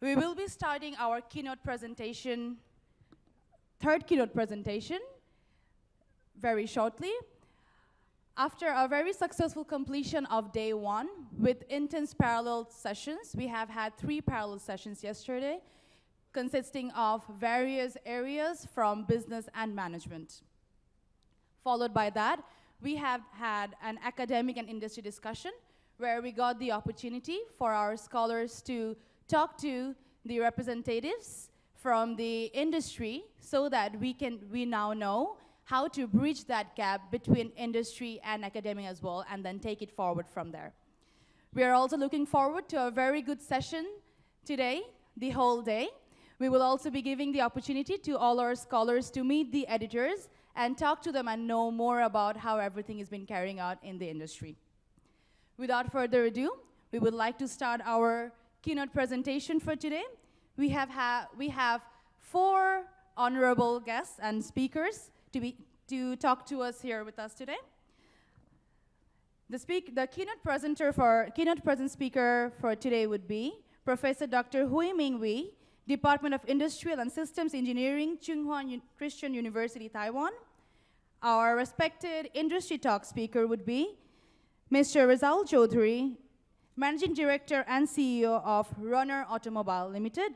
We will be starting our keynote presentation, third keynote presentation, very shortly. After a very successful completion of day one with intense parallel sessions, we have had 3 parallel sessions yesterday, consisting of various areas from business and management. Followed by that, we have had an academic and industry discussion where we got the opportunity for our scholars to talk to the representatives from the industry so that we now know how to bridge that gap between industry and academia as well, and then take it forward from there. We are also looking forward to a very good session today, the whole day. We will also be giving the opportunity to all our scholars to meet the editors and talk to them and know more about how everything has been carrying out in the industry. Without further ado, we would like to start our keynote presentation for today. We have 4 honorable guests and speakers to talk to us here with us today. The keynote present speaker for today would be Professor Dr. Hui Ming Wei, Department of Industrial and Systems Engineering, Tsinghua Christian University, Taiwan. Our respected industry talk speaker would be Mr. Rizal Chaudhary, Managing Director and CEO of Runner Automobile Limited.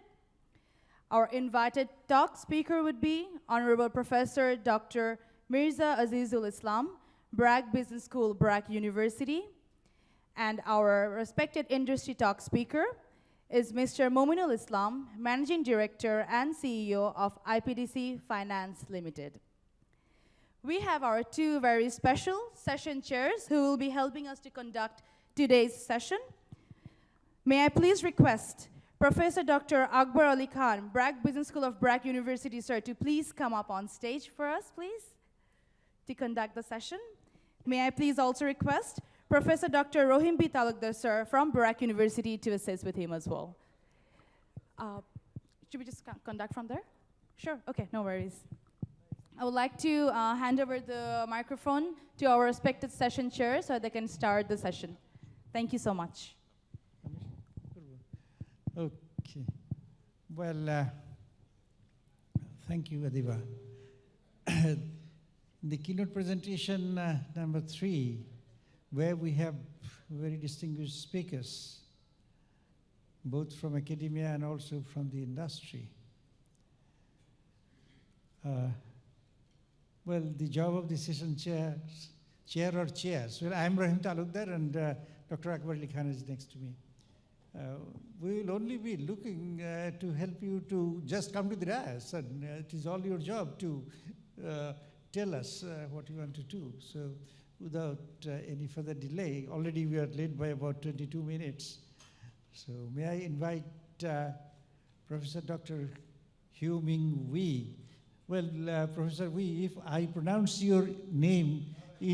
Our invited talk speaker would be Honorable Professor Dr. Mirza Azizul Islam, Bragg Business School, Bragg University. And our respected industry talk speaker is Mr. Mominul Islam, Managing Director and CEO of IPDC Finance Limited. We have our 2 very special session chairs who will be helping us to conduct today's session. May I please request Professor Dr. Akbar Ali Khan, Bragg Business School of Bragg University, sir, to please come up on stage for us, please, to conduct the session. May I please also request Professor Dr. Rohim B. Talukdar, sir, from Bragg University to assist with him as well. Should we just conduct from there? Sure, okay, no worries. I would like to hand over the microphone to our respected session chair so they can start the session. Thank you so much. Okay. Well, thank you, Adiba. The keynote presentation number 3, where we have very distinguished speakers, both from academia and also from the industry. Well, the job of the session chair or chairs. Well, I'm Rohim Talukdar and Dr. Akbar Ali Khan is next to me. We will only be looking to help you to just come to the dais, and it is all your job to tell us what you want to do. So without any further delay, already we are late by about 22 minutes. So may I invite Professor Dr. Hui Ming Wei. Well, Professor Wei, if I pronounce your name not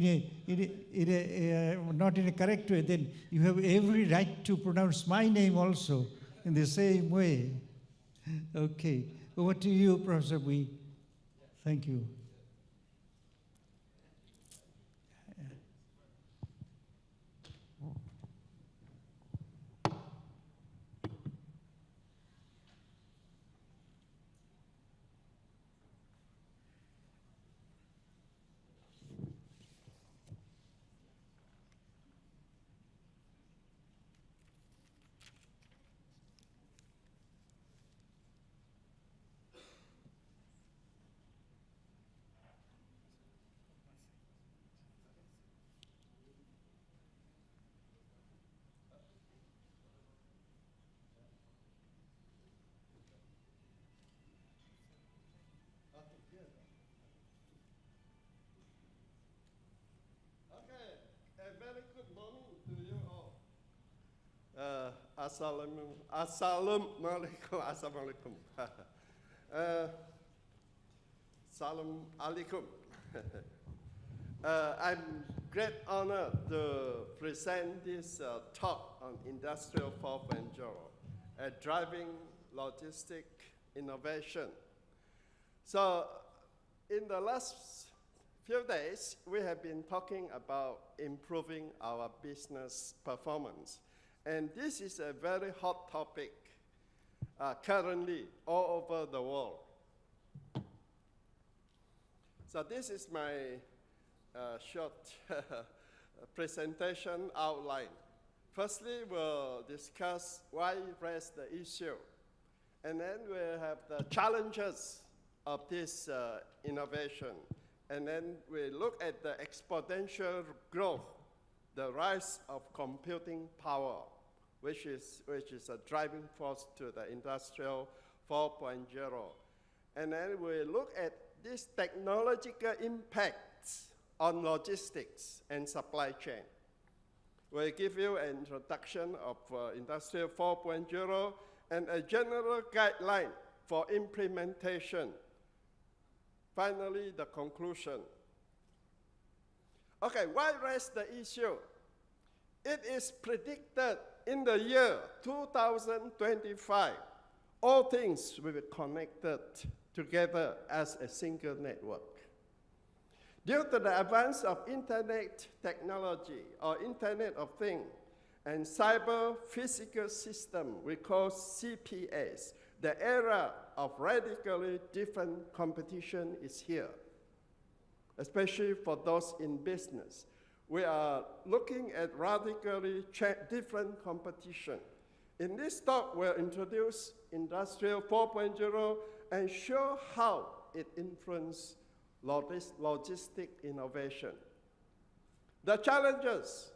in a correct way, then you have every right to pronounce my name also in the same way. Okay, over to you, Professor Wei. Thank you. Assalamualaikum. Salam alaikum. I'm great honor to present this talk on Industrial 4.0, driving logistic innovation. So in the last few days, we have been talking about improving our business performance. And this is a very hot topic currently all over the world. So this is my short presentation outline. Firstly, we'll discuss why raise the issue. And then we'll have the challenges of this innovation. And then we look at the exponential growth, the rise of computing power, which is a driving force to the Industrial 4.0. And then we look at these technological impacts on logistics and supply chain. We'll give you an introduction of Industrial 4.0 and a general guideline for implementation. Finally, the conclusion. Okay, why raise the issue? It is predicted in the year 2025, all things will be connected together as a single network. Due to the advance of internet technology or Internet of Things and cyber physical system we call CPS, the era of radically different competition is here, especially for those in business. We are looking at radically different competition. In this talk, we'll introduce Industrial 4.0 and show how it influences logistic innovation. The challenges.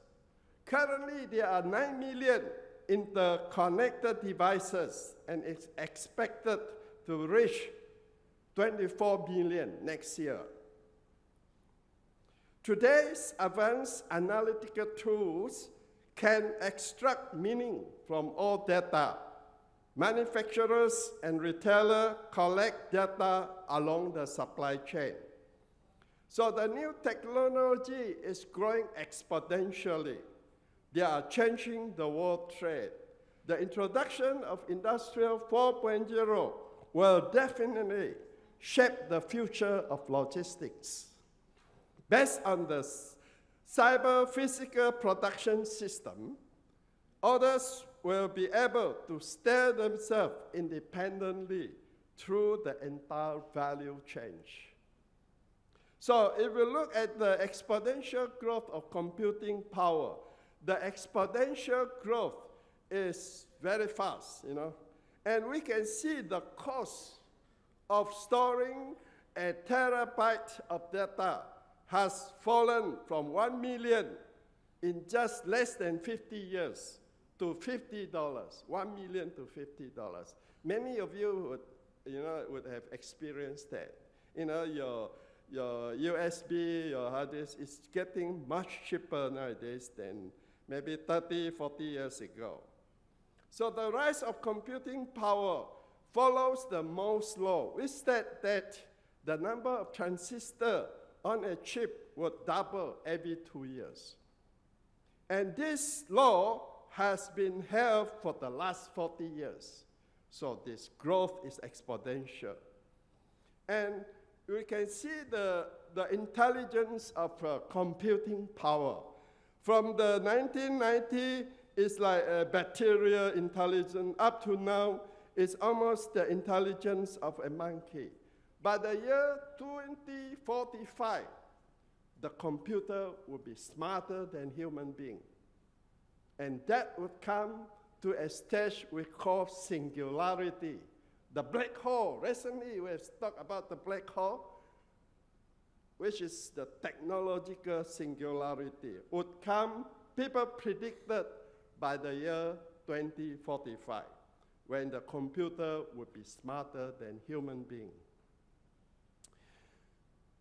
Currently, there are 9 million interconnected devices and it's expected to reach 24 billion next year. Today's advanced analytical tools can extract meaning from all data. Manufacturers and retailers collect data along the supply chain. So the new technology is growing exponentially. They are changing the world trade. The introduction of Industrial 4.0 will definitely shape the future of logistics. Based on the cyber physical production system, others will be able to steer themselves independently through the entire value chain. So if we look at the exponential growth of computing power, the exponential growth is very fast, and we can see the cost of storing a terabyte of data has fallen from 1 million in just less than 50 years to $50, 1 million to $50. Many of you would have experienced that. Your USB, your hard disk is getting much cheaper nowadays than maybe 30, 40 years ago. So the rise of computing power follows the Moore's law, which said that the number of transistors on a chip would double every 2 years. And this law has been held for the last 40 years. So this growth is exponential. And we can see the intelligence of computing power. From the 1990s, it's like a bacterial intelligence. Up to now, it's almost the intelligence of a monkey. By the year 2045, the computer will be smarter than human being. And that would come to a stage we call singularity. The black hole, recently we have talked about the black hole, which is the technological singularity, would come, people predicted, by the year 2045, when the computer would be smarter than human being.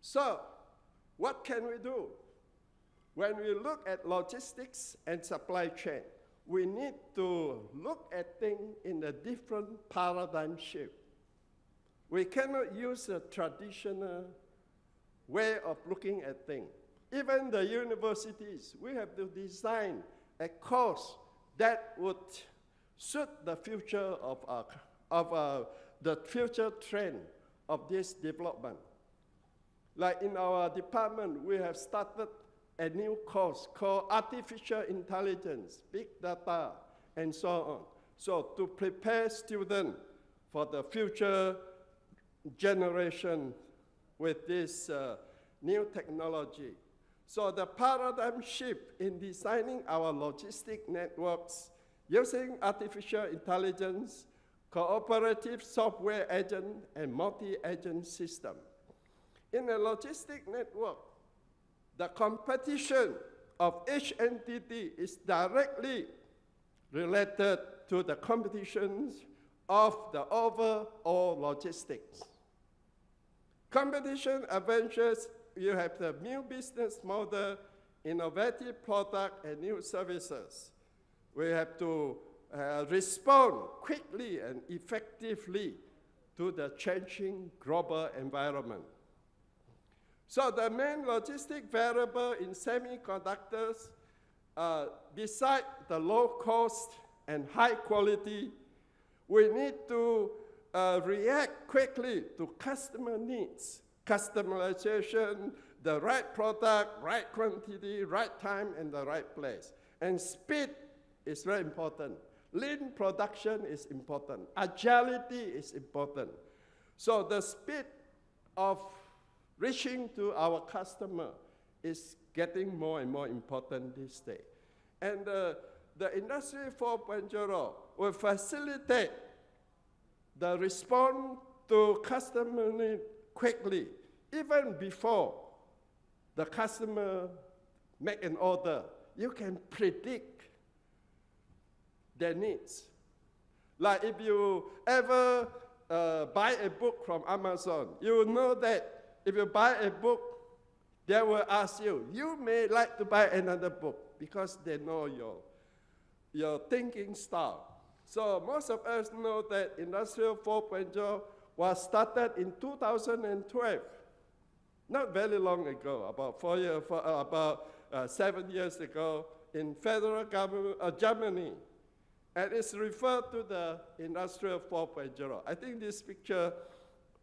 So, what can we do? When we look at logistics and supply chain, we need to look at things in a different paradigm shift. We cannot use a traditional way of looking at things. Even the universities, we have to design a course that would suit the future of the future trend of this development. Like in our department, we have started a new course called Artificial Intelligence, Big Data, and so on. So to prepare students for the future generation with this new technology. So the paradigm shift in designing our logistic networks using artificial intelligence, cooperative software agent, and multi-agent system. In a logistic network, the competition of each entity is directly related to the competitions of the overall logistics. Competition advantages, you have the new business model, innovative product, and new services. We have to respond quickly and effectively to the changing global environment. So the main logistic variable in semiconductors, beside the low cost and high quality, we need to react quickly to customer needs, customization, the right product, right quantity, right time, and the right place. And speed is very important. Lean production is important. Agility is important. So the speed of reaching to our customer is getting more and more important this day. And the Industry 4.0 will facilitate the response to customer need quickly, even before the customer make an order. You can predict their needs. Like if you ever buy a book from Amazon, you will know that if you buy a book, they will ask you, you may like to buy another book because they know your thinking style. So most of us know that Industrial 4.0 was started in 2012, not very long ago, about 7 years ago in federal government, Germany. And it's referred to the Industrial 4.0. I think this picture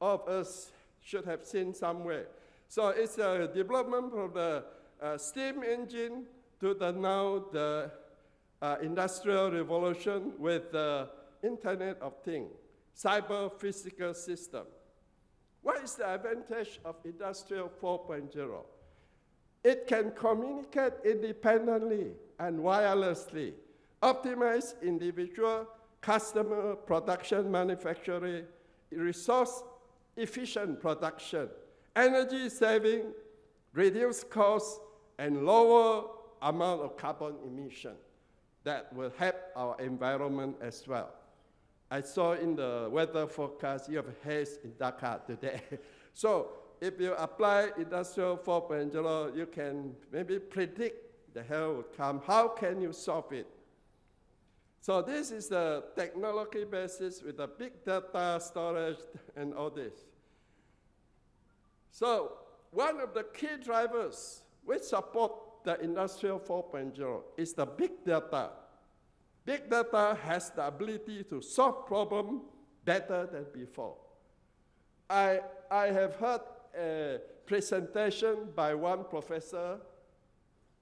of us should have seen somewhere. So it's a development from the steam engine to now the industrial revolution with the Internet of Things, cyber physical system. What is the advantage of Industrial 4.0? It can communicate independently and wirelessly, optimize individual, customer, production, manufacturing, resource efficient production, energy saving, reduce costs, and lower amount of carbon emission. That will help our environment as well. I saw in the weather forecast, you have haze in Dhaka today. So if you apply Industrial 4.0, you can maybe predict the hell will come. How can you solve it? So this is the technology basis with the big data storage and all this. So one of the key drivers which support the Industrial 4.0 is the big data. Big data has the ability to solve problems better than before. I have heard a presentation by one professor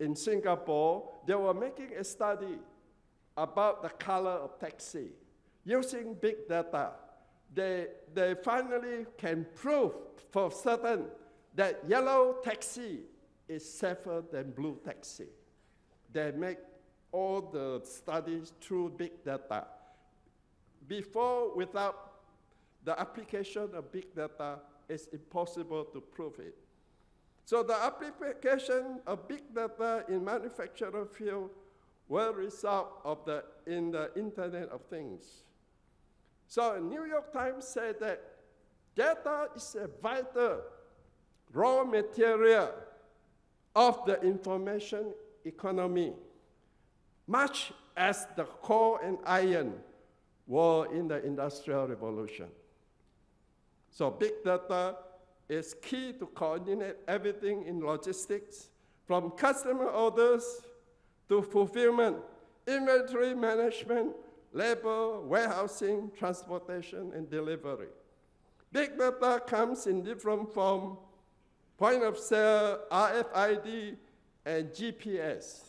in Singapore. They were making a study about the color of taxi. Using big data, they finally can prove for certain that yellow taxi is safer than blue taxi. They make all the studies through big data. Before, without the application of big data, it's impossible to prove it. So the application of big data in manufacturing field will result in the Internet of Things. So New York Times said that data is a vital raw material of the information economy, much as the coal and iron were in the Industrial Revolution. So big data is key to coordinate everything in logistics, from customer orders to fulfillment, inventory management, labor, warehousing, transportation, and delivery. Big data comes in different forms: point of sale, RFID, and GPS.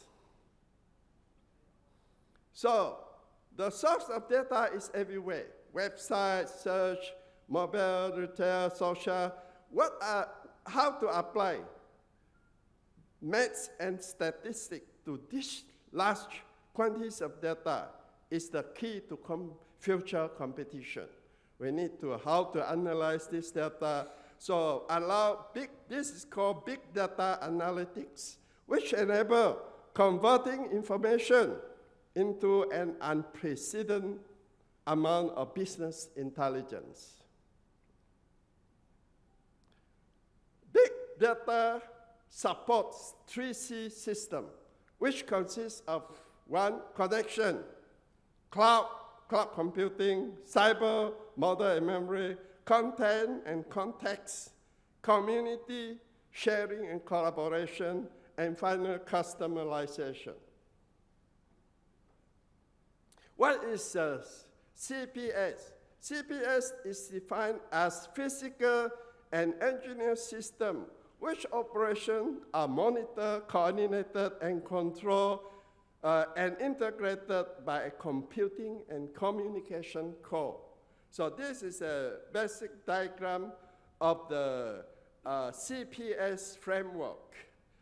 So the source of data is everywhere. website, search, mobile, retail, social. How to apply maths and statistics to this large quantities of data is the key to future competition. We need to how to analyze this data. So this is called big data analytics, which enable converting information into an unprecedented amount of business intelligence. Big data supports 3C system, which consists of one, connection, cloud computing, cyber, model and memory, content and context, community, sharing and collaboration, and final customization. What is CPS? CPS is defined as physical and engineered system which operations are monitored, coordinated, and controlled and integrated by a computing and communication core. So this is a basic diagram of the CPS framework.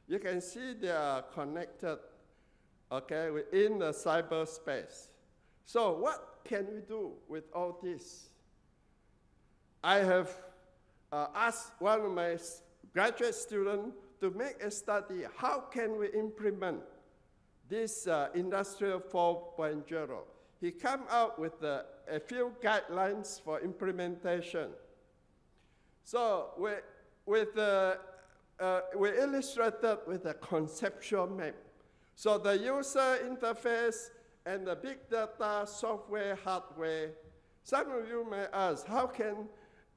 You can see they are connected, okay, within the cyberspace. So what can we do with all this? I have asked one of my graduate students to make a study, how can we implement this Industrial 4.0. He came out with a few guidelines for implementation. So we illustrated with a conceptual map. So the user interface and the big data, software, hardware. Some of you may ask, how can,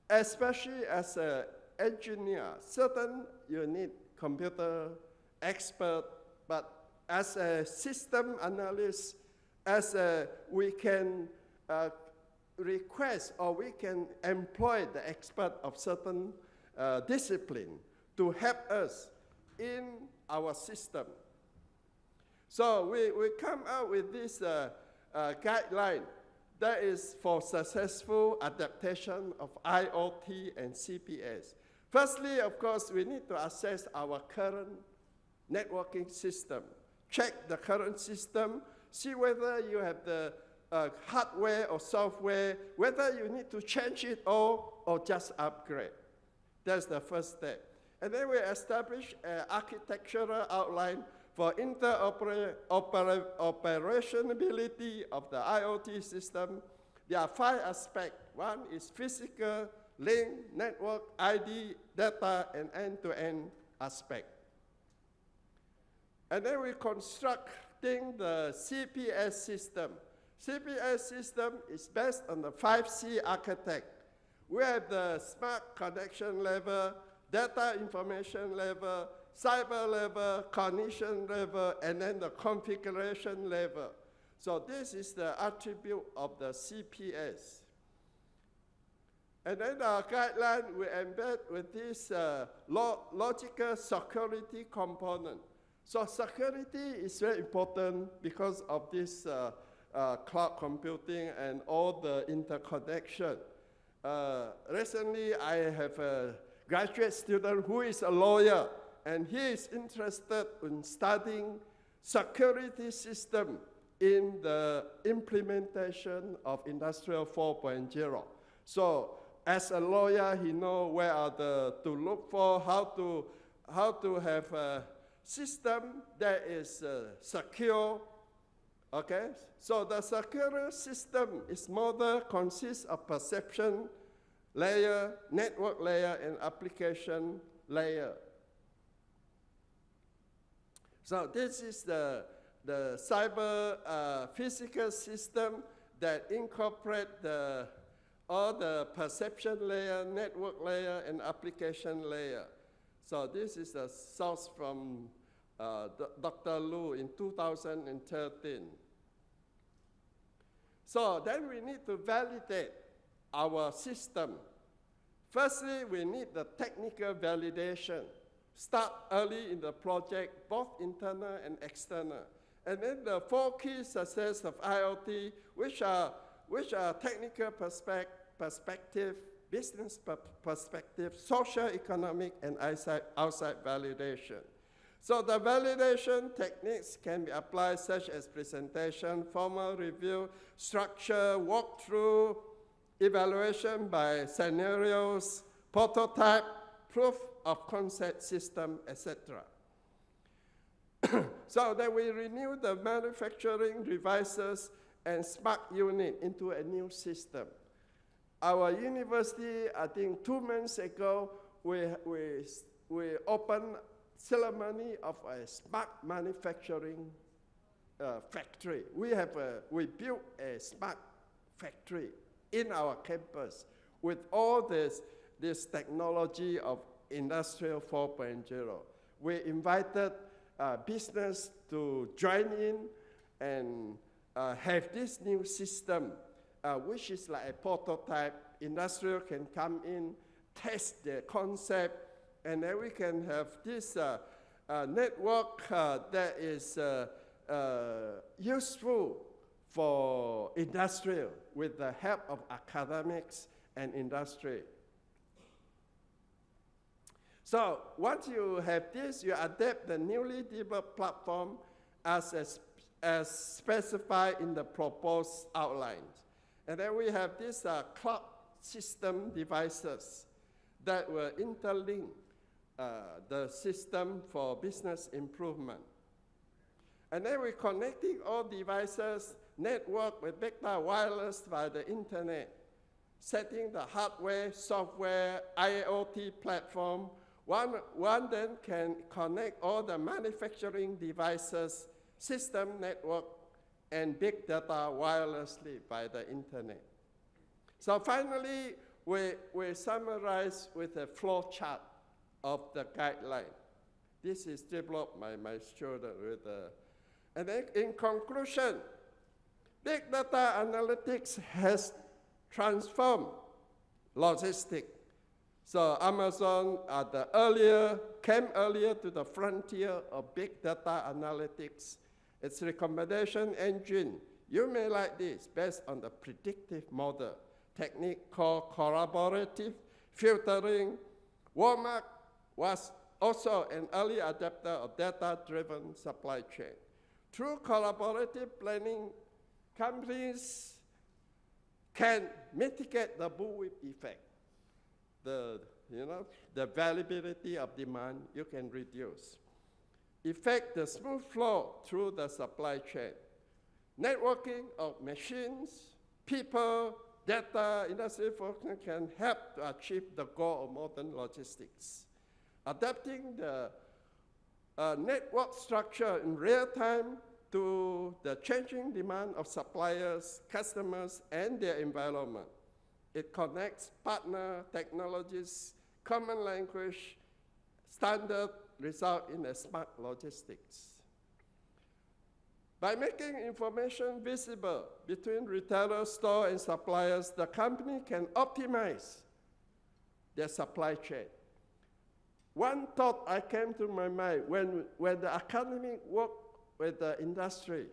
especially as an engineer, certain you need computer expert, but as a system analyst, we can request or we can employ the expert of certain discipline to help us in our system. So we come out with this guideline that is for successful adaptation of IoT and CPS. Firstly, of course, we need to assess our current networking system. Check the current system, see whether you have the hardware or software, whether you need to change it all or just upgrade. That's the first step. And then we establish an architectural outline for interoperability of the IoT system. There are 5 aspects. One is physical, link, network, ID, data, and end-to-end aspect. And then we're constructing the CPS system. CPS system is based on the 5C architect. We have the smart connection level, data information level, cyber level, cognition level, and then the configuration level. So this is the attribute of the CPS. And then our guideline we embed with this logical security component. So security is very important because of this cloud computing and all the interconnection. Recently, I have a graduate student who is a lawyer, and he is interested in studying security system in the implementation of Industrial 4.0. So as a lawyer, he knows where are to look for, how to have a system that is secure. Okay, so the secure system is model consists of perception layer, network layer, and application layer. So this is the cyber physical system that incorporate all the perception layer, network layer, and application layer. So this is a source from Dr. Lu in 2013. So then we need to validate our system. Firstly, we need the technical validation. Start early in the project, both internal and external. And then the 4 key success of IoT, which are which are technical perspective, business perspective, social, economic, and outside validation. So the validation techniques can be applied such as presentation, formal review, structure, walkthrough, evaluation by scenarios, prototype, proof of concept system, etc. So that we renew the manufacturing devices and smart unit into a new system. Our university, I think 2 months ago, we opened ceremony of a smart manufacturing factory. We built a smart factory in our campus with all this technology of Industrial 4.0. We invited business to join in and have this new system, which is like a prototype. Industrial can come in, test the concept, and then we can have this network that is useful for industrial with the help of academics and industry. So once you have this, you adapt the newly developed platform as specified in the proposed outlines. And then we have these cloud system devices that will interlink the system for business improvement. And then we're connecting all devices, network with big data, wireless via the internet, setting the hardware, software, IoT platform. One then can connect all the manufacturing devices, system network, and big data wirelessly by the internet. So finally, we summarize with a flow chart of the guideline. This is developed by my student with and then in conclusion, big data analytics has transformed logistics. So Amazon came earlier to the frontier of big data analytics. Its recommendation engine, you may like this, based on the predictive model technique called collaborative filtering. Walmart was also an early adapter of data-driven supply chain. Through collaborative planning, companies can mitigate the bullwhip effect. The variability of demand you can reduce. Effect the smooth flow through the supply chain. Networking of machines, people, data, industry function can help to achieve the goal of modern logistics. Adapting the network structure in real time to the changing demand of suppliers, customers, and their environment. It connects partner technologies, common language, standard, result in a smart logistics. By making information visible between retailers, store, and suppliers, the company can optimize their supply chain. One thought I came to my mind when the academic work with the industry,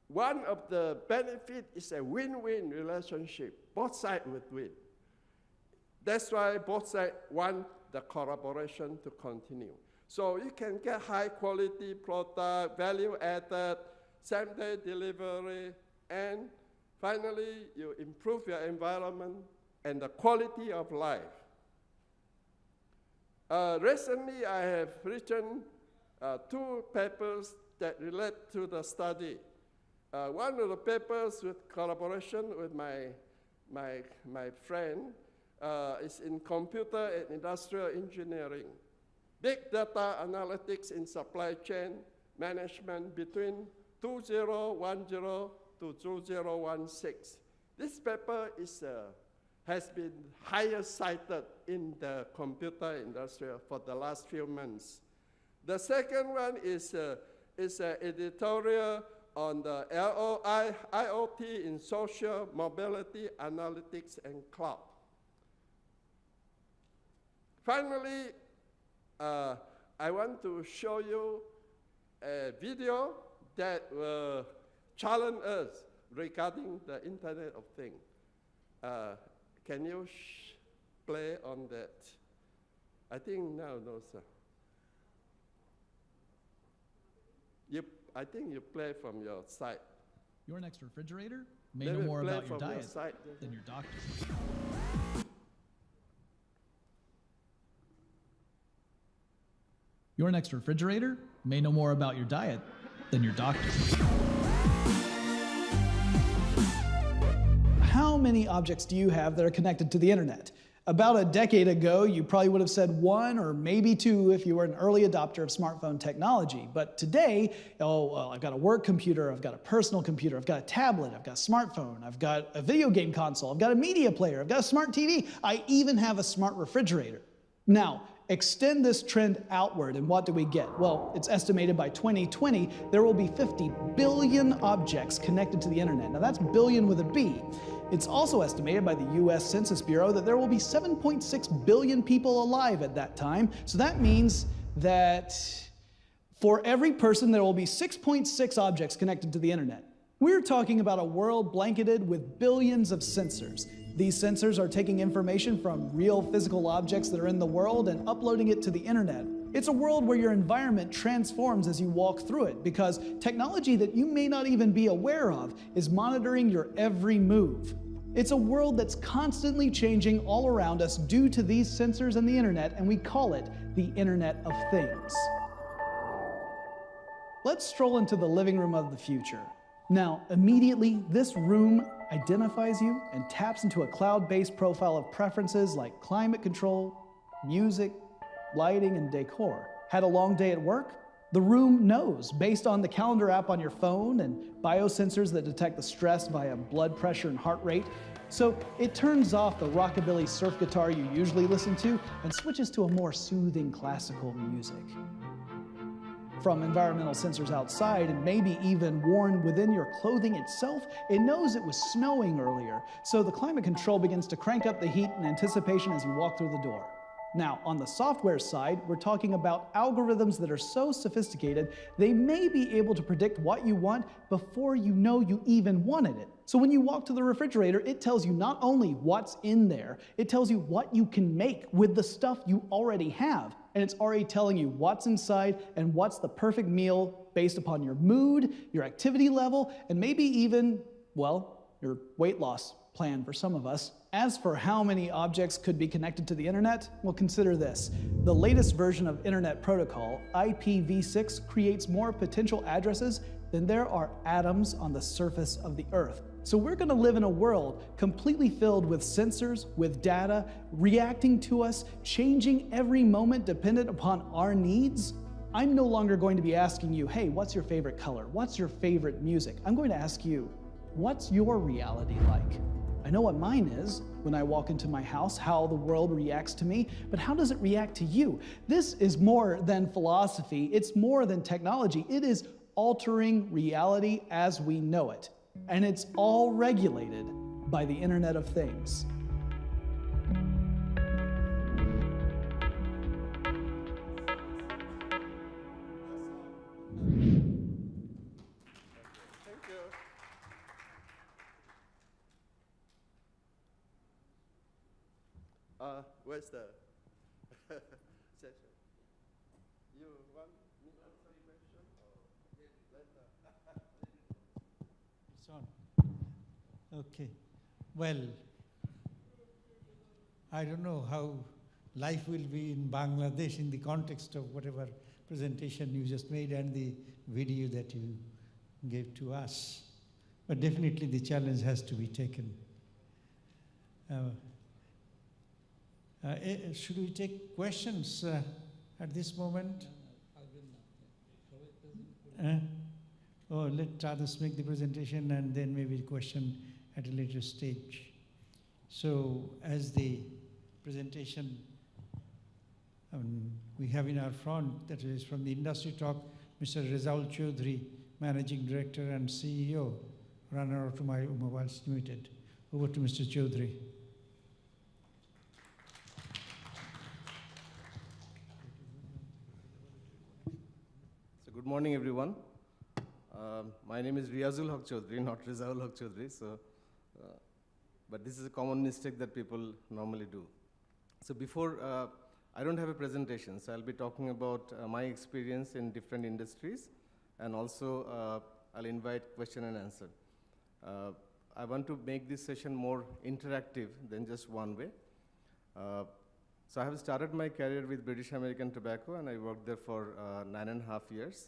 one of the benefits is a win-win relationship. Both sides would win. That's why both sides want the collaboration to continue. So you can get high quality product, value added, same-day delivery, and finally you improve your environment and the quality of life. Recently I have written 2 papers that relate to the study. One of the papers with collaboration with my friend is in computer and industrial engineering. Big data analytics in supply chain management between 2010 to 2016. This paper has been highest cited in the computer industry for the last few months. The second one is an editorial on the IoT in social mobility, analytics, and cloud. Finally, I want to show you a video that will challenge us. regarding the Internet of Things. Can you play on that? I think no, sir. I think you play from your side. Your next refrigerator may Let know me more play about your from your diet side. than your doctor. Your next refrigerator may know more about your diet than your doctor. How many objects do you have that are connected to the internet? About a decade ago, you probably would have said one or maybe two if you were an early adopter of smartphone technology. But today, I've got a work computer, I've got a personal computer, I've got a tablet, I've got a smartphone, I've got a video game console, I've got a media player, I've got a smart TV, I even have a smart refrigerator. Now, extend this trend outward, and what do we get? Well, it's estimated by 2020 there will be 50 billion objects connected to the internet. Now that's billion with a B. It's also estimated by the US Census Bureau that there will be 7.6 billion people alive at that time. So that means that for every person there will be 6.6 objects connected to the internet. We're talking about a world blanketed with billions of sensors. These sensors are taking information from real physical objects that are in the world and uploading it to the internet. It's a world where your environment transforms as you walk through it, because technology that you may not even be aware of is monitoring your every move. It's a world that's constantly changing all around us due to these sensors and the internet, and we call it the Internet of Things. Let's stroll into the living room of the future. Now, immediately, this room identifies you and taps into a cloud-based profile of preferences like climate control, music, lighting, and decor. Had a long day at work? The room knows based on the calendar app on your phone and biosensors that detect the stress via blood pressure and heart rate. So it turns off the rockabilly surf guitar you usually listen to and switches to a more soothing classical music. From environmental sensors outside and maybe even worn within your clothing itself, it knows it was snowing earlier, so the climate control begins to crank up the heat in anticipation as you walk through the door. Now, on the software side, we're talking about algorithms that are so sophisticated, they may be able to predict what you want before you know you even wanted it. So when you walk to the refrigerator, it tells you not only what's in there, it tells you what you can make with the stuff you already have. And it's already telling you what's inside and what's the perfect meal based upon your mood, your activity level, and maybe even, well, your weight loss plan for some of us. As for how many objects could be connected to the internet, well, consider this. The latest version of Internet Protocol, IPv6, creates more potential addresses than there are atoms on the surface of the Earth. So we're going to live in a world completely filled with sensors, with data, reacting to us, changing every moment dependent upon our needs. I'm no longer going to be asking you, hey, what's your favorite color? What's your favorite music? I'm going to ask you, what's your reality like? I know what mine is when I walk into my house, how the world reacts to me, but how does it react to you? This is more than philosophy. It's more than technology. It is altering reality as we know it. And it's all regulated by the Internet of Things. Thank you. Where's the session? You want me to answer the question or later? It's on. Okay. Well, I don't know how life will be in Bangladesh in the context of whatever presentation you just made and the video that you gave to us. But definitely the challenge has to be taken. Should we take questions at this moment? Let others make the presentation and then maybe question at a later stage. So as the presentation we have in our front, that is from the industry talk, Mr. Rezaul Chaudhry, Managing Director and CEO, Runner Automobiles Limited. Over to Mr. Chaudhry. So good morning, everyone. My name is Riazul Haq Chaudhry, not Rizaul Haq Chaudhry. So, but this is a common mistake that people normally do. So before, I don't have a presentation, so I'll be talking about my experience in different industries, and also I'll invite question and answer. I want to make this session more interactive than just one way. So I have started my career with British American Tobacco, and I worked there for 9.5 years.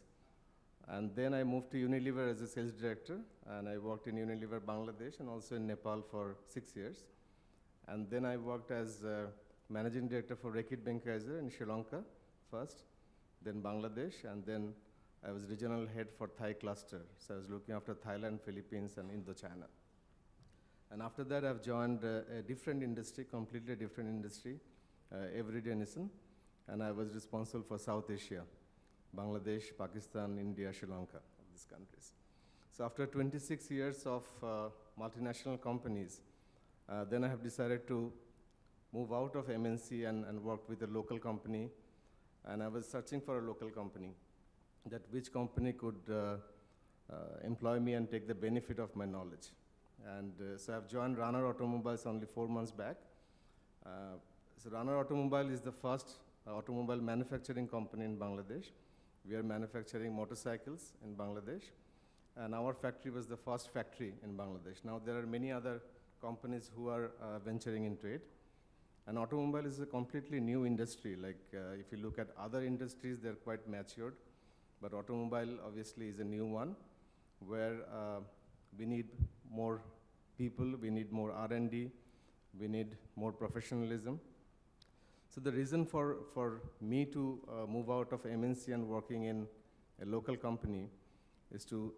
And then I moved to Unilever as a sales director, and I worked in Unilever Bangladesh and also in Nepal for 6 years. And then I worked as managing director for Reckitt Benckiser in Sri Lanka first, then Bangladesh, and then I was regional head for Thai cluster. So I was looking after Thailand, Philippines, and Indochina. And after that, I've joined a different industry, completely different industry, Everyday Nissan, and I was responsible for South Asia, Bangladesh, Pakistan, India, Sri Lanka, these countries. So after 26 years of multinational companies, then I have decided to move out of MNC and work with a local company. And I was searching for a local company, that which company could employ me and take the benefit of my knowledge. And so I've joined Runner Automobiles only 4 months back. So Runner Automobile is the first automobile manufacturing company in Bangladesh. We are manufacturing motorcycles in Bangladesh, and our factory was the first factory in Bangladesh. Now there are many other companies who are venturing into it. And automobile is a completely new industry. Like if you look at other industries, they're quite matured, but automobile obviously is a new one, where we need more people, we need more R&D, we need more professionalism. So the reason for me to move out of MNC and working in a local company is to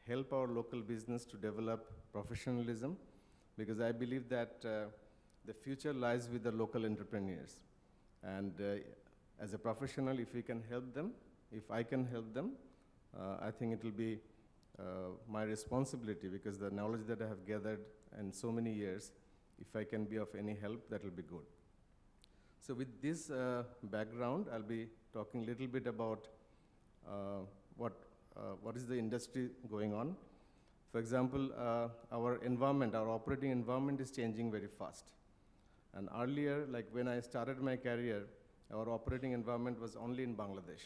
help our local business to develop professionalism, because I believe that the future lies with the local entrepreneurs. And as a professional, if we can help them, if I can help them, I think it will be my responsibility, because the knowledge that I have gathered in so many years, if I can be of any help, that will be good. So with this background, I'll be talking a little bit about what is the industry going on. For example, our environment, our operating environment is changing very fast. And earlier, like when I started my career, our operating environment was only in Bangladesh.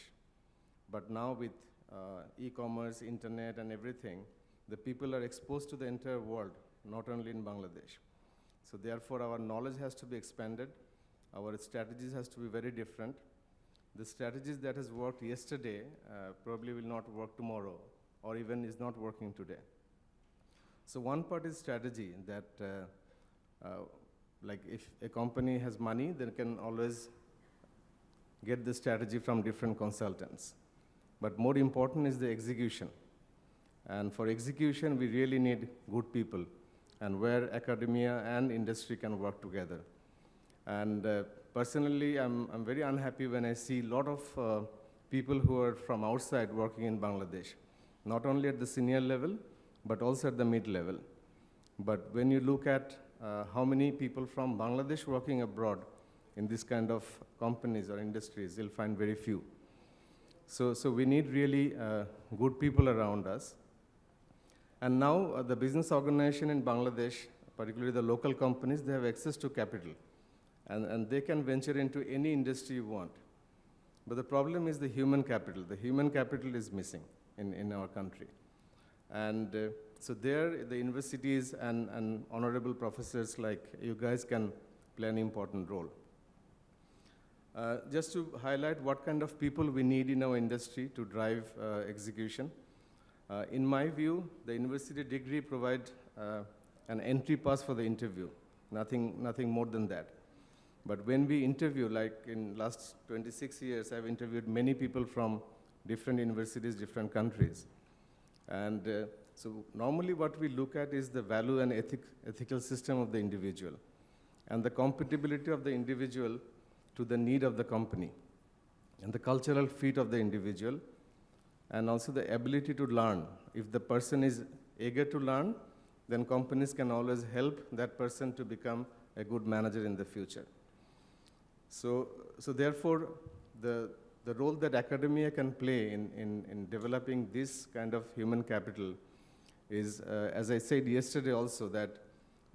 But now with e-commerce, internet, and everything, the people are exposed to the entire world, not only in Bangladesh. So therefore, our knowledge has to be expanded. Our strategies has to be very different. The strategies that has worked yesterday probably will not work tomorrow, or even is not working today. So one part is strategy, that like if a company has money, they can always get the strategy from different consultants. But more important is the execution. And for execution, we really need good people, and where academia and industry can work together. And personally, I'm very unhappy when I see a lot of people who are from outside working in Bangladesh, not only at the senior level, but also at the mid-level. But when you look at how many people from Bangladesh working abroad in this kind of companies or industries, you'll find very few. So we need really good people around us. And now the business organization in Bangladesh, particularly the local companies, they have access to capital. And they can venture into any industry you want. But the problem is the human capital. The human capital is missing in our country. And so there, the universities and honorable professors like you guys can play an important role. Just to highlight what kind of people we need in our industry to drive execution. In my view, the university degree provides an entry pass for the interview, nothing more than that. But when we interview, like in last 26 years, I've interviewed many people from different universities, different countries. And so normally what we look at is the value and ethical system of the individual, and the compatibility of the individual to the need of the company, and the cultural fit of the individual, and also the ability to learn. If the person is eager to learn, then companies can always help that person to become a good manager in the future. So therefore, the the role that academia can play in developing this kind of human capital is, as I said yesterday also, that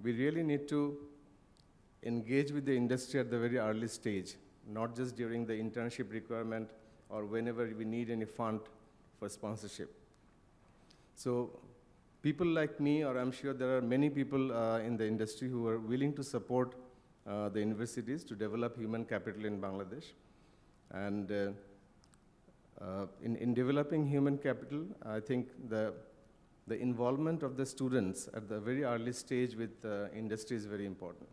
we really need to engage with the industry at the very early stage, not just during the internship requirement or whenever we need any fund for sponsorship. So people like me, or I'm sure there are many people in the industry who are willing to support the universities to develop human capital in Bangladesh. And in developing human capital, I think the involvement of the students at the very early stage with industry is very important.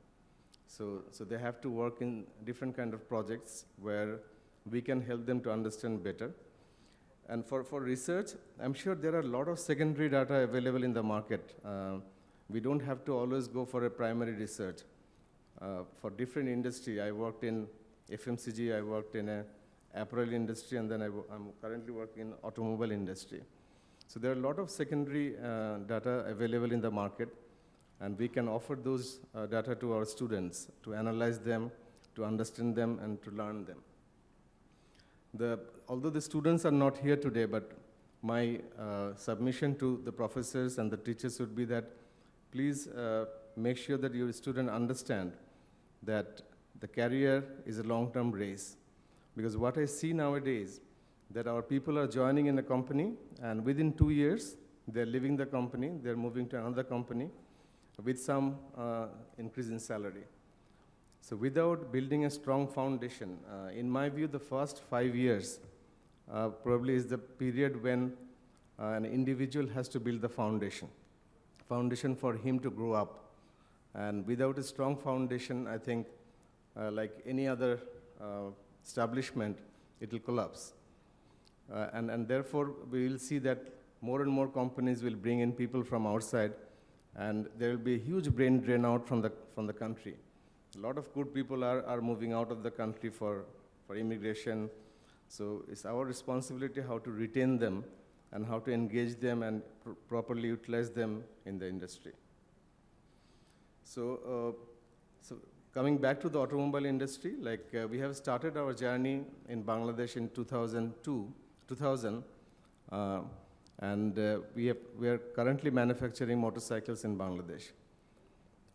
So they have to work in different kind of projects where we can help them to understand better. And for research, I'm sure there are a lot of secondary data available in the market. We don't have to always go for a primary research. For different industry, I worked in FMCG, I worked in a apparel industry, and then I'm currently working in automobile industry. So there are a lot of secondary data available in the market, and we can offer those data to our students to analyze them, to understand them, and to learn them. Although the students are not here today, but my submission to the professors and the teachers would be that please make sure that your student understand that the career is a long-term race. Because what I see nowadays, that our people are joining in a company, and within 2 years, they're leaving the company, they're moving to another company with some increase in salary. So without building a strong foundation, in my view, the first 5 years probably is the period when an individual has to build the foundation for him to grow up. And without a strong foundation, I think, like any other establishment, it will collapse. And therefore, we will see that more and more companies will bring in people from outside, and there will be a huge brain drain out from the country. A lot of good people are moving out of the country for immigration. So it's our responsibility how to retain them and how to engage them and properly utilize them in the industry. So coming back to the automobile industry, like we have started our journey in Bangladesh in 2000, and we are currently manufacturing motorcycles in Bangladesh.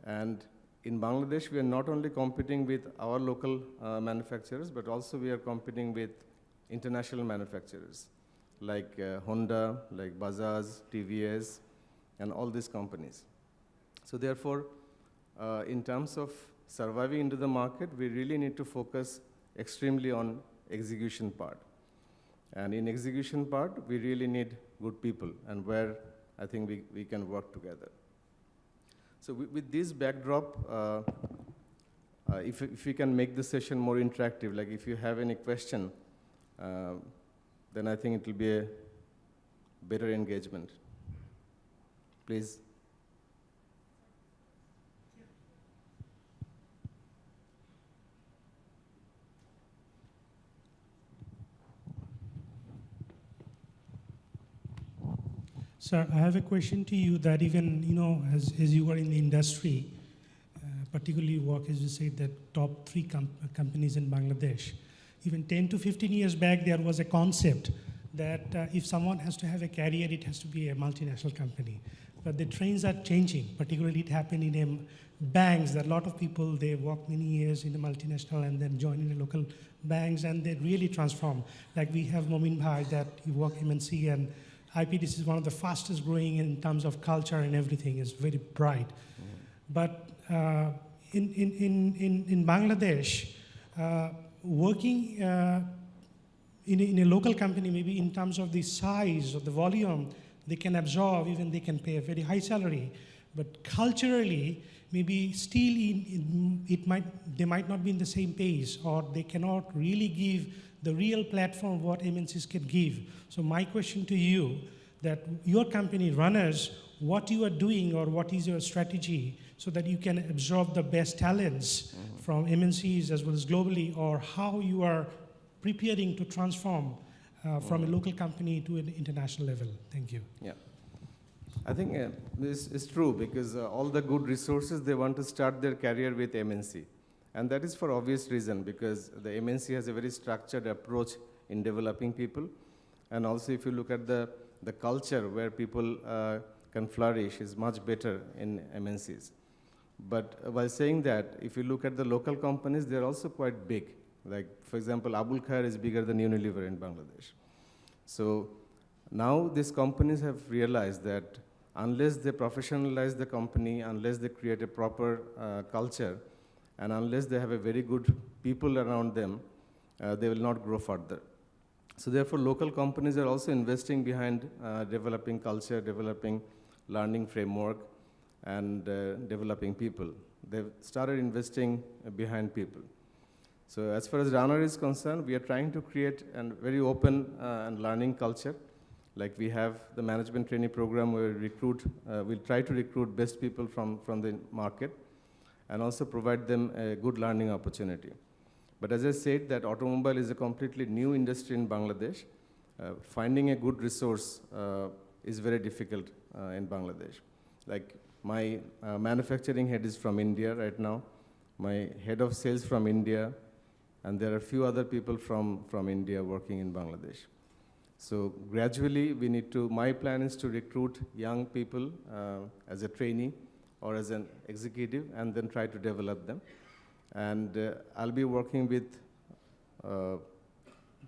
And in Bangladesh, we are not only competing with our local manufacturers, but also we are competing with international manufacturers like Honda, like Bajaj, TVS, and all these companies. So therefore, in terms of surviving into the market, we really need to focus extremely on execution part. And in execution part, we really need good people, and where I think we can work together. So with this backdrop, if we can make the session more interactive, like if you have any question, then I think it will be a better engagement. Please. Sir, I have a question to you that even, as you are in the industry, particularly you work, as you said, the top 3 companies in Bangladesh. Even 10 to 15 years back, there was a concept that if someone has to have a career, it has to be a multinational company. But the trends are changing. Particularly, it happened in banks, that a lot of people, they work many years in a multinational and then join in the local banks, and they really transform. Like we have Momin Bhai, that he work MNC, and IPDC is one of the fastest growing in terms of culture and everything. It's very bright. But in Bangladesh, working in a local company, maybe in terms of the size or the volume, they can absorb, even they can pay a very high salary. But culturally, maybe still they might not be in the same pace, or they cannot really give the real platform what MNCs can give. So my question to you, that your company runners, what you are doing or what is your strategy so that you can absorb the best talents from MNCs as well as globally, or how you are preparing to transform from a local company to an international level? Thank you. Yeah. I think this is true, because all the good resources, they want to start their career with MNC. And that is for obvious reason, because the MNC has a very structured approach in developing people. And also if you look at the culture where people can flourish is much better in MNCs. But while saying that, if you look at the local companies, they're also quite big. Like, for example, Abul Khair is bigger than Unilever in Bangladesh. So now these companies have realized that unless they professionalize the company, unless they create a proper culture, and unless they have a very good people around them, they will not grow further. So therefore, local companies are also investing behind developing culture, developing learning framework, and developing people. They've started investing behind people. So as far as Runner is concerned, we are trying to create a very open and learning culture. Like we have the management training program where we'll try to recruit best people from the market and also provide them a good learning opportunity. But as I said, that automobile is a completely new industry in Bangladesh. Finding a good resource is very difficult in Bangladesh. Like my manufacturing head is from India right now, my head of sales from India, and there are a few other people from India working in Bangladesh. So gradually my plan is to recruit young people as a trainee or as an executive and then try to develop them. And I'll be working with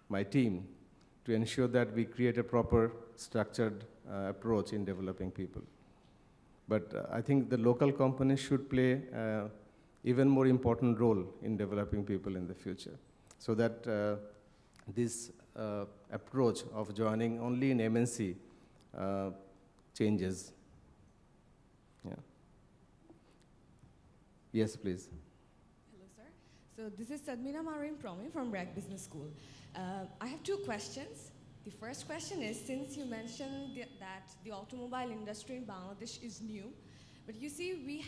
my team to ensure that we create a proper structured approach in developing people. But I think the local companies should play even more important role in developing people in the future, so that this approach of joining only in MNC changes. Yeah. Yes, please. Hello, sir. So this is Sadmina Marin Promi from Bragg Business School. I have two questions. The first question is, since you mentioned that the automobile industry in Bangladesh is new, but you see,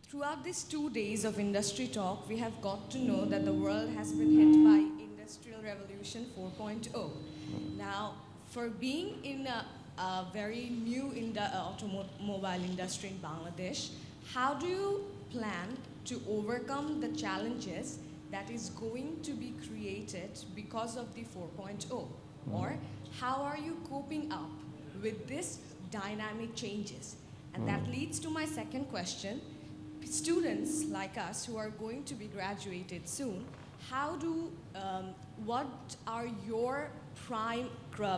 throughout these 2 days of industry talk, we have got to know that the world has been hit by Industrial Revolution 4.0. Now, for being in a very new automobile industry in Bangladesh, how do you plan to overcome the challenges that is going to be created because of the 4.0? Or how are you coping up with this dynamic changes? And that leads to my second question. Students like us who are going to be graduated soon, what are your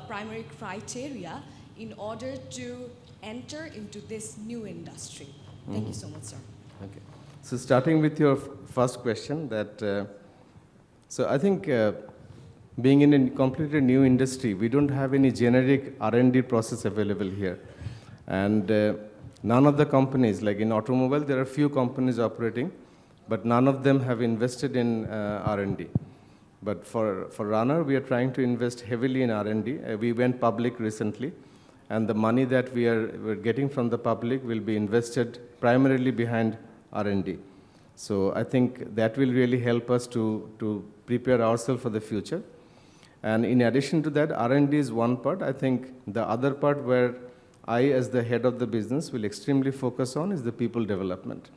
primary criteria in order to enter into this new industry? Thank you so much, sir. Okay. So starting with your first question, so I think being in a completely new industry, we don't have any generic R&D process available here. And none of the companies, like in automobile, there are few companies operating, but none of them have invested in R&D. But for Runner, we are trying to invest heavily in R&D. We went public recently, and the money that we're getting from the public will be invested primarily behind R&D. So I think that will really help us to prepare ourselves for the future. And in addition to that, R&D is one part. I think the other part where I, as the head of the business, will extremely focus on is the people development.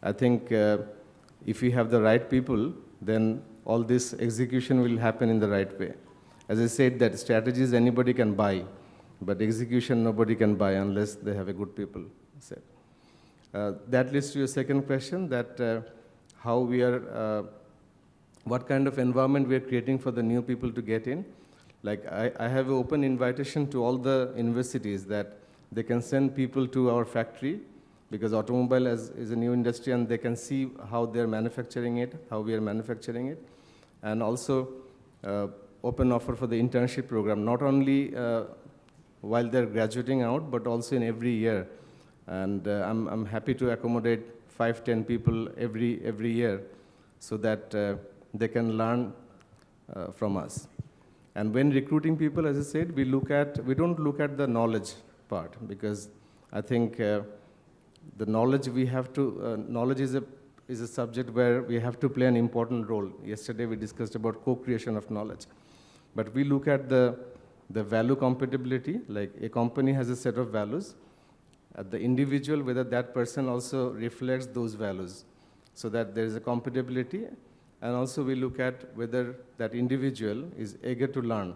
I think if we have the right people, then all this execution will happen in the right way. As I said, that strategies anybody can buy, but execution nobody can buy unless they have a good people set. That leads to your second question, that how we are, what kind of environment we are creating for the new people to get in. Like I have an open invitation to all the universities that they can send people to our factory, because automobile is a new industry and they can see how they're manufacturing it, how we are manufacturing it. And also open offer for the internship program, not only while they're graduating out, but also in every year. And I'm happy to accommodate 5-10 people every year so that they can learn from us. And when recruiting people, as I said, we don't look at the knowledge part, because I think the knowledge knowledge is a subject where we have to play an important role. Yesterday we discussed about co-creation of knowledge. But we look at the value compatibility, like a company has a set of values. At the individual, whether that person also reflects those values, so that there is a compatibility. and also we look at whether that individual is eager to learn.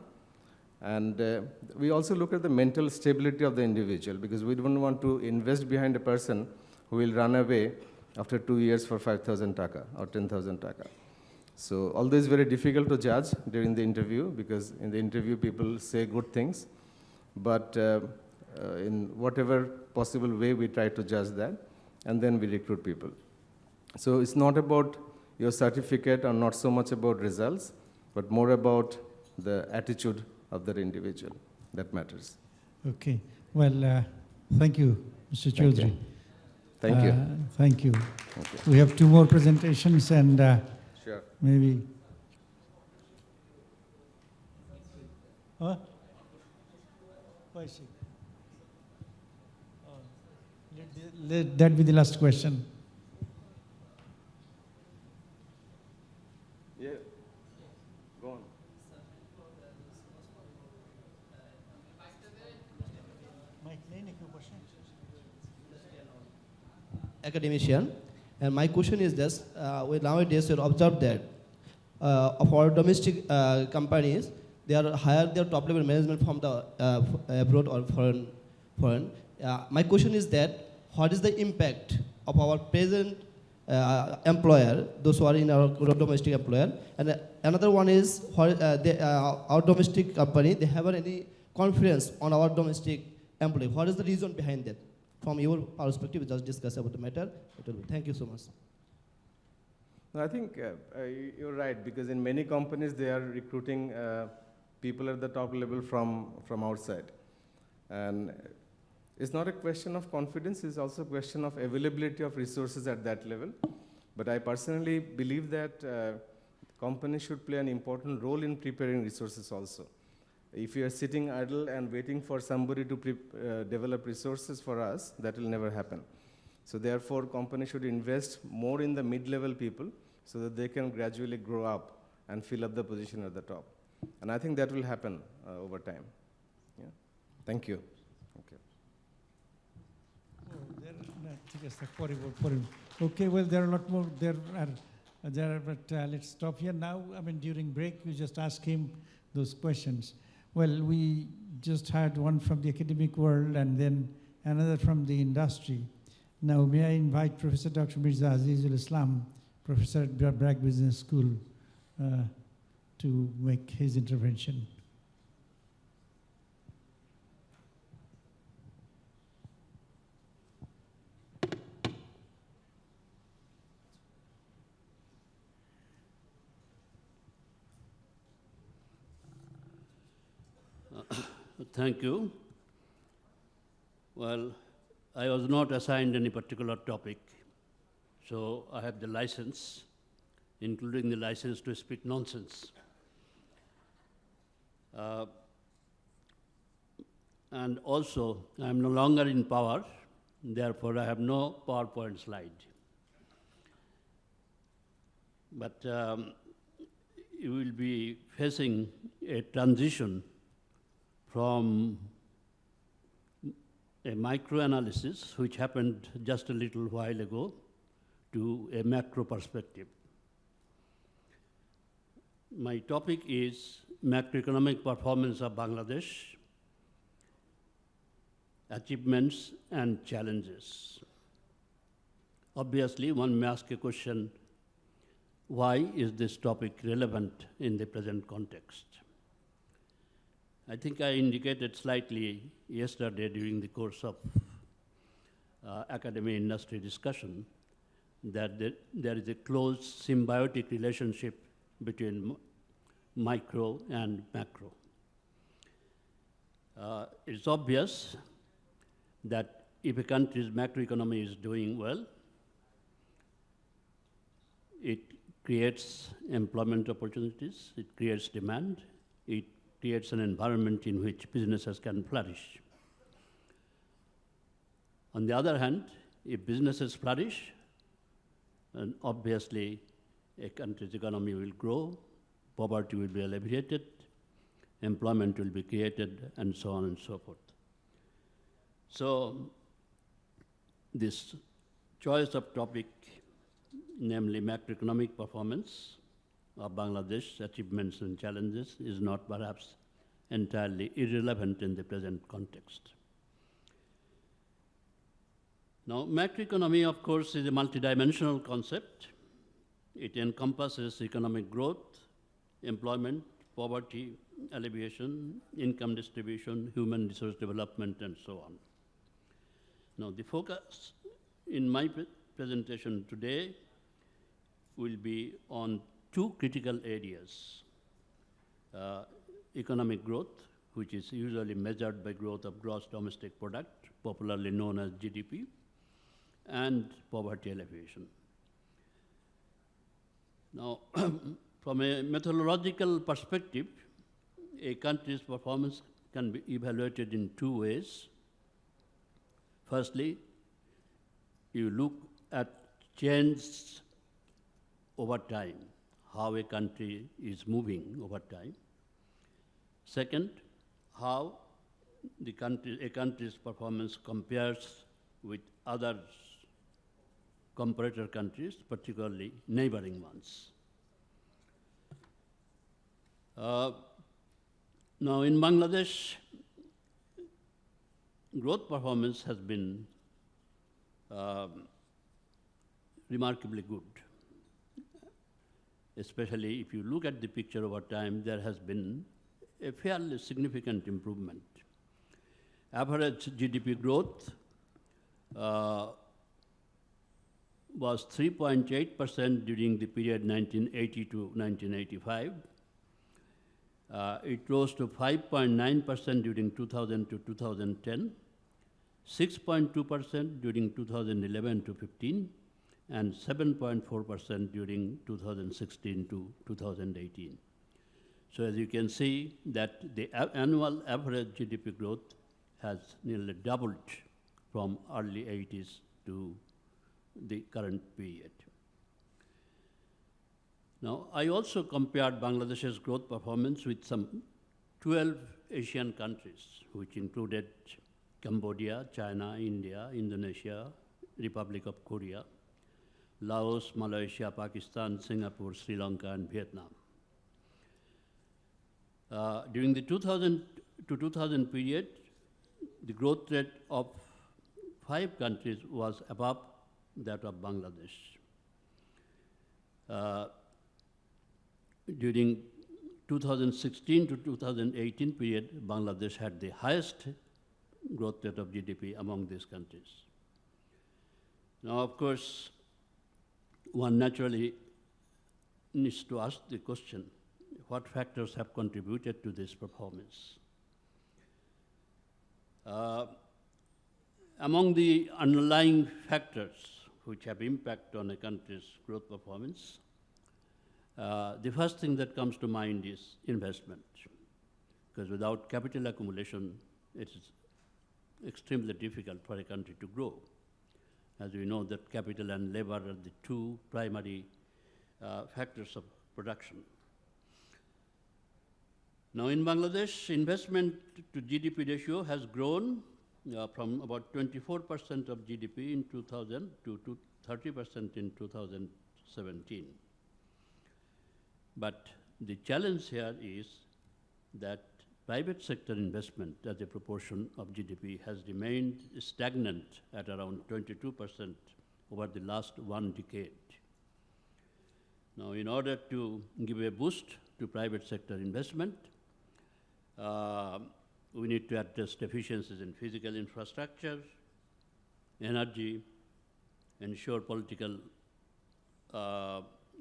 And we also look at the mental stability of the individual, because we don't want to invest behind a person who will run away after 2 years for 5,000 taka or 10,000 taka. So although it's very difficult to judge during the interview, because in the interview people say good things, but in whatever possible way we try to judge that, and then we recruit people. So it's not about your certificate, or not so much about results, but more about the attitude of that individual that matters. Okay. Well, thank you, Mr. Chaudhary. Thank you. Thank you. Okay. We have 2 more presentations, and Sure. maybe. Huh? Why is it? Let that be the last question. Yeah. Go on. Academician, and my question is this: nowadays we observe that of our domestic companies, they are hire their top level management from the abroad or foreign. My question is that what is the impact of our present employer, those who are in our domestic employer, and another one is our domestic company, they have any confidence on our domestic employee. What is the reason behind that? From your perspective, we just discuss about the matter. Thank you so much. No, I think you're right, because in many companies they are recruiting people at the top level from outside. And it's not a question of confidence, it's also a question of availability of resources at that level. But I personally believe that companies should play an important role in preparing resources also. If you are sitting idle and waiting for somebody to develop resources for us, that will never happen. So therefore, companies should invest more in the mid-level people so that they can gradually grow up and fill up the position at the top. And I think that will happen over time. Yeah. Thank you. Okay. Okay, well, there are a lot more. But let's stop here now. I mean, during break, you just ask him those questions. Well, we just had one from the academic world and then another from the industry. Now, may I invite Professor Dr. Mirza Azizul Islam, Professor at Bragg Business School, to make his intervention. Thank you. Well, I was not assigned any particular topic, so I have the license, including the license to speak nonsense. And also, I'm no longer in power, therefore I have no PowerPoint slide. But you will be facing a transition from a microanalysis, which happened just a little while ago, to a macro perspective. My topic is macroeconomic performance of Bangladesh, achievements and challenges. Obviously, one may ask a question, why is this topic relevant in the present context? I think I indicated slightly yesterday during the course of academy-industry discussion that there is a close symbiotic relationship between micro and macro. It's obvious that if a country's macroeconomy is doing well, it creates employment opportunities, it creates demand, it creates an environment in which businesses can flourish. On the other hand, if businesses flourish, then obviously a country's economy will grow, poverty will be alleviated, employment will be created, and so on and so forth. So this choice of topic, namely macroeconomic performance, of Bangladesh's achievements and challenges is not perhaps entirely irrelevant in the present context. Now, macroeconomy, of course, is a multidimensional concept. It encompasses economic growth, employment, poverty alleviation, income distribution, human resource development, and so on. Now, the focus in my presentation today will be on two critical areas. Economic growth, which is usually measured by growth of gross domestic product, popularly known as GDP, and poverty alleviation. Now, from a methodological perspective, a country's performance can be evaluated in two ways. Firstly, you look at change over time, how a country is moving over time. Second, how a country's performance compares with other comparator countries, particularly neighboring ones. Now, in Bangladesh, growth performance has been remarkably good. Especially if you look at the picture over time, there has been a fairly significant improvement. Average GDP growth was 3.8% during the period 1980 to 1985. It rose to 5.9% during 2000 to 2010, 6.2% during 2011 to 15, and 7.4% during 2016 to 2018. So as you can see that the annual average GDP growth has nearly doubled from early 80s to the current period. Now, I also compared Bangladesh's growth performance with some 12 Asian countries, which included Cambodia, China, India, Indonesia, Republic of Korea, Laos, Malaysia, Pakistan, Singapore, Sri Lanka, and Vietnam. During the 2000 to 2000 period, the growth rate of 5 countries was above that of Bangladesh. During 2016 to 2018 period, Bangladesh had the highest growth rate of GDP among these countries. Now, of course, one naturally needs to ask the question, what factors have contributed to this performance? Among the underlying factors which have impact on a country's growth performance, the first thing that comes to mind is investment, because without capital accumulation, it is extremely difficult for a country to grow. As we know that capital and labor are the two primary factors of production. Now in Bangladesh, investment to GDP ratio has grown from about 24% of GDP in 2000 to 30% in 2017. But the challenge here is that private sector investment as a proportion of GDP has remained stagnant at around 22% over the last 1 decade. Now, in order to give a boost to private sector investment, we need to address deficiencies in physical infrastructure, energy, ensure political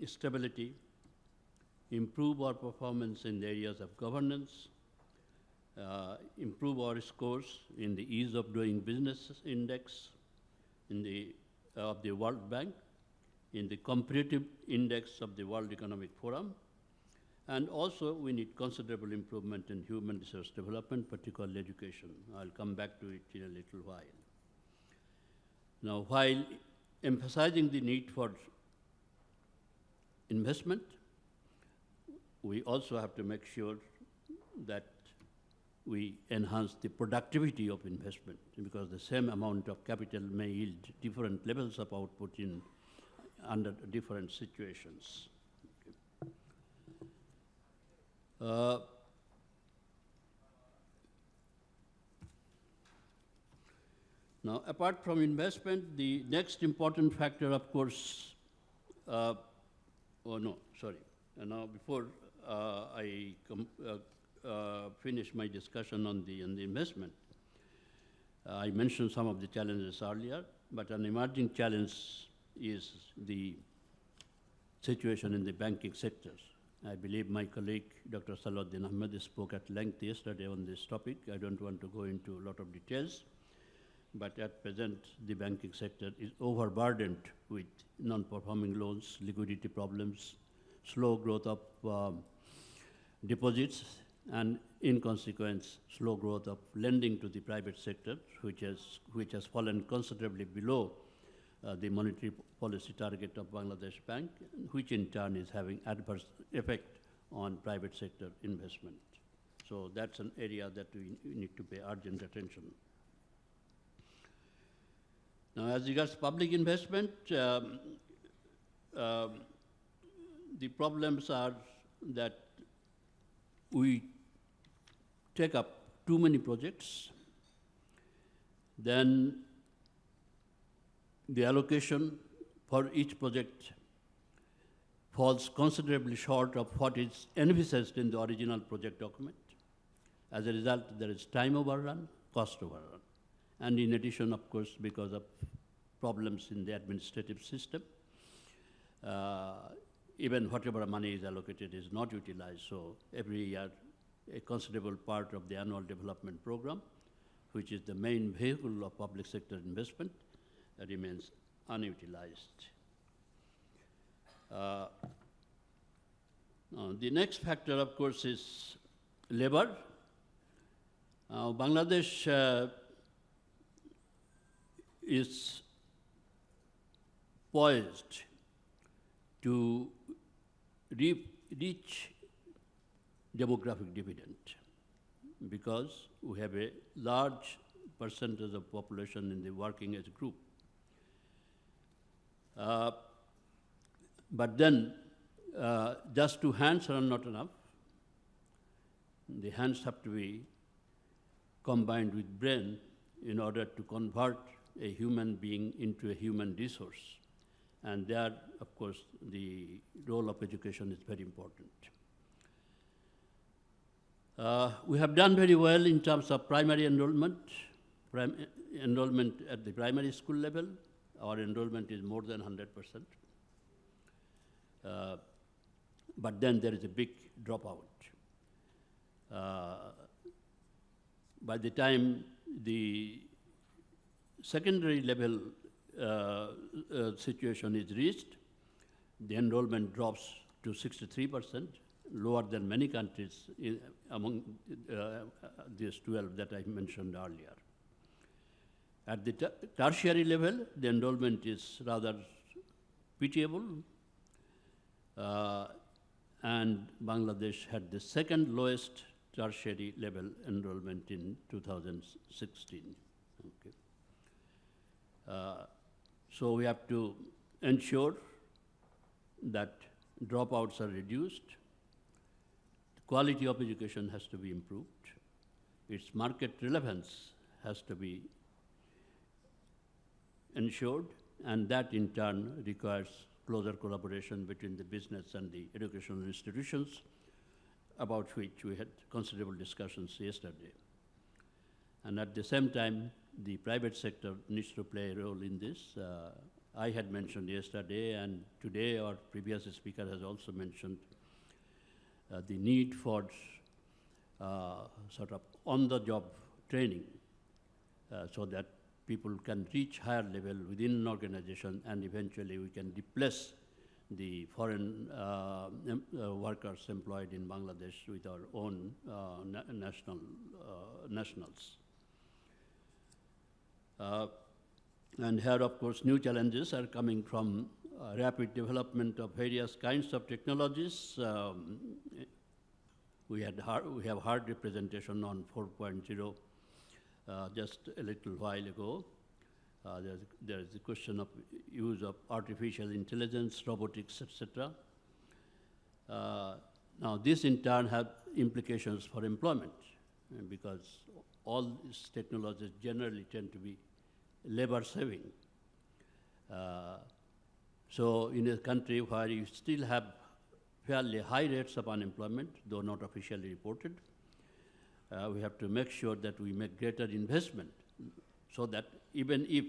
stability, improve our performance in the areas of governance, improve our scores in the ease of doing business index of the World Bank, in the comparative index of the World Economic Forum, and also we need considerable improvement in human resource development, particularly education. I'll come back to it in a little while. Now, while emphasizing the need for investment, we also have to make sure that we enhance the productivity of investment, because the same amount of capital may yield different levels of output under different situations. Okay. Uh, Now, apart from investment, the next important factor, of course, oh no, sorry. Now, before I finish my discussion on the investment, I mentioned some of the challenges earlier, but an emerging challenge is the situation in the banking sector. I believe my colleague, Dr. Salahuddin Ahmed, spoke at length yesterday on this topic. I don't want to go into a lot of details. But at present, the banking sector is overburdened with non-performing loans, liquidity problems, slow growth of deposits, and in consequence, slow growth of lending to the private sector, which has fallen considerably below the monetary policy target of Bangladesh Bank, which in turn is having adverse effect on private sector investment. So that's an area that we need to pay urgent attention. Now, as regards public investment, the problems are that we take up too many projects, then the allocation for each project falls considerably short of what is envisaged in the original project document. As a result, there is time overrun, cost overrun. And in addition, of course, because of problems in the administrative system, even whatever money is allocated is not utilized. So every year, a considerable part of the annual development program, which is the main vehicle of public sector investment, remains unutilized. The next factor, of course, is labor. Bangladesh is poised to reach demographic dividend because we have a large percentage of population in the working age group. But then, just two hands are not enough. The hands have to be combined with brain in order to convert a human being into a human resource. And there, of course, the role of education is very important. We have done very well in terms of primary enrollment. Enrollment at the primary school level, our enrollment is more than 100%. But then there is a big dropout. By the time the secondary level situation is reached, the enrollment drops to 63%, lower than many countries among these 12 that I mentioned earlier. At the tertiary level, the enrollment is rather pitiable, and Bangladesh had the second lowest tertiary level enrollment in 2016. Okay. So we have to ensure that dropouts are reduced. The quality of education has to be improved. Its market relevance has to be ensured, and that in turn requires closer collaboration between the business and the educational institutions, about which we had considerable discussions yesterday. And at the same time, the private sector needs to play a role in this. I had mentioned yesterday, and today our previous speaker has also mentioned the need for sort of on-the-job training so that people can reach higher level within an organization, and eventually we can replace the foreign workers employed in Bangladesh with our own nationals. And here, of course, new challenges are coming from rapid development of various kinds of technologies. We have heard representation on 4.0 just a little while ago. There is the question of use of artificial intelligence, robotics, etc. Now, this in turn have implications for employment because all these technologies generally tend to be labor saving. So in a country where you still have fairly high rates of unemployment, though not officially reported, we have to make sure that we make greater investment so that even if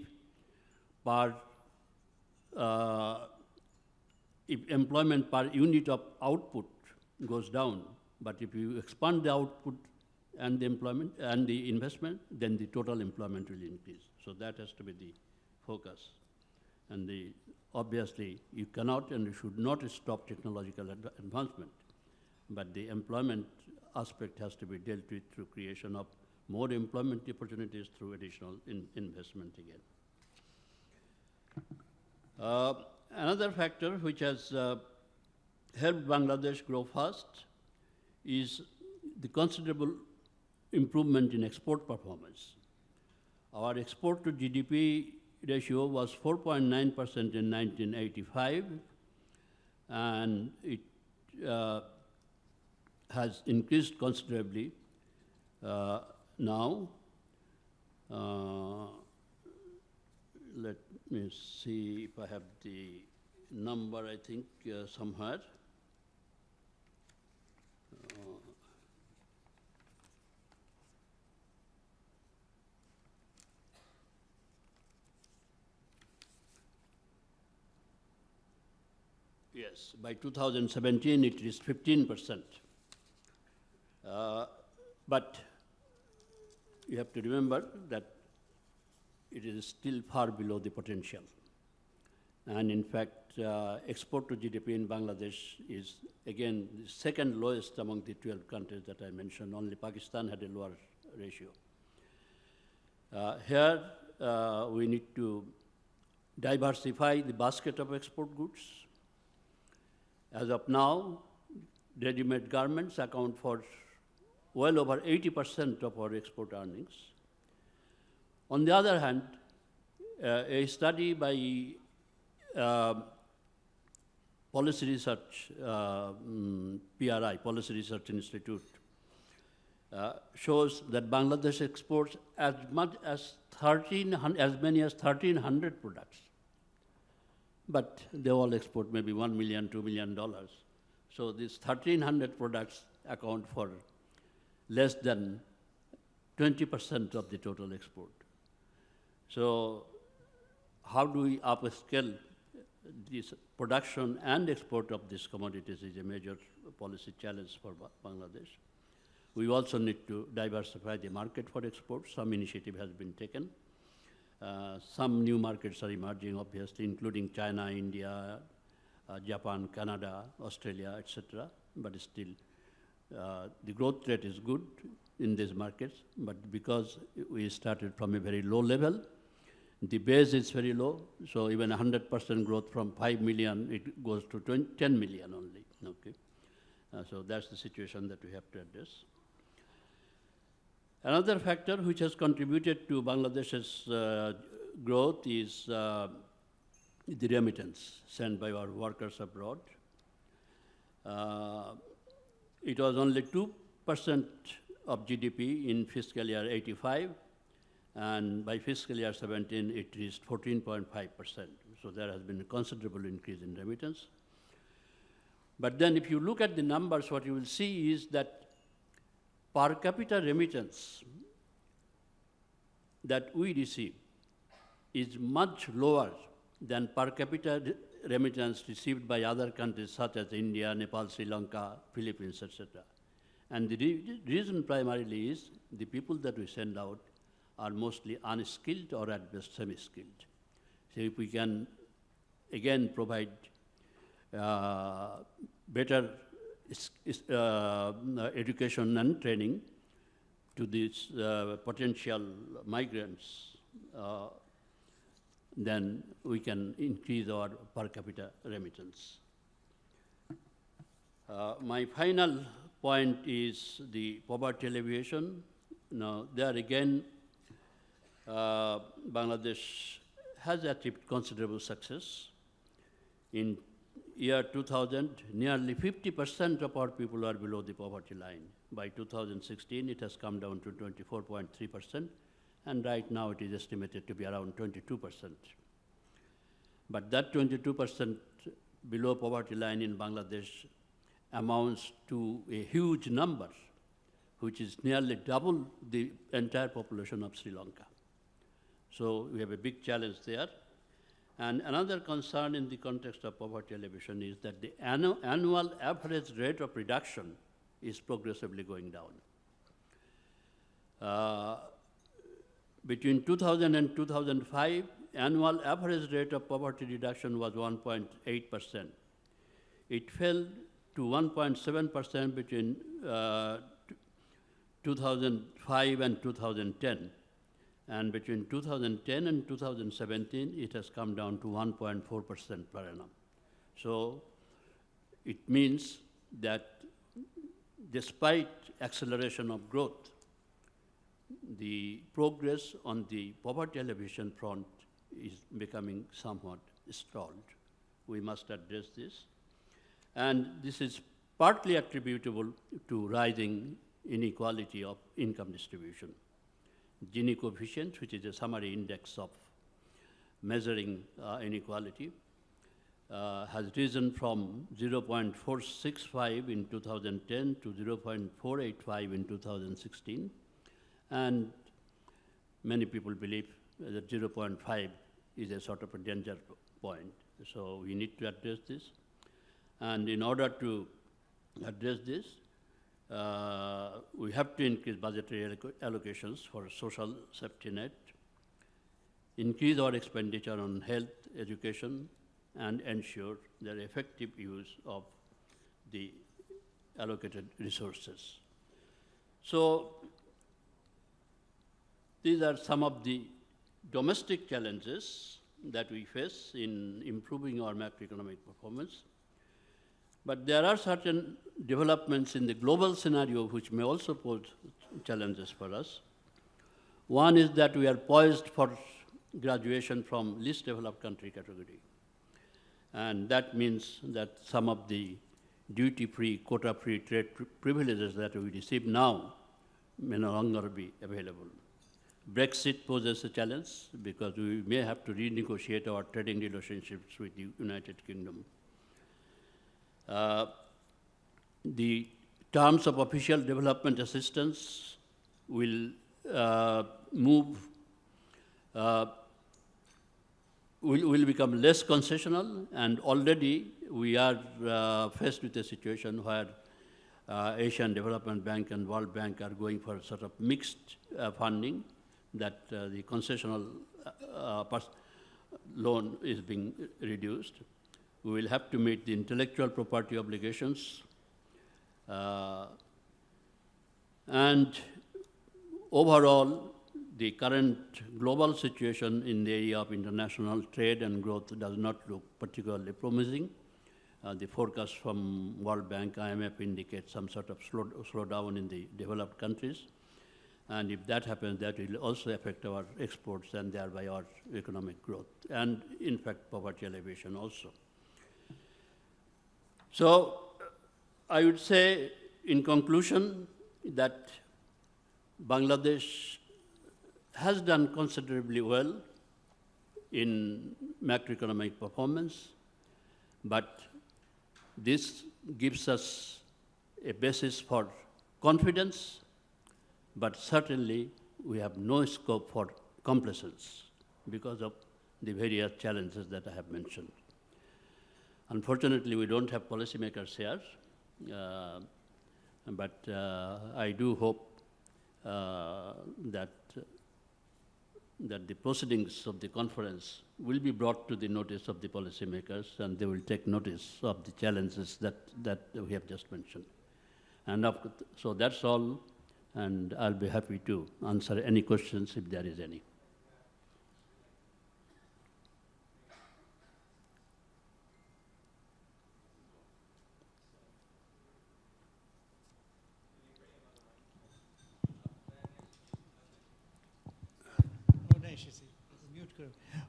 if employment per unit of output goes down, but if you expand the output and the employment and the investment, then the total employment will increase. So that has to be the focus. And obviously, you cannot and you should not stop technological advancement, but the employment aspect has to be dealt with through creation of more employment opportunities through additional investment again. Another factor which has helped Bangladesh grow fast is the considerable improvement in export performance. Our export to GDP ratio was 4.9% in 1985, and it has increased considerably now. Let me see if I have the number, I think, somewhere. Yes, by 2017 it is 15%. But you have to remember that it is still far below the potential. And in fact, export to GDP in Bangladesh is, again, the second lowest among the 12 countries that I mentioned. Only Pakistan had a lower ratio. Here, we need to diversify the basket of export goods. As of now, ready-made garments account for well over 80% of our export earnings. On the other hand, a study by Policy Research, PRI, Policy Research Institute, shows that Bangladesh exports as many as 1,300 products. But they all export maybe $1 million, $2 million. So these 1,300 products account for less than 20% of the total export. So how do we upscale this production and export of these commodities is a major policy challenge for Bangladesh. We also need to diversify the market for exports. Some initiative has been taken. Some new markets are emerging, obviously, including China, India, Japan, Canada, Australia, etc. But still, the growth rate is good in these markets. But because we started from a very low level, the base is very low. So even 100% growth from 5 million, it goes to 10 million only. Okay. So that's the situation that we have to address. Another factor which has contributed to Bangladesh's growth is the remittance sent by our workers abroad. It was only 2% of GDP in fiscal year 85, and by fiscal year 17, it reached 14.5%. So there has been a considerable increase in remittance. But then if you look at the numbers, what you will see is that per capita remittance that we receive is much lower than per capita remittance received by other countries such as India, Nepal, Sri Lanka, Philippines, etc. And the reason primarily is the people that we send out are mostly unskilled or at best semi-skilled. So if we can, again, provide better education and training to these potential migrants, then we can increase our per capita remittance. My final point is the poverty alleviation. Now, there again, Bangladesh has achieved considerable success. In year 2000, nearly 50% of our people are below the poverty line. By 2016, it has come down to 24.3%, and right now it is estimated to be around 22%. But that 22% below poverty line in Bangladesh amounts to a huge number, which is nearly double the entire population of Sri Lanka. So we have a big challenge there. And another concern in the context of poverty alleviation is that the annual average rate of reduction is progressively going down. Between 2000 and 2005, annual average rate of poverty reduction was 1.8%. It fell to 1.7% between 2005 and 2010. And between 2010 and 2017, it has come down to 1.4% per annum. So it means that despite acceleration of growth, the progress on the poverty alleviation front is becoming somewhat stalled. We must address this. And this is partly attributable to rising inequality of income distribution. Gini coefficient, which is a summary index of measuring inequality, has risen from 0.465 in 2010 to 0.485 in 2016. And many people believe that 0.5 is a sort of a danger point. So we need to address this. And in order to address this, we have to increase budgetary allocations for social safety net, increase our expenditure on health, education, and ensure their effective use of the allocated resources. So these are some of the domestic challenges that we face in improving our macroeconomic performance. But there are certain developments in the global scenario which may also pose challenges for us. One is that we are poised for graduation from least developed country category. And that means that some of the duty-free, quota-free trade privileges that we receive now may no longer be available. Brexit poses a challenge because we may have to renegotiate our trading relationships with the United Kingdom. The terms of official development assistance will will become less concessional, and already we are faced with a situation where Asian Development Bank and World Bank are going for sort of mixed funding, that the concessional loan is being reduced. We will have to meet the intellectual property obligations. And overall, the current global situation in the area of international trade and growth does not look particularly promising. The forecast from World Bank, IMF indicates some sort of slowdown in the developed countries. And if that happens, that will also affect our exports and thereby our economic growth, and in fact, poverty alleviation also. So I would say, in conclusion, that Bangladesh has done considerably well in macroeconomic performance, but this gives us a basis for confidence, but certainly we have no scope for complacence because of the various challenges that I have mentioned. Unfortunately, we don't have policymakers here, but I do hope that the proceedings of the conference will be brought to the notice of the policymakers, and they will take notice of the challenges that we have just mentioned. And so that's all, and I'll be happy to answer any questions if there is any.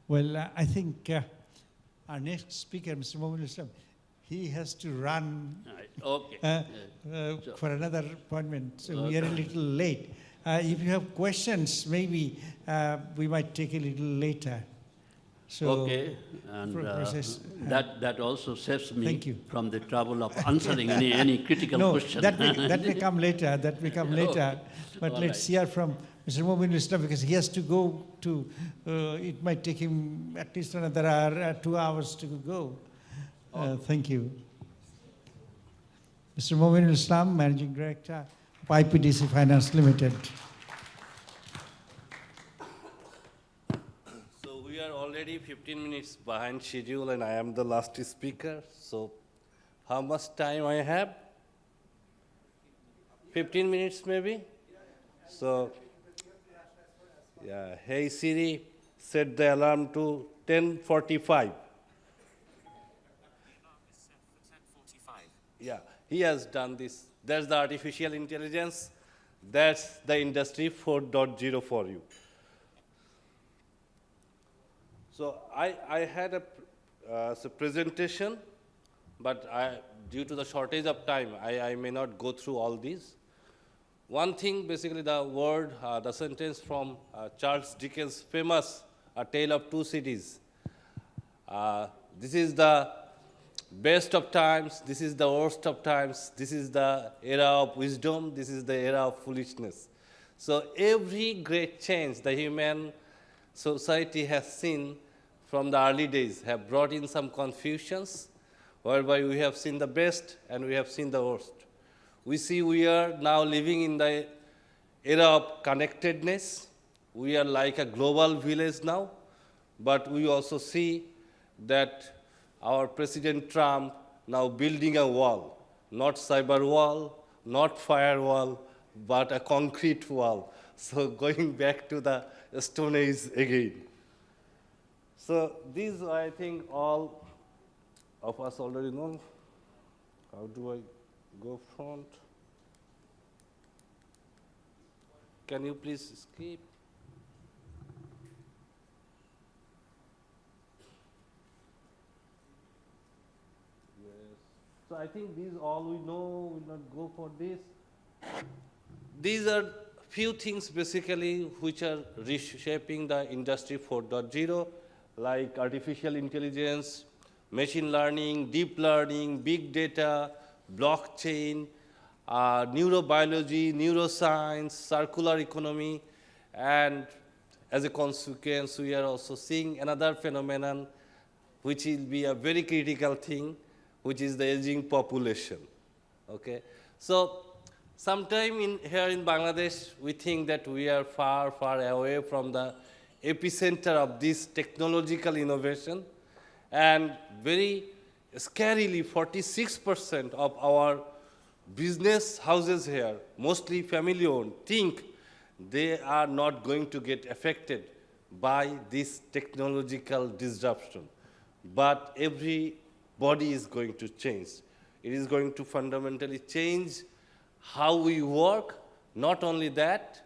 Well, I think our next speaker, Mr. Mohammed Islam, he has to run Okay. for another appointment, so we are a little late. If you have questions, maybe we might take a little later. So Okay, and process, that also saves me thank you. from the trouble of answering any critical no, question. that may come later. That may come later. But All let's right. hear from Mr. Mominul Islam, because he has to go to. It might take him at least another hour, 2 hours to go. Thank you. Mr. Mominul Islam, Managing Director of IPDC Finance Limited. So we are already 15 minutes behind schedule and I am the last speaker. So how much time I have? 15 minutes maybe? So, yeah, hey Siri, set the alarm to 10:45. Yeah, he has done this. That's the artificial intelligence. That's the industry 4.0 for you. So I had a presentation, but due to the shortage of time, I may not go through all these. One thing, basically the word, the sentence from Charles Dickens' famous A Tale of Two Cities. This is the best of times, this is the worst of times, this is the era of wisdom, this is the era of foolishness. So every great change the human society has seen from the early days have brought in some confusions, whereby we have seen the best and we have seen the worst. We see we are now living in the era of connectedness. We are like a global village now, but we also see that our President Trump now building a wall, not cyber wall, not firewall, but a concrete wall. So going back to the Stone Age again. So these, I think, all of us already know. How do I go front? Can you please skip? So I think these all we know, we'll not go for this. These are few things basically which are reshaping the industry 4.0, like artificial intelligence, machine learning, deep learning, big data, blockchain, neurobiology, neuroscience, circular economy, and as a consequence, we are also seeing another phenomenon which will be a very critical thing, which is the aging population. Okay, so sometime here in Bangladesh, we think that we are far, far away from the epicenter of this technological innovation, and very scarily, 46% of our business houses here, mostly family-owned, think they are not going to get affected by this technological disruption. But everybody is going to change. It is going to fundamentally change how we work. Not only that,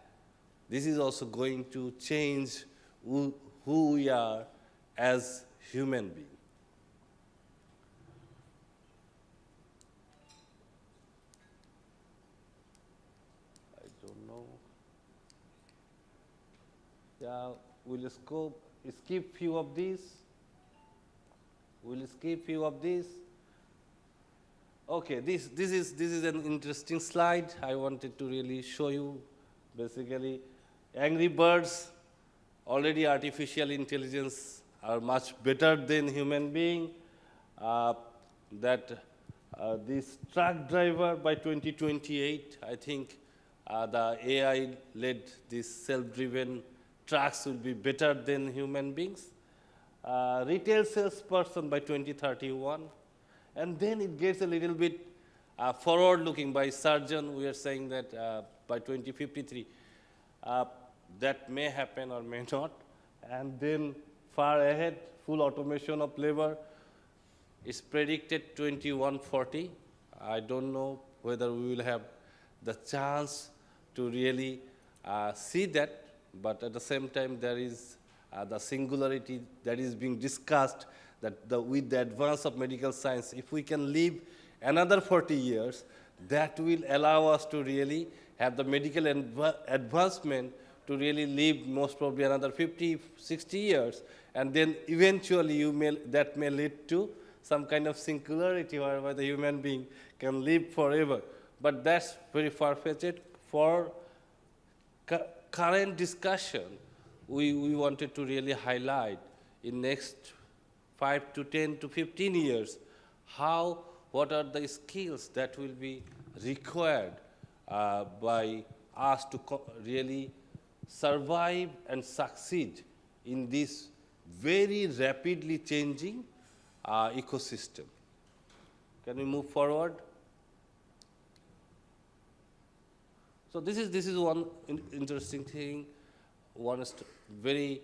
this is also going to change who we are as human beings. I don't know. Yeah, we'll skip few of these. We'll skip few of these. Okay, this is an interesting slide. I wanted to really show you. Basically, Angry Birds, already artificial intelligence are much better than human being. This truck driver by 2028, I think the AI-led these self-driven trucks will be better than human beings. Retail salesperson by 2031. And then it gets a little bit forward-looking by surgeon. We are saying that by 2053, that may happen or may not. And then far ahead, full automation of labor is predicted 2140. I don't know whether we will have the chance to really see that, but at the same time, there is the singularity that is being discussed, that with the advance of medical science, if we can live another 40 years, that will allow us to really have the medical advancement to really live most probably another 50, 60 years, and then eventually that may lead to some kind of singularity whereby the human being can live forever. But that's very far-fetched. For current discussion, we wanted to really highlight in next 5 to 10 to 15 years, what are the skills that will be required by us to really survive and succeed in this very rapidly changing ecosystem. Can we move forward? So this is one interesting thing, one very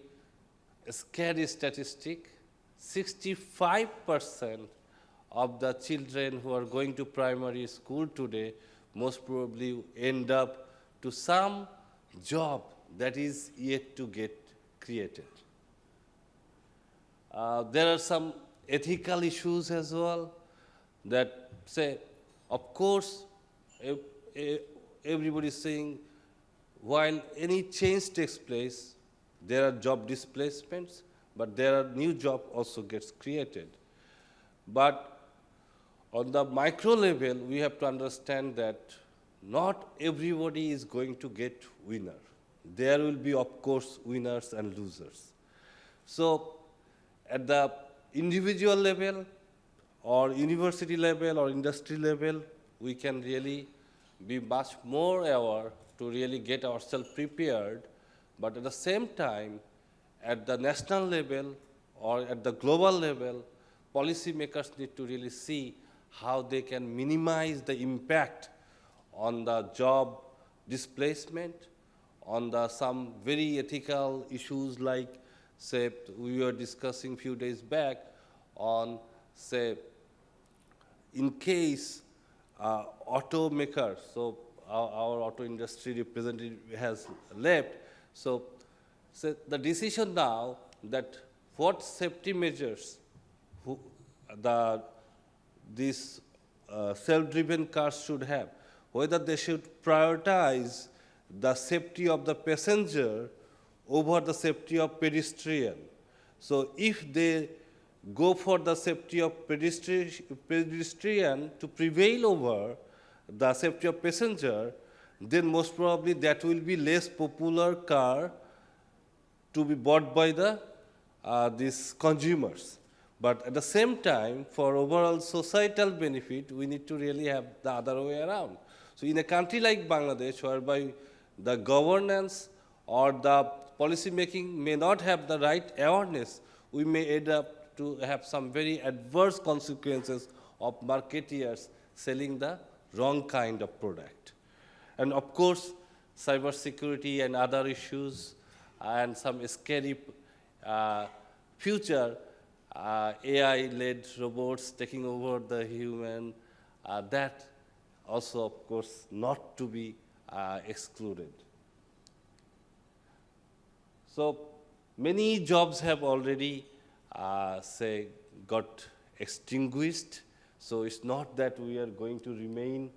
scary statistic. 65% of the children who are going to primary school today most probably end up to some job that is yet to get created. There are some ethical issues as well that say, of course, everybody is saying while any change takes place, there are job displacements, but there are new job also gets created. But on the micro level, we have to understand that not everybody is going to get winner. There will be, of course, winners and losers. So at the individual level or university level or industry level, we can really be much more aware to really get ourselves prepared. But at the same time, at the national level or at the global level, policymakers need to really see how they can minimize the impact on the job displacement, on the some very ethical issues like, say, we were discussing a few days back on, say, in case automakers, so our auto industry representative has left, so the decision now that what safety measures these self-driven cars should have, whether they should prioritize the safety of the passenger over the safety of pedestrian. So if they go for the safety of pedestrian to prevail over the safety of passenger, then most probably that will be less popular car to be bought by these consumers. But at the same time, for overall societal benefit, we need to really have the other way around. So in a country like Bangladesh, whereby the governance or the policy making may not have the right awareness, we may end up to have some very adverse consequences of marketeers selling the wrong kind of product. And of course, cybersecurity and other issues and some scary future AI-led robots taking over the human, that also, of course, not to be excluded. So many jobs have already, say, got extinguished. So it's not that we are going to remain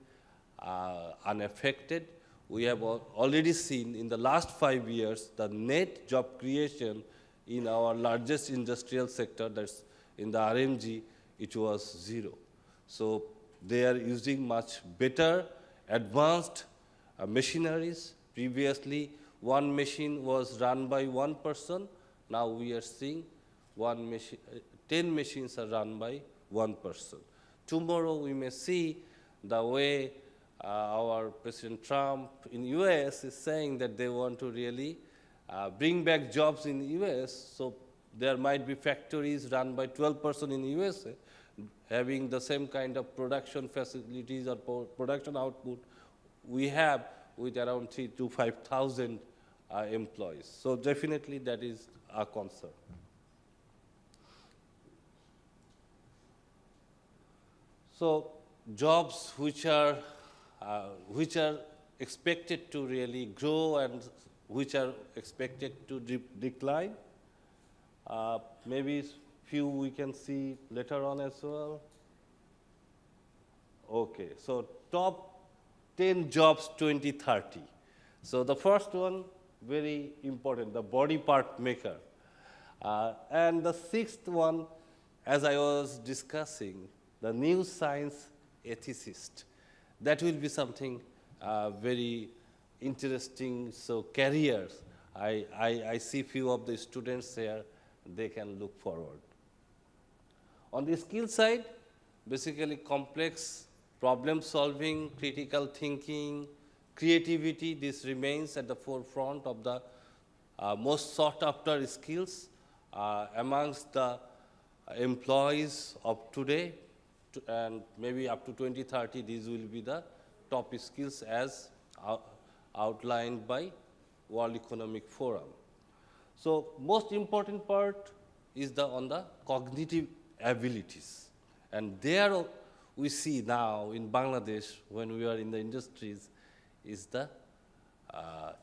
unaffected. We have already seen in the last 5 years the net job creation in our largest industrial sector, that's in the RMG, it was 0. So they are using much better, advanced machineries. Previously, one machine was run by one person. Now we are seeing 10 machines are run by one person. Tomorrow we may see the way our President Trump in US is saying that they want to really bring back jobs in the US. So there might be factories run by 12 persons in the USA having the same kind of production facilities or production output we have with around 3,000 to 5,000 employees. So definitely that is a concern. So jobs which are expected to really grow and which are expected to decline, maybe few we can see later on as well. Okay, so top 10 jobs 2030. So the first one, very important, the body part maker. And the sixth one, as I was discussing, the new science ethicist. That will be something very interesting. So careers, I see few of the students here, they can look forward. On the skill side, basically complex problem solving, critical thinking, creativity, this remains at the forefront of the most sought after skills amongst the employees of today, and maybe up to 2030, these will be the top skills as outlined by World Economic Forum. So most important part is on the cognitive abilities. And there we see now in Bangladesh, when we are in the industries, is the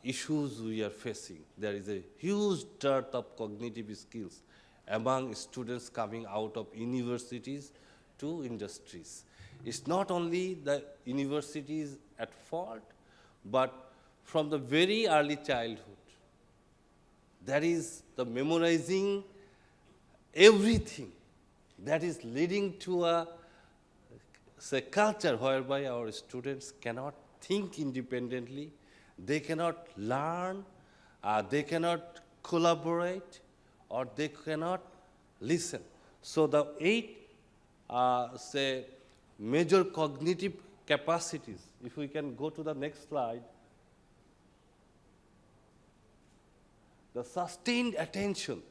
issues we are facing. There is a huge dearth of cognitive skills among students coming out of universities to industries. It's not only the universities at fault, but from the very early childhood, that is the memorizing everything that is leading to a culture whereby our students cannot think independently, they cannot learn, they cannot collaborate, or they cannot listen. So the 8 major cognitive capacities, if we can go to the next slide, the sustained attention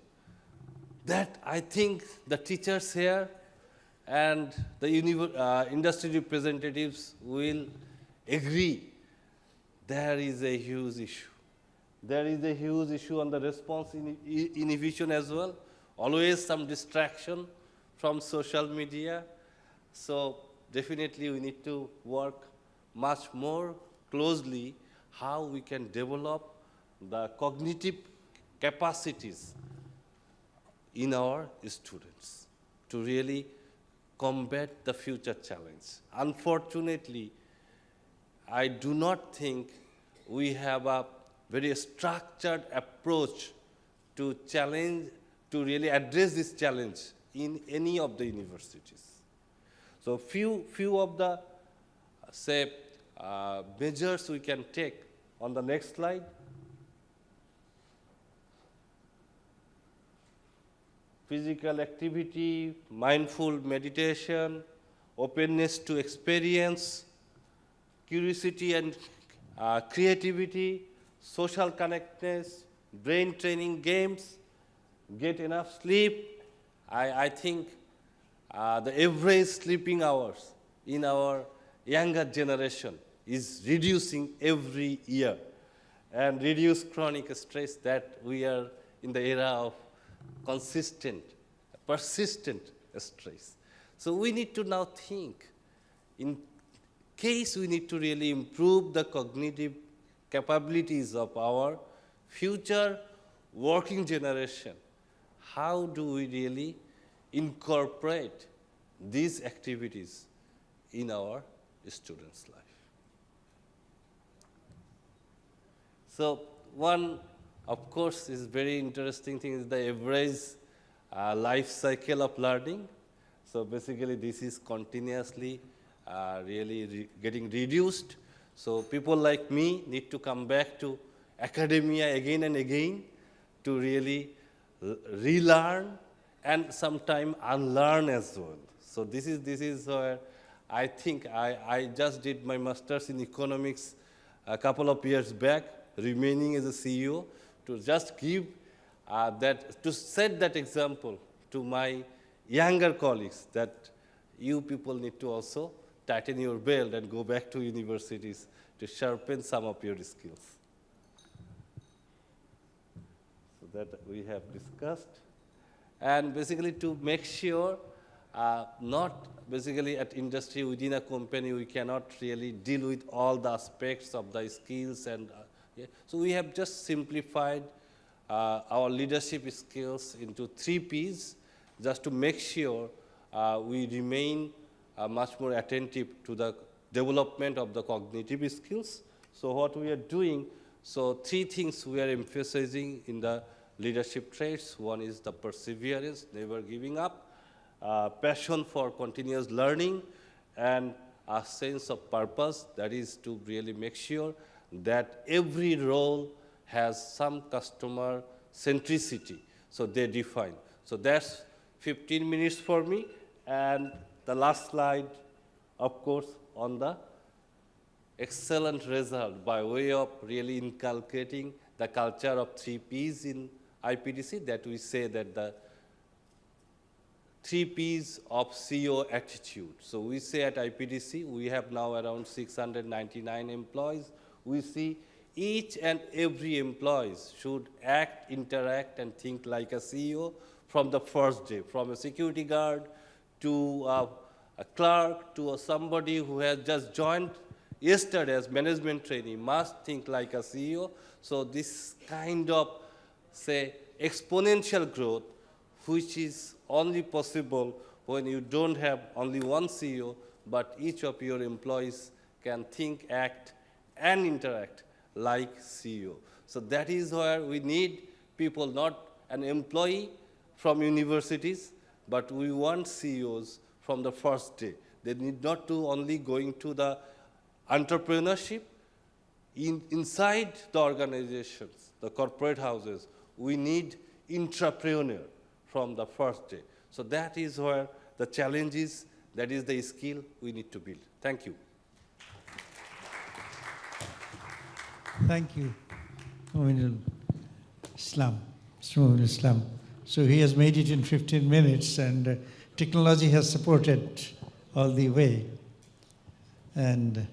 that I think the teachers here and the industry representatives will agree, there is a huge issue. There is a huge issue on the response inhibition as well. Always some distraction from social media. So definitely we need to work much more closely how we can develop the cognitive capacities in our students to really combat the future challenge. Unfortunately, I do not think we have a very structured approach to really address this challenge in any of the universities. So few of the, measures we can take on the next slide. Physical activity, mindful meditation, openness to experience, curiosity and creativity, social connectedness, brain training games, get enough sleep. I think the average sleeping hours in our younger generation is reducing every year, and reduce chronic stress that we are in the era of consistent, persistent stress. So we need to now think, in case we need to really improve the cognitive capabilities of our future working generation, how do we really incorporate these activities in our students' life? So one, of course, is very interesting thing is the average life cycle of learning. So basically, this is continuously really getting reduced. So people like me need to come back to academia again and again to really relearn and sometimes unlearn as well. So this is where I think I just did my master's in economics a couple of years back, remaining as a CEO, to just give to set that example to my younger colleagues that you people need to also tighten your belt and go back to universities to sharpen some of your skills. So that we have discussed. And basically to make sure not basically at industry within a company we cannot really deal with all the aspects of the skills and so we have just simplified our leadership skills into 3 Ps. just to make sure we remain much more attentive to the development of the cognitive skills. So what we are doing, so 3 things we are emphasizing in the leadership traits. One is the perseverance, never giving up, passion for continuous learning, and a sense of purpose, that is to really make sure that every role has some customer centricity, so they define. So that's 15 minutes for me, and the last slide, of course, on the excellent result by way of really inculcating the culture of 3 Ps in IPDC, that we say that the 3 Ps of CEO attitude. So we say at IPDC, we have now around 699 employees. We see each and every employee should act, interact, and think like a CEO from the first day, from a security guard to a clerk to somebody who has just joined yesterday as management trainee must think like a CEO. So this kind of, say, exponential growth, which is only possible when you don't have only one CEO, but each of your employees can think, act, and interact like CEO. So that is where we need people, not an employee from universities, but we want CEOs from the first day. They need not to only going to the entrepreneurship. Inside the organizations, the corporate houses, we need intrapreneur from the first day. So that is where the challenge is, that is the skill we need to build. Thank you. Thank you, Mominul Islam. Mominul Islam. So he has made it in 15 minutes, and technology has supported all the way. And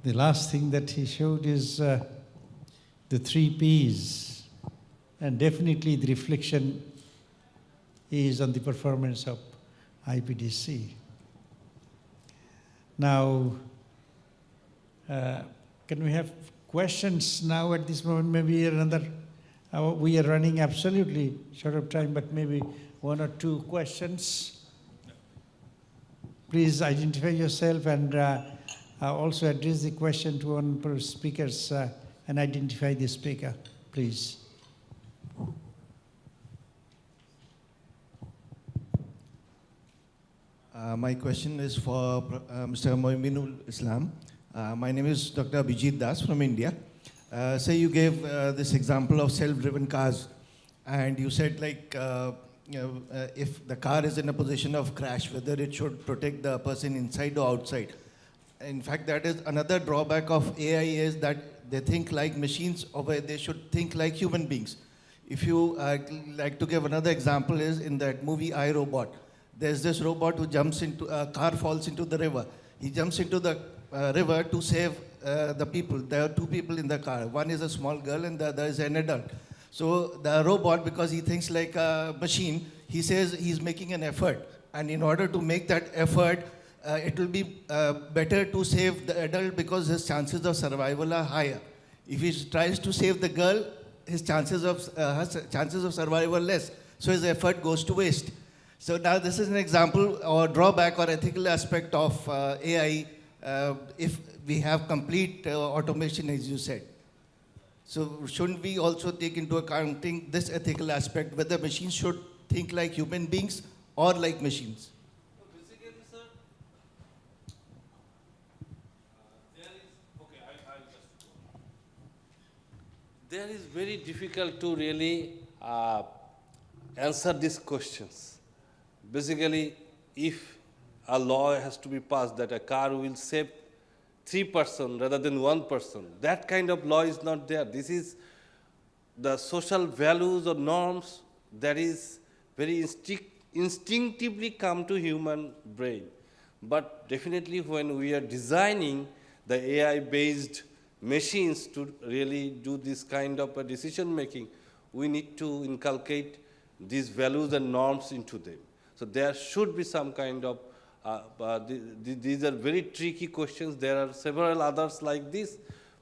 the last thing that he showed is the 3 Ps, and definitely the reflection is on the performance of IPDC. Now, can we have questions now at this moment? Maybe another, we are running absolutely short of time, but maybe 1 or 2 questions. Please identify yourself and also address the question to one of the speakers and identify the speaker, please. My question is for Mr. Mominul Islam. My name is Dr. Abhijit Das from India. So you gave this example of self-driven cars, and you said like if the car is in a position of crash, whether it should protect the person inside or outside. In fact, that is another drawback of AI, is that they think like machines, or they should think like human beings. If you like to give another example, is in that movie I, Robot. There's this robot who jumps into a car, falls into the river. He jumps into the river to save the people. There are 2 people in the car. One is a small girl and the other is an adult. So the robot, because he thinks like a machine, he says he's making an effort. And in order to make that effort, it will be better to save the adult because his chances of survival are higher. If he tries to save the girl, his chances of survival are less. So his effort goes to waste. So now this is an example or drawback or ethical aspect of AI if we have complete automation, as you said. So shouldn't we also take into accounting this ethical aspect, whether machines should think like human beings or like machines? Basically, sir, there is very difficult to really answer these questions. Basically, if a law has to be passed that a car will save 3 persons rather than 1 person, that kind of law is not there. This is the social values or norms that is very instinctively come to human brain. But definitely when we are designing the AI-based machines to really do this kind of a decision making, we need to inculcate these values and norms into them. So there should be some kind of, these are very tricky questions. There are several others like this,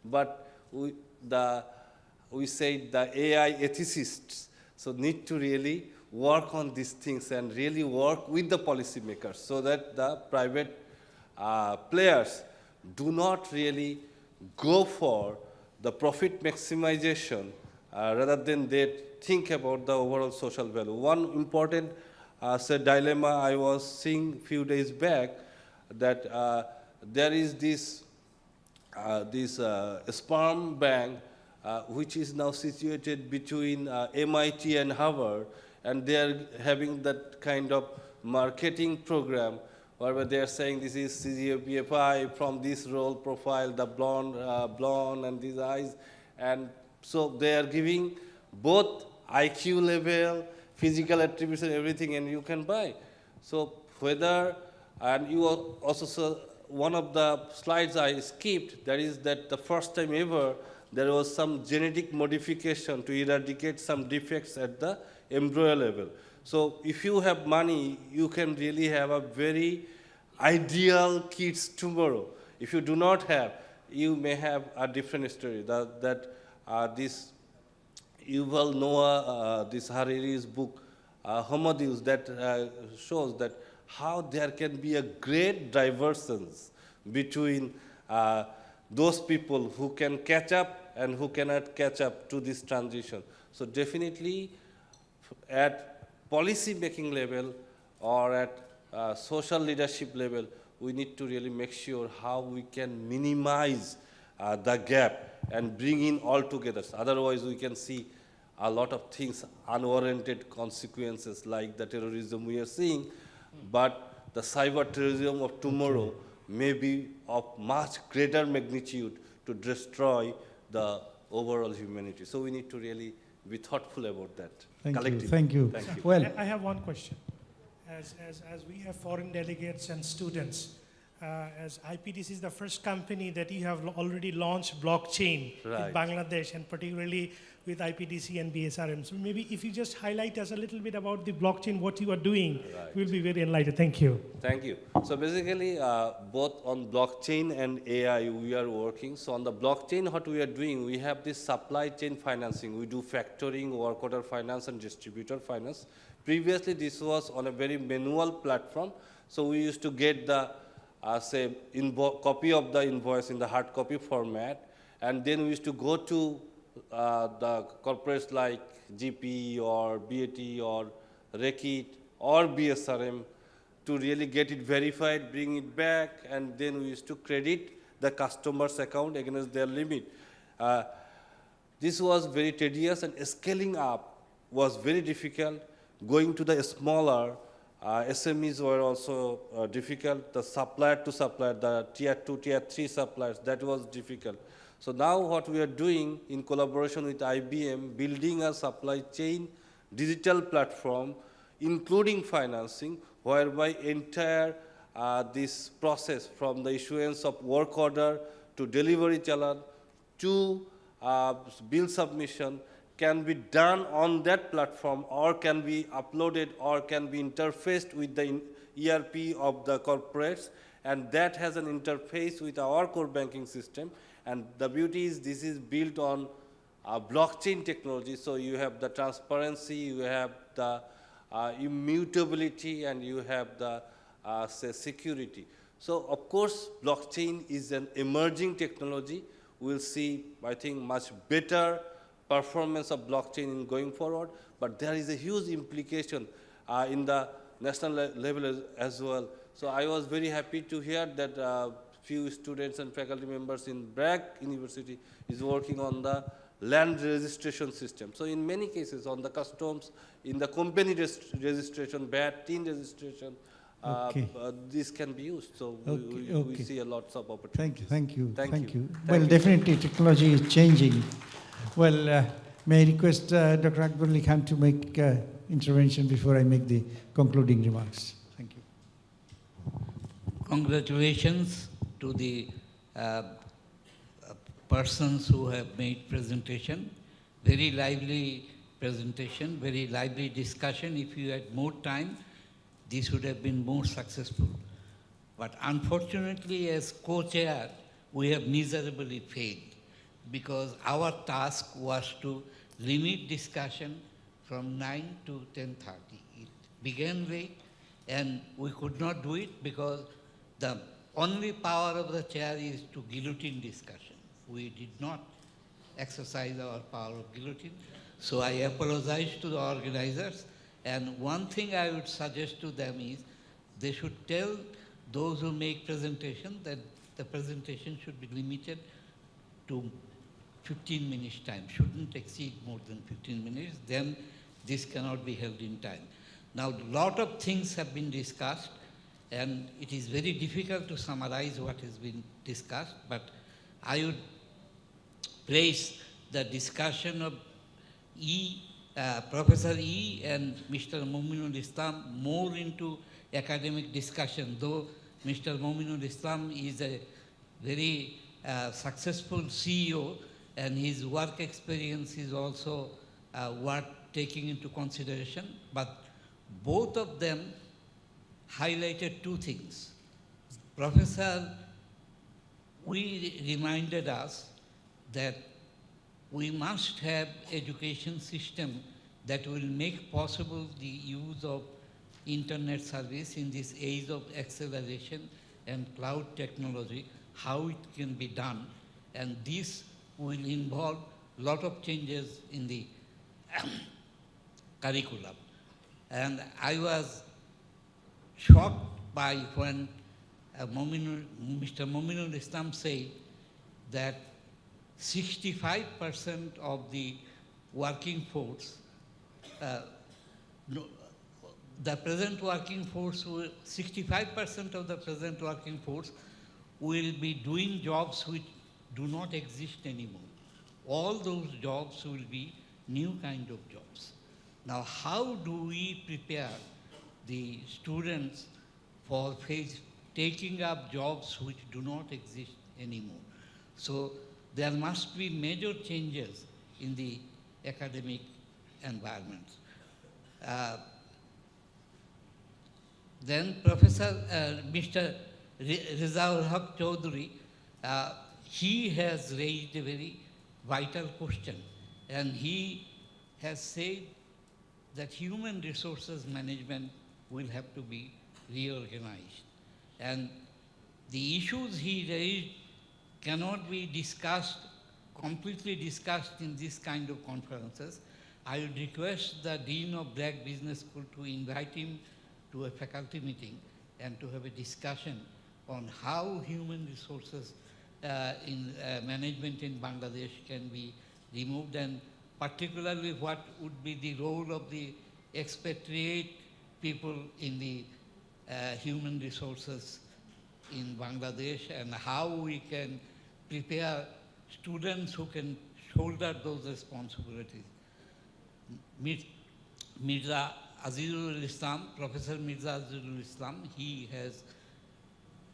but we say the AI ethicists, so need to really work on these things and really work with the policymakers so that the private players do not really go for the profit maximization rather than they think about the overall social value. One important dilemma I was seeing a few days back, that there is this sperm bank which is now situated between MIT and Harvard, and they are having that kind of marketing program where they are saying this is CGPFI from this role profile, the blonde and these eyes, and so they are giving both IQ level, physical attributes and everything, and you can buy. So whether, and you also saw one of the slides I skipped, that is that the first time ever there was some genetic modification to eradicate some defects at the embryo level. So if you have money, you can really have a very ideal kids tomorrow. If you do not have, you may have a different story. This Yuval Noah, this Harari's book, Homo Deus, that shows that how there can be a great divergence between those people who can catch up and who cannot catch up to this transition. So definitely at policy making level or at social leadership level, we need to really make sure how we can minimize the gap and bring in all together. Otherwise, we can see a lot of things, unwarranted consequences like the terrorism we are seeing, but the cyber terrorism of tomorrow may be of much greater magnitude to destroy the overall humanity. So we need to really be thoughtful about that. Thank you. Well, I have one question. As we have foreign delegates and students, as IPDC is the first company that you have already launched blockchain in Bangladesh, and particularly with IPDC and BSRM. So maybe if you just highlight us a little bit about the blockchain, what you are doing, we'll be very enlightened. Thank you. Thank you. So basically, both on blockchain and AI, we are working. So on the blockchain, what we are doing, we have this supply chain financing. We do factoring, work order finance, and distributor finance. Previously, this was on a very manual platform. So we used to get the copy of the invoice in the hard copy format, and then we used to go to the corporates like GP or BAT or Rekit or BSRM to really get it verified, bring it back, and then we used to credit the customer's account against their limit. This was very tedious, and scaling up was very difficult. Going to the smaller SMEs were also difficult. The supplier to supplier, the tier 2, tier 3 suppliers, that was difficult. So now what we are doing in collaboration with IBM, building a supply chain digital platform, including financing, whereby entire this process from the issuance of work order to delivery challan to bill submission can be done on that platform, or can be uploaded, or can be interfaced with the ERP of the corporates, and that has an interface with our core banking system. And the beauty is this is built on blockchain technology, so you have the transparency, you have the immutability, and you have the security. So of course, blockchain is an emerging technology. We'll see, I think, much better performance of blockchain in going forward, but there is a huge implication in the national level as well. So I was very happy to hear that few students and faculty members in Bragg University is working on the land registration system. So in many cases on the customs, in the company registration, VAT, TIN registration, this can be used. So we see a lots of opportunities. Thank you. Well, definitely technology is changing. Well, may I request Dr. Akbar Ali Khan to make intervention before I make the concluding remarks. Thank you. Congratulations to the persons who have made presentation. Very lively presentation, very lively discussion. If you had more time, this would have been more successful. But unfortunately, as co-chair, we have miserably failed, because our task was to limit discussion, from 9 to 10:30. It began late, and we could not do it because the only power of the chair is to guillotine discussion. We did not exercise our power of guillotine. So I apologize to the organizers. And one thing I would suggest to them is they should tell those who make presentation that the presentation should be limited to 15 minutes time, shouldn't exceed more than 15 minutes, then this cannot be held in time. Now, a lot of things have been discussed, and it is very difficult to summarize what has been discussed, but I would place the discussion of Professor E and Mr. Mominul Islam more into academic discussion, though Mr. Mominul Islam is a very successful CEO, and his work experience is also worth taking into consideration. But both of them highlighted two things. Professor, we reminded us that we must have education system that will make possible the use of internet service in this age of acceleration and cloud technology, how it can be done. And this will involve a lot of changes in the curriculum. And I was shocked by when Mr. Mominul Islam said that 65% of the working force, the present working force, 65% of the present working force will be doing jobs which do not exist anymore. All those jobs will be new kind of jobs. Now, how do we prepare the students for taking up jobs which do not exist anymore? So there must be major changes in the academic environment. Then Mr. Rizaul Haq Chaudhary, he has raised a very vital question, and he has said that human resources management will have to be reorganized. And the issues he raised cannot be completely discussed in this kind of conferences. I would request the Dean of Bragg Business School to invite him to a faculty meeting and to have a discussion on how human resources in management in Bangladesh can be removed, and particularly what would be the role of the expatriate people in the human resources in Bangladesh, and how we can prepare students who can shoulder those responsibilities. Mirza Azizul Islam, Professor Mirza Azizul Islam, he has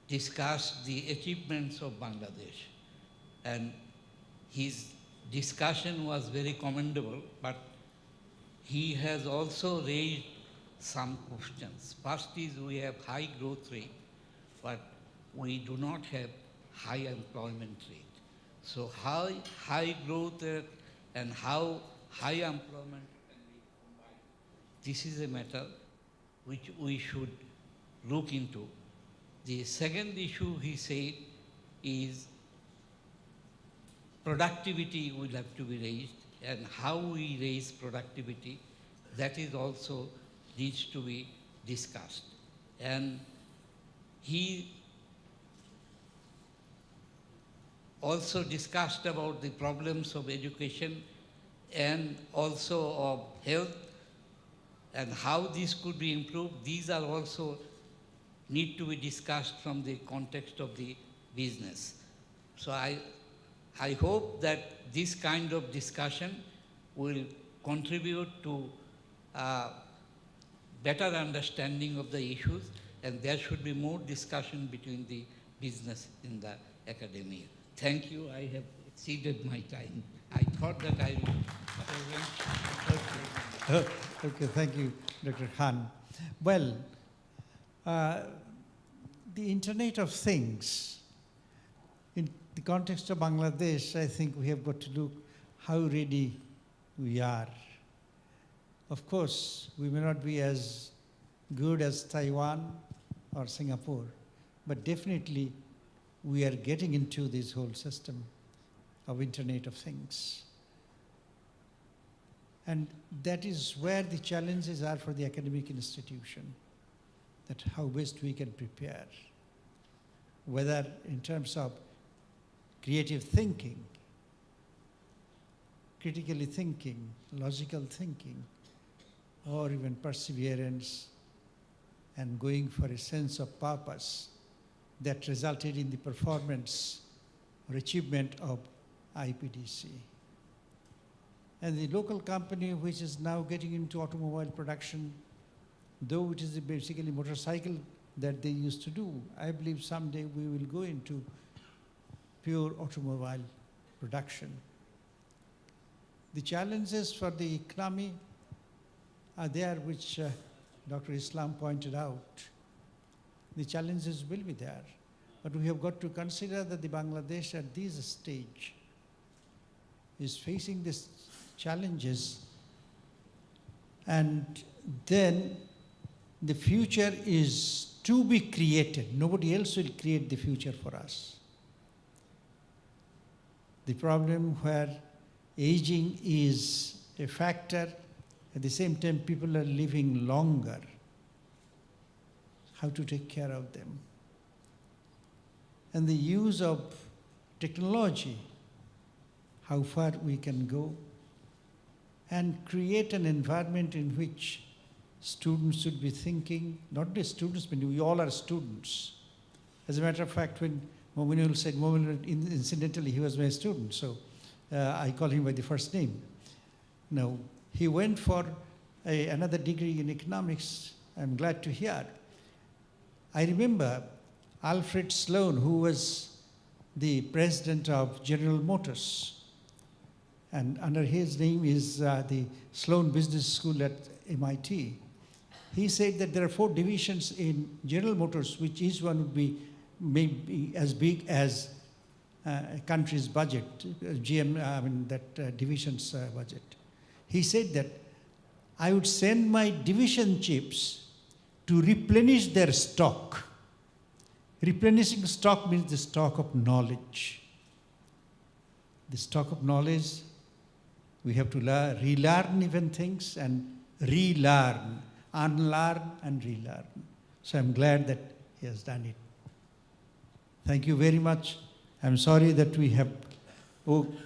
discussed the achievements of Bangladesh, and his discussion was very commendable, but he has also raised some questions. First is, we have high growth rate, but we do not have high employment rate. So how high growth rate and how high employment can be combined? This is a matter which we should look into. The second issue he said is productivity will have to be raised, and how we raise productivity, that is also needs to be discussed. And he also discussed about the problems of education and also of health, and how this could be improved. These are also need to be discussed from the context of the business. So I hope that this kind of discussion will contribute to better understanding of the issues, and there should be more discussion between the business in the academia. Thank you. I have exceeded my time. I thought that I would present. Okay, thank you, Dr. Khan. Well, the Internet of Things, in the context of Bangladesh, I think we have got to look how ready we are Of course, we may not be as good as Taiwan or Singapore, but definitely we are getting into this whole system of Internet of Things. And that is where the challenges are for the academic institution, that how best we can prepare, whether in terms of creative thinking, critically thinking, logical thinking, or even perseverance and going for a sense of purpose that resulted in the performance or achievement of IPDC. And the local company which is now getting into automobile production, though it is basically motorcycle that they used to do, I believe someday we will go into pure automobile production. The challenges for the economy are there, which Dr. Islam pointed out. The challenges will be there, but we have got to consider that the Bangladesh at this stage is facing these challenges, and then the future is to be created. Nobody else will create the future for us. The problem where aging is a factor, at the same time people are living longer. How to take care of them. And the use of technology, how far we can go, and create an environment in which students should be thinking, not just students, but we all are students. As a matter of fact, when Mominul said, incidentally, he was my student, so I call him by the first name. Now, he went for another degree in economics, I'm glad to hear. I remember Alfred Sloan, who was the president of General Motors, and under his name is the Sloan Business School at MIT. He said that there are 4 divisions in General Motors, which each one would be maybe as big as a country's budget, that division's budget. He said that I would send my division chiefs to replenish their stock. Replenishing stock means the stock of knowledge. The stock of knowledge, we have to relearn even things and relearn, unlearn and relearn. So I'm glad that he has done it. Thank you very much. I'm sorry that we have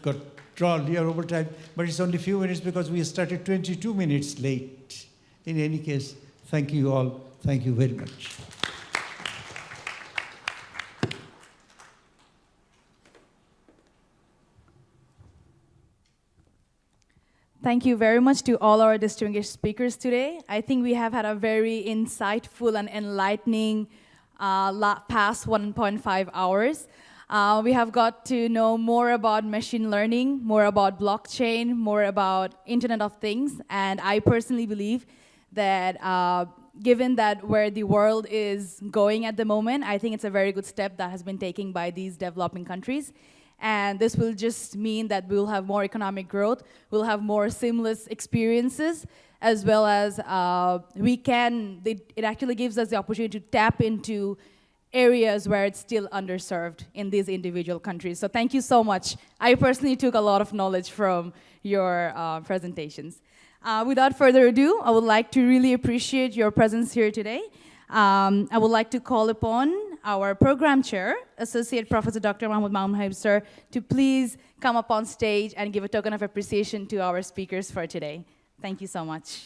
got drawn here over time, but it's only a few minutes because we started 22 minutes late. In any case, thank you all. Thank you very much. Thank you very much to all our distinguished speakers today. I think we have had a very insightful and enlightening past 1.5 hours. We have got to know more about machine learning, more about blockchain, more about Internet of Things, and I personally believe that given that where the world is going at the moment, I think it's a very good step that has been taken by these developing countries. And this will just mean that we'll have more economic growth, we'll have more seamless experiences, as well as it actually gives us the opportunity to tap into areas where it's still underserved in these individual countries. So thank you so much. I personally took a lot of knowledge from your presentations. Without further ado, I would like to really appreciate your presence here today. I would like to call upon our program chair, Associate Professor Dr. Mahmoud Mahmoud sir, to please come up on stage and give a token of appreciation to our speakers for today. Thank you so much.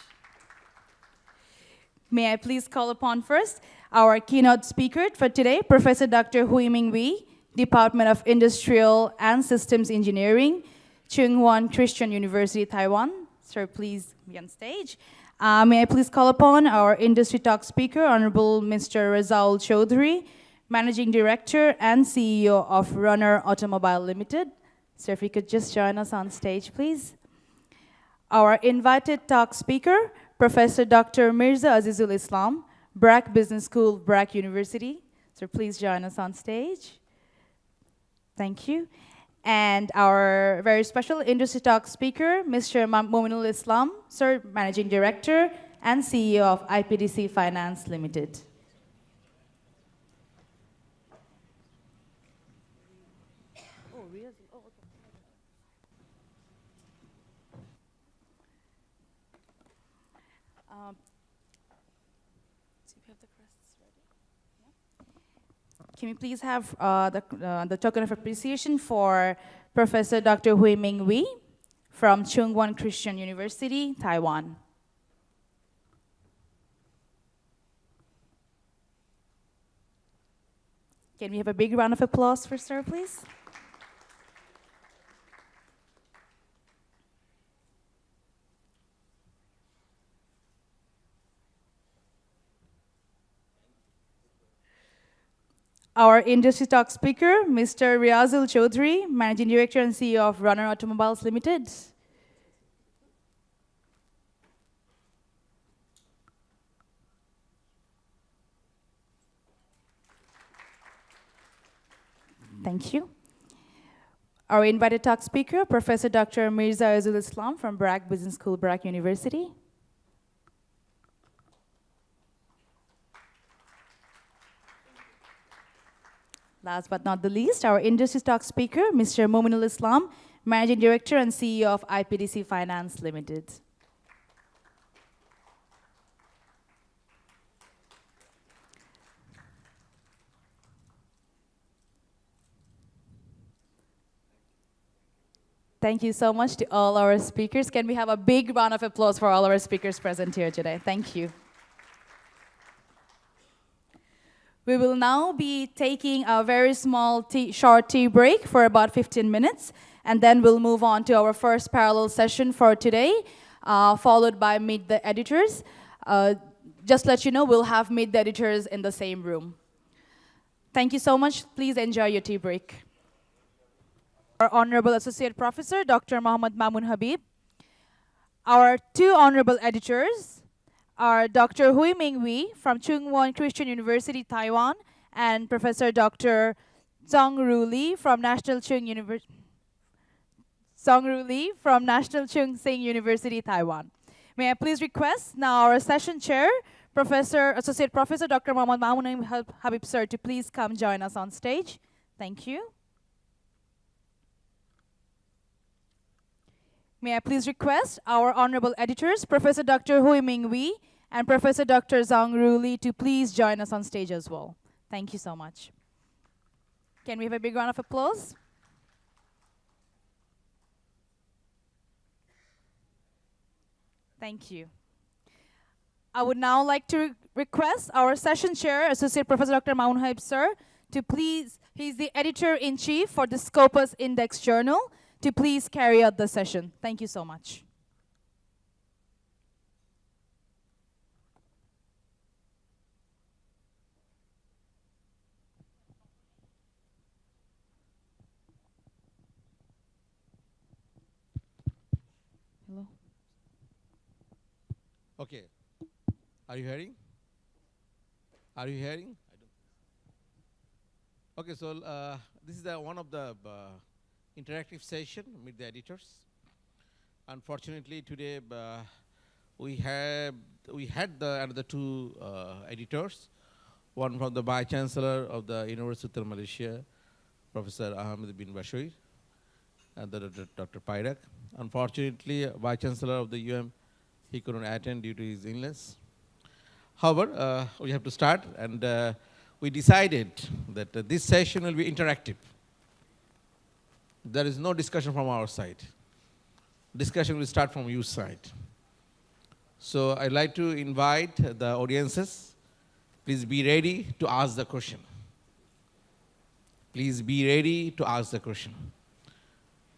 May I please call upon first our keynote speaker for today, Professor Dr. Hui Ming Wee, Department of Industrial and Systems Engineering, Chung Hwan Christian University, Taiwan. Sir, please be on stage. May I please call upon our industry talk speaker, Honorable Mr. Razaul Chaudhry, Managing Director and CEO of Runner Automobile Limited. Sir, if you could just join us on stage, please. Our invited talk speaker, Professor Dr. Mirza Azizul Islam, BRAC Business School, BRAC University. Sir, please join us on stage. Thank you. And our very special industry talk speaker, Mr. Mominul Islam, Sir, Managing Director and CEO of IPDC Finance Limited. Can we please have the token of appreciation for Professor Dr. Hui Ming Wee from Chung Wan Christian University, Taiwan. Can we have a big round of applause for Sir, please? Our industry talk speaker, Mr. Riazul Chaudhry, Managing Director and CEO of Runner Automobiles Limited. Thank you. Our invited talk speaker, Professor Dr. Mirza Azul Islam from Bragg Business School, Bragg University. Last but not the least, our industry talk speaker, Mr. Mominul Islam, Managing Director and CEO of IPDC Finance Limited. Thank you so much to all our speakers. Can we have a big round of applause for all our speakers present here today? Thank you. We will now be taking a very small short tea break for about 15 minutes, and then we'll move on to our first parallel session for today, followed by Meet the Editors. Just let you know, we'll have Meet the Editors in the same room. Thank you so much. Please enjoy your tea break. Our Honorable Associate Professor, Dr. Muhammad Mamun Habib. Our two Honorable Editors are Dr. Hui Ming Wee from Chung Wan Christian University, Taiwan, and Professor Dr. Zhang Ru Li from National Chung Sing University, Taiwan. May I please request now our session chair, Associate Professor Dr. Muhammad Mamun Habib, sir, to please come join us on stage. Thank you. May I please request our honorable editors, Professor Dr. Hui Ming Wee and Professor Dr. Zhang Ru Li, to please join us on stage as well. Thank you so much. Can we have a big round of applause? Thank you. I would now like to request our session chair, Associate Professor Dr. Mamun Habib, sir, to please, he's the editor-in-chief for the Scopus Index Journal, to please carry out the session. Thank you so much. Hello. Okay. Are you hearing? Are you hearing? Okay, so this is one of the interactive session with the editors. Unfortunately, today we had the another two editors, one from the Vice Chancellor of the University of Malaysia, Professor Ahmed bin Bashir, and Dr. Pairak. Unfortunately, Vice Chancellor of the UM, he couldn't attend due to his illness. However, we have to start, and we decided that this session will be interactive. There is no discussion from our side. Discussion will start from your side. So I'd like to invite the audiences. Please be ready to ask the question. Please be ready to ask the question.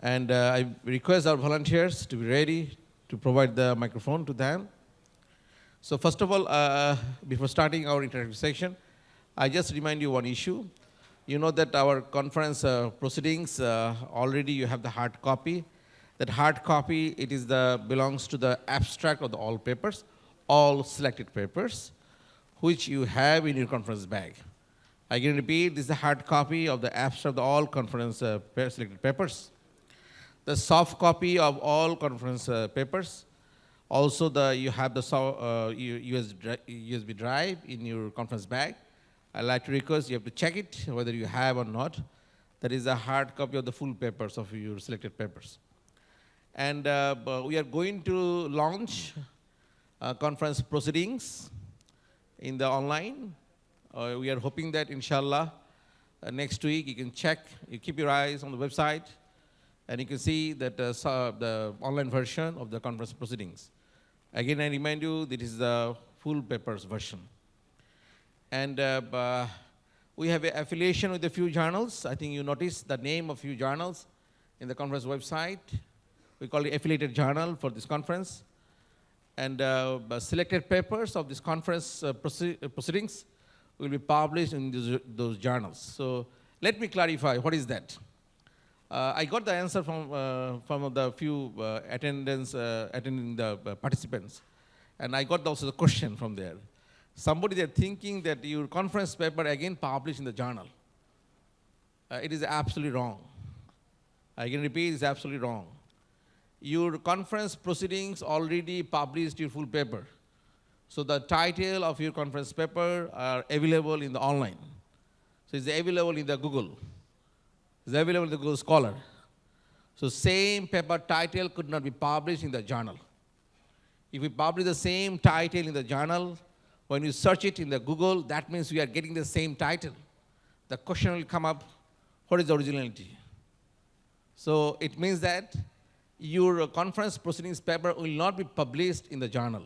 And I request our volunteers to be ready to provide the microphone to them. So first of all, before starting our interactive section, I just remind you one issue. You know that our conference proceedings, already you have the hard copy. That hard copy, it is belongs to the abstract of all papers, all selected papers, which you have in your conference bag. I can repeat, this is a hard copy of the abstract of all conference selected papers. The soft copy of all conference papers. Also, you have the USB drive in your conference bag. I'd like to request you have to check it, whether you have or not. That is a hard copy of the full papers of your selected papers. And we are going to launch conference proceedings in the online. We are hoping that, inshallah, next week you can check, you keep your eyes on the website, and you can see that the online version of the conference proceedings. Again, I remind you, this is the full papers version. And we have an affiliation with a few journals. I think you noticed the name of few journals in the conference website. We call it affiliated journal for this conference. And selected papers of this conference proceedings will be published in those journals. So let me clarify, what is that? I got the answer from the few attending the participants. And I got also the question from there. Somebody they're thinking that your conference paper again published in the journal. It is absolutely wrong. I can repeat, it's absolutely wrong. Your conference proceedings already published your full paper. So the title of your conference paper are available in the online. So it's available in the Google. It's available in the Google Scholar. So same paper title could not be published in the journal. If we publish the same title in the journal, when you search it in the Google, that means we are getting the same title. The question will come up, what is the originality? So it means that your conference proceedings paper will not be published in the journal.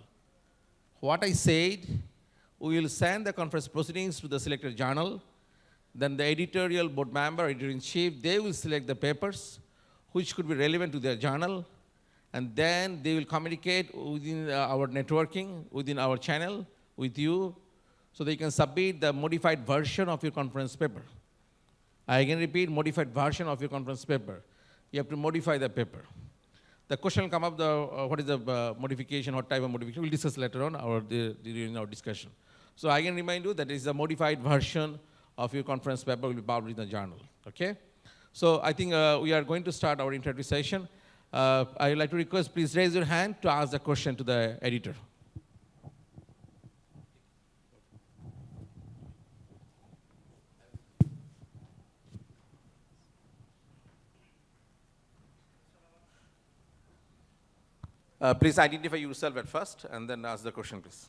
What I said, we will send the conference proceedings to the selected journal. Then the editorial board member, editor-in-chief, they will select the papers which could be relevant to their journal. And then they will communicate within our networking, within our channel, with you, so they can submit the modified version of your conference paper. I again repeat, modified version of your conference paper. You have to modify the paper. The question will come up, what is the modification, what type of modification? We'll discuss later on during our discussion. So I can remind you that is a modified version of your conference paper will be published in the journal, okay? So I think we are going to start our interactive session. I would like to request, please raise your hand to ask the question to the editor. Please identify yourself at first and then ask the question, please.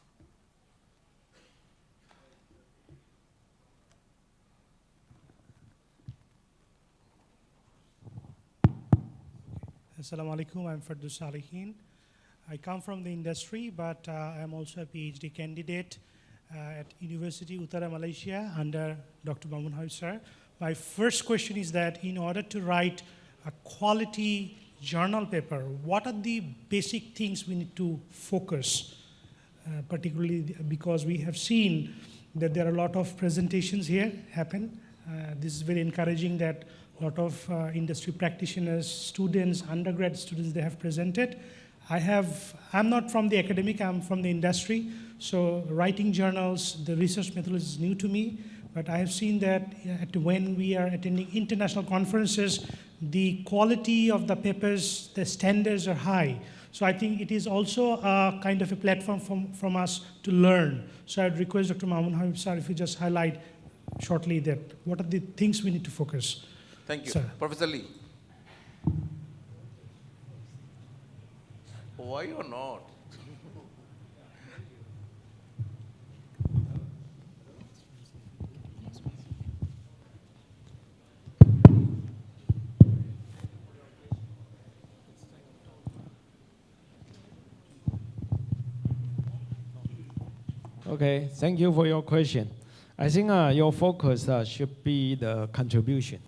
Assalamu alaikum, I'm Fardus Salihin. I come from the industry, but I'm also a PhD candidate at University Uttara Malaysia under Dr. Mamun Habib sir. My first question is that in order to write a quality journal paper, what are the basic things we need to focus, particularly because we have seen that there are a lot of presentations here happen. This is very encouraging that a lot of industry practitioners, students, undergrad students, they have presented. I'm not from the academic, I'm from the industry, so writing journals, the research methodology is new to me, but I have seen that when we are attending international conferences, the quality of the papers, the standards are high. So I think it is also a kind of a platform from us to learn. So I'd request Dr. Mamun Habib sir if you just highlight shortly that what are the things we need to focus. Thank you. Sir. Professor Lee. Why or not? Okay, thank you for your question. I think your focus should be the contribution.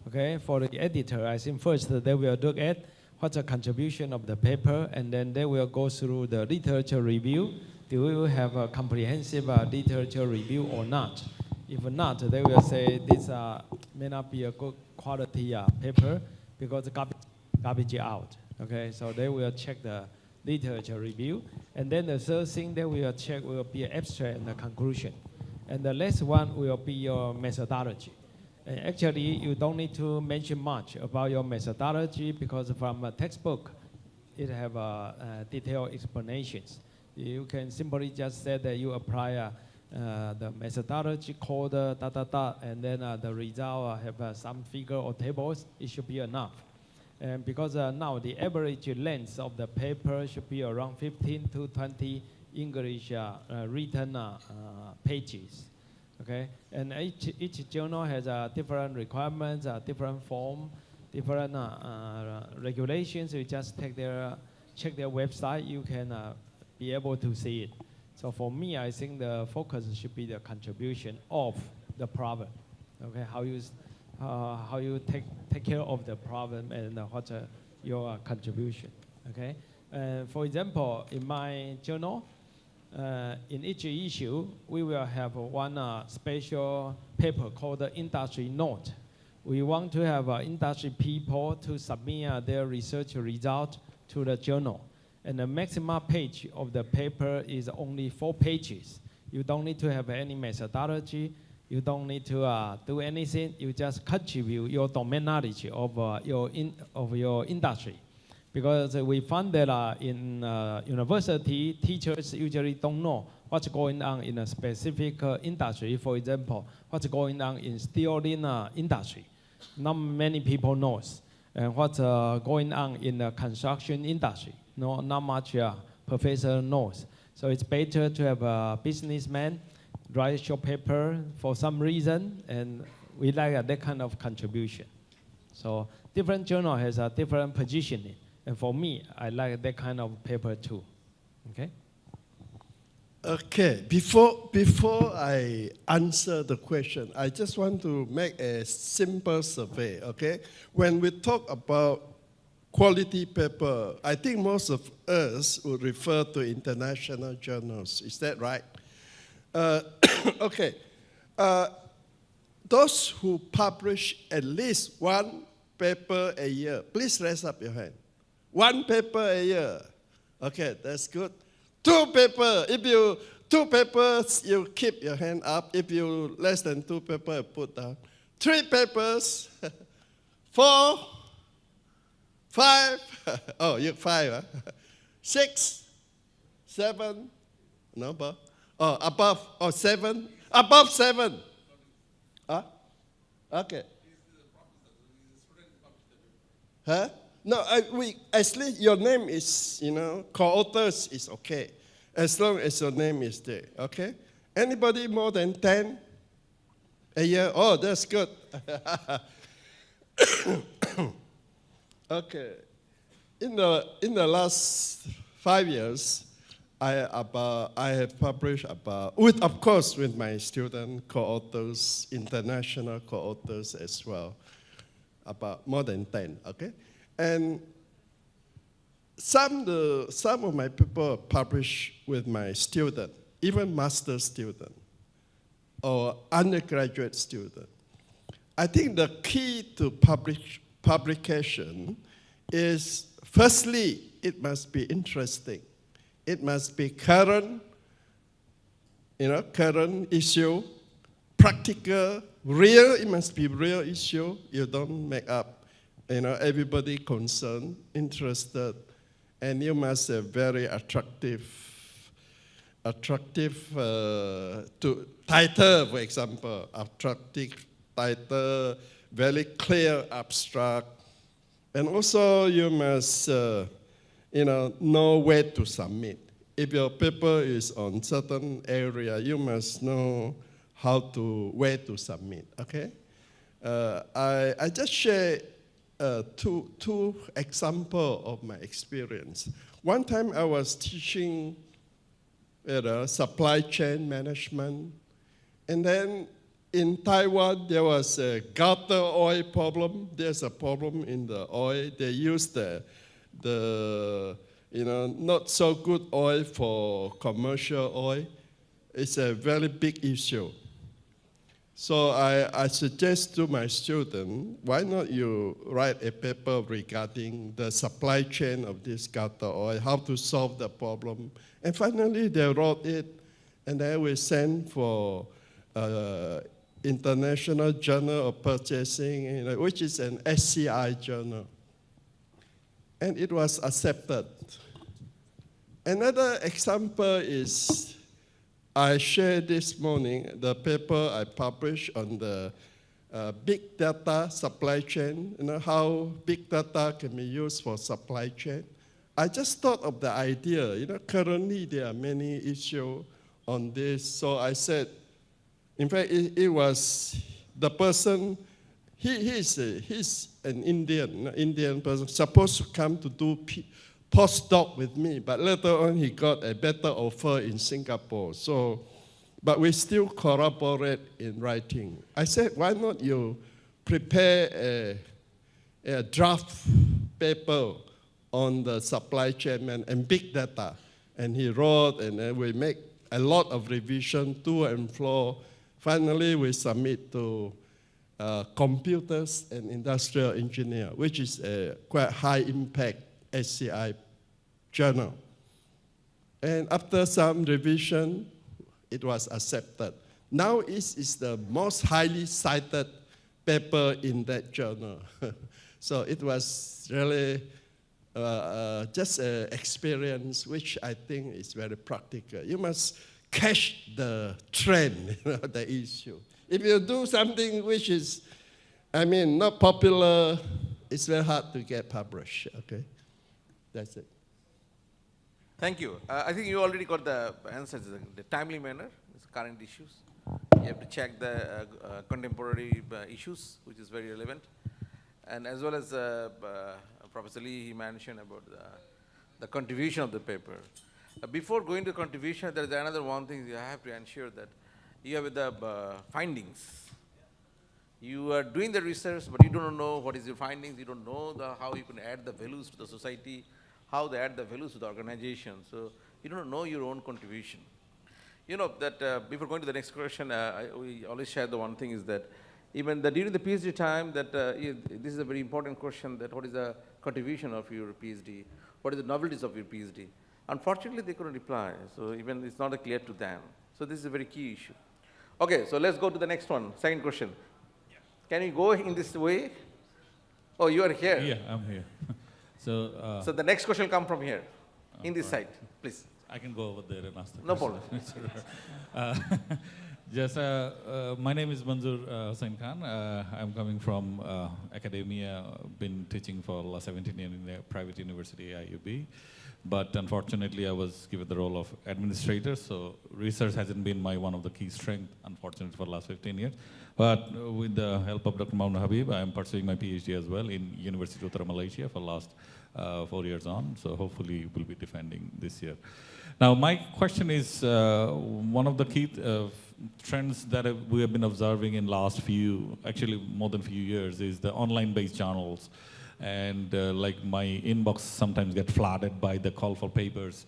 Okay, for the editor, I think first they will look at what's the contribution of the paper, and then they will go through the literature review. Do we have a comprehensive literature review or not? If not, they will say this may not be a good quality paper because garbage out. Okay, so they will check the literature review. And then the third thing they will check will be abstract and the conclusion. And the last one will be your methodology. And actually, you don't need to mention much about your methodology because from a textbook, it have detailed explanations. You can simply just say that you apply the methodology code, and then the result have some figure or tables. It should be enough. And because now the average length of the paper should be around 15 to 20 English written pages. Okay, and each journal has different requirements, different form, different regulations. You just check their website. You can be able to see it. So for me, I think the focus should be the contribution of the problem. Okay, how you take care of the problem and what's your contribution. Okay, for example, in my journal. In each issue, we will have one special paper called the industry note. We want to have industry people to submit their research result to the journal. And the maximum page of the paper is only 4 pages. You don't need to have any methodology. You don't need to do anything. You just contribute your domain knowledge of your industry. Because we found that in university, teachers usually don't know what's going on in a specific industry. For example, what's going on in steelin industry. Not many people knows. And what's going on in the construction industry. No, not much professor knows. So it's better to have a businessman write short paper for some reason, and we like that kind of contribution. So different journal has a different positioning. And for me, I like that kind of paper too. Okay? Okay, before I answer the question, I just want to make a simple survey, okay? When we talk about quality paper, I think most of us would refer to international journals. Is that right? Okay. Those who publish at least one paper a year, please raise up your hand. 1 paper a year. Okay, that's good. 2 paper. If you 2 papers, you keep your hand up. If you less than 2 papers, put down. 3 papers. 4, 5. Oh, you 5. Huh? 6, 7. No, above. Oh, above. Oh, 7. Above 7. Huh? Okay. Huh? No, actually, your name is, co-authors is okay, as long as your name is there, okay? Anybody more than 10 a year? Oh, that's good. Okay. In the last 5 years, I have published about, of course, with my student co-authors, international co-authors as well, about more than 10, okay? And some of my people publish with my student, even master student or undergraduate student. I think the key to publication is, firstly, it must be interesting. It must be current, current issue, practical, real. It must be real issue. You don't make up. Everybody concerned, interested, and you must have very attractive title, for example, attractive title, very clear abstract, and also you must, know where to submit. If your paper is on certain area, you must know where to submit. Okay, I just share. Two examples of my experience. One time I was teaching supply chain management, and then in Taiwan there was a gutter oil problem. There's a problem in the oil. They use the not so good oil for commercial oil. It's a very big issue. So I suggest to my student, why not you write a paper regarding the supply chain of this gutter oil, how to solve the problem. And finally, they wrote it, and they will send for International Journal of Purchasing, which is an SCI journal. And it was accepted. Another example is, I shared this morning the paper I published on the big data supply chain, how big data can be used for supply chain. I just thought of the idea, currently there are many issues on this, so I said, in fact, it was the person, he's an Indian person, supposed to come to do postdoc with me, but later on he got a better offer in Singapore. So, but we still collaborate in writing. I said, why not you prepare a draft paper on the supply chain and big data? And he wrote, and then we make a lot of revision to and fro. Finally, we submit to computers and industrial engineer, which is a quite high impact SCI journal. And after some revision, it was accepted. Now it is the most highly cited paper in that journal. So it was really just an experience which I think is very practical. You must catch the trend, the issue. If you do something which is, not popular, it's very hard to get published, okay? That's it. Thank you. I think you already got the answers in the timely manner, it's current issues. You have to check the contemporary issues, which is very relevant. And as well as Professor Lee, he mentioned about the contribution of the paper. Before going to contribution, there is another one thing you have to ensure that you have the findings. You are doing the research, but you don't know what is your findings. You don't know how you can add the values to the society, how they add the values to the organization. So you don't know your own contribution. You know that before going to the next question, we always share the one thing is that even during the PhD time, that this is a very important question, that what is the contribution of your PhD? What is the novelties of your PhD? Unfortunately, they couldn't reply, so even it's not clear to them. So this is a very key issue. Okay, so let's go to the next one, second question. Can you go in this way? Oh, you are here. Yeah, I'm here. So the next question will come from here, in this side, please. I can go over there and ask the No question. problem. My name is Manzoor Hussain Khan. I'm coming from academia, been teaching for the last 17 years in a private university, IUB. But unfortunately, I was given the role of administrator, so research hasn't been one of the key strengths, unfortunately, for the last 15 years. But with the help of Dr. Mauna Habib, I'm pursuing my PhD as well in University of Uttar Malaysia for the last 4 years on, so hopefully we'll be defending this year. Now, my question is, one of the key trends that we have been observing in last actually more than few years, is the online-based journals. And like my inbox sometimes get flooded by the call for papers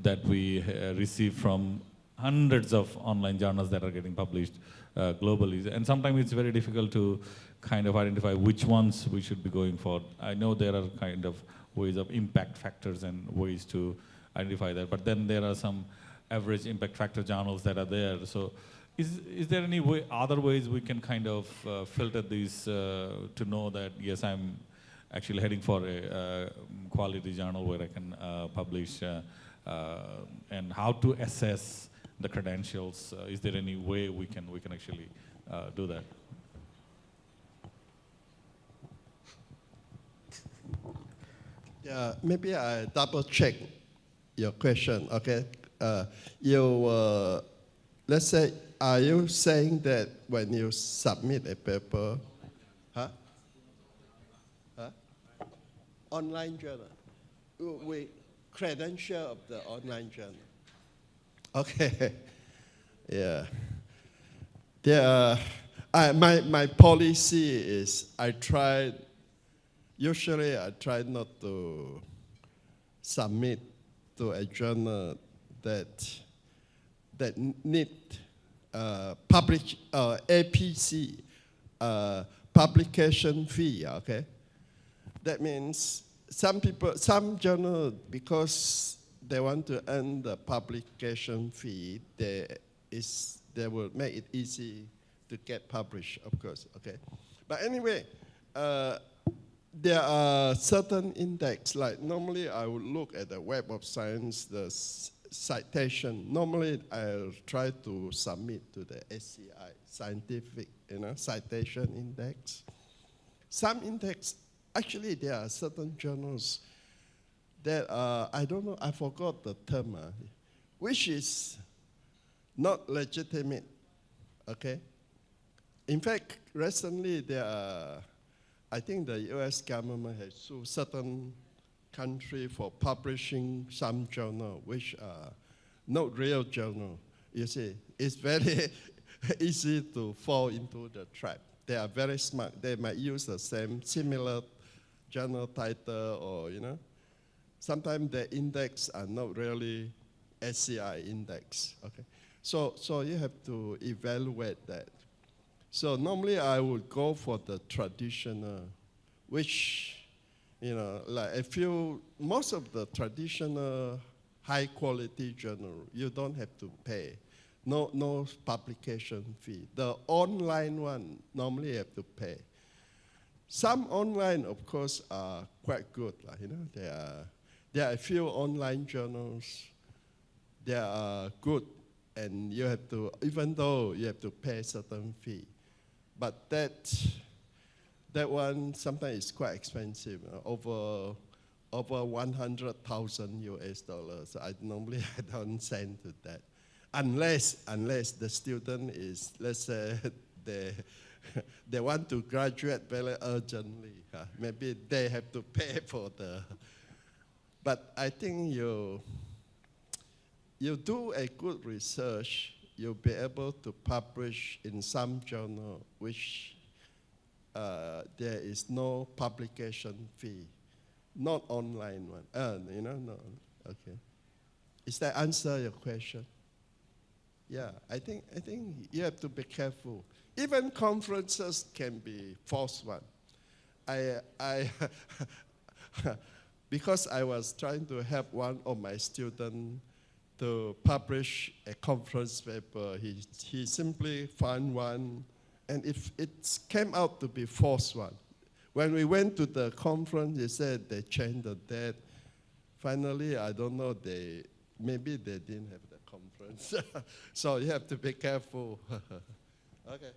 that we receive from hundreds of online journals that are getting published globally. And sometimes it's very difficult to kind of identify which ones we should be going for. I know there are kind of ways of impact factors and ways to identify that, but then there are some average impact factor journals that are there. So is there any other ways we can kind of filter these to know that, yes, I'm actually heading for a quality journal where I can publish, and how to assess the credentials? Is there any way we can actually do that? Yeah, maybe I double check your question. Okay, let's say, are you saying that when you submit a paper, online journal, we credential of the online journal? Okay, yeah. My policy is usually I try not to submit to a journal that need APC, publication fee, okay? That means some journals, because they want to earn the publication fee, they will make it easy to get published, of course, okay? But anyway, there are certain index, like normally I would look at the Web of Science, the citation. Normally I'll try to submit to the SCI, Scientific Citation Index. Some index, actually there are certain journals that I don't know, I forgot the term, which is not legitimate, okay? In fact, recently there are, I think the US government has sued certain country for publishing some journal which are not real journal. You see, it's very easy to fall into the trap. They are very smart. They might use the same similar journal title or, sometimes the index are not really SCI index, okay? So you have to evaluate that. So normally I would go for the traditional, which, like most of the traditional high quality journal, you don't have to pay. No publication fee. The online one, normally you have to pay. Some online, of course, are quite good. There are a few online journals, they are good, and you have to, even though you have to pay certain fee. But that one sometimes is quite expensive, over 100,000 US dollars. Normally I don't send to that. Unless the student is, let's say, they want to graduate very urgently. Maybe they have to pay for but I think you do a good research, you'll be able to publish in some journal which there is no publication fee, not online one. No, okay. Is that answer your question? Yeah, I think you have to be careful. Even conferences can be false one. Because I was trying to help one of my students to publish a conference paper, he simply found one, and if it came out to be false one. When we went to the conference, they said they changed the date. Finally, I don't know, maybe they didn't have the conference. So you have to be careful. Okay.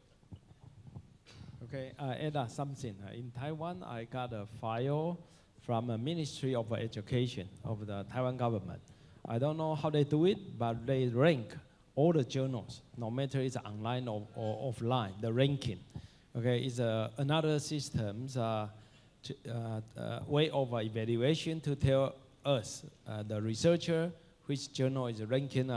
Okay, add something. In Taiwan, I got a file from the Ministry of Education of the Taiwan government. I don't know how they do it, but they rank all the journals, no matter it's online or offline, the ranking. Okay, it's another system's way of evaluation to tell us, the researcher, which journal is ranking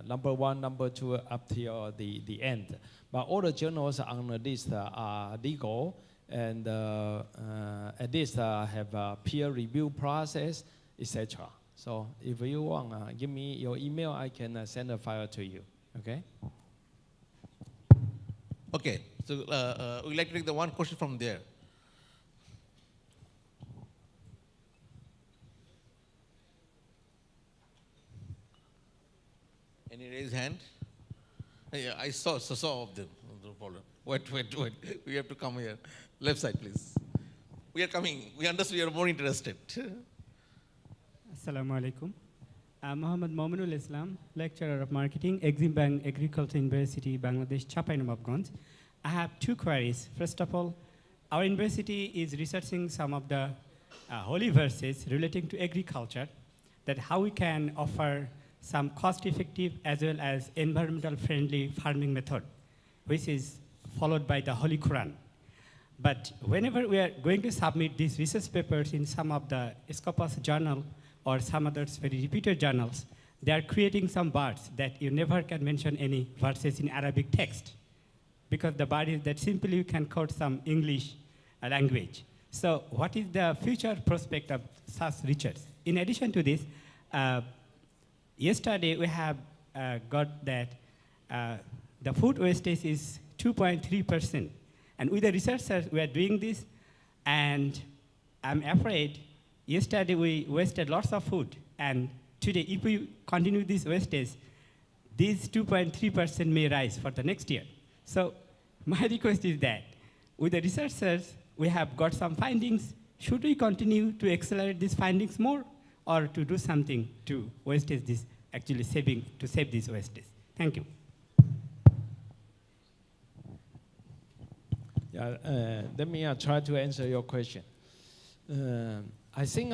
number 1, number 2, up till the end. But all the journals on the list are legal, and at least have a peer review process, etc. So if you want, give me your email, I can send a file to you, okay? Okay, so we'd like to take the one question from there. Any raised hand? Yeah, I saw of them. No problem. Wait. We have to come here. Left side, please. We are coming. We understood you are more interested. Assalamu alaikum. I'm Muhammad Mominul Islam, lecturer of marketing, Exim Bank Agriculture University, Bangladesh, Chapainamabganj. I have 2 queries. First of all, our university is researching some of the holy verses relating to agriculture, that how we can offer some cost-effective as well as environmental-friendly farming method, which is followed by the Holy Quran. But whenever we are going to submit these research papers in some of the Scopus journal or some other very reputed journals, they are creating some words that you never can mention any verses in Arabic text, because the word is that simply you can quote some English language. So what is the future prospect of such research? In addition to this, yesterday we have got that the food wastage is 2.3%. And with the researchers, we are doing this, and I'm afraid yesterday we wasted lots of food, and today if we continue this wastage, these 2.3% may rise for the next year. So my request is that with the researchers, we have got some findings. Should we continue to accelerate these findings more or to do something to wastage this, actually to save these wastage? Thank you. Yeah, let me try to answer your question. I think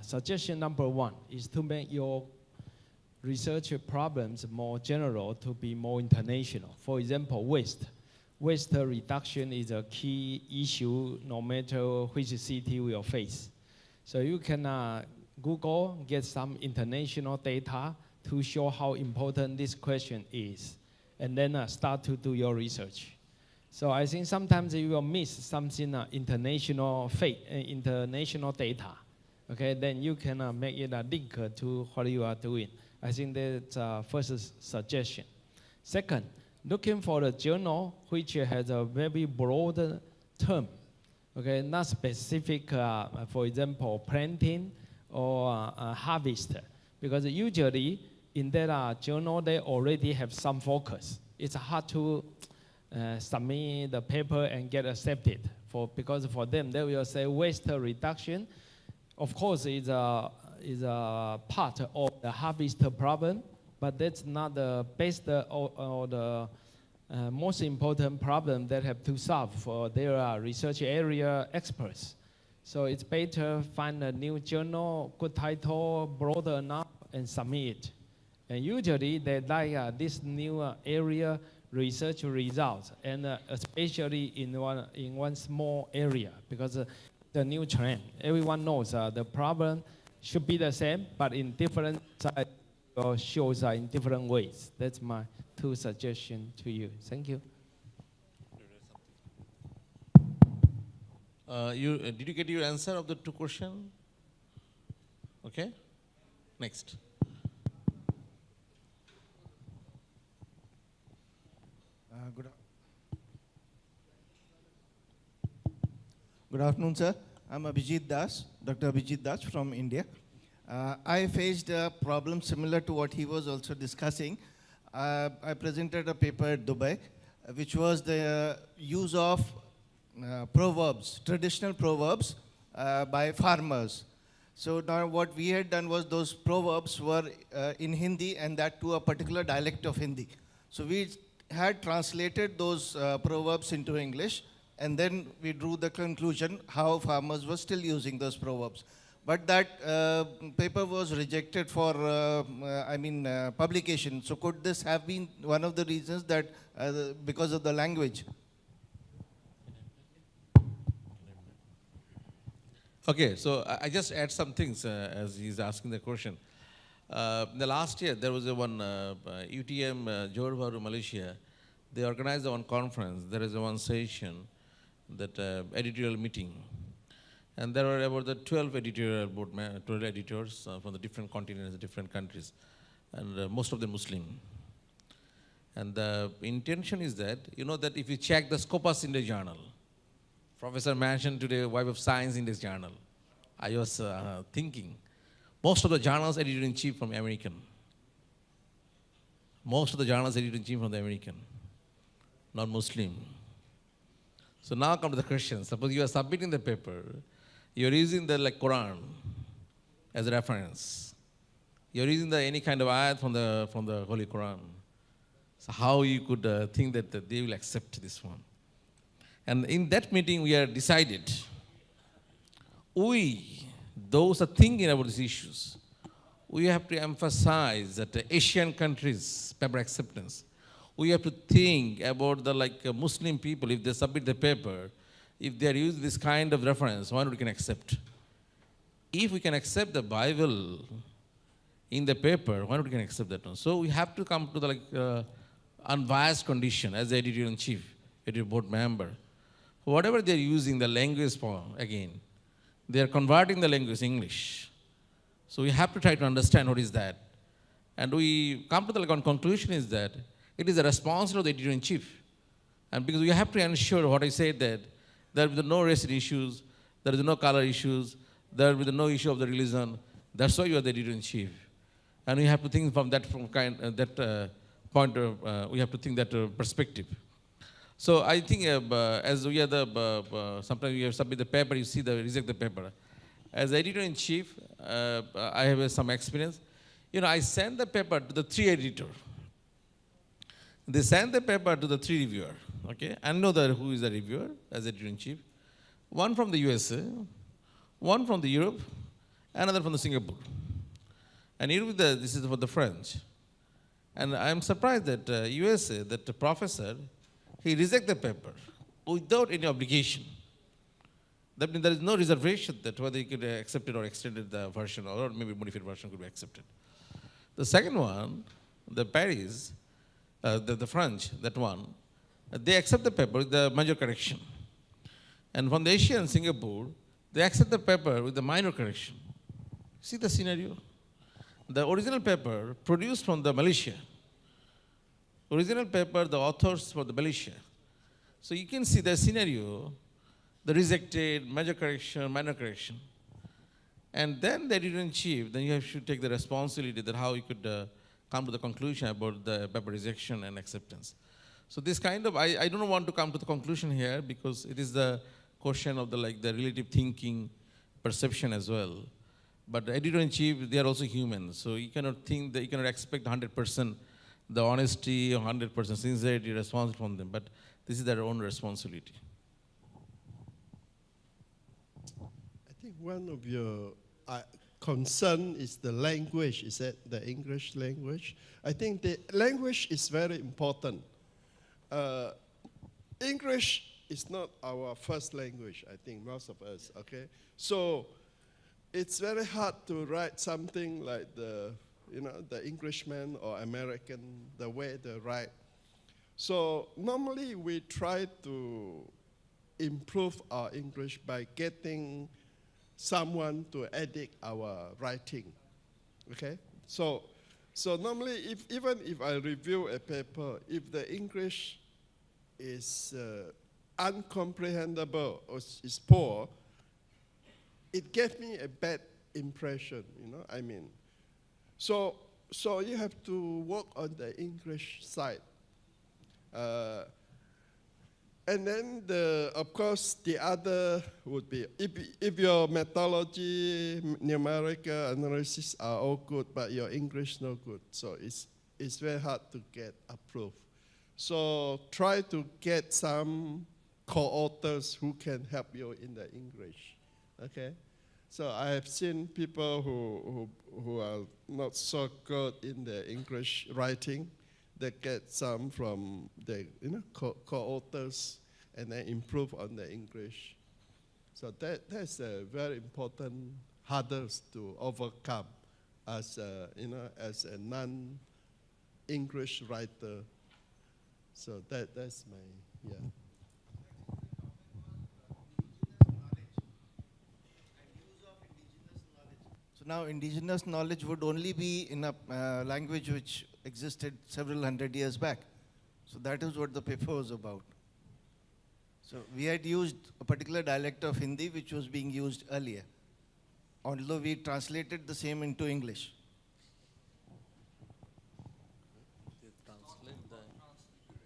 suggestion number one is to make your research problems more general, to be more international. For example, waste. Waste reduction is a key issue no matter which city we will face. So you can Google, get some international data to show how important this question is, and then start to do your research. So I think sometimes you will miss something international data. Okay, then you can make it a link to what you are doing. I think that's first suggestion. Second, looking for a journal which has a very broad term. Okay, not specific, for example, planting or harvest, because usually in that journal they already have some focus. It's hard to submit the paper and get accepted because for them they will say waste reduction, of course, is a part of the harvest problem, but that's not the best or the most important problem that have to solve for their research area experts. So it's better find a new journal, good title, broad enough, and submit it. And usually they like this new area research results, and especially in one small area, because the new trend. Everyone knows the problem should be the same, but in different sides or shows in different ways. That's my two suggestions to you. Thank you. Did you get your answer of the two questions? Okay. Next. Good afternoon, sir. I'm Abhijit Das, Dr. Abhijit Das from India. I faced a problem similar to what he was also discussing. I presented a paper at Dubai, which was the use of proverbs, traditional proverbs by farmers. So now what we had done was those proverbs were in Hindi, and that to a particular dialect of Hindi. So we had translated those proverbs into English, and then we drew the conclusion how farmers were still using those proverbs. But that paper was rejected for, publication. So could this have been one of the reasons that because of the language? Okay, so I just add some things as he's asking the question. In the last year, there was one UTM, Johor Bahru, Malaysia. They organized one conference. There is one session, that editorial meeting. And there were about the 12 editorial 12 editors from the different continents, different countries, and most of them Muslim. And the intention is that, that if you check the Scopus Index journal, Professor mentioned today Web of Science Index journal, I was thinking, most of the journals editor-in-chief from American. Most of the journals editor-in-chief from the American, not Muslim. So now come to the question. Suppose you are submitting the paper, you are using the Quran as a reference. You are using any kind of ayat from the Holy Quran. So how you could think that they will accept this one? And in that meeting, we are decided, those are thinking about these issues, we have to emphasize that the Asian countries, paper acceptance, we have to think about the Muslim people, if they submit the paper, if they are using this kind of reference, why not we can accept? If we can accept the Bible in the paper, why not we can accept that one? So we have to come to the unbiased condition as the editor-in-chief, editor board member. Whatever they are using the language for, again, they are converting the language English. So we have to try to understand what is that. And we come to the conclusion is that it is the responsibility of the editor-in-chief. And because we have to ensure what I said, that there will be no race issues, there is no color issues, there will be no issue of the religion. That's why you are the editor-in-chief. And we have to think from that point of, we have to think that perspective. So I think as we are sometimes you submit the paper, you see reject the paper. As editor-in-chief, I have some experience. I send the paper to the 3 editor. They send the paper to the 3 reviewer. Okay, I know who is the reviewer as editor-in-chief. One from the USA, one from the Europe, another from the Singapore. And this is for the French. And I'm surprised that USA, that the professor, he rejected the paper without any obligation. That means there is no reservation that whether he could accept it or extended the version, or maybe modified version could be accepted. The second one, the Paris, the French, that one, they accept the paper with the major correction. And from the Asia and Singapore, they accept the paper with the minor correction. See the scenario? The original paper produced from the Malaysia. Original paper, the authors for the Malaysia. So you can see the scenario, the rejected, major correction, minor correction. And then the editor-in-chief, then you have to take the responsibility that how you could come to the conclusion about the paper rejection and acceptance. So this kind of, I don't want to come to the conclusion here because it is the question of the relative thinking, perception as well. But the editor-in-chief, they are also human. So you cannot think that you cannot expect 100% the honesty or 100% sincerity response from them. But this is their own responsibility. I think one of your concern is the language, is that the English language? I think the language is very important. English is not our first language, I think, most of us, okay? So it's very hard to write something like the Englishman or American, the way they write. So normally we try to improve our English by getting someone to edit our writing, okay? So normally, even if I review a paper, if the English is uncomprehendable or is poor, it gave me a bad impression, I mean. So you have to work on the English side. And then, of course, the other would be, if your methodology, numerical analysis are all good, but your English no good, so it's very hard to get approved. So try to get some co-authors who can help you in the English, okay? So I have seen people who are not so good in the English writing. They get some from the co-authors and then improve on the English. So that's a very important hurdles to overcome as as a non-English writer. So that's my So now indigenous knowledge would only be in a language which existed several hundred years back. So that is what the paper was about. So we had used a particular dialect of Hindi which was being used earlier, although we translated the same into English. They translate the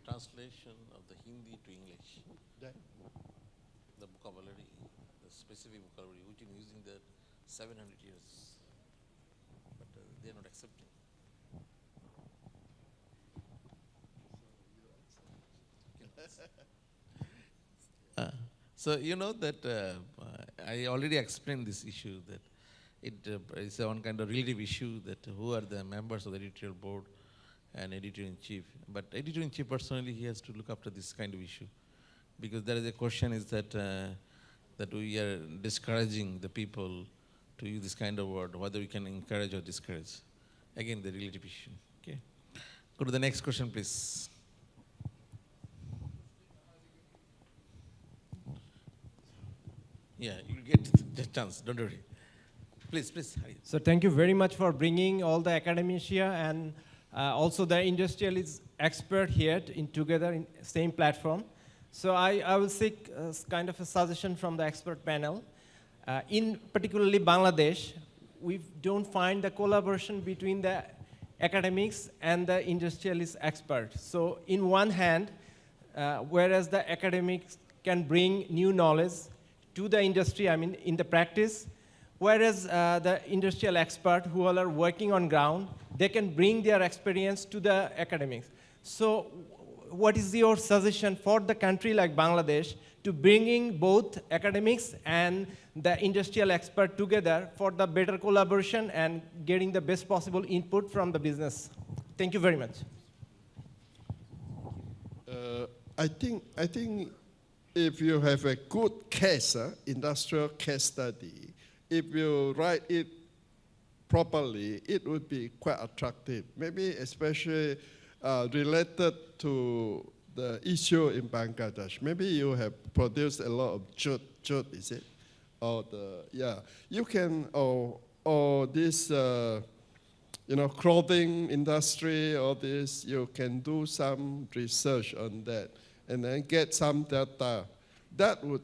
translation of the Hindi to English. The vocabulary, the specific vocabulary, which is using the 700 years, but they are not accepting. So you know that I already explained this issue that it is one kind of relative issue that who are the members of the editorial board and editor-in-chief. But editor-in-chief personally, he has to look after this kind of issue because there is a question is that that we are discouraging the people to use this kind of word, whether we can encourage or discourage. Again, the relative issue. Okay. Go to the next question, please. Yeah, you get the chance, don't worry. Please. So thank you very much for bringing all the academia and also the industrialist expert here together in same platform. So I will seek kind of a suggestion from the expert panel. In particularly Bangladesh, we don't find the collaboration between the academics and the industrialist experts. So in one hand, whereas the academics can bring new knowledge to the industry, I mean in the practice, whereas the industrial expert who all are working on ground, they can bring their experience to the academics. So what is your suggestion for the country like Bangladesh to bringing both academics and the industrial expert together for the better collaboration and getting the best possible input from the business? Thank you very much. I think if you have a good case, industrial case study, if you write it properly, it would be quite attractive. Maybe especially related to the issue in Bangladesh. Maybe you have produced a lot of jute, is it? Or you can, or this, clothing industry, or this, you can do some research on that and then get some data. That would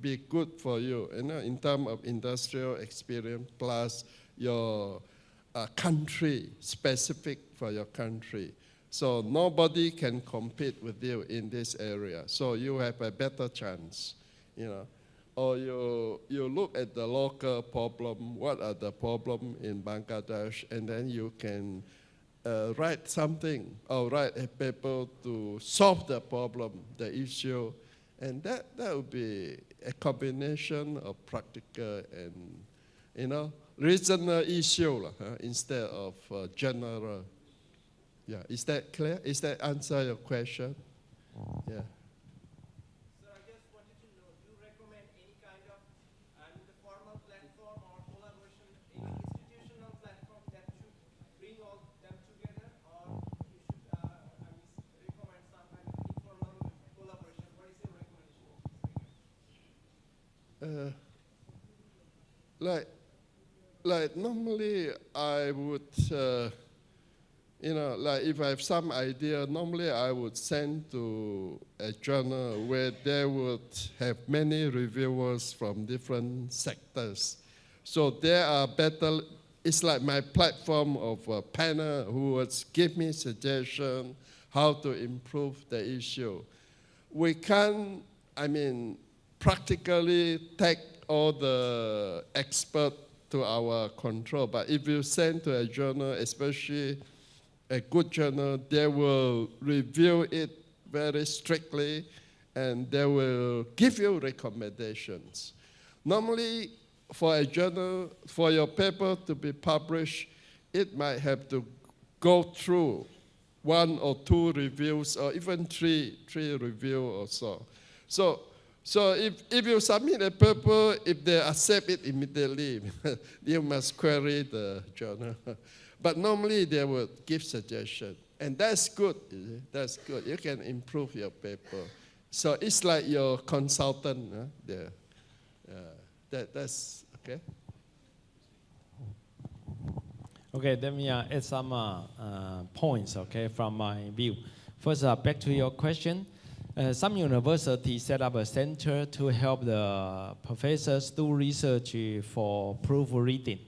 be good for you, in terms of industrial experience plus your country, specific for your country. So nobody can compete with you in this area. So you have a better chance, Or you look at the local problem, what are the problems in Bangladesh, and then you can write something or write a paper to solve the problem, the issue, and that would be a combination of practical and, regional issue instead of general. Yeah, is that clear? Is that answer your question? Yeah. So I just wanted to know, do you recommend any kind of the formal platform or collaboration, any institutional platform that should bring all them together, or you should recommend some kind of informal collaboration? What is your recommendation? Like normally I would, like if I have some idea, normally I would send to a journal where they would have many reviewers from different sectors. So there are better, it's like my platform of a panel who would give me suggestions how to improve the issue. We can't, practically take all the experts to our control, but if you send to a journal, especially a good journal, they will review it very strictly and they will give you recommendations. Normally, for a journal, for your paper to be published, it might have to go through 1 or 2 reviews or even three reviews or so. So if you submit a paper, if they accept it immediately, you must query the journal. But normally they would give suggestions, and that's good. That's good. You can improve your paper. So it's like your consultant there. That's okay. Okay, let me add some points, from my view. First, back to your question. Some universities set up a center to help the professors do research for proofreading.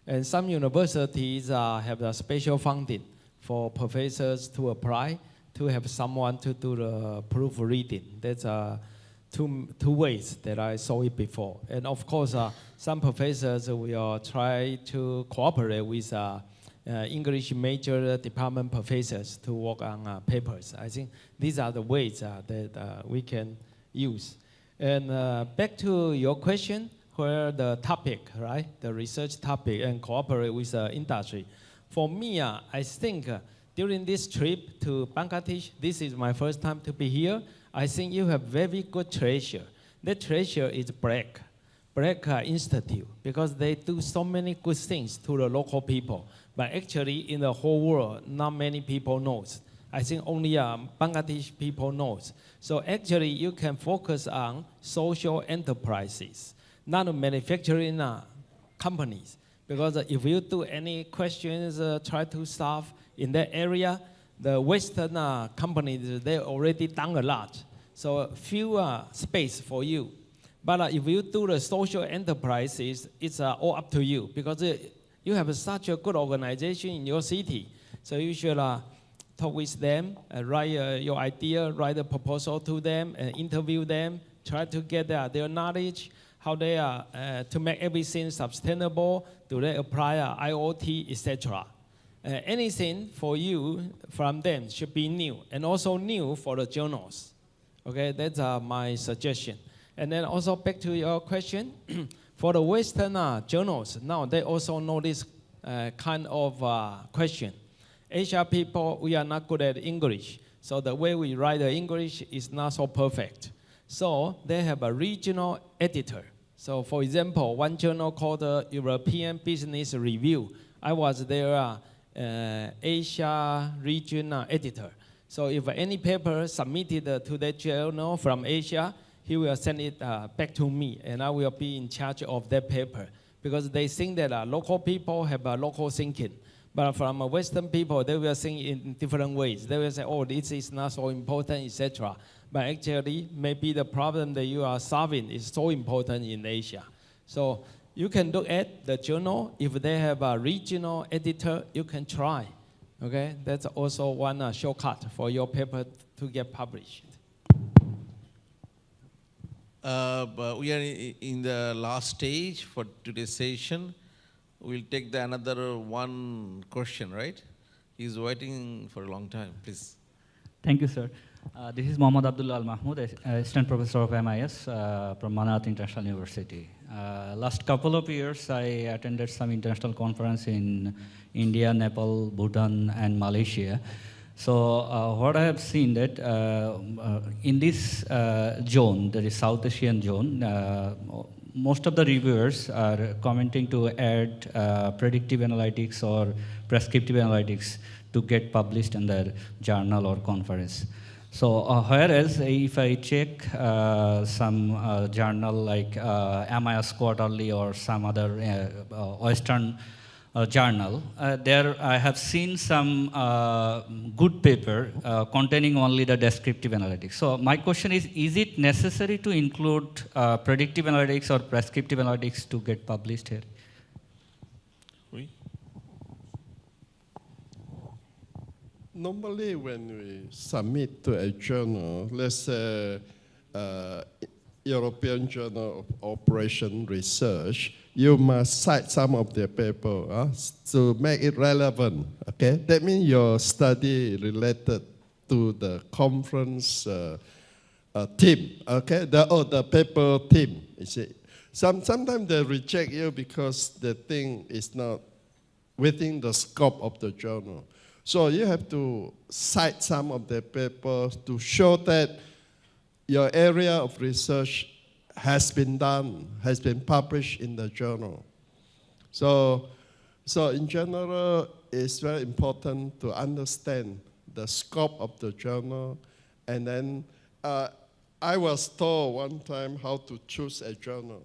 And some universities have a special funding for professors to apply to have someone to do the proofreading. That's two ways that I saw it before. And of course, some professors will try to cooperate with English major department professors to work on papers. I think these are the ways that we can use. And back to your question, where the topic, right, the research topic and cooperate with the industry. For me, I think during this trip to Bangladesh, this is my first time to be here. I think you have very good treasure. That treasure is BRAC Institute, because they do so many good things to the local people. But actually, in the whole world, not many people knows. I think only Bangladesh people knows. So actually, you can focus on social enterprises, not manufacturing companies. Because if you do any questions, try to solve in that area, the Western companies, they already done a lot. So few space for you. But if you do the social enterprises, it's all up to you because you have such a good organization in your city. So you should talk with them, write your idea, write a proposal to them, interview them, try to get their knowledge, how they are to make everything sustainable, do they apply IoT, etc. Anything for you from them should be new, and also new for the journals. Okay, that's my suggestion. And then also back to your question, for the Western journals, now they also know this kind of question. Asia people, we are not good at English, so the way we write the English is not so perfect. So they have a regional editor. So for example, one journal called the European Business Review. I was their Asia region editor. So if any paper submitted to that journal from Asia, he will send it back to me, and I will be in charge of that paper. Because they think that local people have local thinking. But from Western people, they will think in different ways. They will say, oh, this is not so important, etc. But actually, maybe the problem that you are solving is so important in Asia. So you can look at the journal. If they have a regional editor, you can try. Okay, that's also one shortcut for your paper to get published. But we are in the last stage for today's session. We'll take another one question, right? He's waiting for a long time, please. Thank you, sir. This is Mohammad Abdullah Al Mahmoud, Assistant Professor of MIS from Manaat International University. Last couple of years, I attended some international conference in India, Nepal, Bhutan, and Malaysia. So what I have seen that in this zone, that is South Asian zone, most of the reviewers are commenting to add predictive analytics or prescriptive analytics to get published in their journal or conference. So whereas if I check some journal like MIS Quarterly or some other Western journal, there I have seen some good paper containing only the descriptive analytics. So my question is it necessary to include predictive analytics or prescriptive analytics to get published here? Oui. Normally when we submit to a journal, let's say European Journal of Operation Research, you must cite some of their paper to make it relevant, okay? That means your study related to the conference team, okay? The paper team, you see. Sometimes they reject you because the thing is not within the scope of the journal. So you have to cite some of the papers to show that your area of research has been done, has been published in the journal. So in general, it's very important to understand the scope of the journal. And then I was told one time how to choose a journal.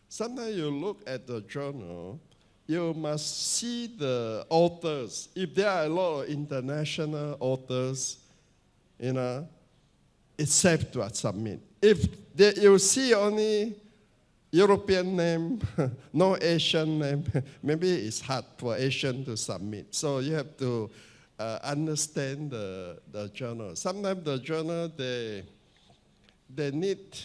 Sometimes you look at the journal, you must see the authors. If there are a lot of international authors, you know, it's safe to submit. If you see only European name, no Asian name, maybe it's hard for Asian to submit. So you have to understand the journal. Sometimes the journal, they need,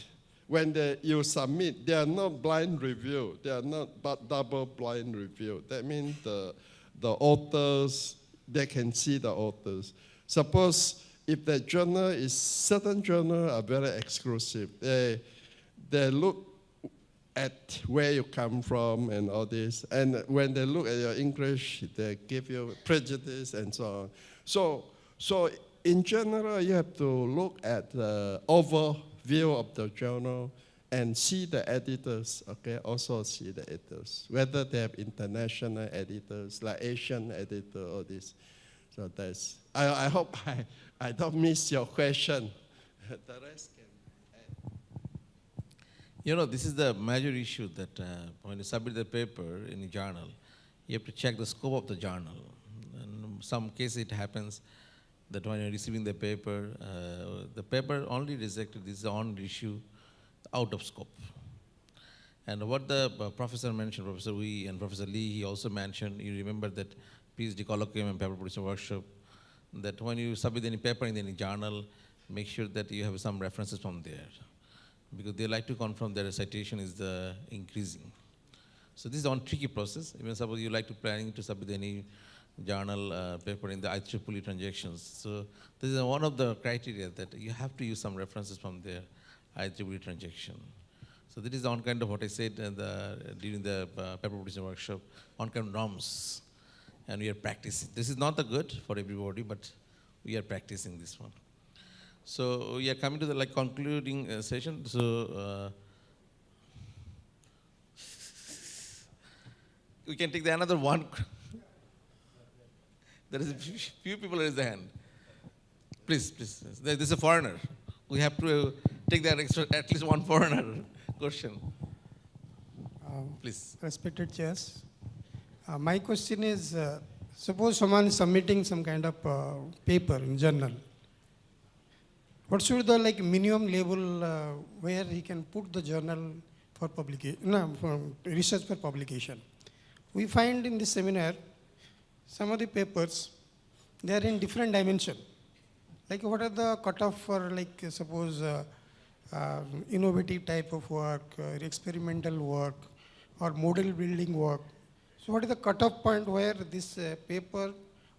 when you submit, they are not blind review. They are not double blind review. That means the authors, they can see the authors. Suppose if the journal is, certain journals are very exclusive. They look at where you come from and all this. And when they look at your English, they give you prejudice and so on. So in general, you have to look at the overview of the journal and see the editors, okay? Also see the editors, whether they have international editors, like Asian editor or this. So that's, I hope I don't miss your question. The rest can add. You know, this is the major issue that when you submit the paper in a journal, you have to check the scope of the journal. And in some cases it happens that when you're receiving the paper only rejected, this is on issue out of scope. And what the professor mentioned, Professor Wee and Professor Lee, he also mentioned, you remember that PhD colloquium and paper production workshop, that when you submit any paper in any journal, make sure that you have some references from there, because they like to confirm that the citation is increasing. So this is one tricky process. Even suppose you like to planning to submit any journal paper in the IEEE transactions. So this is one of the criteria that you have to use some references from their IEEE transaction. So this is one kind of what I said during the paper production workshop, one kind of norms, and we are practicing. This is not the good for everybody, but we are practicing this one. So we are coming to the concluding session. So we can take another one. There is a few people raise their hand. Please, please. This is a foreigner. We have to take that extra, at least one foreigner question. Please. Respected chairs. My question is, suppose someone is submitting some kind of paper in journal. What should the minimum level where he can put the journal for publication, no, for research for publication? We find in this seminar, some of the papers, they are in different dimension. What are the cutoff for suppose innovative type of work, experimental work, or model building work? So what is the cutoff point where this paper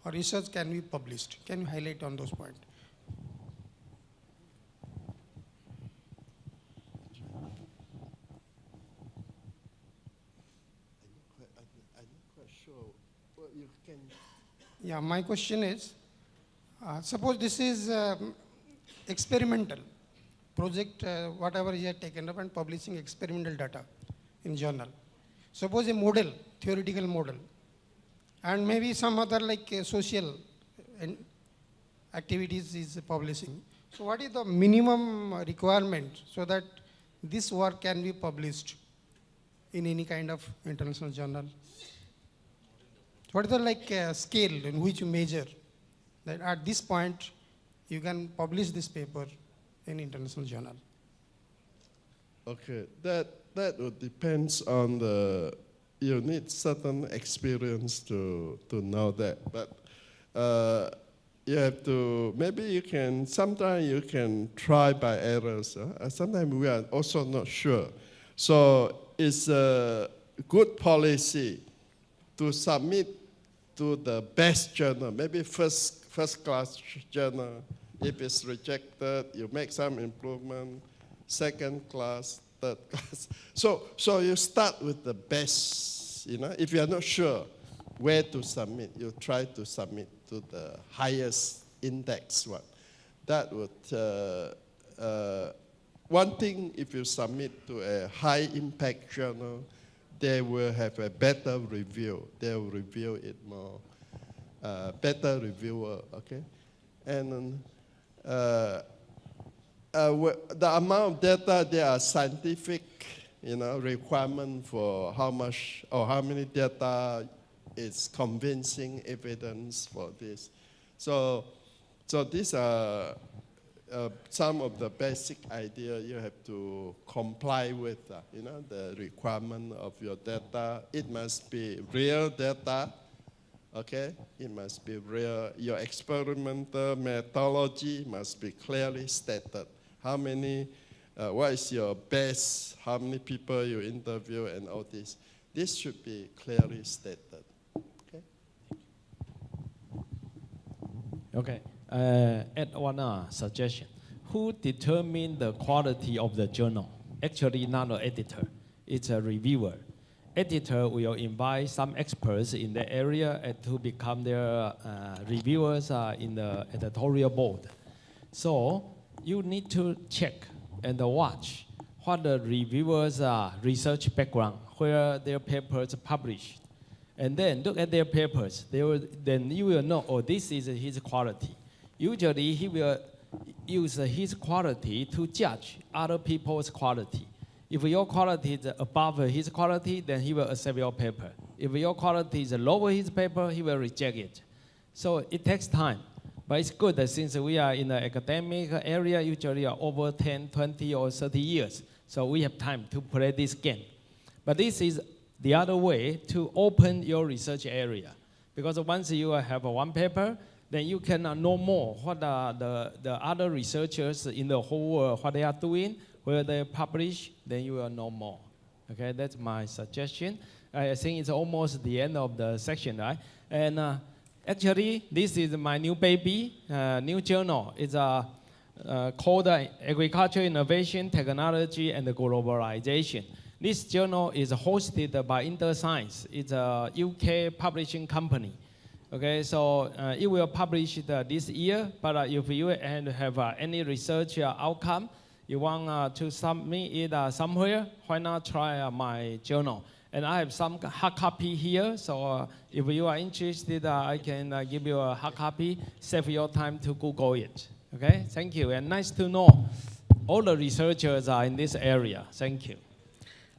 or research can be published? Can you highlight on those points? Yeah, my question is, suppose this is experimental project, whatever you have taken up and publishing experimental data in journal. Suppose a model, theoretical model, and maybe some other social activities is publishing. So what is the minimum requirement so that this work can be published in any kind of international journal? What is the scale in which you measure that at this point you can publish this paper in international journal? Okay, that would depends on you need certain experience to know that. But you have to, maybe you can, sometimes you can try by errors. Sometimes we are also not sure. So it's a good policy to submit to the best journal, maybe first class journal. If it's rejected, you make some improvement, second class, third class. So you start with the best, If you are not sure where to submit, you try to submit to the highest index one. That would, one thing, if you submit to a high impact journal, they will have a better review. They will review it more, better reviewer, okay? And the amount of data, there are scientific, requirement for how much or how many data is convincing evidence for this. So these are some of the basic ideas you have to comply with, the requirement of your data. It must be real data, okay? It must be real. Your experimental methodology must be clearly stated. How many, what is your best, how many people you interview and all this. This should be clearly stated, okay? Okay. Add one suggestion. Who determines the quality of the journal? Actually, not an editor. It's a reviewer. Editor will invite some experts in the area to become their reviewers in the editorial board. So you need to check and watch what the reviewers' research background, where their papers published. And then look at their papers. Then you will know, oh, this is his quality. Usually, he will use his quality to judge other people's quality. If your quality is above his quality, then he will accept your paper. If your quality is lower his paper, he will reject it. So it takes time. But it's good that since we are in the academic area, usually are over 10, 20, or 30 years. So we have time to play this game. But this is the other way to open your research area. Because once you have one paper, then you can know more what are the other researchers in the whole world, what they are doing, where they publish, then you will know more. Okay, that's my suggestion. I think it's almost the end of the section, right? And actually, this is my new baby, new journal. It's called Agriculture Innovation, Technology, and Globalization. This journal is hosted by InterScience. It's a UK publishing company. Okay, so it will publish this year, but if you have any research outcome, you want to submit it somewhere, why not try my journal? And I have some hard copy here, so if you are interested, I can give you a hard copy, save your time to Google it. Okay, thank you, and nice to know all the researchers are in this area. Thank you.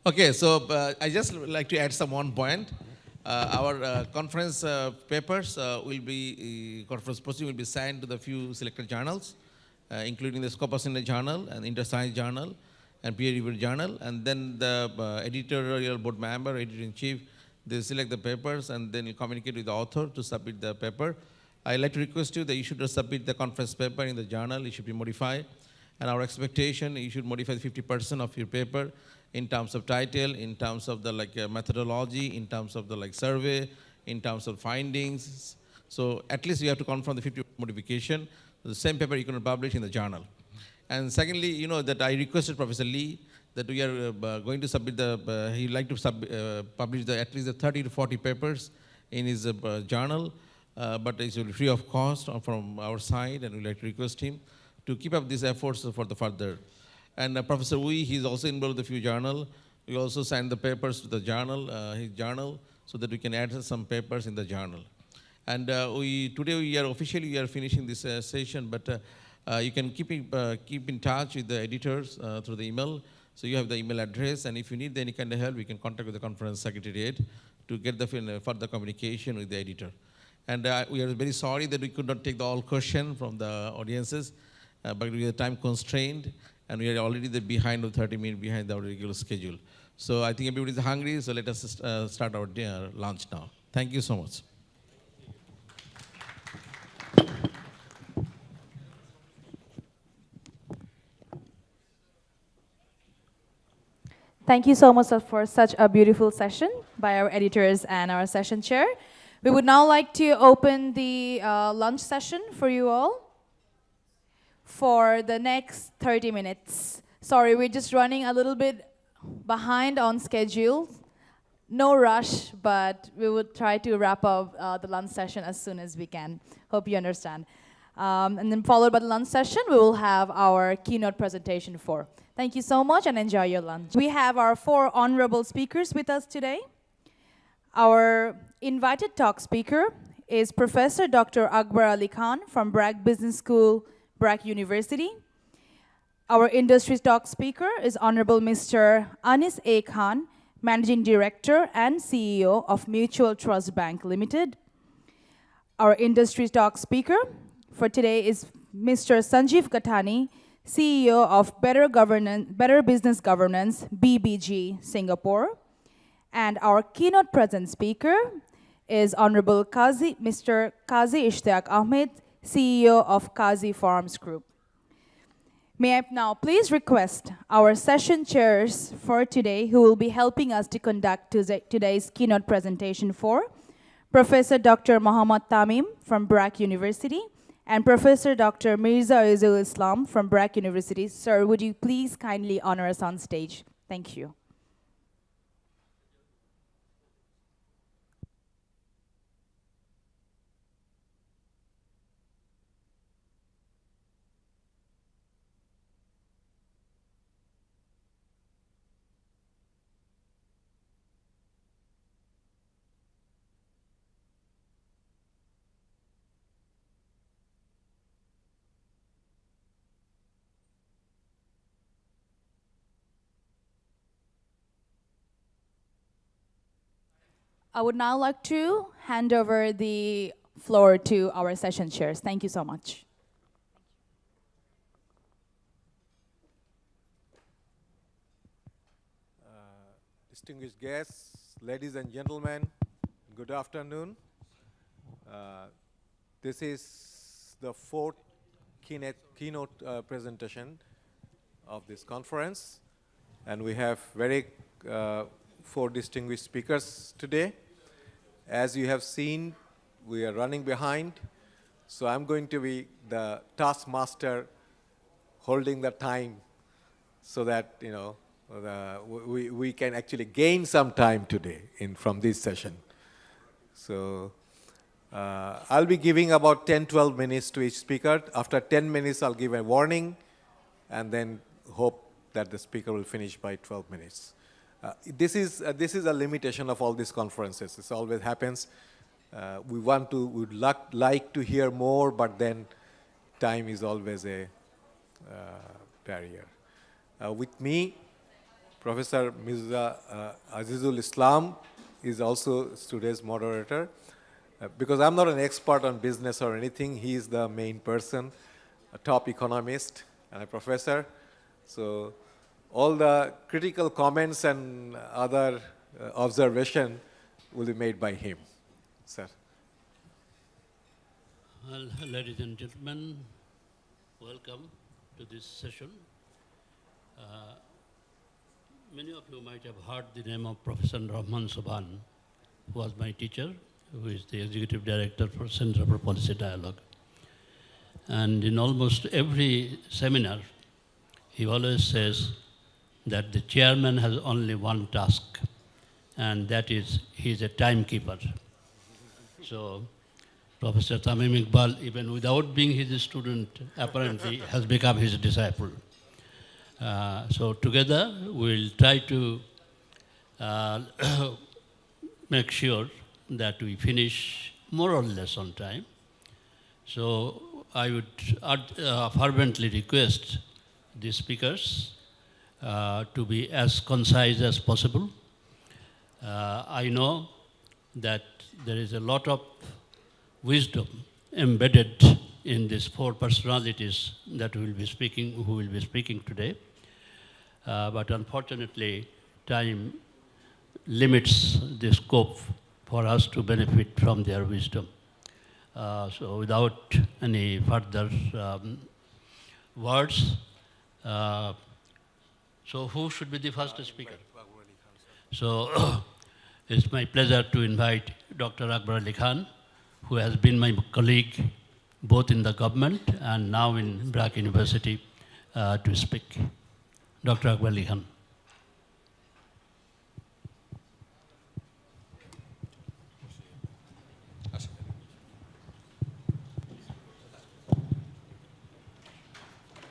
Okay, so I just like to add some one point. Our conference papers will be, conference posting will be signed to the few selected journals, including the Scopus in the journal and InterScience journal and peer-reviewed journal. And then the editorial board member, editor-in-chief, they select the papers and then you communicate with the author to submit the paper. I'd like to request you that you should submit the conference paper in the journal. It should be modified. And our expectation, you should modify 50% of your paper in terms of title, in terms of the methodology, in terms of the survey, in terms of findings. So at least you have to confirm the 50% modification. The same paper you can publish in the journal. And secondly, you know that I requested Professor Lee that we are going to submit the, he'd like to publish at least the 30 to 40 papers in his journal, but it will be free of cost from our side, and we'd like to request him to keep up these efforts for the further. And Professor Wee, he's also involved with a few journals. We also signed the papers to the journal, his journal, so that we can add some papers in the journal. And today we are officially finishing this session, but you can keep in touch with the editors through the email. So you have the email address, and if you need any kind of help, we can contact with the conference secretariat to get the further communication with the editor. And we are very sorry that we could not take all questions from the audiences, but we are time constrained, and we are already behind, 30 minutes behind our regular schedule. So I think everybody is hungry, so let us start our lunch now. Thank you so much. Thank you so much for such a beautiful session by our editors and our session chair. We would now like to open the lunch session for you all for the next 30 minutes. Sorry, we're just running a little bit behind on schedule. No rush, but we will try to wrap up the lunch session as soon as we can. Hope you understand. And then followed by the lunch session, we will have our keynote presentation for. Thank you so much and enjoy your lunch. We have our 4 honorable speakers with us today. Our invited talk speaker is Professor Dr. Akbar Ali Khan from Bragg Business School, Bragg University. Our industry talk speaker is Honorable Mr. Anis A. Khan, Managing Director and CEO of Mutual Trust Bank Limited. Our industry talk speaker for today is Mr. Sanjeev Gathani, CEO of Better Business Governance, BBG, Singapore. And our keynote present speaker is Honorable Mr. Qazi Ishtiaq Ahmed, CEO of Qazi Farms Group. May I now please request our session chairs for today who will be helping us to conduct today's keynote presentation for Professor Dr. Muhammad Tamim from Bragg University and Professor Dr. Mirza Izul Islam from Bragg University. Sir, would you please kindly honor us on stage? Thank you. I would now like to hand over the floor to our session chairs. Thank you so much. distinguished guests, ladies and gentlemen, good afternoon. This is the fourth keynote presentation of this conference, and we have four distinguished speakers today. As you have seen, we are running behind, so I'm going to be the taskmaster holding the time so that, you know, we can actually gain some time today from this session. So I'll be giving about 10-12 minutes to each speaker. After 10 minutes, I'll give a warning, and then hope that the speaker will finish by 12 minutes. This is a limitation of all these conferences. This always happens. We'd like to hear more, but then time is always a barrier. With me, Professor Mirza Azizul Islam is also today's moderator. Because I'm not an expert on business or anything, he is the main person, a top economist and a professor. So all the critical comments and other observation will be made by him. Sir. Well, ladies and gentlemen, welcome to this session. Many of you might have heard the name of Professor Rahman Subhan, who was my teacher, who is the Executive Director for Center for Policy Dialogue. And in almost every seminar, he always says that the chairman has only one task, and that is he's a timekeeper. So Professor Tamim Iqbal, even without being his student, apparently has become his disciple. So together we'll try to make sure that we finish more or less on time. So I would fervently request the speakers to be as concise as possible. I know that there is a lot of wisdom embedded in these four personalities that who will be speaking today. But unfortunately, time limits the scope for us to benefit from their wisdom. So without any further words, so who should be the first speaker? So it's my pleasure to invite Dr. Akbar Ali Khan, who has been my colleague both in the government and now in BRAC University to speak. Dr. Akbar Ali Khan.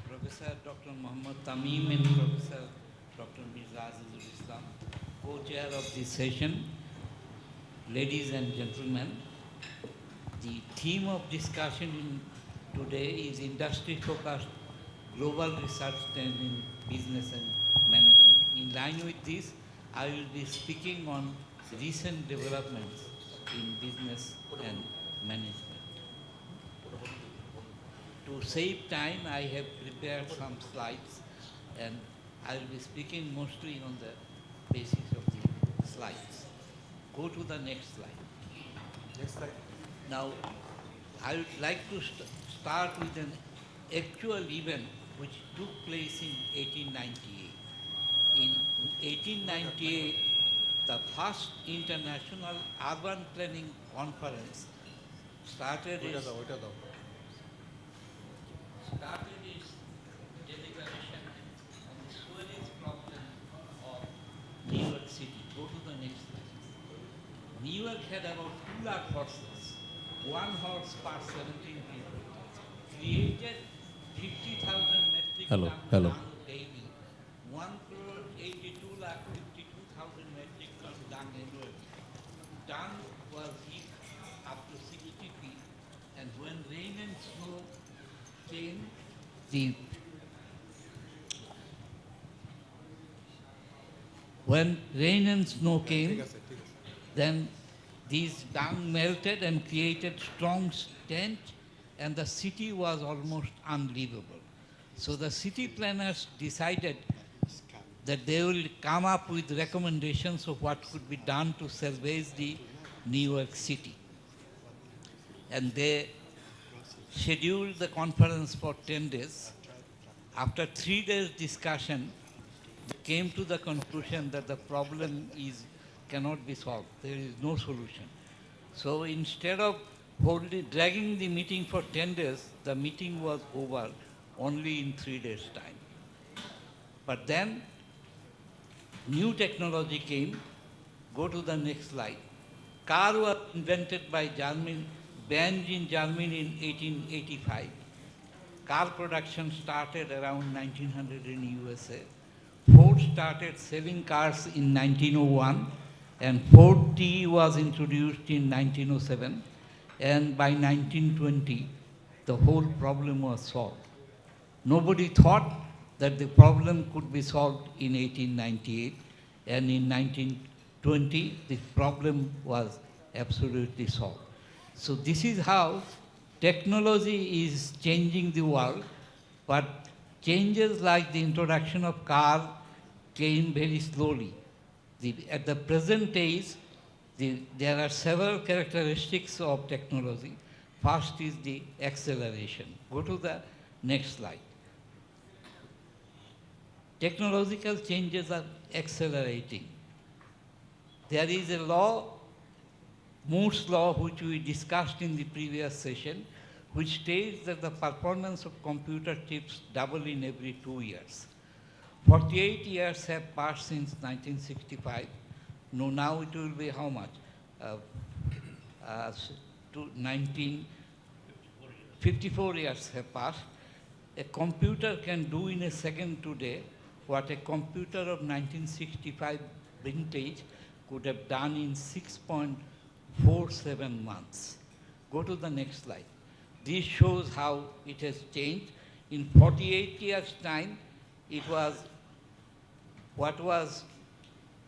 Professor Dr. Muhammad Tamim and Professor Dr. Mirza Azizul Islam, co-chair of this session. Ladies and gentlemen, the theme of discussion today is industry-focused global research trend in business and management. In line with this, I will be speaking on recent developments in business and management. To save time, I have prepared some slides, and I will be speaking mostly on the basis of the slides. Go to the next slide. Next slide. Now, I would like to start with an actual event which took place in 1898. In 1898, the first international urban planning conference started its deliberation on the sewage problem of New York City. Go to the next slide. New York had about 2 lakh horses, 1 horse per 17 people, created 50,000 metric tons dung daily, 1,82,52,000 metric tons dung annually. Dung was heat up to 60 feet, and when rain and snow came, then these dung melted and created strong stench, and the city was almost unlivable. So the city planners decided that they will come up with recommendations of what could be done to salvage the New York City. And they scheduled the conference for 10 days. After 3 days discussion, they came to the conclusion that the problem cannot be solved. There is no solution. So instead of dragging the meeting for 10 days, the meeting was over only in 3 days' time. But then new technology came. Go to the next slide. Car was invented by Germany, banned in Germany in 1885. Car production started around 1900 in USA. Ford started selling cars in 1901, and Ford T was introduced in 1907. And by 1920, the whole problem was solved. Nobody thought that the problem could be solved in 1898, and in 1920, the problem was absolutely solved. So this is how technology is changing the world, but changes like the introduction of car came very slowly. At the present age, there are several characteristics of technology. First is the acceleration. Go to the next slide. Technological changes are accelerating. There is a law, Moore's law, which we discussed in the previous session, which states that the performance of computer chips double in every 2 years. 48 years have passed since 1965. No, now it will be how much? 54 years have passed. A computer can do in a second today what a computer of 1965 vintage could have done in 6.47 months. Go to the next slide. This shows how it has changed. In 48 years' time, it was what was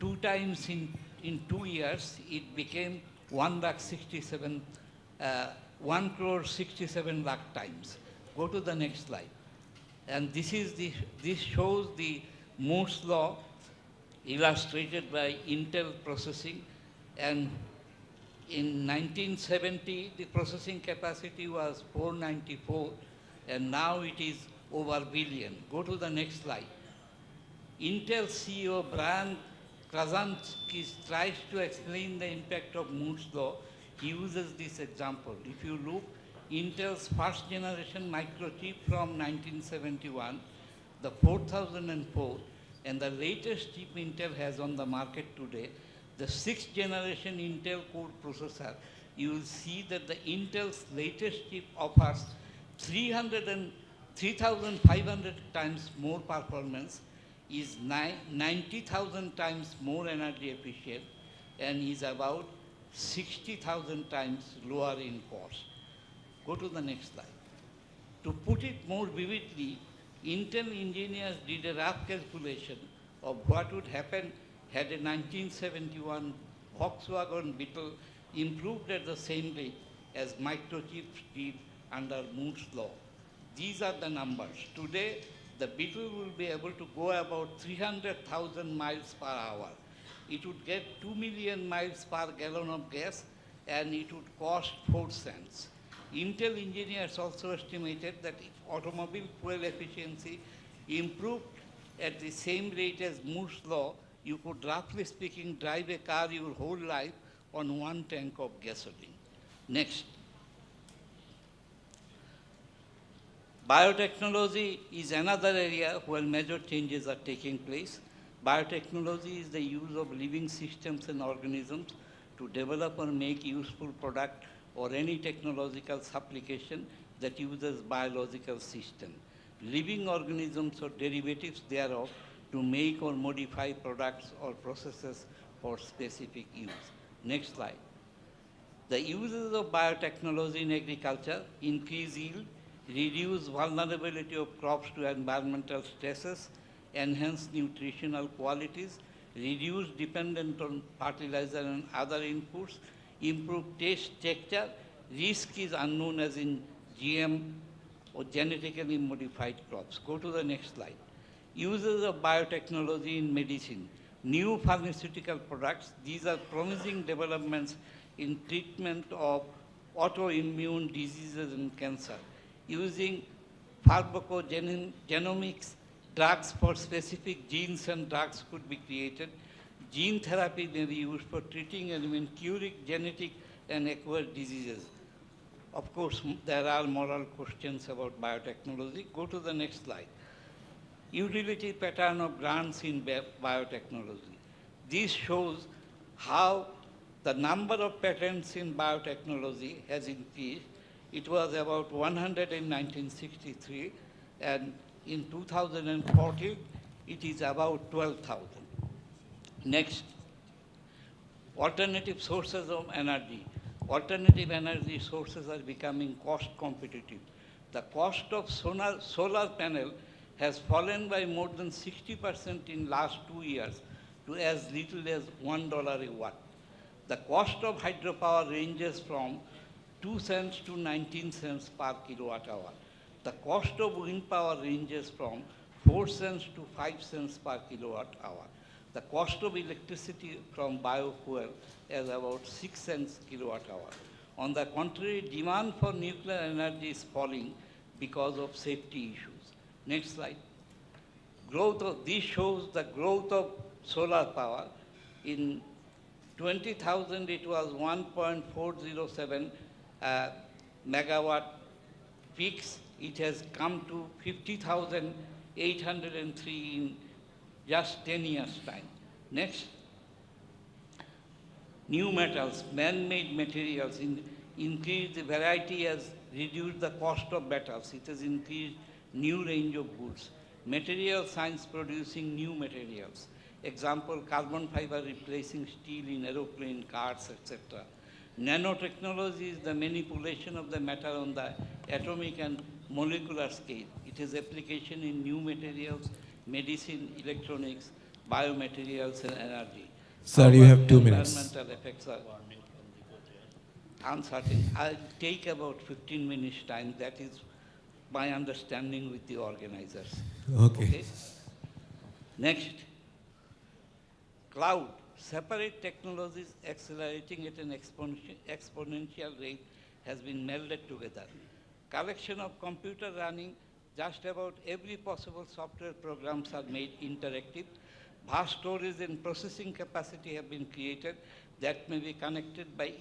2 times in 2 years, it became 1 crore 67 lakh times. Go to the next slide. And this shows the Moore's law illustrated by Intel processing. And in 1970, the processing capacity was 494, and now it is over billion. Go to the next slide. Intel CEO Brian Krasansky tries to explain the impact of Moore's law. He uses this example. If you look, Intel's first generation microchip from 1971, the 4004, and the latest chip Intel has on the market today, the 6th generation Intel Core processor, you will see that the Intel's latest chip offers 3,500 times more performance, is 90,000 times more energy efficient, and is about 60,000 times lower in cost. Go to the next slide. To put it more vividly, Intel engineers did a rough calculation of what would happen had a 1971 Volkswagen Beetle improved at the same rate as microchips did under Moore's law. These are the numbers. Today, the Beetle will be able to go about 300,000 miles per hour. It would get 2 million miles per gallon of gas, and it would cost 4 cents. Intel engineers also estimated that if automobile fuel efficiency improved at the same rate as Moore's law, you could, roughly speaking, drive a car your whole life on 1 tank of gasoline. Next. Biotechnology is another area where major changes are taking place. Biotechnology is the use of living systems and organisms to develop or make useful product or any technological application that uses biological system. Living organisms or derivatives thereof to make or modify products or processes for specific use. Next slide. The uses of biotechnology in agriculture increase yield, reduce vulnerability of crops to environmental stresses, enhance nutritional qualities, reduce dependence on fertilizer and other inputs, improve taste, texture. Risk is unknown as in GM or genetically modified crops. Go to the next slide. Uses of biotechnology in medicine, new pharmaceutical products. These are promising developments in treatment of autoimmune diseases and cancer. Using pharmacogenomics, drugs for specific genes and drugs could be created. Gene therapy may be used for treating and even curing genetic and acquired diseases. Of course, there are moral questions about biotechnology. Go to the next slide. Utility pattern of grants in biotechnology. This shows how the number of patents in biotechnology has increased. It was about 100 in 1963, and in 2014, it is about 12,000. Next, alternative sources of energy. Alternative energy sources are becoming cost competitive. The cost of solar panel has fallen by more than 60% in last 2 years to as little as $1 a watt. The cost of hydropower ranges from 2 cents to 19 cents per kilowatt hour. The cost of wind power ranges from 4 cents to 5 cents per kilowatt hour. The cost of electricity from biofuel is about 6 cents kilowatt hour. On the contrary, demand for nuclear energy is falling because of safety issues. Next slide. This shows the growth of solar power. In 20,000, it was 1.407 megawatt peaks. It has come to 50,803 in just 10 years' time. Next. New metals, man-made materials. Increased the variety has reduced the cost of metals. It has increased new range of goods. Material science producing new materials. Example, carbon fiber replacing steel in aeroplane, cars, etc. Nanotechnology is the manipulation of the matter on the atomic and molecular scale. It has application in new materials, medicine, electronics, biomaterials, and energy. Sir, you have 2 minutes. Environmental effects are uncertain. I'll take about 15 minutes time. That is my understanding with the organizers. Okay. Next. Cloud. Separate technologies accelerating at an exponential rate has been melded together. Collection of computer running, just about every possible software programs are made interactive. Vast storage and processing capacity have been created that may be connected by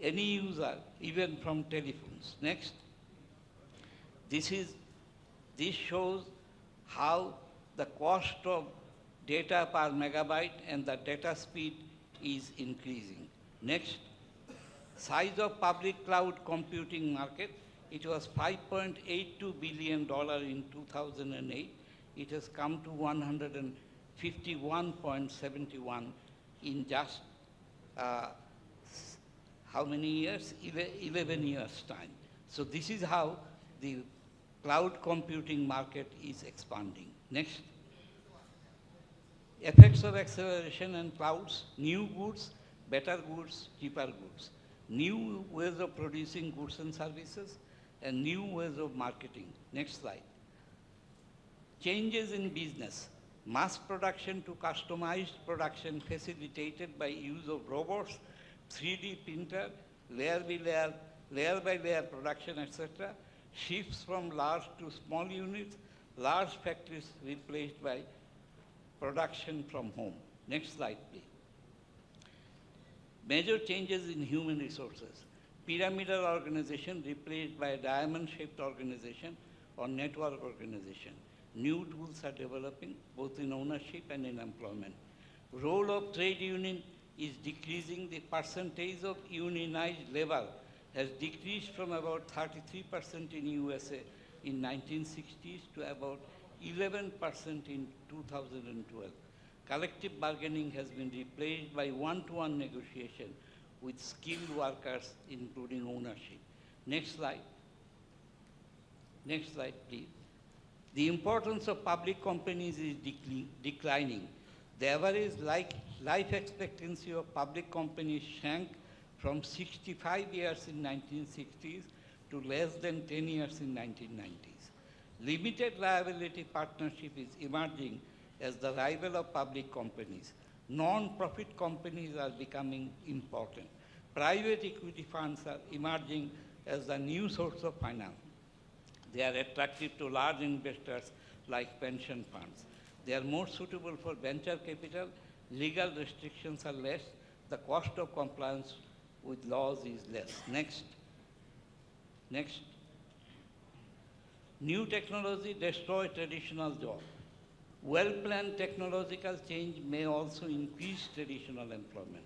any user, even from telephones. Next. This shows how the cost of data per megabyte and the data speed is increasing. Next, size of public cloud computing market. It was $5.82 billion in 2008. It has come to 151.71 in just how many years? 11 years' time. So this is how the cloud computing market is expanding. Next. Effects of acceleration and clouds, new goods, better goods, cheaper goods, new ways of producing goods and services, and new ways of marketing. Next slide. Changes in business, mass production to customized production facilitated by use of robots, 3D printer, layer by layer production, etc. Shifts from large to small units, large factories replaced by production from home. Next slide, please. Major changes in human resources. Pyramidal organization replaced by a diamond-shaped organization or network organization. New tools are developing both in ownership and in employment. Role of trade union is decreasing. The percentage of unionized labor has decreased from about 33% in USA in 1960s to about 11% in 2012. Collective bargaining has been replaced by one-to-one negotiation with skilled workers, including ownership. Next slide. Next slide, please. The importance of public companies is declining. The average life expectancy of public companies shrank from 65 years in 1960s to less than 10 years in 1990s. Limited liability partnership is emerging as the rival of public companies. Non-profit companies are becoming important. Private equity funds are emerging as the new source of finance. They are attractive to large investors like pension funds. They are more suitable for venture capital. Legal restrictions are less. The cost of compliance with laws is less. Next. New technology destroys traditional jobs. Well-planned technological change may also increase traditional employment.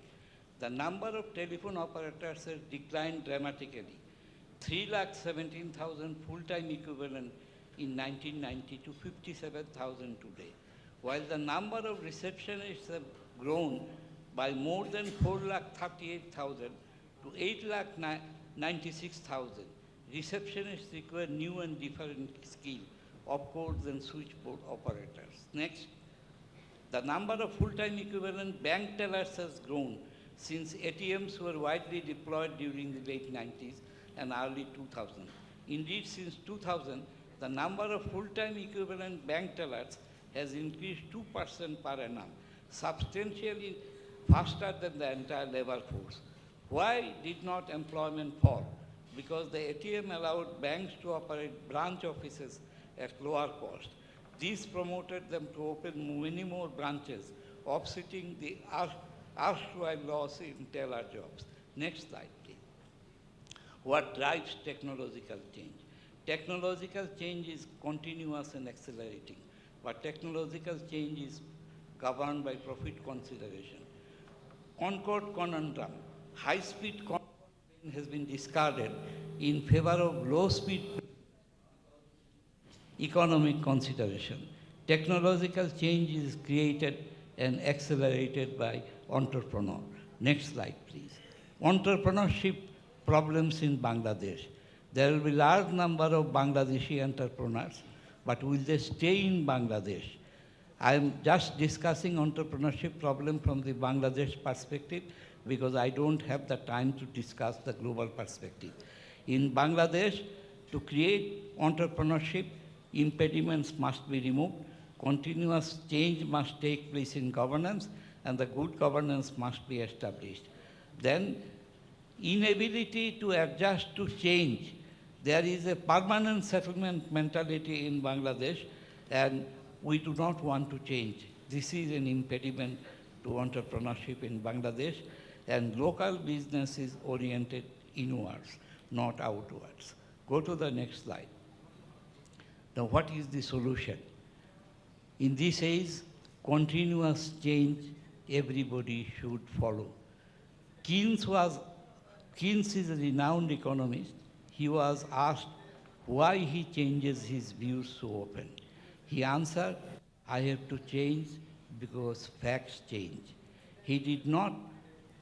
The number of telephone operators has declined dramatically. 317,000 full-time equivalent in 1990 to 57,000 today, while the number of receptionists have grown by more than 438,000 to 896,000. Receptionists require new and different skills, of course, than switchboard operators. Next, the number of full-time equivalent bank tellers has grown since ATMs were widely deployed during the late 90s and early 2000s. Indeed, since 2000, the number of full-time equivalent bank tellers has increased 2% per annum, substantially faster than the entire labor force. Why did not employment fall? Because the ATM allowed banks to operate branch offices at lower cost. This promoted them to open many more branches, offsetting the erstwhile loss in teller jobs. Next slide, please. What drives technological change? Technological change is continuous and accelerating, but technological change is governed by profit consideration. Concord conundrum, high-speed has been discarded in favor of low-speed economic consideration. Technological change is created and accelerated by entrepreneurs. Next slide, please. Entrepreneurship problems in Bangladesh. There will be large number of Bangladeshi entrepreneurs, but will they stay in Bangladesh? I am just discussing entrepreneurship problem from the Bangladesh perspective because I don't have the time to discuss the global perspective. In Bangladesh, to create entrepreneurship, impediments must be removed, continuous change must take place in governance, and the good governance must be established. Then, inability to adjust to change. There is a permanent settlement mentality in Bangladesh, and we do not want to change. This is an impediment to entrepreneurship in Bangladesh, and local business is oriented inwards, not outwards. Go to the next slide. Now, what is the solution? In this age, continuous change, everybody should follow. Keynes is a renowned economist. He was asked why he changes his views so often. He answered, I have to change because facts change. He did not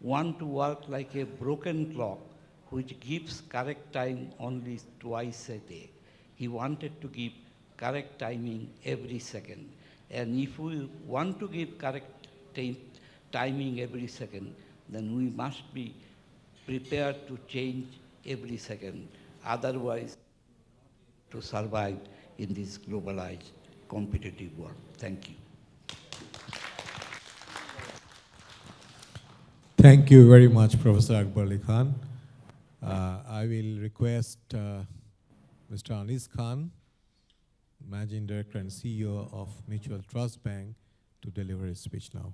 want to work like a broken clock which gives correct time only twice a day. He wanted to give correct timing every second. And if we want to give correct timing every second, then we must be prepared to change every second. Otherwise, to survive in this globalized, competitive world. Thank you. Thank you very much, Professor Akbar Ali Khan. I will request Mr. Anis Khan, Managing Director and CEO of Mutual Trust Bank, to deliver his speech now.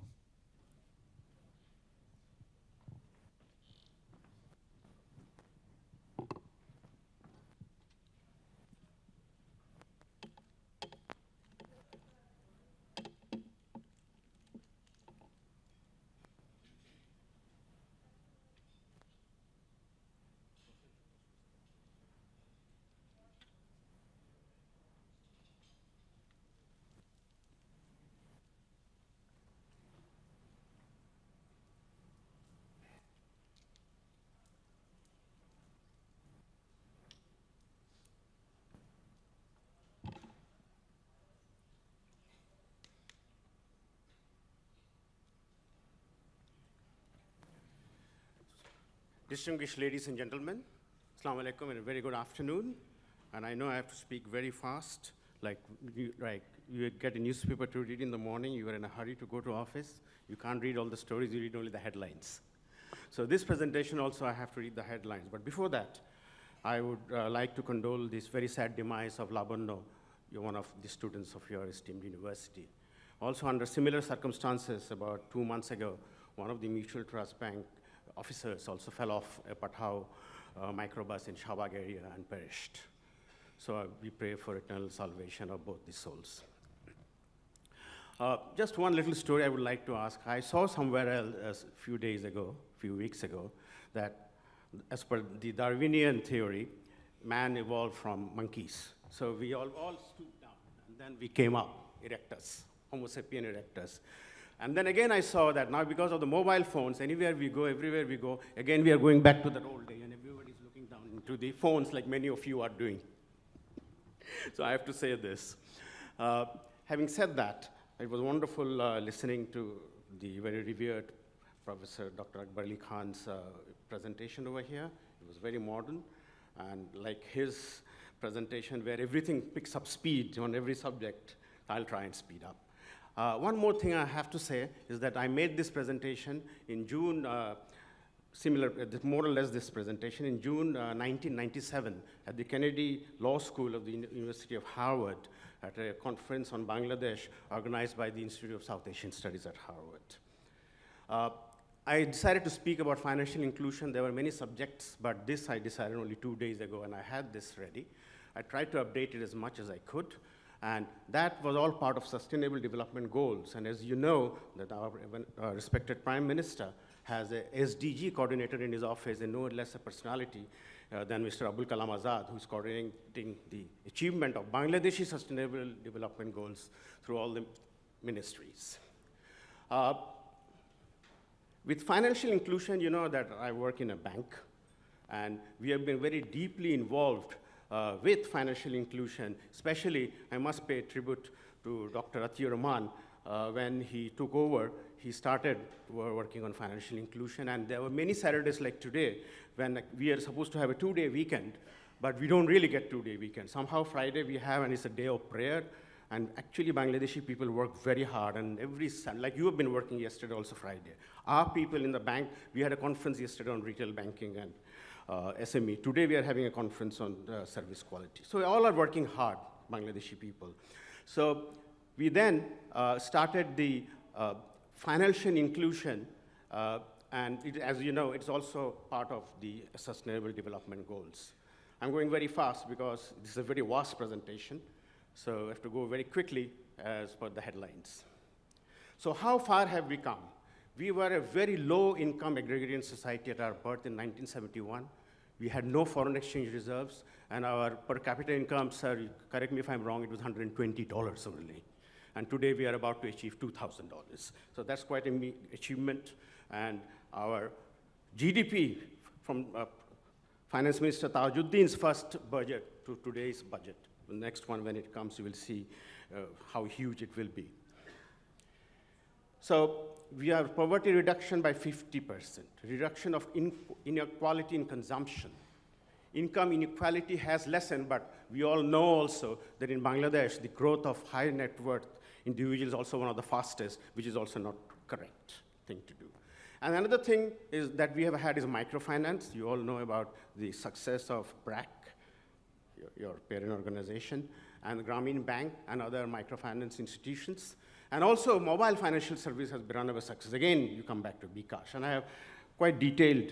Distinguished ladies and gentlemen, Assalamu alaikum and a very good afternoon. And I know I have to speak very fast. Like you get a newspaper to read in the morning, you are in a hurry to go to office, you can't read all the stories, you read only the headlines. So this presentation also I have to read the headlines. But before that, I would like to condole this very sad demise of Labanno, one of the students of your esteemed university. Also under similar circumstances, about 2 months ago, one of the Mutual Trust Bank officers also fell off a Pathao microbus in Shahbag area and perished. So we pray for eternal salvation of both the souls. Just one little story I would like to ask. I saw somewhere else a few weeks ago, that as per the Darwinian theory, man evolved from monkeys. So we all stooped down, and then we came up, erectus, Homo sapien erectus. And then again I saw that now because of the mobile phones, anywhere we go, everywhere we go, again we are going back to that old day, and everybody's looking down into the phones like many of you are doing. So I have to say this. Having said that, it was wonderful listening to the very revered Professor Dr. Akbar Ali Khan's presentation over here. It was very modern, and like his presentation where everything picks up speed on every subject, I'll try and speed up. One more thing I have to say is that I made this presentation in June, more or less this presentation, in June 1997 at the Kennedy Law School of the University of Harvard at a conference on Bangladesh organized by the Institute of South Asian Studies at Harvard. I decided to speak about financial inclusion. There were many subjects, but this I decided only 2 days ago, and I had this ready. I tried to update it as much as I could, and that was all part of Sustainable Development Goals. And as you know, that our respected Prime Minister has a SDG coordinator in his office, and no less a personality than Mr. Abul Kalam Azad, who's coordinating the achievement of Bangladeshi Sustainable Development Goals through all the ministries. With financial inclusion, you know that I work in a bank, and we have been very deeply involved with financial inclusion. Especially, I must pay tribute to Dr. Atiur Rahman. When he took over, he started working on financial inclusion, and there were many Saturdays like today when we are supposed to have a 2-day weekend, but we don't really get 2-day weekend. Somehow Friday we have, and it's a day of prayer, and actually Bangladeshi people work very hard, and every Sunday, like you have been working yesterday also Friday. Our people in the bank, we had a conference yesterday on retail banking and SME. Today we are having a conference on service quality. So we all are working hard, Bangladeshi people. So we then started the financial inclusion, and as you know, it's also part of the Sustainable Development Goals. I'm going very fast because this is a very vast presentation, so I have to go very quickly as per the headlines. So how far have we come? We were a very low-income agrarian society at our birth in 1971. We had no foreign exchange reserves, and our per capita income, sir, correct me if I'm wrong, it was $120 only. And today we are about to achieve $2,000. So that's quite an achievement. And our GDP from Finance Minister Tajuddin's first budget to today's budget, the next one when it comes, you will see how huge it will be. So we have poverty reduction by 50%, reduction of inequality in consumption. Income inequality has lessened, but we all know also that in Bangladesh, the growth of high net worth individuals is also one of the fastest, which is also not correct thing to do. And another thing is that we have had is microfinance. You all know about the success of BRAC, your parent organization, and the Grameen Bank and other microfinance institutions. And also mobile financial service has been run a success. Again, you come back to bKash, and I have quite detailed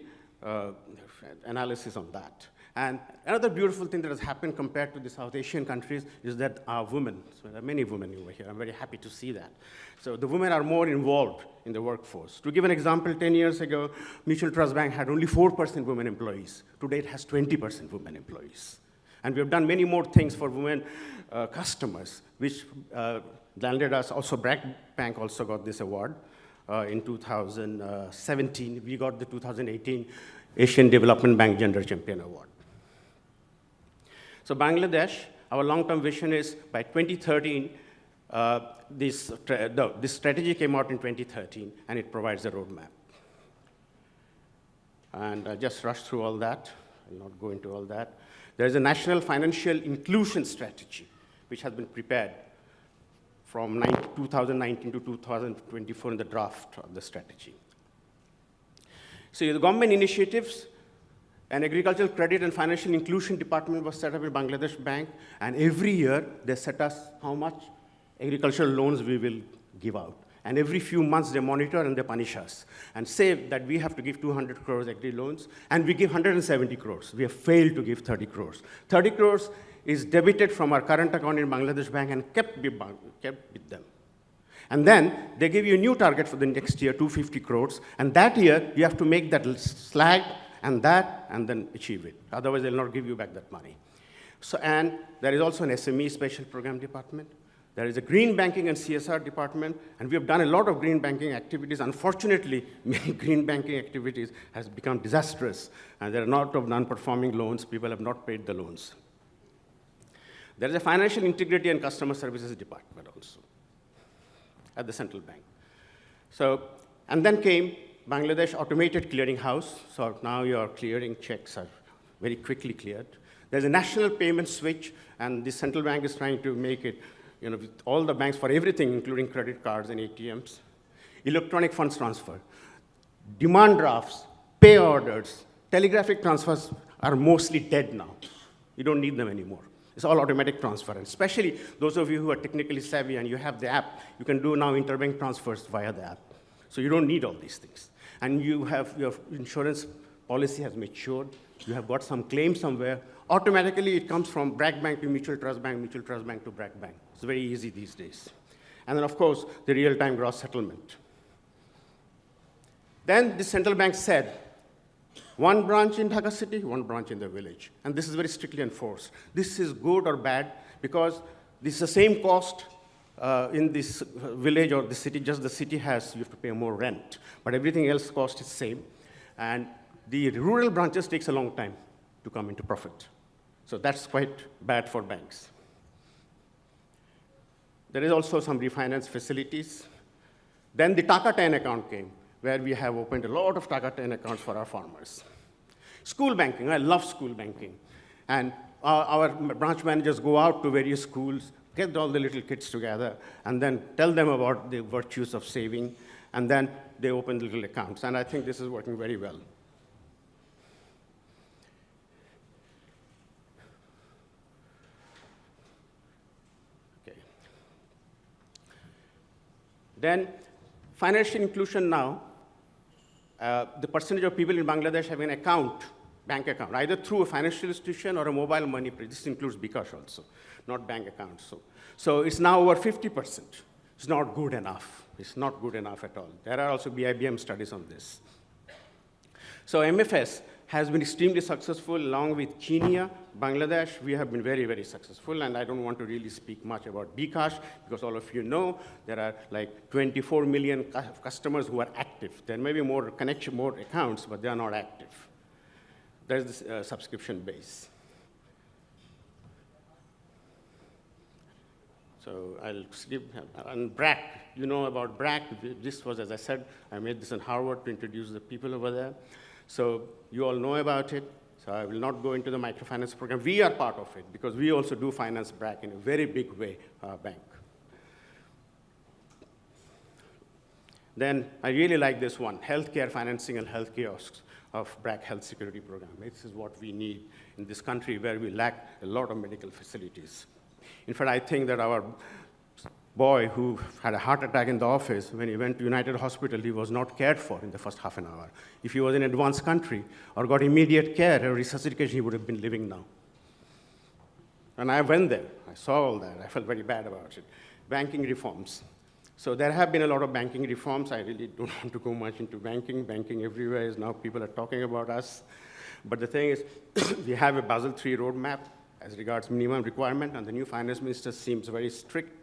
analysis on that. And another beautiful thing that has happened compared to the South Asian countries is that our women, so there are many women over here, I'm very happy to see that. So the women are more involved in the workforce. To give an example, 10 years ago, Mutual Trust Bank had only 4% women employees. Today it has 20% women employees. And we have done many more things for women customers, which landed us, also BRAC Bank also got this award in 2017. We got the 2018 Asian Development Bank Gender Champion Award. So Bangladesh, our long-term vision is by 2013, this strategy came out in 2013, and it provides a roadmap. And I just rushed through all that. I'll not go into all that. There's a national financial inclusion strategy. which has been prepared from 2019 to 2024 in the draft of the strategy. So the government initiatives, an agricultural credit and financial inclusion department was set up in Bangladesh Bank, and every year they set us how much agricultural loans we will give out. And every few months they monitor and they punish us and say that we have to give 200 crores agri loans, and we give 170 crores. We have failed to give 30 crores. 30 crores is debited from our current account in Bangladesh Bank and kept with them. And then they give you a new target for the next year, 250 crores, and that year you have to make that slag and then achieve it. Otherwise, they'll not give you back that money. So, and there is also an SME special program department. There is a green banking and CSR department, and we have done a lot of green banking activities. Unfortunately, many green banking activities has become disastrous, and there are a lot of non-performing loans. People have not paid the loans. There is a financial integrity and customer services department also at the central bank. So, and then came Bangladesh Automated Clearing House. So now your clearing checks are very quickly cleared. There's a national payment switch, and the central bank is trying to make it, with all the banks for everything, including credit cards and ATMs. Electronic funds transfer, demand drafts, pay orders, telegraphic transfers are mostly dead now. You don't need them anymore. It's all automatic transfer, and especially those of you who are technically savvy and you have the app, you can do now interbank transfers via the app. So you don't need all these things. And you have your insurance policy has matured, you have got some claim somewhere, automatically it comes from Bragg Bank to Mutual Trust Bank to Bragg Bank. It's very easy these days. And then, of course, the real-time gross settlement. Then the central bank said, one branch in Dhaka city, one branch in the village. And this is very strictly enforced. This is good or bad because this is the same cost in this village or the city, just the city has, you have to pay more rent. But everything else cost is same. And the rural branches takes a long time to come into profit. So that's quite bad for banks. There is also some refinance facilities. Then the Taka 10 account came, where we have opened a lot of Taka 10 accounts for our farmers. School banking, I love school banking. And our branch managers go out to various schools, get all the little kids together, and then tell them about the virtues of saving, and then they open little accounts. And I think this is working very well. Then financial inclusion now, the percentage of people in Bangladesh have an account, bank account, either through a financial institution or a mobile money. This includes bKash also, not bank accounts. So it's now over 50%. It's not good enough. It's not good enough at all. There are also ICBM studies on this. So MFS has been extremely successful along with Kenya, Bangladesh. We have been very, very successful, and I don't want to really speak much about bKash because all of you know there are like 24 million customers who are active. There may be more accounts, but they are not active. There's this subscription base. So I'll skip, and BRAC, you know about BRAC. This was, as I said, I made this in Harvard to introduce the people over there. So you all know about it, so I will not go into the microfinance program. We are part of it because we also do finance BRAC in a very big way, our bank. Then I really like this one, healthcare financing and health kiosks of BRAC Health Security Program. This is what we need in this country where we lack a lot of medical facilities. In fact, I think that our boy who had a heart attack in the office, when he went to United Hospital, he was not cared for in the first half an hour. If he was in an advanced country or got immediate care or resuscitation, he would have been living now. And I went there. I saw all that. I felt very bad about it. Banking reforms. So there have been a lot of banking reforms. I really don't want to go much into banking. Banking everywhere is now people are talking about us. But the thing is, we have a Basel III roadmap as regards minimum requirement, and the new finance minister seems very strict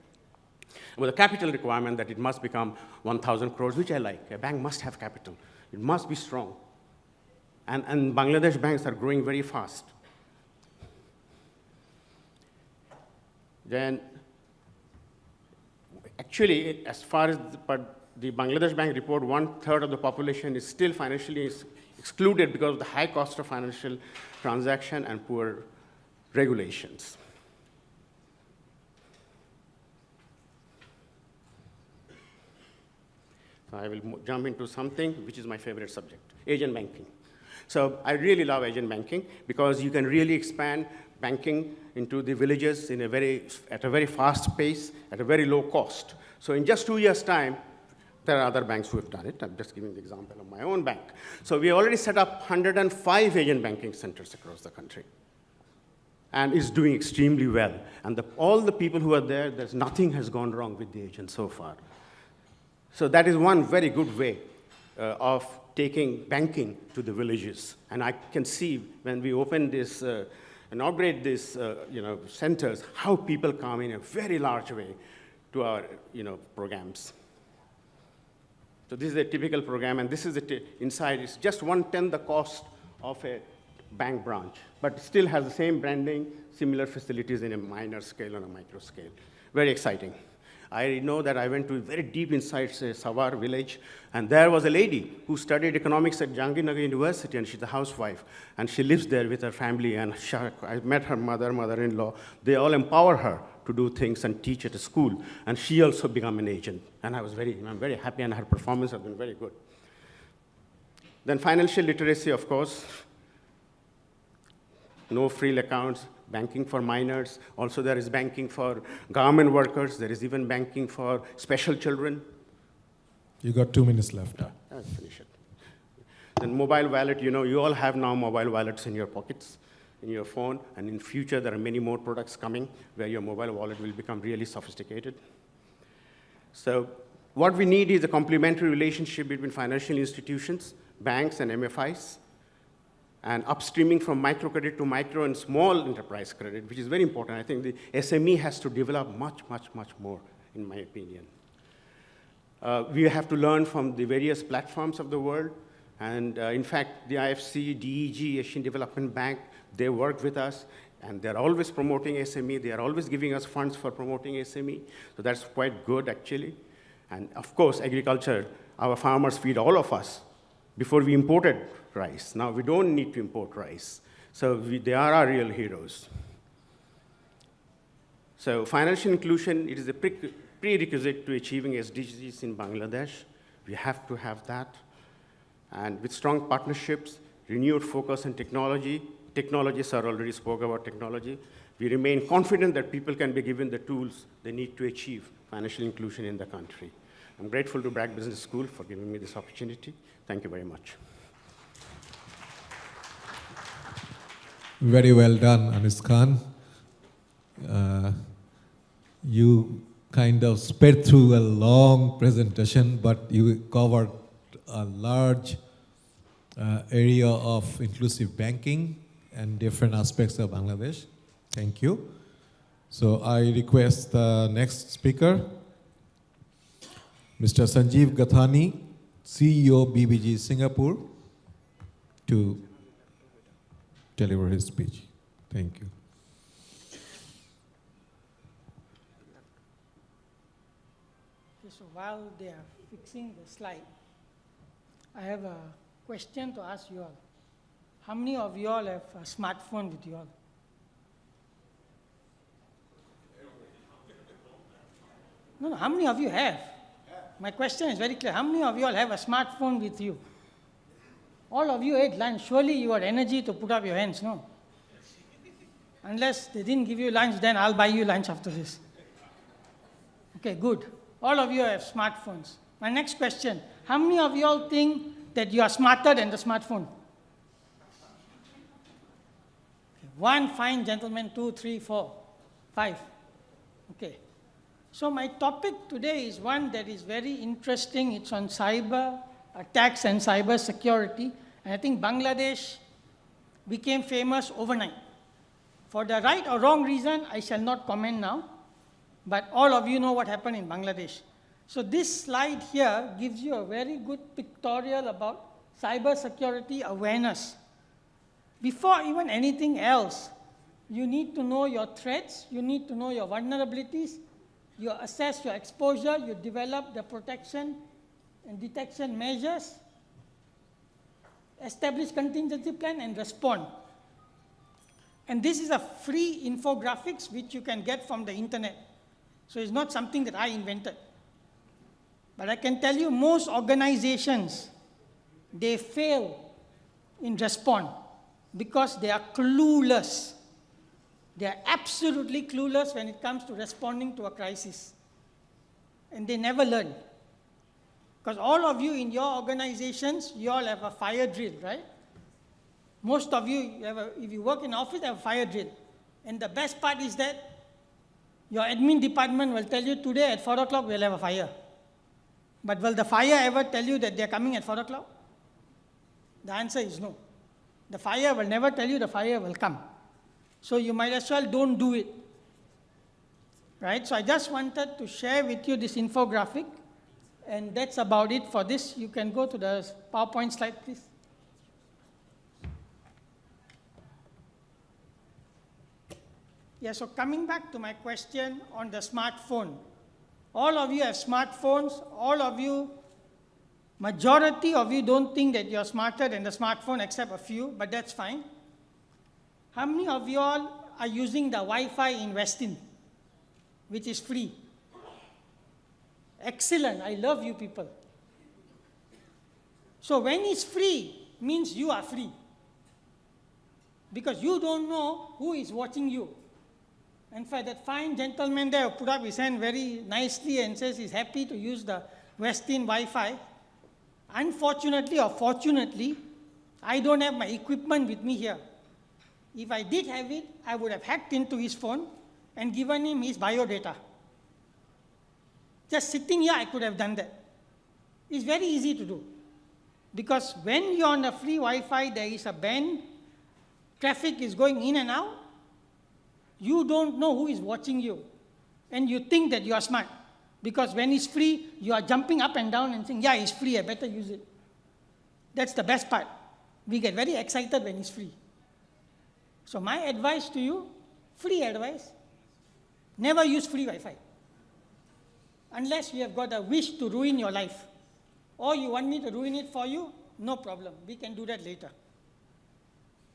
with a capital requirement that it must become 1,000 crores, which I like. A bank must have capital. It must be strong. And Bangladesh banks are growing very fast. Then, actually, as far as the Bangladesh Bank report, 1/3 of the population is still financially excluded because of the high cost of financial transaction and poor regulations. So I will jump into something which is my favorite subject, agent banking. So I really love agent banking because you can really expand banking into the villages at a very fast pace, at a very low cost. So in just 2 years' time, there are other banks who have done it. I'm just giving the example of my own bank. So we already set up 105 agent banking centers across the country. And it's doing extremely well. And all the people who are there, nothing has gone wrong with the agent so far. So that is one very good way of taking banking to the villages. And I can see when we open this, inaugurate these centers, how people come in a very large way to our programs. So this is a typical program, and this is inside. It's just 1/10 the cost of a bank branch, but still has the same branding, similar facilities in a minor scale and a micro scale. Very exciting. I know that I went to very deep inside Sawar village, and there was a lady who studied economics at Jahangirnagar University, and she's a housewife, and she lives there with her family, and I met her mother-in-law. They all empower her to do things and teach at a school, and she also became an agent, and I'm very happy, and her performance has been very good. Then financial literacy, of course, no frill accounts, banking for minors. Also, there is banking for government workers. There is even banking for special children. You got 2 minutes left. I'll finish it. Then mobile wallet, you all have now mobile wallets in your pockets, in your phone, and in future there are many more products coming where your mobile wallet will become really sophisticated. So what we need is a complementary relationship between financial institutions, banks, and MFIs, and upstreaming from microcredit to micro and small enterprise credit, which is very important. I think the SME has to develop much, much, much more, in my opinion. We have to learn from the various platforms of the world. And in fact, the IFC, DEG, Asian Development Bank, they work with us, and they're always promoting SME. They are always giving us funds for promoting SME. So that's quite good, actually. And of course, agriculture, our farmers feed all of us. Before we imported rice. Now we don't need to import rice. So they are our real heroes. So financial inclusion, it is a prerequisite to achieving SDGs in Bangladesh. We have to have that. And with strong partnerships, renewed focus on technology, technologists are already spoke about technology, we remain confident that people can be given the tools they need to achieve financial inclusion in the country. I'm grateful to Bragg Business School for giving me this opportunity. Thank you very much. Very well done, Anis Khan. You kind of sped through a long presentation, but you covered a large area of inclusive banking and different aspects of Bangladesh. Thank you. So I request the next speaker, Mr. Sanjeev Gathani, CEO BBG Singapore, to deliver his speech. Thank you. Okay, so while they are fixing the slide, I have a question to ask you all. How many of you all have a smartphone with you all? No, how many of you have? My question is very clear. How many of you all have a smartphone with you? All of you ate lunch. Surely you had energy to put up your hands, no? Unless they didn't give you lunch, then I'll buy you lunch after this. Okay, good. All of you have smartphones. My next question, how many of you all think that you are smarter than the smartphone? Okay, 1, fine gentlemen, 2, 3, 4, 5. Okay. So my topic today is one that is very interesting. It's on cyber attacks and cyber security. And I think Bangladesh became famous overnight. For the right or wrong reason, I shall not comment now. But all of you know what happened in Bangladesh. So this slide here gives you a very good pictorial about cyber security awareness. Before even anything else, you need to know your threats, you need to know your vulnerabilities, you assess your exposure, you develop the protection and detection measures, establish contingency plan, and respond. And this is a free infographics which you can get from the internet. So it's not something that I invented. But I can tell you most organizations, they fail in response because they are clueless. They are absolutely clueless when it comes to responding to a crisis. And they never learn. Because all of you in your organizations, you all have a fire drill, right? Most of you, if you work in office, have a fire drill. And the best part is that your admin department will tell you today at 4 o'clock we'll have a fire. But will the fire ever tell you that they're coming at 4 o'clock? The answer is no. The fire will never tell you the fire will come. So you might as well don't do it. Right? So I just wanted to share with you this infographic. And that's about it for this. You can go to the PowerPoint slide, please. Yeah, so coming back to my question on the smartphone. All of you have smartphones. All of you, majority of you don't think that you're smarter than the smartphone except a few, but that's fine. How many of you all are using the Wi-Fi in Westin, which is free? Excellent, I love you people. So when it's free, means you are free. Because you don't know who is watching you. In fact, that fine gentleman there put up his hand very nicely and says he's happy to use the Westin Wi-Fi. Unfortunately or fortunately, I don't have my equipment with me here. If I did have it, I would have hacked into his phone and given him his biodata. Just sitting here, I could have done that. It's very easy to do. Because when you're on the free Wi-Fi, there is a band, traffic is going in and out, you don't know who is watching you. And you think that you are smart. Because when it's free, you are jumping up and down and saying, yeah, it's free, I better use it. That's the best part. We get very excited when it's free. So my advice to you, free advice, never use free Wi-Fi. Unless you have got a wish to ruin your life. Or you want me to ruin it for you, no problem. We can do that later.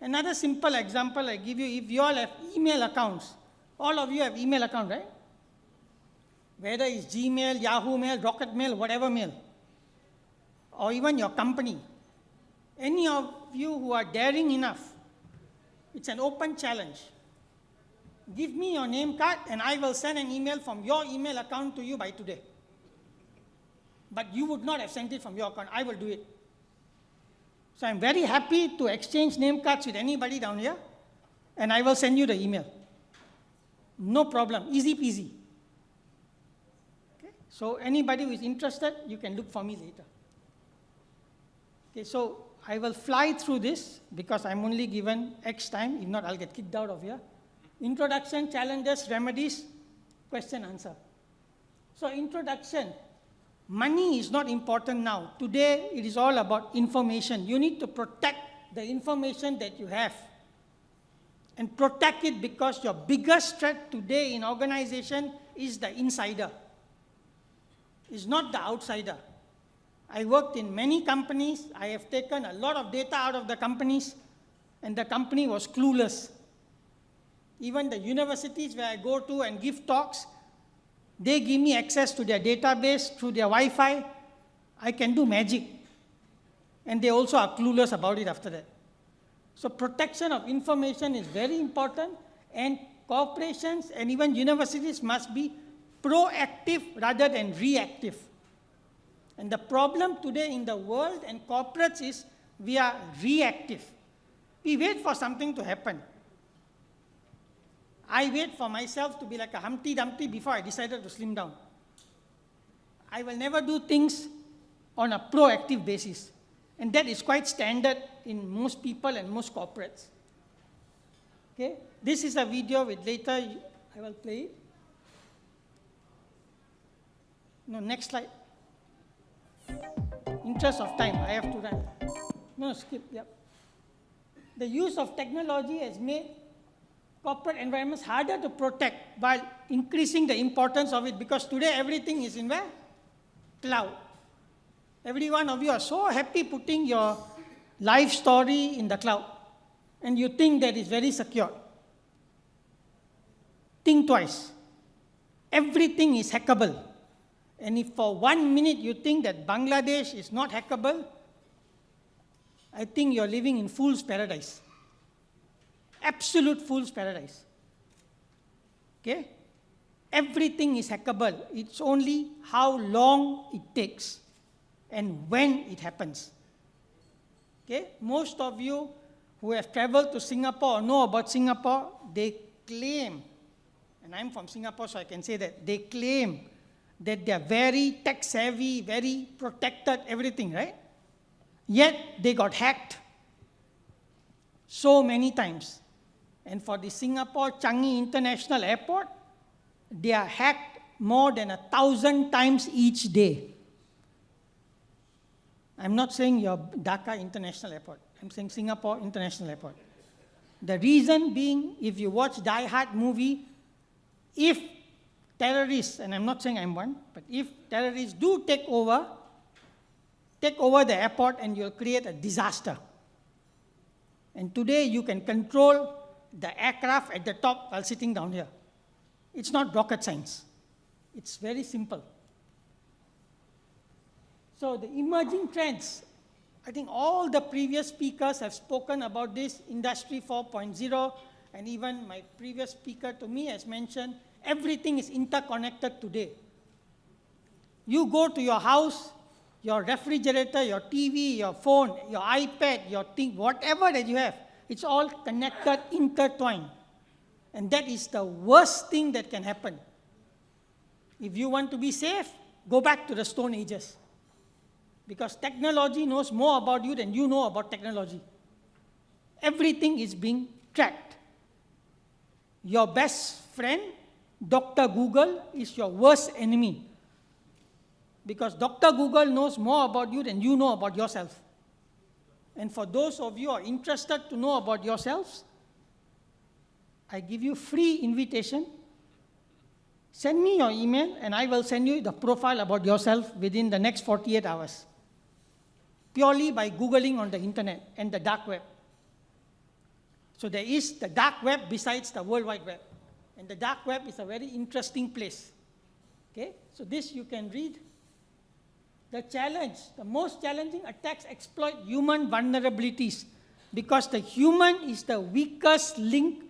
Another simple example I give you, if you all have email accounts, all of you have email account, right? Whether it's Gmail, Yahoo Mail, Rocket Mail, whatever mail, or even your company. Any of you who are daring enough, it's an open challenge. Give me your name card and I will send an email from your email account to you by today. But you would not have sent it from your account. I will do it. So I'm very happy to exchange name cards with anybody down here, and I will send you the email. No problem, easy peasy. Okay? So anybody who is interested, you can look for me later. Okay, so I will fly through this because I'm only given X time. If not, I'll get kicked out of here. Introduction, challenges, remedies, question, answer. So introduction. Money is not important now. Today, it is all about information. You need to protect the information that you have. And protect it because your biggest threat today in organization is the insider. It's not the outsider. I worked in many companies. I have taken a lot of data out of the companies, and the company was clueless. Even the universities where I go to and give talks, they give me access to their database through their Wi-Fi. I can do magic. And they also are clueless about it after that. So protection of information is very important, and corporations and even universities must be proactive rather than reactive. And the problem today in the world and corporates is we are reactive. We wait for something to happen. I wait for myself to be like a Humpty Dumpty before I decided to slim down. I will never do things on a proactive basis. And that is quite standard in most people and most corporates. Okay? This is a video with later, I will play it. No, next slide. Interest of time, I have to run. No, skip, yep. The use of technology has made corporate environments harder to protect while increasing the importance of it, because today everything is in where? Cloud. Every one of you are so happy putting your life story in the cloud, and you think that is very secure. Think twice. Everything is hackable. And if for 1 minute you think that Bangladesh is not hackable, I think you're living in fool's paradise. Absolute fool's paradise. Okay? Everything is hackable. It's only how long it takes and when it happens. Okay? Most of you who have traveled to Singapore or know about Singapore, they claim, and I'm from Singapore so I can say that, they claim that they're very tech savvy, very protected, everything, right? Yet they got hacked so many times. And for the Singapore Changi International Airport, they are hacked more than 1,000 times each day. I'm not saying your Dhaka International Airport. I'm saying Singapore International Airport. The reason being, if you watch Die Hard movie, if terrorists, and I'm not saying I'm one, but if terrorists do take over the airport and you'll create a disaster. And today you can control the aircraft at the top while sitting down here. It's not rocket science. It's very simple. So the emerging trends, I think all the previous speakers have spoken about this, Industry 4.0, and even my previous speaker to me has mentioned, everything is interconnected today. You go to your house, your refrigerator, your TV, your phone, your iPad, your thing, whatever that you have, it's all connected, intertwined. And that is the worst thing that can happen. If you want to be safe, go back to the Stone Ages. Because technology knows more about you than you know about technology. Everything is being tracked. Your best friend, Dr. Google, is your worst enemy. Because Dr. Google knows more about you than you know about yourself. And for those of you who are interested to know about yourselves, I give you free invitation. Send me your email and I will send you the profile about yourself within the next 48 hours. Purely by Googling on the internet and the dark web. So there is the dark web besides the World Wide Web. And the dark web is a very interesting place. Okay? So this you can read. The challenge, the most challenging attacks exploit human vulnerabilities because the human is the weakest link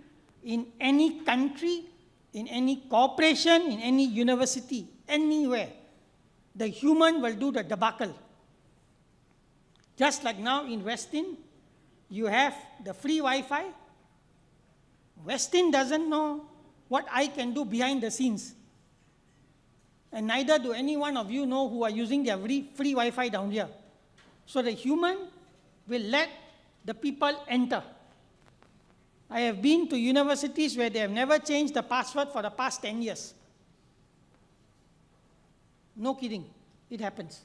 in any country, in any corporation, in any university, anywhere. The human will do the debacle. Just like now in Westin, you have the free Wi-Fi. Westin doesn't know what I can do behind the scenes. And neither do any one of you know who are using their free Wi-Fi down here. So the human will let the people enter. I have been to universities where they have never changed the password for the past 10 years. No kidding, it happens.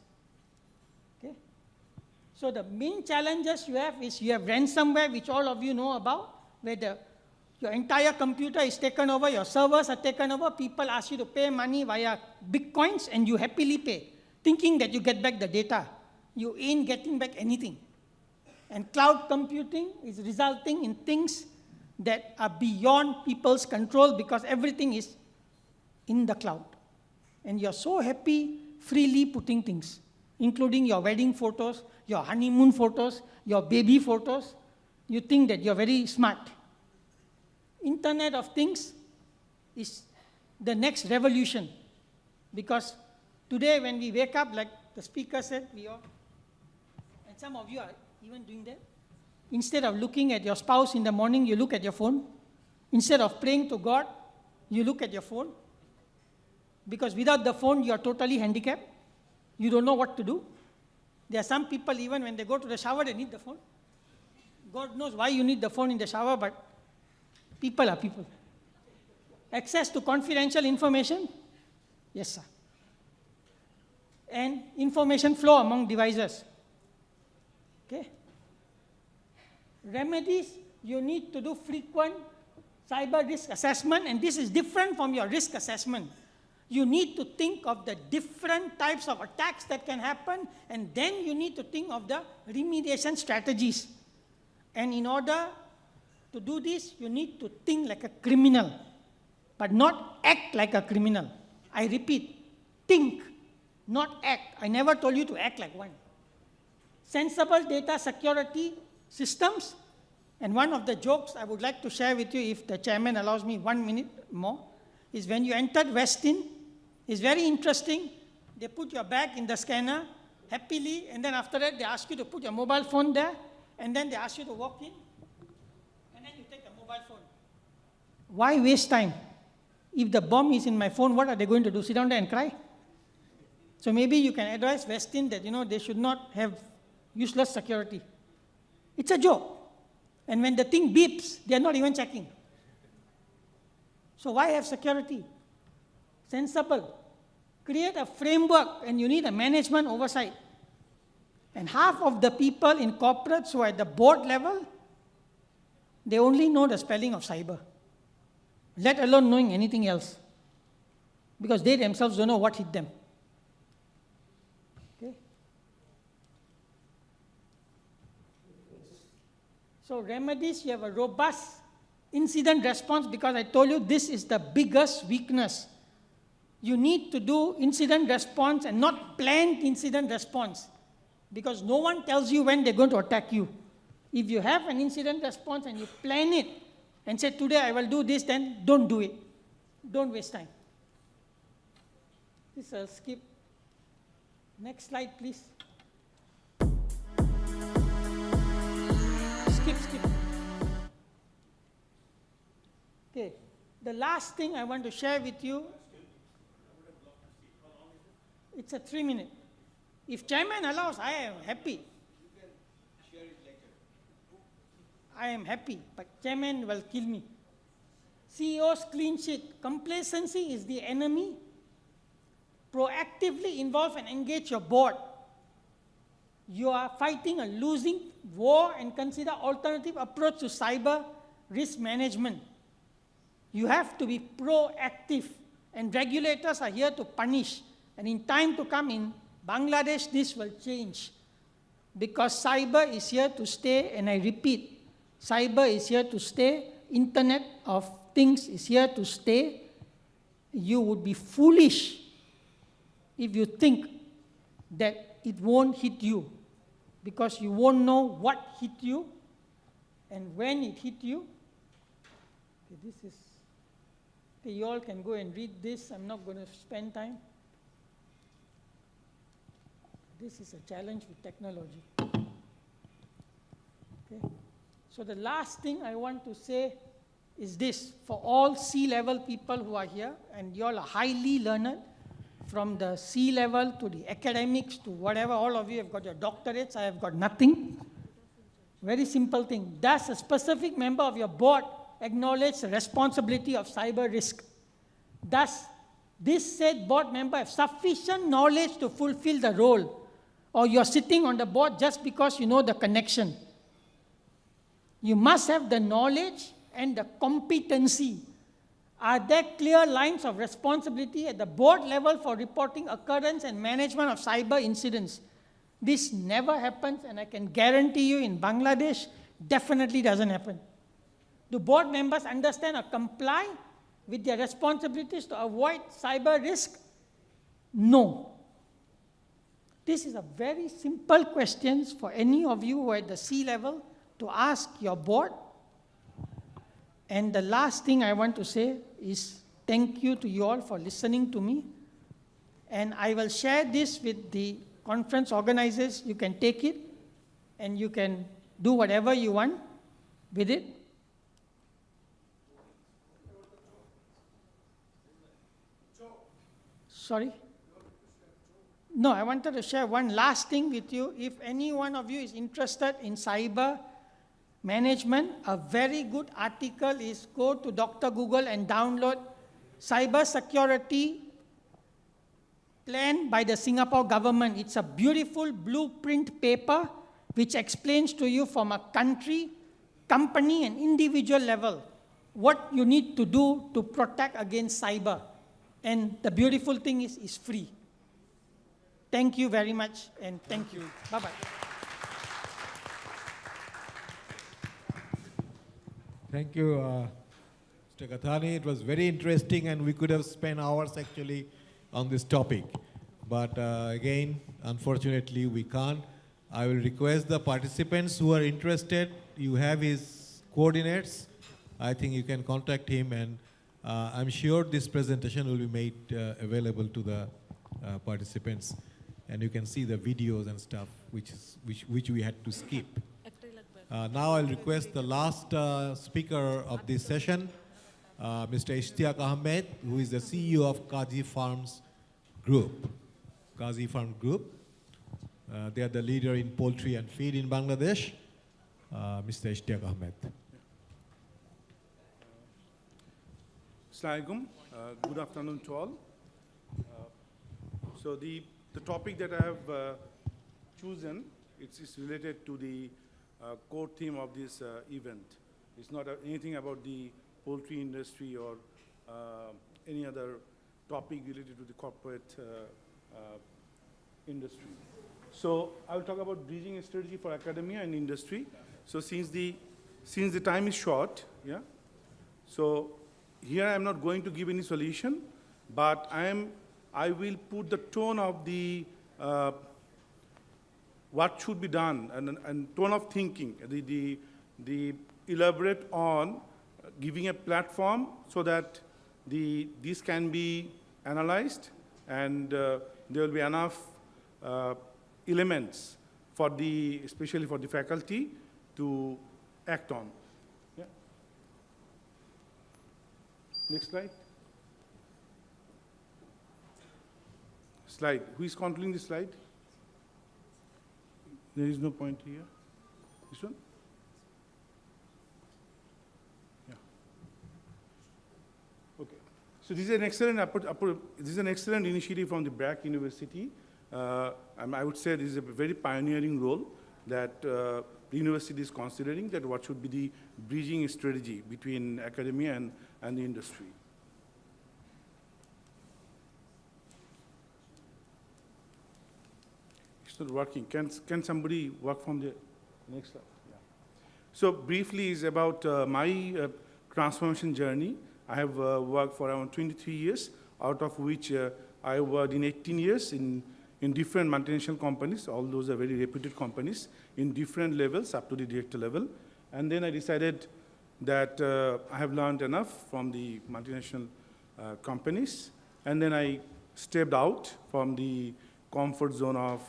Okay? So the main challenges you have is you have ransomware, which all of you know about, where your entire computer is taken over, your servers are taken over, people ask you to pay money via bitcoins and you happily pay, thinking that you get back the data. You ain't getting back anything. And cloud computing is resulting in things that are beyond people's control because everything is in the cloud. And you're so happy freely putting things, including your wedding photos, your honeymoon photos, your baby photos. You think that you're very smart. Internet of Things is the next revolution because today when we wake up, like the speaker said, and some of you are even doing that, instead of looking at your spouse in the morning, you look at your phone. Instead of praying to God, you look at your phone. Because without the phone, you are totally handicapped. You don't know what to do. There are some people, even when they go to the shower, they need the phone. God knows why you need the phone in the shower, but people are people. Access to confidential information? Yes, sir. And information flow among devices. Okay? Remedies, you need to do frequent cyber risk assessment, and this is different from your risk assessment. You need to think of the different types of attacks that can happen, and then you need to think of the remediation strategies. And in order to do this, you need to think like a criminal, but not act like a criminal. I repeat, think not act. I never told you to act like one. Sensible data security systems. And one of the jokes I would like to share with you, if the chairman allows me 1 minute more, is when you entered Westin, it's very interesting. They put your bag in the scanner happily, and then after that, they ask you to put your mobile phone there, and then they ask you to walk in, and then you take the mobile phone. Why waste time? If the bomb is in my phone, what are they going to do? Sit down there and cry? So maybe you can advise Westin that, they should not have useless security. It's a joke. And when the thing beeps, they're not even checking. So why have security? Sensible. Create a framework, and you need a management oversight. And half of the people in corporates who are at the board level, they only know the spelling of cyber, let alone knowing anything else, because they themselves don't know what hit them. Okay? So remedies, you have a robust incident response, because I told you this is the biggest weakness. You need to do incident response and not planned incident response, because no one tells you when they're going to attack you. If you have an incident response and you plan it and say, today I will do this, then don't do it. Don't waste time. This is skip. Next slide, please. Skip. Okay, the last thing I want to share with you, it's a 3 minute. If chairman allows, I am happy. I am happy, but chairman will kill me. CEO's clean sheet. Complacency is the enemy. Proactively involve and engage your board. You are fighting a losing war, and consider alternative approach to cyber risk management. You have to be proactive, and regulators are here to punish. And in time to come in Bangladesh, this will change, because cyber is here to stay, and I repeat, cyber is here to stay. Internet of Things is here to stay. You would be foolish if you think that it won't hit you, because you won't know what hit you and when it hit you. Okay, you all can go and read this. I'm not going to spend time. This is a challenge with technology. Okay. So the last thing I want to say is this, for all C-level people who are here, and you all are highly learned, from the C-level to the academics to whatever, all of you have got your doctorates, I have got nothing. Very simple thing. Does a specific member of your board acknowledge the responsibility of cyber risk? Does this said board member have sufficient knowledge to fulfill the role? Or you're sitting on the board just because you know the connection? You must have the knowledge and the competency. Are there clear lines of responsibility at the board level for reporting occurrence and management of cyber incidents? This never happens, and I can guarantee you in Bangladesh, definitely doesn't happen. Do board members understand or comply with their responsibilities to avoid cyber risk? No. This is a very simple question for any of you who are at the C level to ask your board. And the last thing I want to say is thank you to you all for listening to me. And I will share this with the conference organizers. You can take it and you can do whatever you want with it. Sorry? No, I wanted to share one last thing with you. If any one of you is interested in cyber management, a very good article is go to Dr. Google and download Cyber Security Plan by the Singapore government. It's a beautiful blueprint paper which explains to you from a country, company, and individual level what you need to do to protect against cyber. And the beautiful thing is it's free. Thank you very much, and thank you. Bye-bye. Thank you, Mr. Kathani. It was very interesting, and we could have spent hours actually on this topic. But again, unfortunately, we can't. I will request the participants who are interested, you have his coordinates. I think you can contact him, and I'm sure this presentation will be made available to the participants. And you can see the videos and stuff which we had to skip. Now I'll request the last speaker of this session, Mr. Ishtiaq Ahmed, who is the CEO of Kazi Farms Group. Kazi Farm Group. They are the leader in poultry and feed in Bangladesh. Mr. Ishtiaq Ahmed. Assalamualaikum. Good afternoon to all. So the topic that I have chosen, it's related to the core theme of this event. It's not anything about the poultry industry or any other topic related to the corporate industry. So I will talk about bridging strategy for academia and industry. So since the time is short, yeah. So here I am not going to give any solution, but I will put the tone of the what should be done and tone of thinking, the elaborate on giving a platform so that this can be analyzed and there will be enough elements for especially for the faculty to act on. Yeah. Next slide. Slide. Who is controlling the slide? There is no point here. This one? Yeah. Okay. So this is an excellent initiative from the BRAC University. I would say this is a very pioneering role that the university is considering, that what should be the bridging strategy between academia and the industry. It's not working. Can somebody work from the next slide? Yeah. So briefly is about my transformation journey. I have worked for around 23 years, out of which I worked in 18 years in different multinational companies. All those are very reputed companies in different levels up to the director level. And then I decided that I have learned enough from the multinational companies. And then I stepped out from the comfort zone of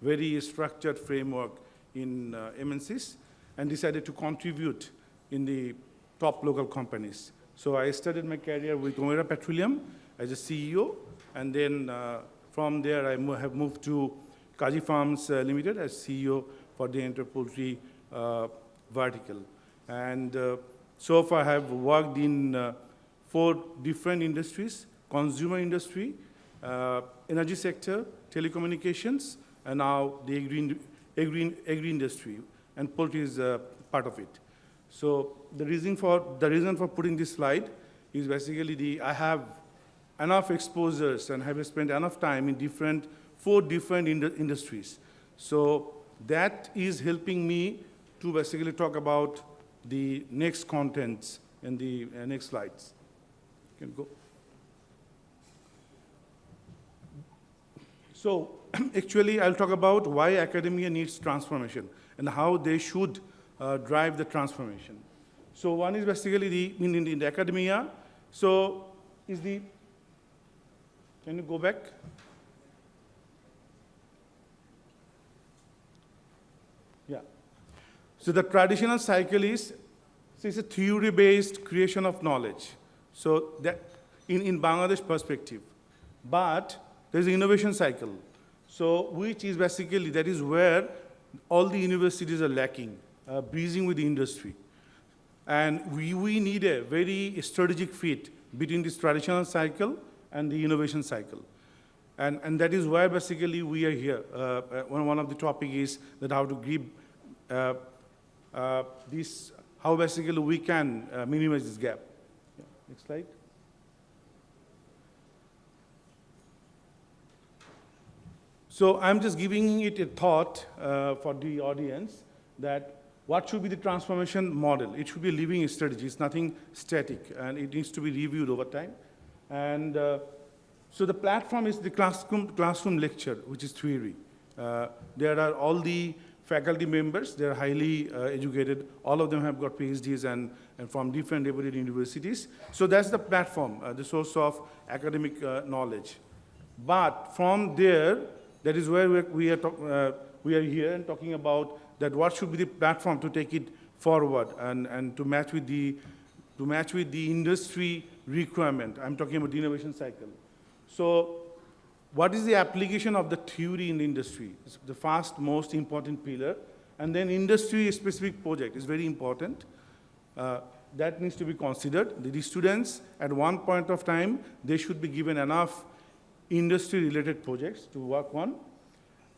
very structured framework in MNCs and decided to contribute in the top local companies. So I started my career with Omera Petroleum as a CEO, and then from there I have moved to Kazi Farms Limited as CEO for the poultry vertical. And so far I have worked in 4 different industries: consumer industry, energy sector, telecommunications, and now the agri industry, and poultry is part of it. So the reason for putting this slide is basically I have enough exposures and have spent enough time in 4 different industries. So that is helping me to basically talk about the next contents in the next slides. You can go. So actually, I'll talk about why academia needs transformation and how they should drive the transformation. So one is basically in the academia. So can you go back? Yeah. So the traditional cycle is it's a theory-based creation of knowledge. So that in Bangladesh perspective, but there's an innovation cycle. So which is basically, that is where all the universities are lacking, bridging with the industry. And we need a very strategic fit between this traditional cycle and the innovation cycle. And that is why basically we are here. One of the topic is that how to give how basically we can minimize this gap. Yeah. Next slide. So I'm just giving it a thought for the audience that what should be the transformation model? It should be a living strategy. It's nothing static, and it needs to be reviewed over time. And So the platform is the classroom lecture, which is theory. There are all the faculty members, they're highly educated. All of them have got PhDs and from different reputed universities. So that's the platform, the source of academic knowledge. But from there, that is where we are here and talking about that what should be the platform to take it forward and to match with the industry requirement. I'm talking about the innovation cycle. So what is the application of the theory in the industry? It's the first most important pillar. And then industry-specific project is very important. That needs to be considered. The students, at one point of time, they should be given enough industry-related projects to work on.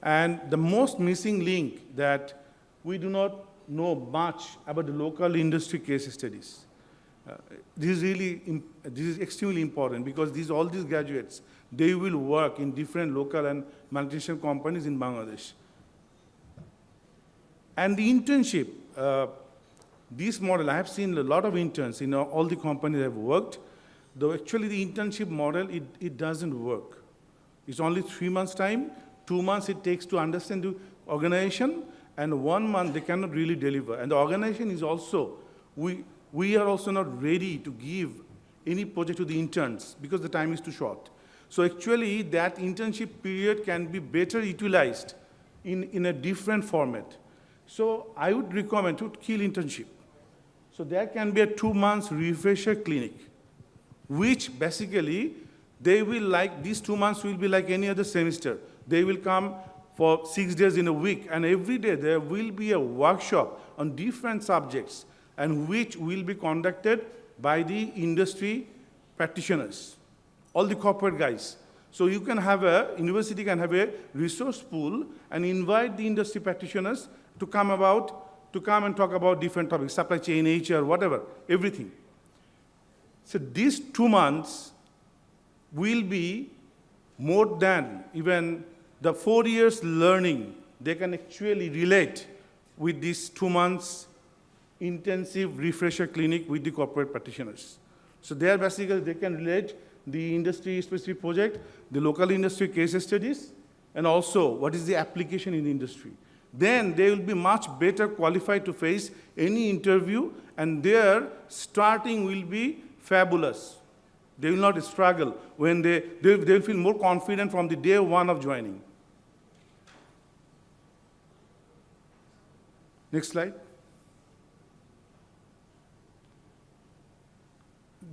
And the most missing link that we do not know much about the local industry case studies. This is extremely important because all these graduates, they will work in different local and multinational companies in Bangladesh. And the internship, this model, I have seen a lot of interns in all the companies I've worked, though actually the internship model, it doesn't work. It's only 3 months' time, 2 months it takes to understand the organization, and 1 month they cannot really deliver. And the organization is also, we are also not ready to give any project to the interns because the time is too short. So actually that internship period can be better utilized in a different format. So I would recommend to kill internship. So there can be a 2 months refresher clinic, which basically they will like, these 2 months will be like any other semester. They will come for 6 days in a week, and every day there will be a workshop on different subjects, and which will be conducted by the industry practitioners, all the corporate guys. So you can have university can have a resource pool and invite the industry practitioners to come and talk about different topics, supply chain, HR, whatever, everything. So these 2 months will be more than even the 4 years learning. They can actually relate with these 2 months intensive refresher clinic with the corporate practitioners. So there basically they can relate the industry-specific project, the local industry case studies, and also what is the application in the industry. Then they will be much better qualified to face any interview, and their starting will be fabulous. They will not struggle when they will feel more confident from the day one of joining. Next slide.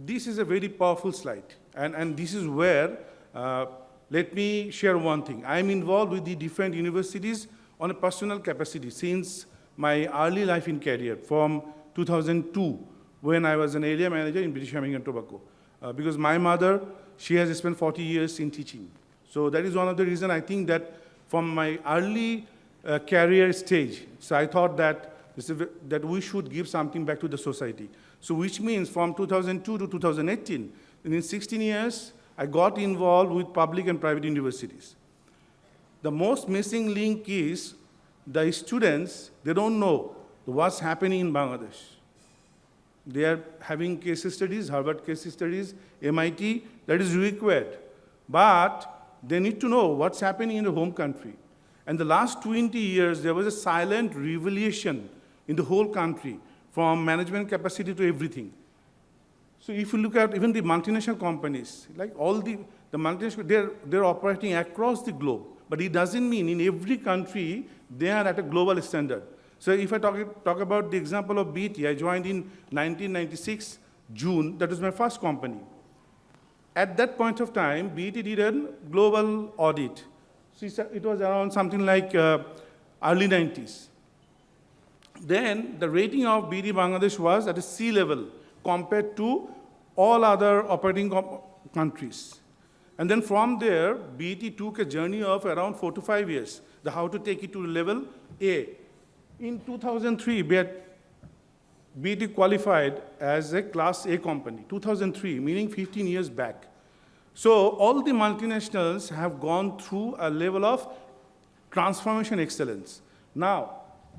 This is a very powerful slide, and this is where, let me share one thing. I'm involved with the different universities on a personal capacity since my early life in career from 2002, when I was an area manager in British American Tobacco. Because my mother, she has spent 40 years in teaching. So that is one of the reasons I think that from my early career stage, so I thought that we should give something back to the society. So which means from 2002 to 2018, in 16 years, I got involved with public and private universities. The most missing link is the students, they don't know what's happening in Bangladesh. They are having case studies, Harvard case studies, MIT, that is required. But they need to know what's happening in the home country. And the last 20 years, there was a silent revolution in the whole country, from management capacity to everything. So if you look at even the multinational companies, like all the multinational, they're operating across the globe. But it doesn't mean in every country, they are at a global standard. So if I talk about the example of BT, I joined in 1996, June. That was my first company. At that point of time, BT did a global audit. So it was around something like early 90s. Then the rating of BT Bangladesh was at a C level compared to all other operating countries. And then from there, BT took a journey of around 4 to 5 years, how to take it to level A. In 2003, BT qualified as a Class A company, 2003, meaning 15 years back. So all the multinationals have gone through a level of transformation excellence. Now,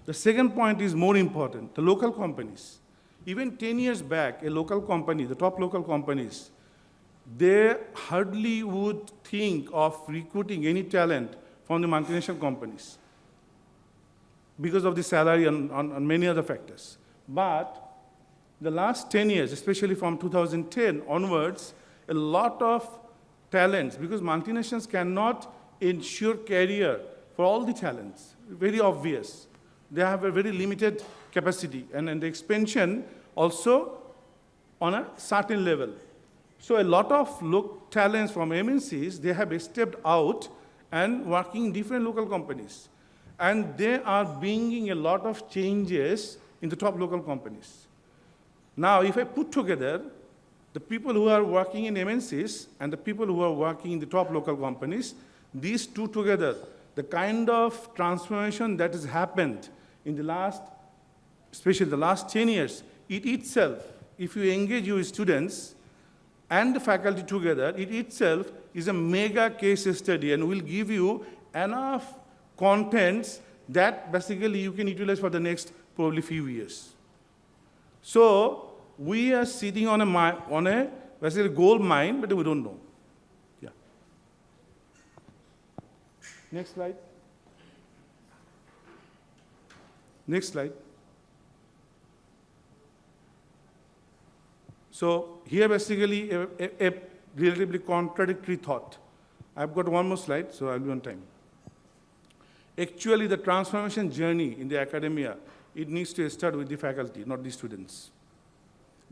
the second point is more important, the local companies. Even 10 years back, a local company, the top local companies, they hardly would think of recruiting any talent from the multinational companies because of the salary and many other factors. But the last 10 years, especially from 2010 onwards, a lot of talents, because multinationals cannot ensure career for all the talents, very obvious. They have a very limited capacity, and the expansion also on a certain level. So a lot of talents from MNCs, they have stepped out and working in different local companies. And they are bringing a lot of changes in the top local companies. Now, if I put together the people who are working in MNCs and the people who are working in the top local companies, these two together, the kind of transformation that has happened in the last, especially the last 10 years, it itself, if you engage your students and the faculty together, it itself is a mega case study and will give you enough contents that basically you can utilize for the next probably few years. So we are sitting on a basically gold mine, but we don't know. Yeah. Next slide. Next slide. So here basically a relatively contradictory thought. I've got one more slide, so I'll be on time. Actually, the transformation journey in the academia, it needs to start with the faculty, not the students.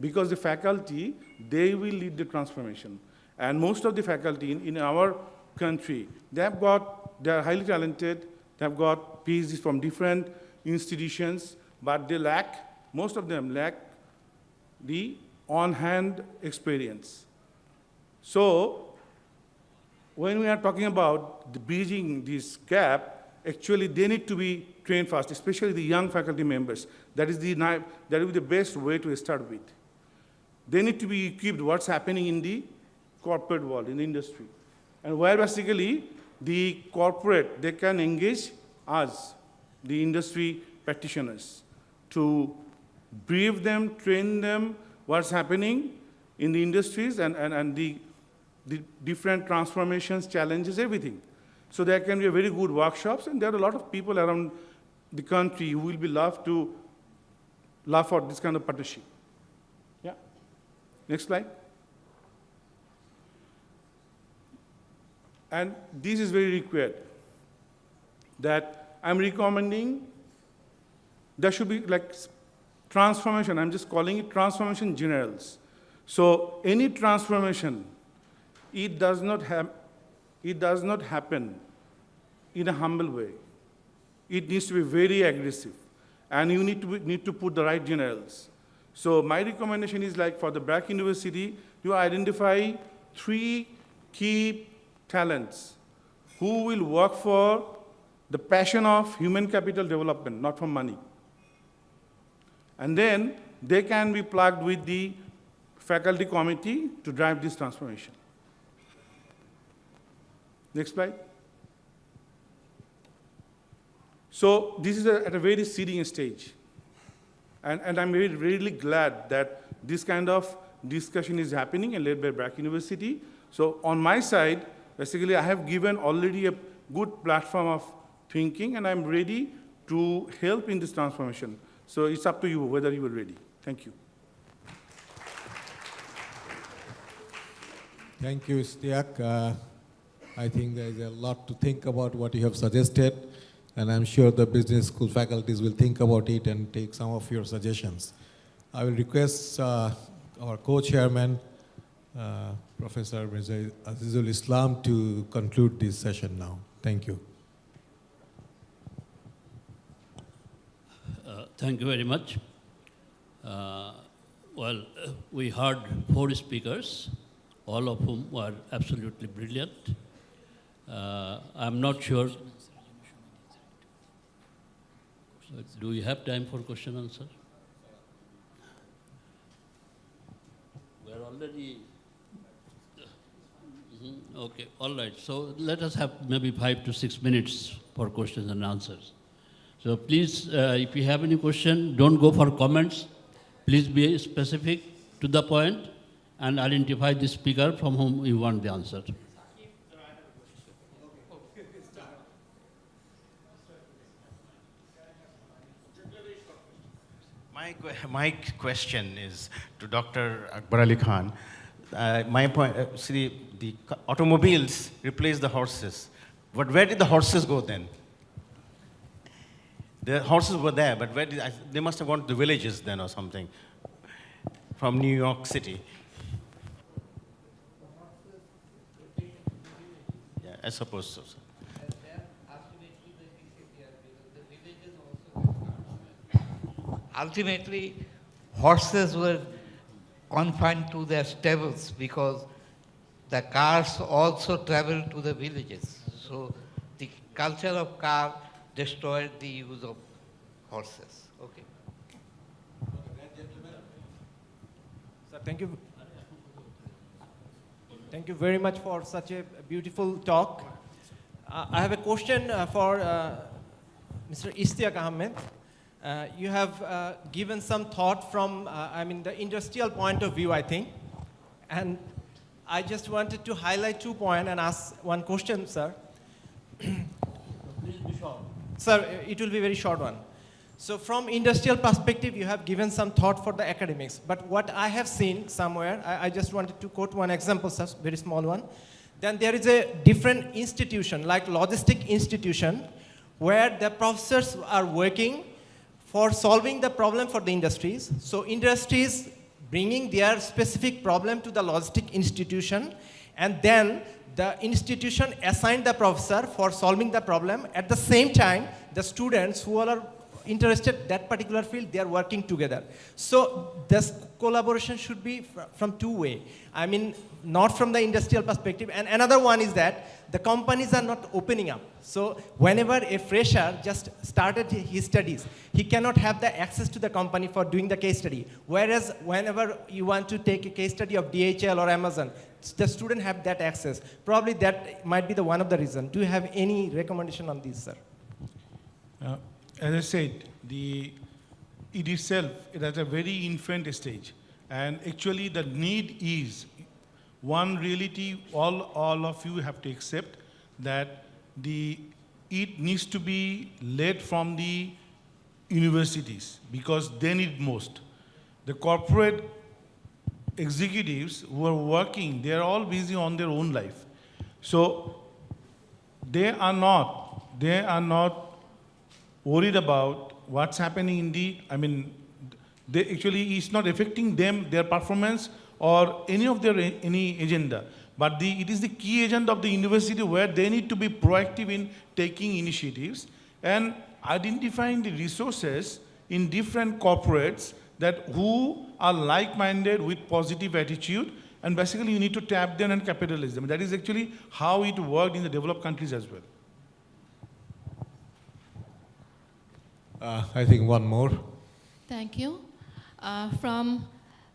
Because the faculty, they will lead the transformation. And most of the faculty in our country, they are highly talented, they've got PhDs from different institutions, but they lack, most of them lack the on-hand experience. So when we are talking about bridging this gap, actually they need to be trained fast, especially the young faculty members. That will be the best way to start with. They need to be equipped what's happening in the corporate world, in the industry. And where basically the corporate, they can engage us, the industry practitioners, to brief them, train them, what's happening in the industries and the different transformations, challenges, everything. So there can be a very good workshops, and there are a lot of people around the country who will be love for this kind of partnership. Yeah. Next slide. And this is very required, that I'm recommending there should be like transformation. I'm just calling it transformation generals. So any transformation, it does not happen in a humble way. It needs to be very aggressive. And you need to put the right generals. So my recommendation is like for the BRAC University, you identify 3 key talents who will work for the passion of human capital development, not for money. And then they can be plugged with the faculty committee to drive this transformation. Next slide. So this is at a very seeding stage. And I'm really glad that this kind of discussion is happening and led by BRAC University. So on my side, basically I have given already a good platform of thinking, and I'm ready to help in this transformation. So it's up to you whether you are ready. Thank you. Thank you, Istiak. I think there's a lot to think about what you have suggested, and I'm sure the business school faculties will think about it and take some of your suggestions. I will request our co-chairman, Professor Mirza Azizul Islam, to conclude this session now. Thank you. Thank you very much. We heard 4 speakers, all of whom were absolutely brilliant. I'm not sure. Do we have time for question and answer? We're already. Okay, all right. So let us have maybe 5 to 6 minutes for questions and answers. So please, if you have any question, don't go for comments. Please be specific, to the point, and identify the speaker from whom you want the answer. My question is to Dr. Akbar Ali Khan. My point, see, the automobiles replace the horses. But where did the horses go then? The horses were there, but where did they must have gone to the villages then or something from New York City. Yeah, I suppose so. Sir. Ultimately, horses were confined to their stables because the cars also traveled to the villages. So the culture of car destroyed the use of horses. Okay. Sir, thank you. Thank you very much for such a beautiful talk. I have a question for Mr. Ishtiaq Ahmed. You have given some thought from, the industrial point of view, I think. And I just wanted to highlight 2 points and ask one question, sir. Please be short. Sir, it will be a very short one. So from industrial perspective, you have given some thought for the academics. But what I have seen somewhere, I just wanted to quote one example, sir, very small one. Then there is a different institution, like logistic institution, where the professors are working for solving the problem for the industries. So industries bringing their specific problem to the logistic institution, and then the institution assigned the professor for solving the problem. At the same time, the students who are interested in that particular field, they are working together. So this collaboration should be from 2 ways. I mean, not from the industrial perspective. And another one is that the companies are not opening up. So whenever a fresher just started his studies, he cannot have the access to the company for doing the case study. Whereas whenever you want to take a case study of DHL or Amazon, the student have that access. Probably that might be the one of the reasons. Do you have any recommendation on this, sir? As I said, it itself, it has a very infant stage. And actually the need is one reality all of you have to accept, that it needs to be led from the universities because they need most. The corporate executives who are working, they are all busy on their own life. So they are not worried about what's happening in it's not affecting them, their performance or any agenda. But it is the key agenda of the university where they need to be proactive in taking initiatives and identifying the resources in different corporates who are like-minded with positive attitude, and basically you need to tap them and capitalize them. That is actually how it worked in the developed countries as well. I think one more. Thank you. From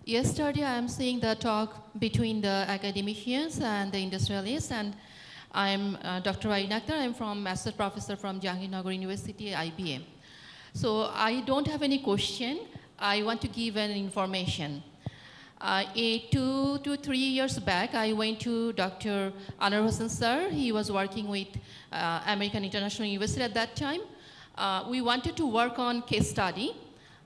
yesterday, I am seeing the talk between the academicians and the industrialists, and I am Dr. Ain Akhtar. I am from Associate Professor from Jahangirnagar University, IBM. So I don't have any question. I want to give an information. 2 to 3 years back, I went to Dr. Anwar Hossain sir. He was working with American International University at that time. We wanted to work on case study,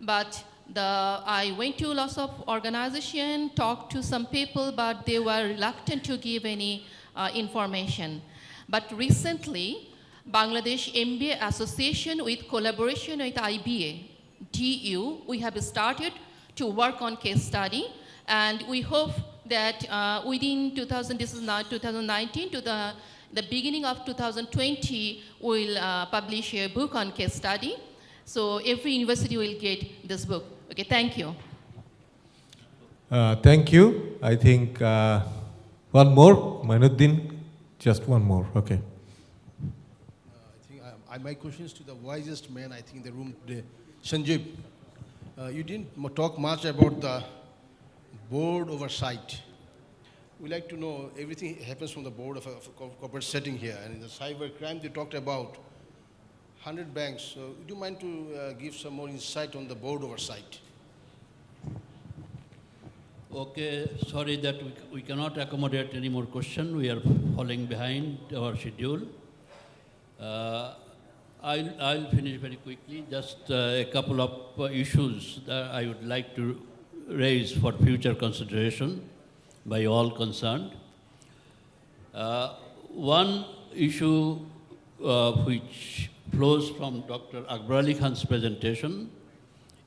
but I went to lots of organizations, talked to some people, but they were reluctant to give any information. But recently, Bangladesh MBA Association with collaboration with IBA, DU, we have started to work on case study, and we hope that within 2019 to the beginning of 2020, we'll publish a book on case study. So every university will get this book. Okay, thank you. Thank you. I think one more, Mainuddin, just one more, okay. I think my question is to the wisest man, I think, in the room today, Sanjeev. You didn't talk much about the board oversight. We like to know everything happens from the board of a corporate setting here. And in the cyber crime, they talked about 100 banks. So would you mind to give some more insight on the board oversight? Okay, sorry that we cannot accommodate any more questions. We are falling behind our schedule. I'll finish very quickly. Just a couple of issues that I would like to raise for future consideration by all concerned. One issue which flows from Dr. Akbar Ali Khan's presentation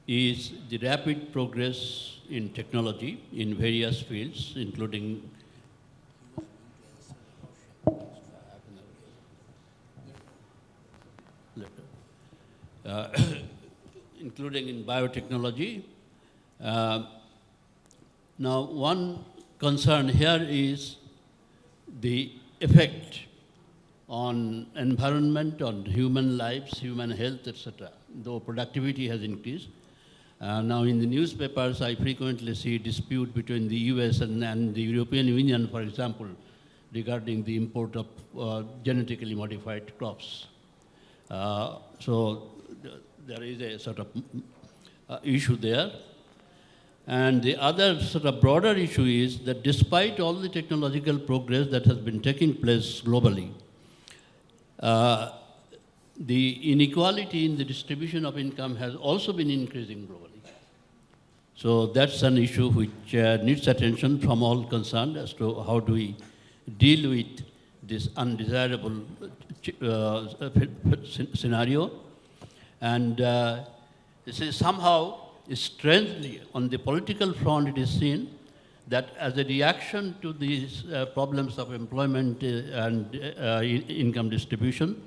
is the rapid progress in technology in various fields, including including in biotechnology. Now, one concern here is the effect on environment, on human lives, human health, etc. Though productivity has increased. Now in the newspapers, I frequently see dispute between the US and the European Union, for example, regarding the import of genetically modified crops. So there is a sort of issue there. And the other sort of broader issue is that despite all the technological progress that has been taking place globally, the inequality in the distribution of income has also been increasing globally. So that's an issue which needs attention from all concerned as to how do we deal with this undesirable scenario. And this is somehow, strangely, on the political front, it is seen that as a reaction to these problems of employment and income distribution,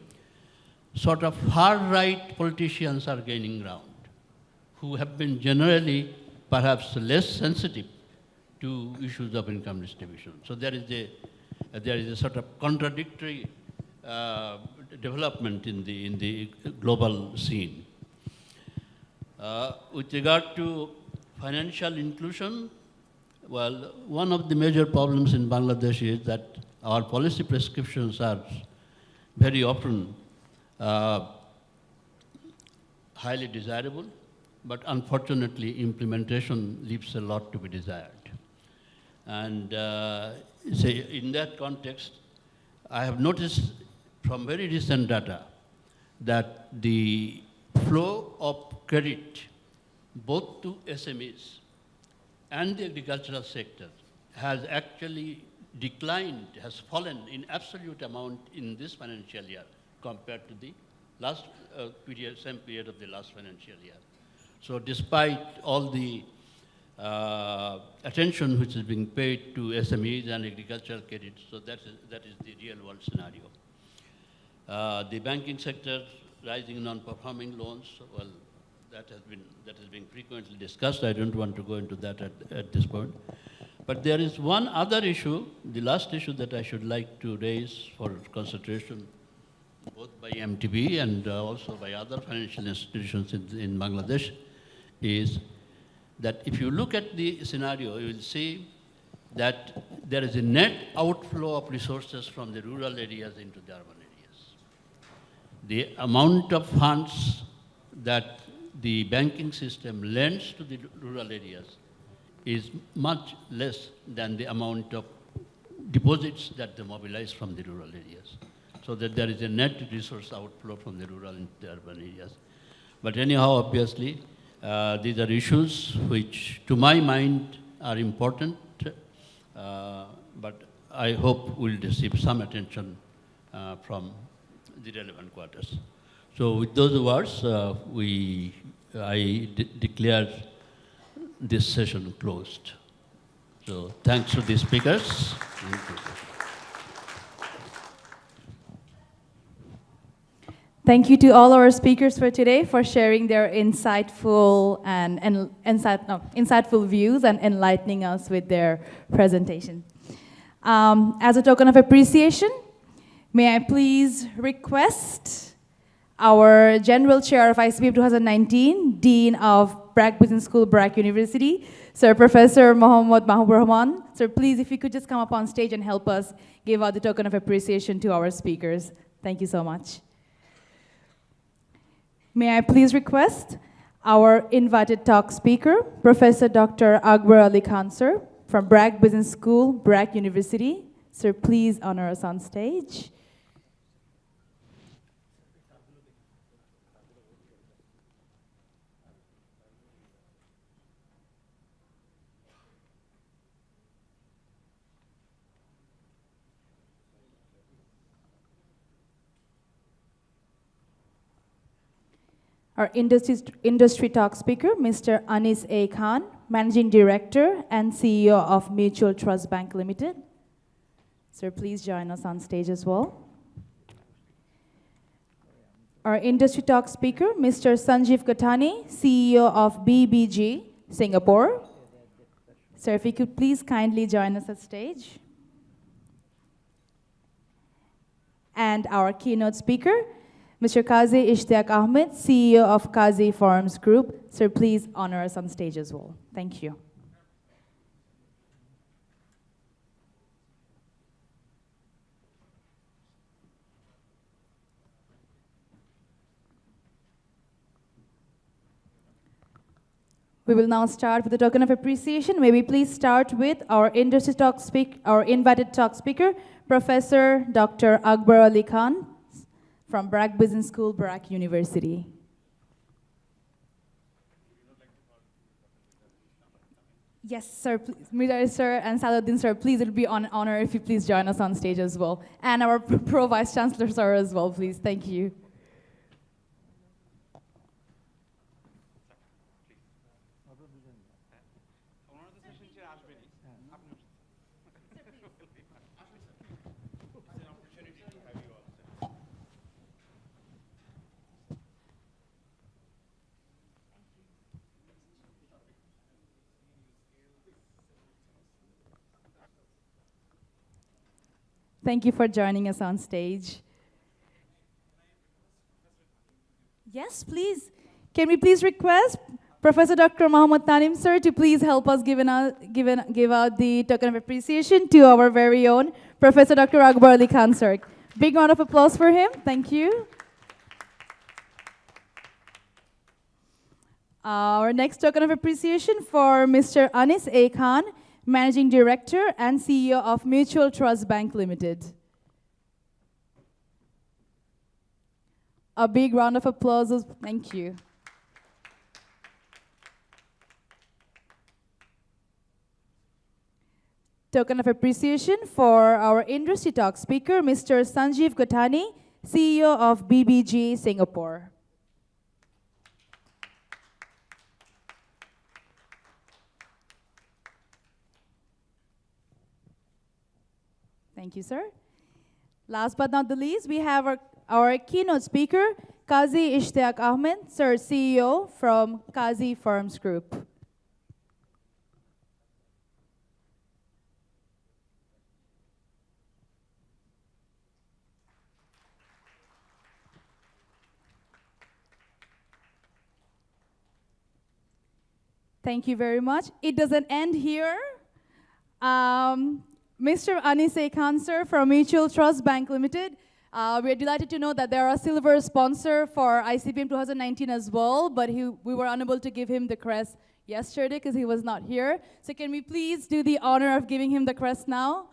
sort of far-right politicians are gaining ground, who have been generally perhaps less sensitive to issues of income distribution. So there is a sort of contradictory development in the global scene. With regard to financial inclusion, well, one of the major problems in Bangladesh is that our policy prescriptions are very often highly desirable, but unfortunately implementation leaves a lot to be desired. And say in that context, I have noticed from very recent data that the flow of credit both to SMEs and the agricultural sector has actually declined, has fallen in absolute amount in this financial year compared to the last period, same period of the last financial year. So despite all the attention which is being paid to SMEs and agricultural credit, so that is the real world scenario. The banking sector, rising non-performing loans, well, that has been frequently discussed. I don't want to go into that at this point. But there is one other issue, the last issue that I should like to raise for consideration, both by MTB and also by other financial institutions in Bangladesh, is that if you look at the scenario, you will see that there is a net outflow of resources from the rural areas into the urban areas. The amount of funds that the banking system lends to the rural areas is much less than the amount of deposits that they mobilize from the rural areas. So that there is a net resource outflow from the rural into the urban areas. But anyhow, obviously, these are issues which, to my mind, are important, but I hope will receive some attention from the relevant quarters. So with those words, I declare this session closed. So thanks to the speakers. Thank you. Thank you to all our speakers for today for sharing their insightful views and enlightening us with their presentation. As a token of appreciation, may I please request our General Chair of ICBM 2019, Dean of Brak Business School, Brak University, Sir Professor Mohammad Mahbub Rahman. Sir, please, if you could just come up on stage and help us give out the token of appreciation to our speakers. Thank you so much. May I please request our invited talk speaker, Professor Dr. Akbar Ali Khan, sir. from Bragg Business School, Bragg University. Sir, please honor us on stage. Our industry talk speaker, Mr. Anis A. Khan, Managing Director and CEO of Mutual Trust Bank Limited. Sir, please join us on stage as well. Our industry talk speaker, Mr. Sanjeev Gattani, CEO of BBG, Singapore. Sir, if you could please kindly join us on stage. And our keynote speaker, Mr. Qazi Ishtiaq Ahmed, CEO of Qazi Farms Group. Sir, please honor us on stage as well. Thank you. We will now start with the token of appreciation. May we please start with our invited talk speaker, Professor Dr. Akbar Ali Khan from Bragg Business School, Bragg University. Yes, sir. Midar sir and Salahuddin sir, please, it will be an honor if you please join us on stage as well. And our Pro Vice Chancellor sir as well, please. Thank you. Thank you for joining us on stage. Yes, please. Can we please request Professor Dr. Muhammad Tanim sir to please help us give out the token of appreciation to our very own Professor Dr. Akbar Ali Khan sir. Big round of applause for him. Thank you. Our next token of appreciation for Mr. Anis A. Khan, Managing Director and CEO of Mutual Trust Bank Limited. A big round of applause. Thank you. Token of appreciation for our industry talk speaker, Mr. Sanjeev Gattani, CEO of BBG Singapore. Thank you, sir. Last but not the least, we have our keynote speaker, Qazi Ishtiaq Ahmed, sir, CEO from Qazi Farms Group. Thank you very much. It doesn't end here. Mr. Anis A. Khan, sir, from Mutual Trust Bank Limited. We are delighted to know that they are a silver sponsor for ICBM 2019 as well, but we were unable to give him the crest yesterday because he was not here. So can we please do the honor of giving him the crest now?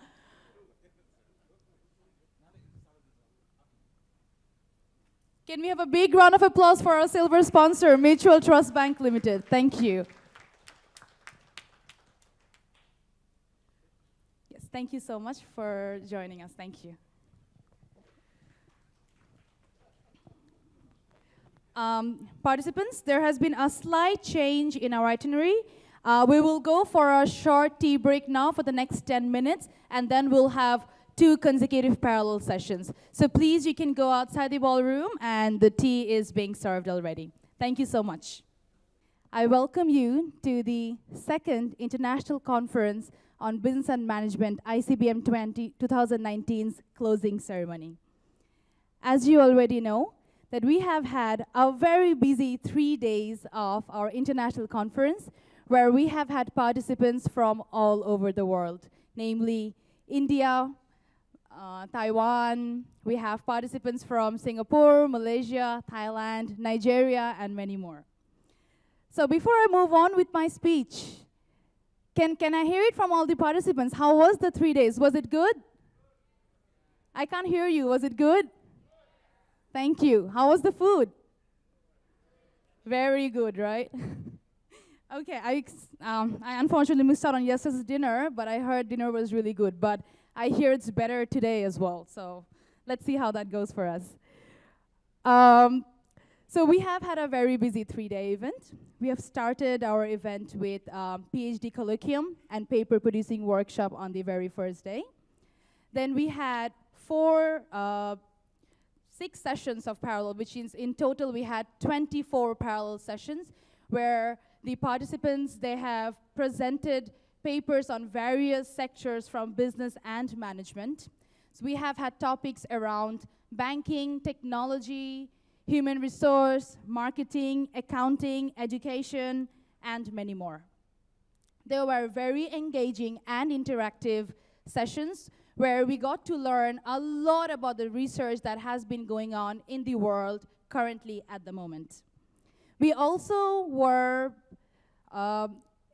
Can we have a big round of applause for our silver sponsor, Mutual Trust Bank Limited? Thank you. Thank you so much for joining us. Thank you. Participants, there has been a slight change in our itinerary. We will go for a short tea break now for the next 10 minutes, and then we'll have 2 consecutive parallel sessions. So please, you can go outside the ballroom, and the tea is being served already. Thank you so much. I welcome you to the 2nd International Conference on Business and Management, ICBM 2019's closing ceremony. As you already know, that we have had a very busy 3 days of our international conference, where we have had participants from all over the world, namely India, Taiwan. We have participants from Singapore, Malaysia, Thailand, Nigeria, and many more. So before I move on with my speech, Can I hear it from all the participants? How was the 3 days? Was it good? I can't hear you. Was it good? Thank you. How was the food? Very good, right? Okay, I unfortunately missed out on yesterday's dinner, but I heard dinner was really good. But I hear it's better today as well. So let's see how that goes for us. So we have had a very busy 3-day event. We have started our event with PhD colloquium and paper producing workshop on the very first day. Then we had 6 sessions of parallel, which means in total we had 24 parallel sessions where the participants, they have presented papers on various sectors from business and management. So we have had topics around banking, technology, human resource, marketing, accounting, education, and many more. They were very engaging and interactive sessions where we got to learn a lot about the research that has been going on in the world currently at the moment. We also were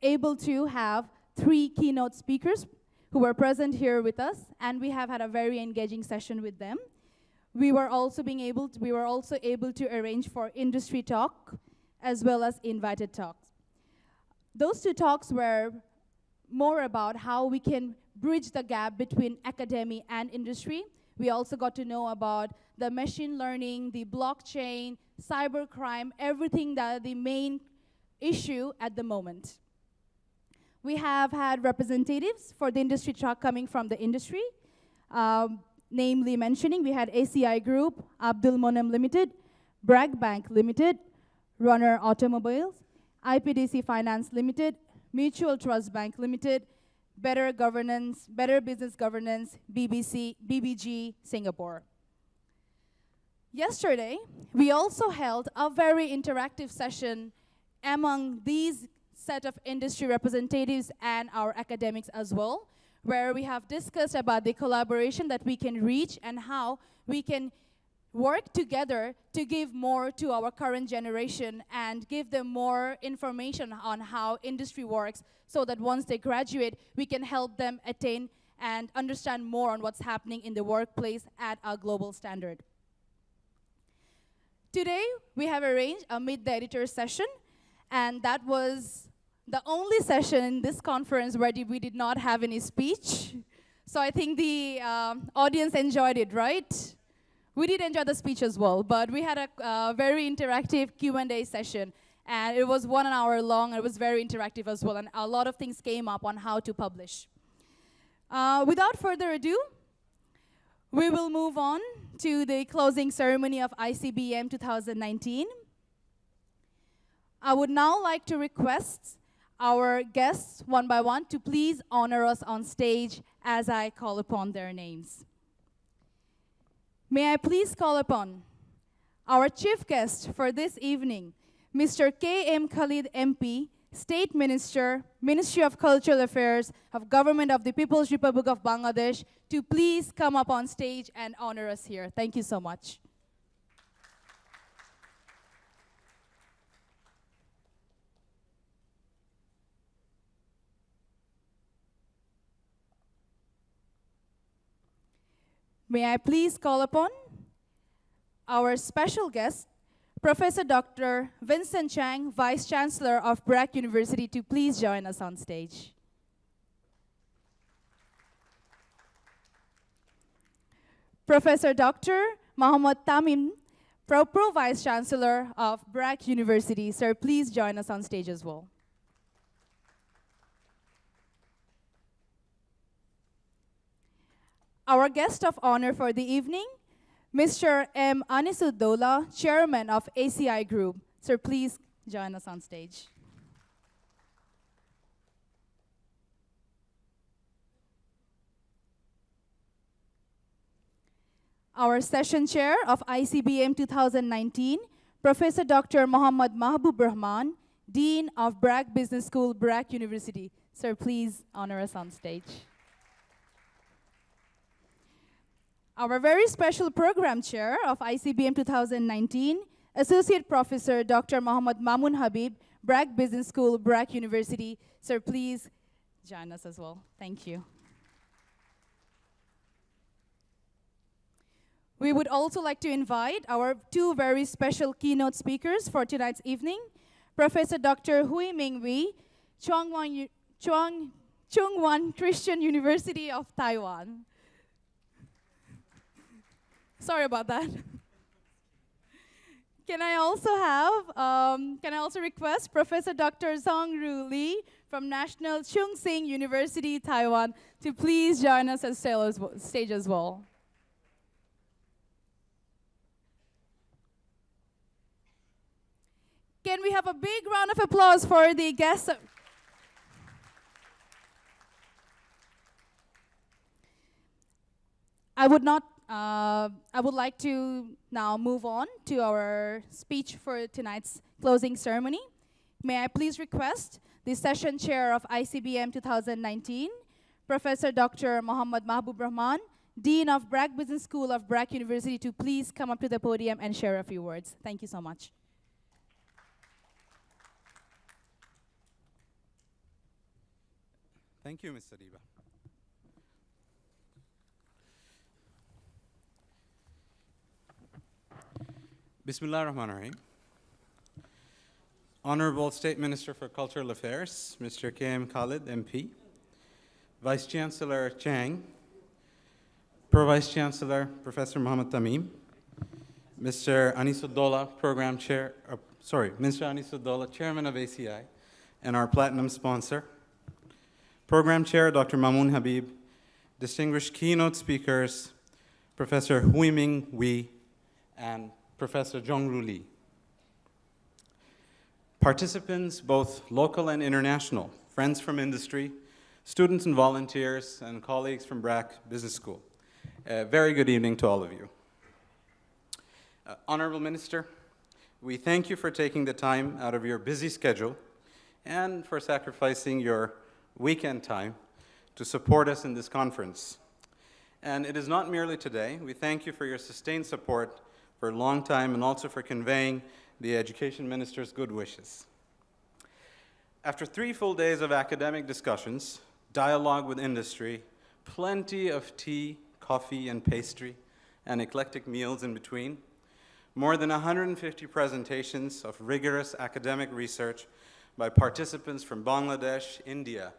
able to have 3 keynote speakers who were present here with us, and we have had a very engaging session with them. We were also able to arrange for industry talk as well as invited talks. Those 2 talks were more about how we can bridge the gap between academia and industry. We also got to know about the machine learning, the blockchain, cybercrime, everything that the main issue at the moment. We have had representatives for the industry talk coming from the industry, namely mentioning we had ACI Group, Abdul Monem Limited, Bragg Bank Limited, Runner Automobiles, IPDC Finance Limited, Mutual Trust Bank Limited, Better Business Governance, BBG Singapore. Yesterday, we also held a very interactive session among these set of industry representatives and our academics as well, where we have discussed about the collaboration that we can reach and how we can work together to give more to our current generation and give them more information on how industry works so that once they graduate, we can help them attain and understand more on what's happening in the workplace at a global standard. Today, we have arranged a Meet the Editor session, and that was the only session in this conference where we did not have any speech. So I think the audience enjoyed it, right? We did enjoy the speech as well, but we had a very interactive Q&A session, and it was 1 hour long, and it was very interactive as well, and a lot of things came up on how to publish. Without further ado, we will move on to the closing ceremony of ICBM 2019. I would now like to request our guests, one by one, to please honor us on stage as I call upon their names. May I please call upon our chief guest for this evening, Mr. K.M. Khalid MP, State Minister, Ministry of Cultural Affairs of Government of the People's Republic of Bangladesh, to please come up on stage and honor us here. Thank you so much. May I please call upon our special guest, Professor Dr. Vincent Chang, Vice Chancellor of Bragg University, to please join us on stage. Professor Dr. Mohammad Tamim, Pro Vice Chancellor of Bragg University. Sir, please join us on stage as well. Our guest of honor for the evening, Mr. M. Anisuddola, Chairman of ACI Group. Sir, please join us on stage. Our session chair of ICBM 2019, Professor Dr. Muhammad Mahbub Rahman, Dean of Bragg Business School, Bragg University. Sir, please honor us on stage. Our very special program chair of ICBM 2019, Associate Professor Dr. Muhammad Mamun Habib, Bragg Business School, Bragg University. Sir, please join us as well. Thank you. We would also like to invite our two very special keynote speakers for tonight's evening, Professor Dr. Hui Ming Wei, Chung-Wan Christian University of Taiwan. Sorry about that. Can I also request Professor Dr. Zhongru Li from National Chung Sing University, Taiwan, to please join us at stage as well. Can we have a big round of applause for the guests? I would like to now move on to our speech for tonight's closing ceremony. May I please request the session chair of ICBM 2019, Professor Dr. Muhammad Mahbub Rahman, Dean of BRAC Business School of BRAC University, to please come up to the podium and share a few words. Thank you so much. Thank you, Mr. Diba. Bismillah ar-Rahman ar-Rahim. Honorable State Minister for Cultural Affairs, Mr. K.M. Khalid, MP, Vice Chancellor Chang, Pro Vice Chancellor Professor Muhammad Tamim, Mr. Anisuddola, Program Chair, Mr. Anisuddola, Chairman of ACI, and our Platinum sponsor, Program Chair Dr. Mamoon Habib, distinguished keynote speakers, Professor Hui Ming Wei, and Professor Zhongru Li. Participants, both local and international, friends from industry, students and volunteers, and colleagues from BRAC Business School. Very good evening to all of you. Honorable Minister, we thank you for taking the time out of your busy schedule and for sacrificing your weekend time to support us in this conference. And it is not merely today. We thank you for your sustained support for a long time and also for conveying the Education Minister's good wishes. After 3 full days of academic discussions, dialogue with industry, plenty of tea, coffee, and pastry, and eclectic meals in between, more than 150 presentations of rigorous academic research by participants from Bangladesh, India,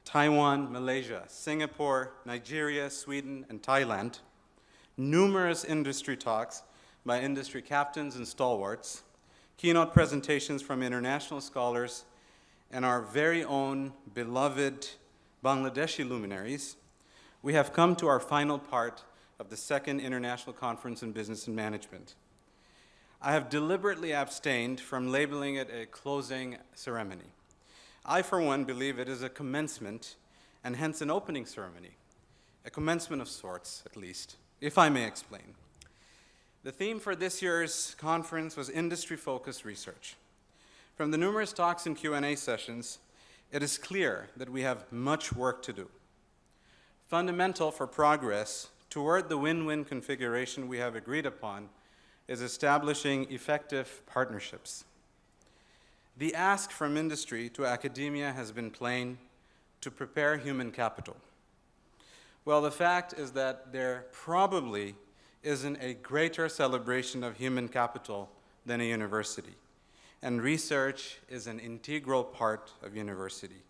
Taiwan, Malaysia, Singapore, Nigeria, Sweden, and Thailand, numerous industry talks by industry captains and stalwarts, keynote presentations from international scholars, and our very own beloved Bangladeshi luminaries, we have come to our final part of the second International Conference in Business and Management. I have deliberately abstained from labeling it a closing ceremony. I, for one, believe it is a commencement and hence an opening ceremony, a commencement of sorts, at least, if I may explain. The theme for this year's conference was industry-focused research. From the numerous talks and Q&A sessions, it is clear that we have much work to do. Fundamental for progress toward the win-win configuration we have agreed upon is establishing effective partnerships. The ask from industry to academia has been plain: to prepare human capital. Well, the fact is that there probably isn't a greater celebration of human capital than a university, and research is an integral part of university.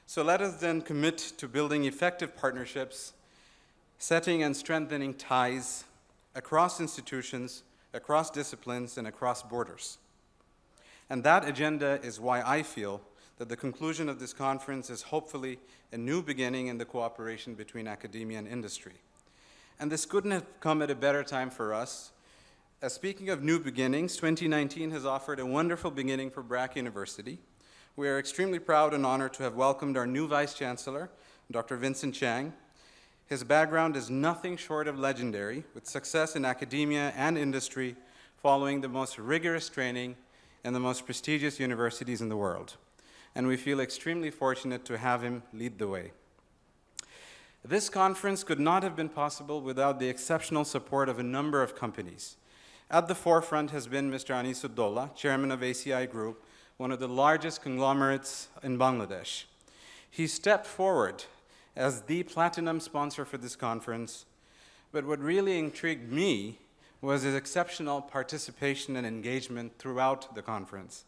So let us then commit to building effective partnerships, setting and strengthening ties across institutions, across disciplines, and across borders. And that agenda is why I feel that the conclusion of this conference is hopefully a new beginning in the cooperation between academia and industry. And this couldn't have come at a better time for us. As speaking of new beginnings, 2019 has offered a wonderful beginning for BRAC University. We are extremely proud and honored to have welcomed our new Vice Chancellor, Dr. Vincent Chang. His background is nothing short of legendary, with success in academia and industry following the most rigorous training in the most prestigious universities in the world. And we feel extremely fortunate to have him lead the way. This conference could not have been possible without the exceptional support of a number of companies. At the forefront has been Mr. Anisuddola, chairman of ACI Group, one of the largest conglomerates in Bangladesh. He stepped forward as the platinum sponsor for this conference, but what really intrigued me was his exceptional participation and engagement throughout the conference.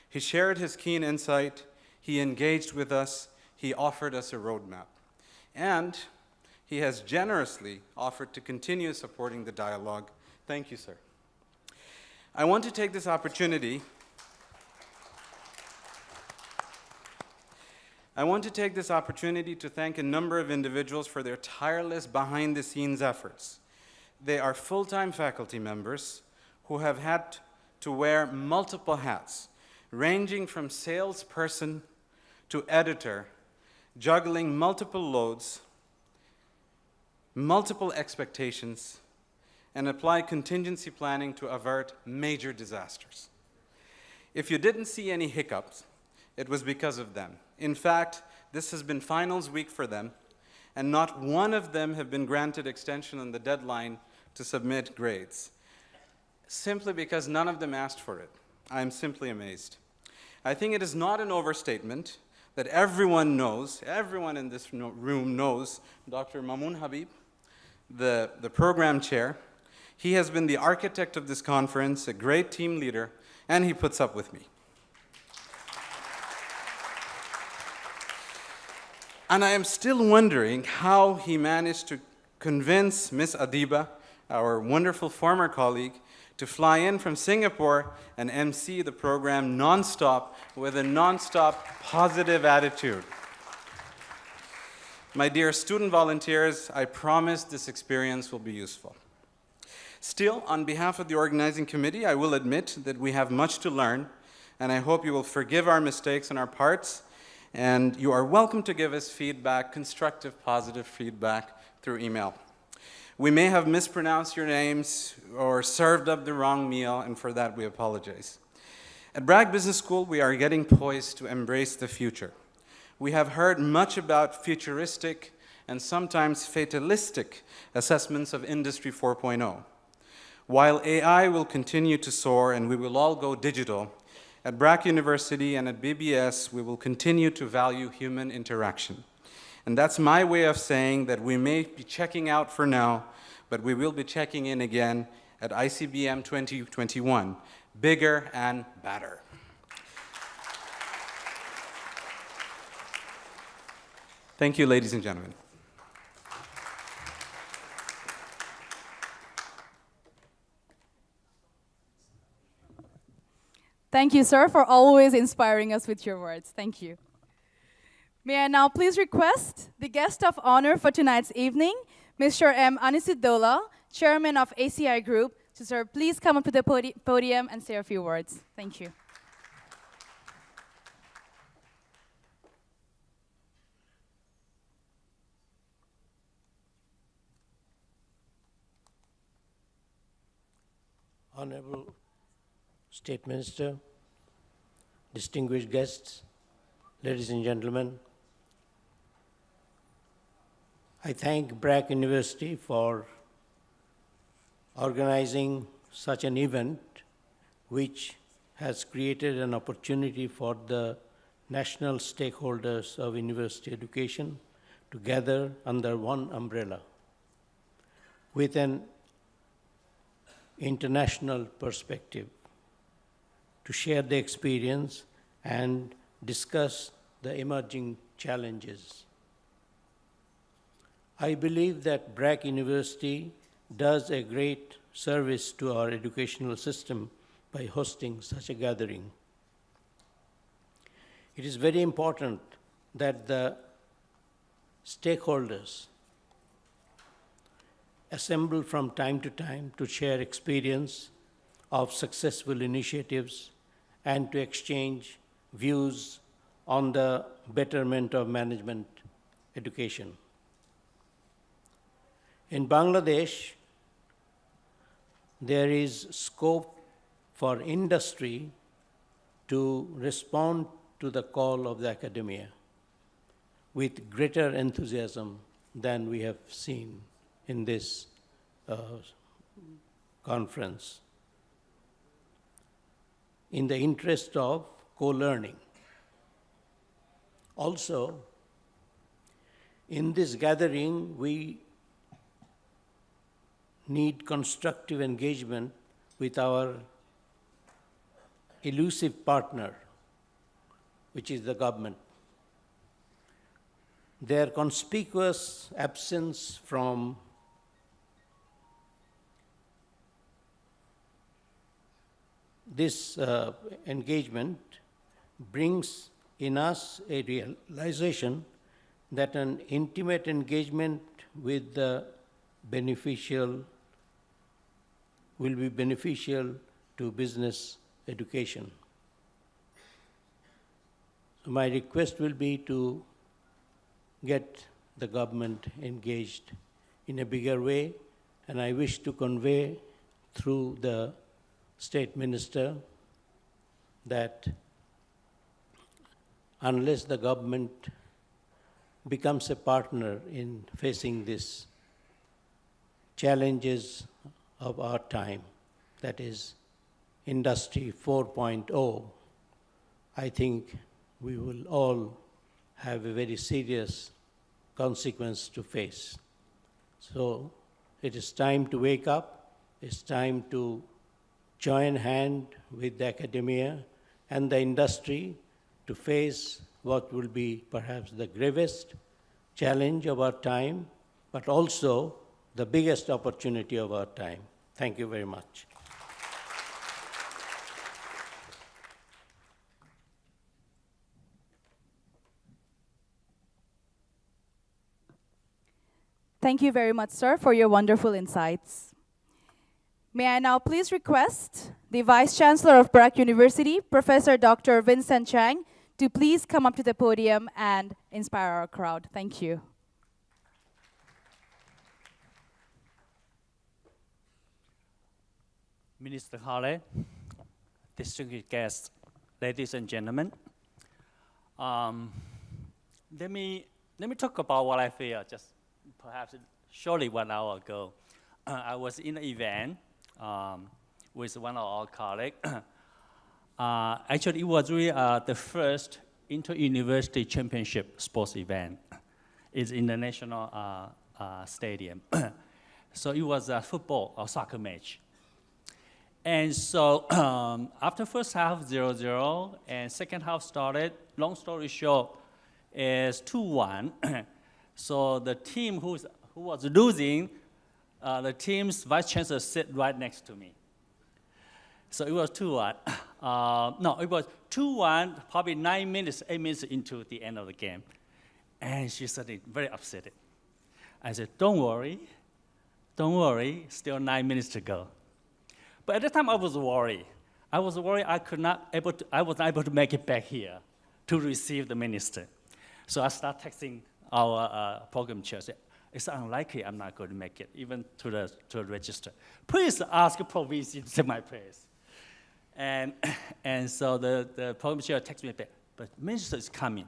He shared his keen insight, he engaged with us, he offered us a roadmap, and he has generously offered to continue supporting the dialogue. Thank you, sir. I want to take this opportunity to thank a number of individuals for their tireless behind-the-scenes efforts. They are full-time faculty members who have had to wear multiple hats, ranging from salesperson to editor, juggling multiple loads, multiple expectations, and apply contingency planning to avert major disasters. If you didn't see any hiccups, it was because of them. In fact, this has been finals week for them, and not one of them have been granted extension on the deadline to submit grades, simply because none of them asked for it. I am simply amazed. I think it is not an overstatement that everyone in this room knows Dr. Mamoon Habib, the program chair. He has been the architect of this conference, a great team leader, and he puts up with me. And I am still wondering how he managed to convince Ms. Adiba, our wonderful former colleague, to fly in from Singapore and MC the program nonstop with a nonstop positive attitude. My dear student volunteers, I promise this experience will be useful. Still, on behalf of the organizing committee, I will admit that we have much to learn, and I hope you will forgive our mistakes on our parts, and you are welcome to give us feedback, constructive, positive feedback through email. We may have mispronounced your names or served up the wrong meal, and for that we apologize. At Bragg Business School, we are getting poised to embrace the future. We have heard much about futuristic and sometimes fatalistic assessments of Industry 4.0. While AI will continue to soar and we will all go digital, at Bragg University and at BBS, we will continue to value human interaction. And that's my way of saying that we may be checking out for now, but we will be checking in again at ICBM 2021, bigger and better. Thank you, ladies and gentlemen. Thank you, sir, for always inspiring us with your words. Thank you. May I now please request the guest of honor for tonight's evening, Mr. M. Anisidullah, Chairman of ACI Group, to sir, please come up to the podium and say a few words. Thank you. Honorable State Minister, distinguished guests, ladies and gentlemen, I thank Bragg University for organizing such an event which has created an opportunity for the national stakeholders of university education to gather under one umbrella with an international perspective to share the experience and discuss the emerging challenges. I believe that Bragg University does a great service to our educational system by hosting such a gathering. It is very important that the stakeholders assemble from time to time to share experience of successful initiatives and to exchange views on the betterment of management education. In Bangladesh, there is scope for industry to respond to the call of the academia with greater enthusiasm than we have seen in this conference, in the interest of co-learning. Also, In this gathering, we need constructive engagement with our elusive partner, which is the government. Their conspicuous absence from this engagement brings in us a realization that an intimate engagement with the beneficial will be beneficial to business education. So my request will be to get the government engaged in a bigger way, and I wish to convey through the State Minister that unless the government becomes a partner in facing these challenges of our time, that is Industry 4.0, I think we will all have a very serious consequence to face. So it is time to wake up. It's time to join hand with the academia and the industry to face what will be perhaps the gravest challenge of our time, but also the biggest opportunity of our time. Thank you very much. Thank you very much, sir, for your wonderful insights. May I now please request the Vice Chancellor of Barak University, Professor Dr. Vincent Chang, to please come up to the podium and inspire our crowd. Thank you. Minister Hale, distinguished guests, ladies and gentlemen, let me talk about what I feel just perhaps shortly 1 hour ago. I was in an event with one of our colleagues. Actually, it was really the first inter-university championship sports event. It's in the national stadium. So it was a football or soccer match. And so after first half 0-0 and second half started, long story short, is 2-1. So the team who was losing, the team's vice chancellor sit right next to me. So it was 2-1. No, it was 2-1, probably 8 minutes into the end of the game. And she suddenly very upset. I said, don't worry, still 9 minutes to go. But at the time I was worried. I was worried I was not able to make it back here to receive the minister. So I started texting our program chair. Said, it's unlikely I'm not going to make it, even to the register. Please ask Province to say my prayers. And so the program chair texted me back, but minister is coming.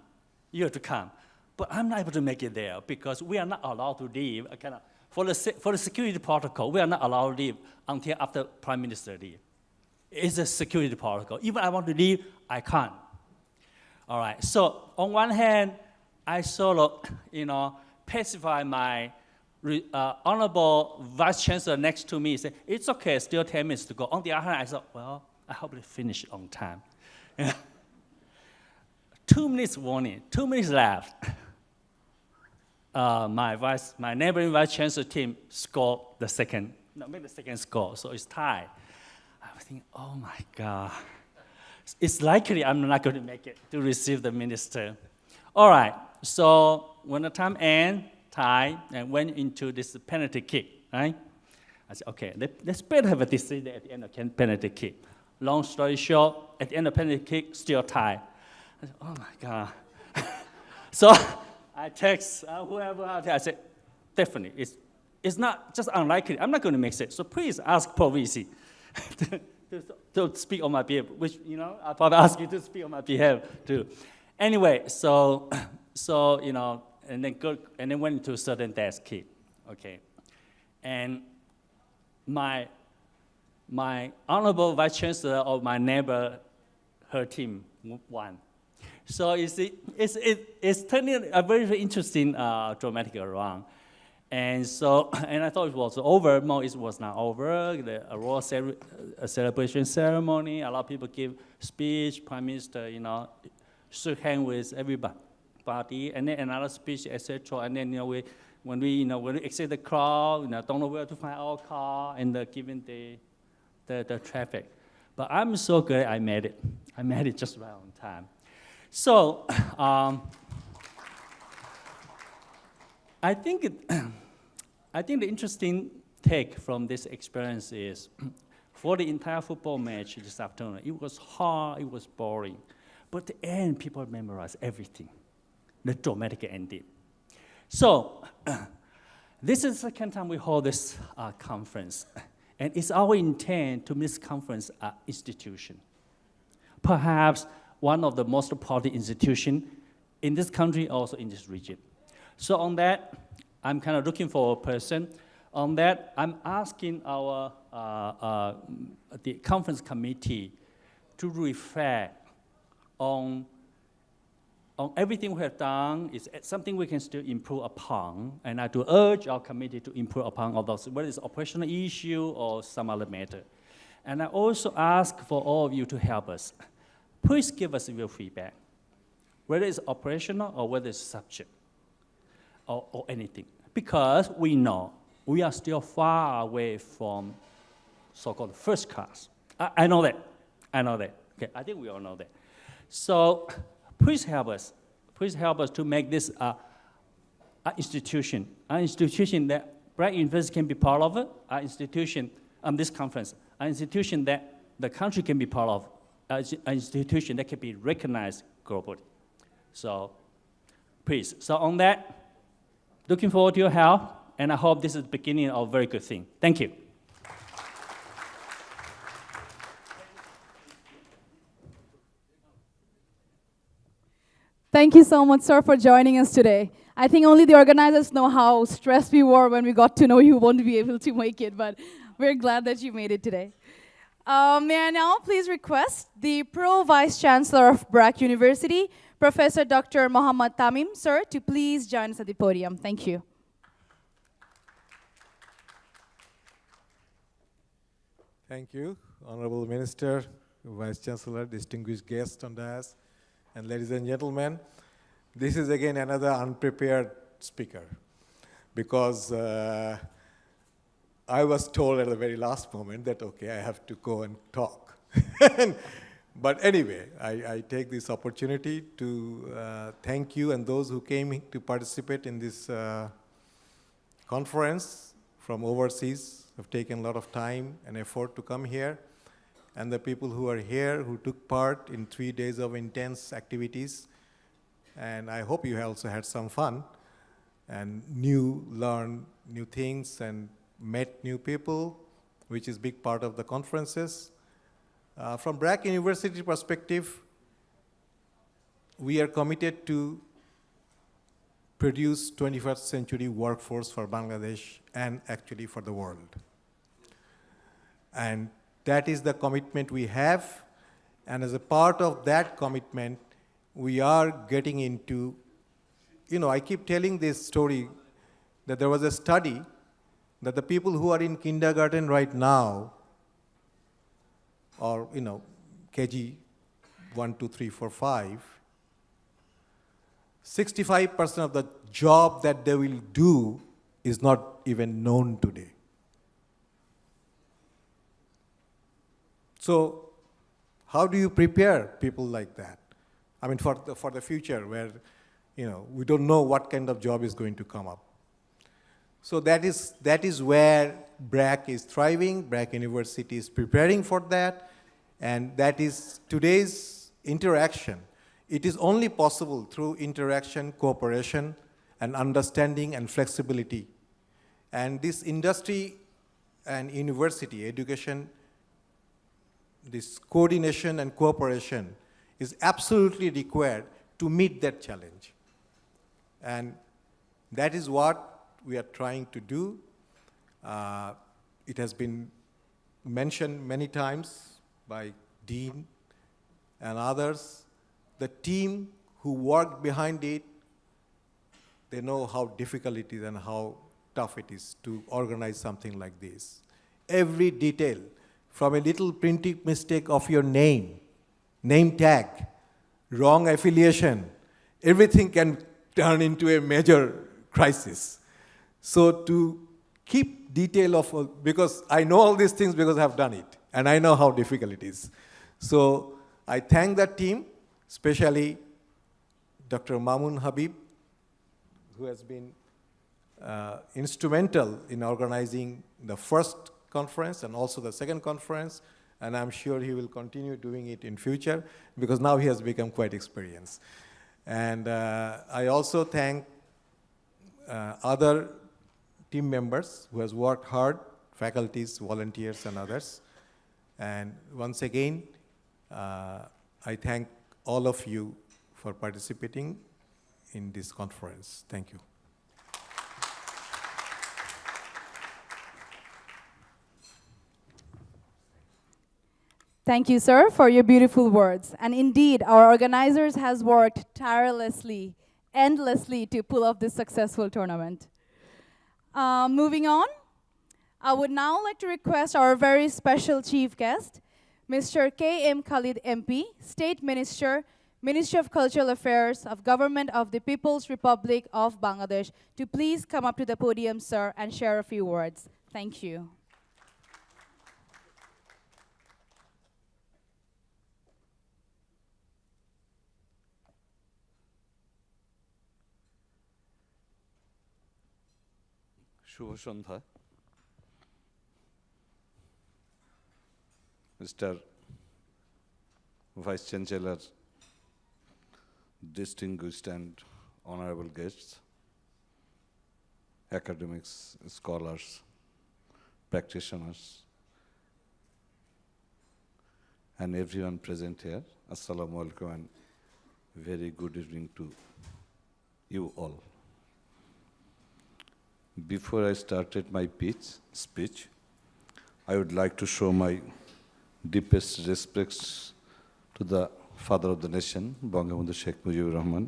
You have to come. But I'm not able to make it there because we are not allowed to leave. For the security protocol, we are not allowed to leave until after Prime Minister leave. It's a security protocol. Even I want to leave, I can't. All right, so on one hand, I sort of, pacify my honorable vice chancellor next to me, say, it's okay, still 10 minutes to go. On the other hand, I thought, well, I hope they finish on time. 2 minutes warning, 2 minutes left. My neighboring vice chancellor team scored made the second score, so it's tied. I was thinking, oh my God. It's likely I'm not going to make it to receive the minister. All right, so when the time ended, tied, and went into this penalty kick, right? I said, okay, let's better have a decision at the end of penalty kick. Long story short, at the end of penalty kick, still tied. I said, oh my God. So I text whoever out there, I said, definitely, it's not just unlikely, I'm not going to make it, so please ask Province to speak on my behalf, which, I'll probably ask you to speak on my behalf too. Anyway, so and then went into certain desk kick, okay. And my honorable vice chancellor of my neighbor, her team won. So it's turning a very, very interesting dramatic around. And so, and I thought it was over. No, it was not over. The award celebration ceremony, a lot of people give speech, Prime Minister, shook hands with everybody, and then another speech, etc. And then, when we exit the crowd, don't know where to find our car, and given the traffic. But I'm so glad I made it. I made it just right on time. So, I think the interesting take from this experience is, for the entire football match this afternoon, it was hard, it was boring. But at the end, people memorized everything, the dramatic ending. So, this is the second time we hold this conference. And it's our intent to make this conference an institution. Perhaps one of the most important institutions in this country, also in this region. So on that, I'm kind of looking for a person. On that, I'm asking our the conference committee to reflect on everything we have done. Is something we can still improve upon, and I do urge our committee to improve upon all those, whether it's operational issue or some other matter. And I also ask for all of you to help us. Please give us your feedback, whether it's operational or whether it's subject or anything, because we know we are still far away from so-called first class. I know that. Okay, I think we all know that. So please help us. Please help us to make this an institution that Bragg University can be part of it, an institution, this conference, an institution that the country can be part of, an institution that can be recognized globally. So please, so on that, looking forward to your help, and I hope this is the beginning of a very good thing. Thank you. Thank you so much, sir, for joining us today. I think only the organizers know how stressed we were when we got to know you won't be able to make it, but we're glad that you made it today. May I now please request the Pro Vice Chancellor of Bragg University, Professor Dr. Muhammad Tamim, sir, to please join us at the podium. Thank you. Thank you, Honorable Minister, Vice Chancellor, distinguished guests on dais, and ladies and gentlemen. This is again another unprepared speaker, because I was told at the very last moment that, okay, I have to go and talk. But anyway, I take this opportunity to thank you and those who came to participate in this conference from overseas, have taken a lot of time and effort to come here, and the people who are here who took part in 3 days of intense activities. And I hope you also had some fun and learned new things and met new people, which is a big part of the conferences. From Bragg University perspective, we are committed to produce 21st century workforce for Bangladesh and actually for the world. And that is the commitment we have. And as a part of that commitment, we are getting into, I keep telling this story that there was a study that the people who are in kindergarten right now, or KG 1, 2, 3, 4, 5, 65% of the job that they will do is not even known today. So how do you prepare people like that? I mean, for the future where, we don't know what kind of job is going to come up. So that is where Bragg is thriving. Bragg University is preparing for that. And that is today's interaction. It is only possible through interaction, cooperation, and understanding and flexibility. And this industry and university education, this coordination and cooperation is absolutely required to meet that challenge. And that is what we are trying to do. It has been mentioned many times by Dean and others. The team who worked behind it, they know how difficult it is and how tough it is to organize something like this. Every detail, from a little printing mistake of your name tag, wrong affiliation, everything can turn into a major crisis. So to keep detail of, because I know all these things because I've done it, and I know how difficult it is. So I thank that team, especially Dr. Mamun Habib, who has been instrumental in organizing the first conference and also the second conference, and I'm sure he will continue doing it in future because now he has become quite experienced. And I also thank other team members who has worked hard, faculties, volunteers, and others. And once again, I thank all of you for participating in this conference. Thank you. Thank you, sir, for your beautiful words. And indeed, our organizers has worked tirelessly, endlessly to pull off this successful tournament. Moving on, I would now like to request our very special chief guest, Mr. K.M. Khalid MP, State Minister, Ministry of Cultural Affairs of Government of the People's Republic of Bangladesh, to please come up to the podium, sir, and share a few words. Thank you. Shubho Sandhya Mr. Vice Chancellor, distinguished and honorable guests, academics, scholars, practitioners, and everyone present here. Assalamu alaikum and very good evening to you all. Before I started my speech, I would like to show my deepest respects to the father of the nation, Bangabandhu Sheikh Mujibur Rahman,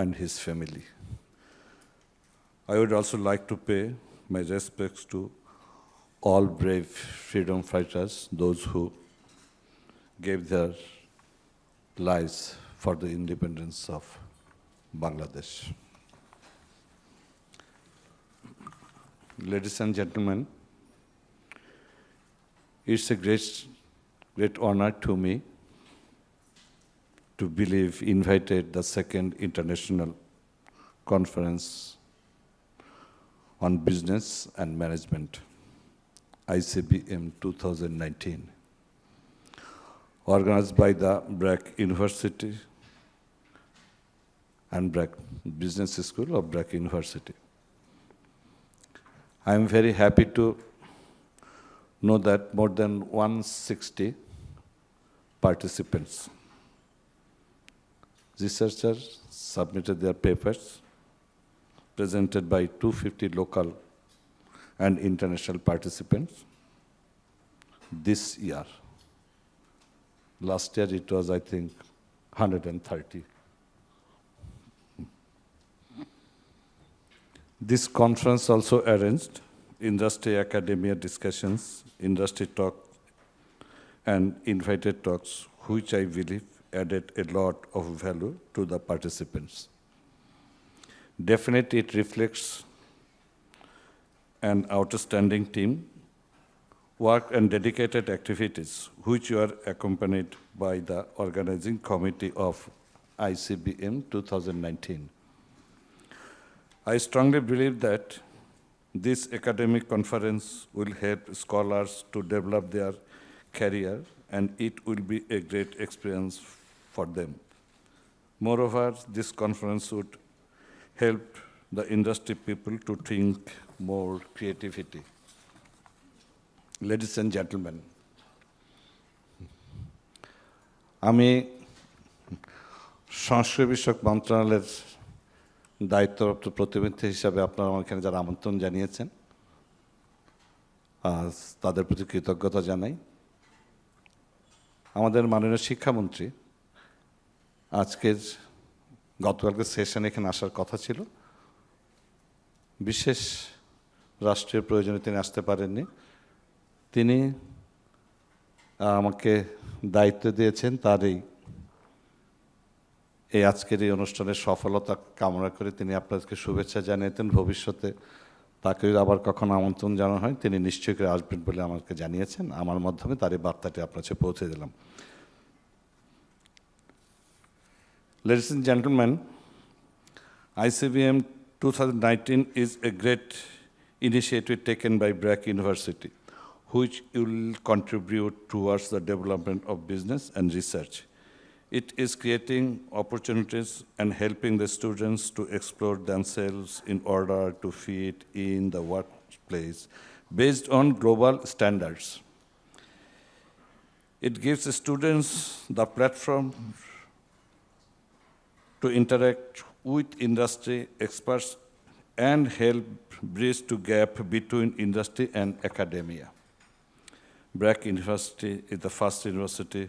and his family. I would also like to pay my respects to all brave freedom fighters, those who gave their lives for the independence of Bangladesh. Ladies and gentlemen, it's a great honor to me to believe invited the second international conference on business and management, ICBM 2019, organized by the BRAC University and BRAC Business School of BRAC University. I am very happy to know that more than 160 participants, researchers submitted their papers, presented by 250 local and international participants this year. Last year it was, I think, 130. This conference also arranged industry academia discussions, industry talk, and invited talks, which I believe added a lot of value to the participants. Definitely it reflects an outstanding team, work and dedicated activities, which were accompanied by the organizing committee of ICBM 2019. I strongly believe that this academic conference will help scholars to develop their career, and it will be a great experience for them. Moreover, this conference would help the industry people to think more creativity. Ladies and gentlemen, আমি সংস্কৃতি বিষয়ক মন্ত্রণালয়ের দায়িত্বপ্রাপ্ত প্রতিনিধি হিসাবে আপনারা আমার এখানে যারা আমন্ত্রণ জানিয়েছেন তাদের প্রতি কৃতজ্ঞতা জানাই। আমাদের মাননীয় শিক্ষামন্ত্রী আজকের গতকালকের সেশন এখানে আসার কথা ছিল, বিশেষ রাষ্ট্রীয় প্রয়োজনে তিনি আসতে পারেননি। তিনি আমাকে দায়িত্ব দিয়েছেন তার এই আজকের এই অনুষ্ঠানের সফলতা কামনা করে তিনি আপনাদেরকে শুভেচ্ছা জানিয়েছেন। ভবিষ্যতে তাকে আবার কখনো আমন্ত্রণ জানানো হয় তিনি নিশ্চয়ই করে আসবেন বলে আমাকে জানিয়েছেন। আমার মাধ্যমে তার এই বার্তাটি আপনার কাছে পৌঁছে দিলাম। Ladies and gentlemen, ICBM 2019 is a great initiative taken by BRAC University, which will contribute towards the development of business and research. It is creating opportunities and helping the students to explore themselves in order to fit in the workplace based on global standards. It gives the students the platform to interact with industry experts and help bridge the gap between industry and academia. BRAC University is the first university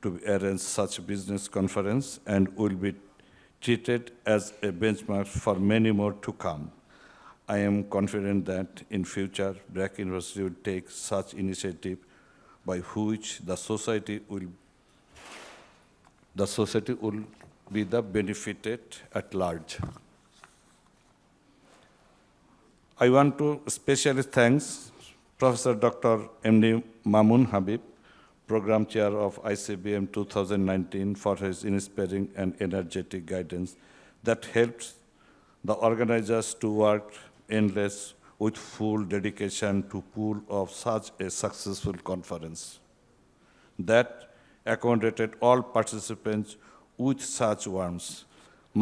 to arrange such business conference and will be treated as a benchmark for many more to come. I am confident that in future, BRAC University will take such initiative by which the society will be the benefited at large. I want to especially thank Professor Dr. M.D. Mamun Habib, Program Chair of ICBM 2019, for his inspiring and energetic guidance that helped the organizers to work endless with full dedication to pull off such a successful conference that accommodated all participants with such warmth.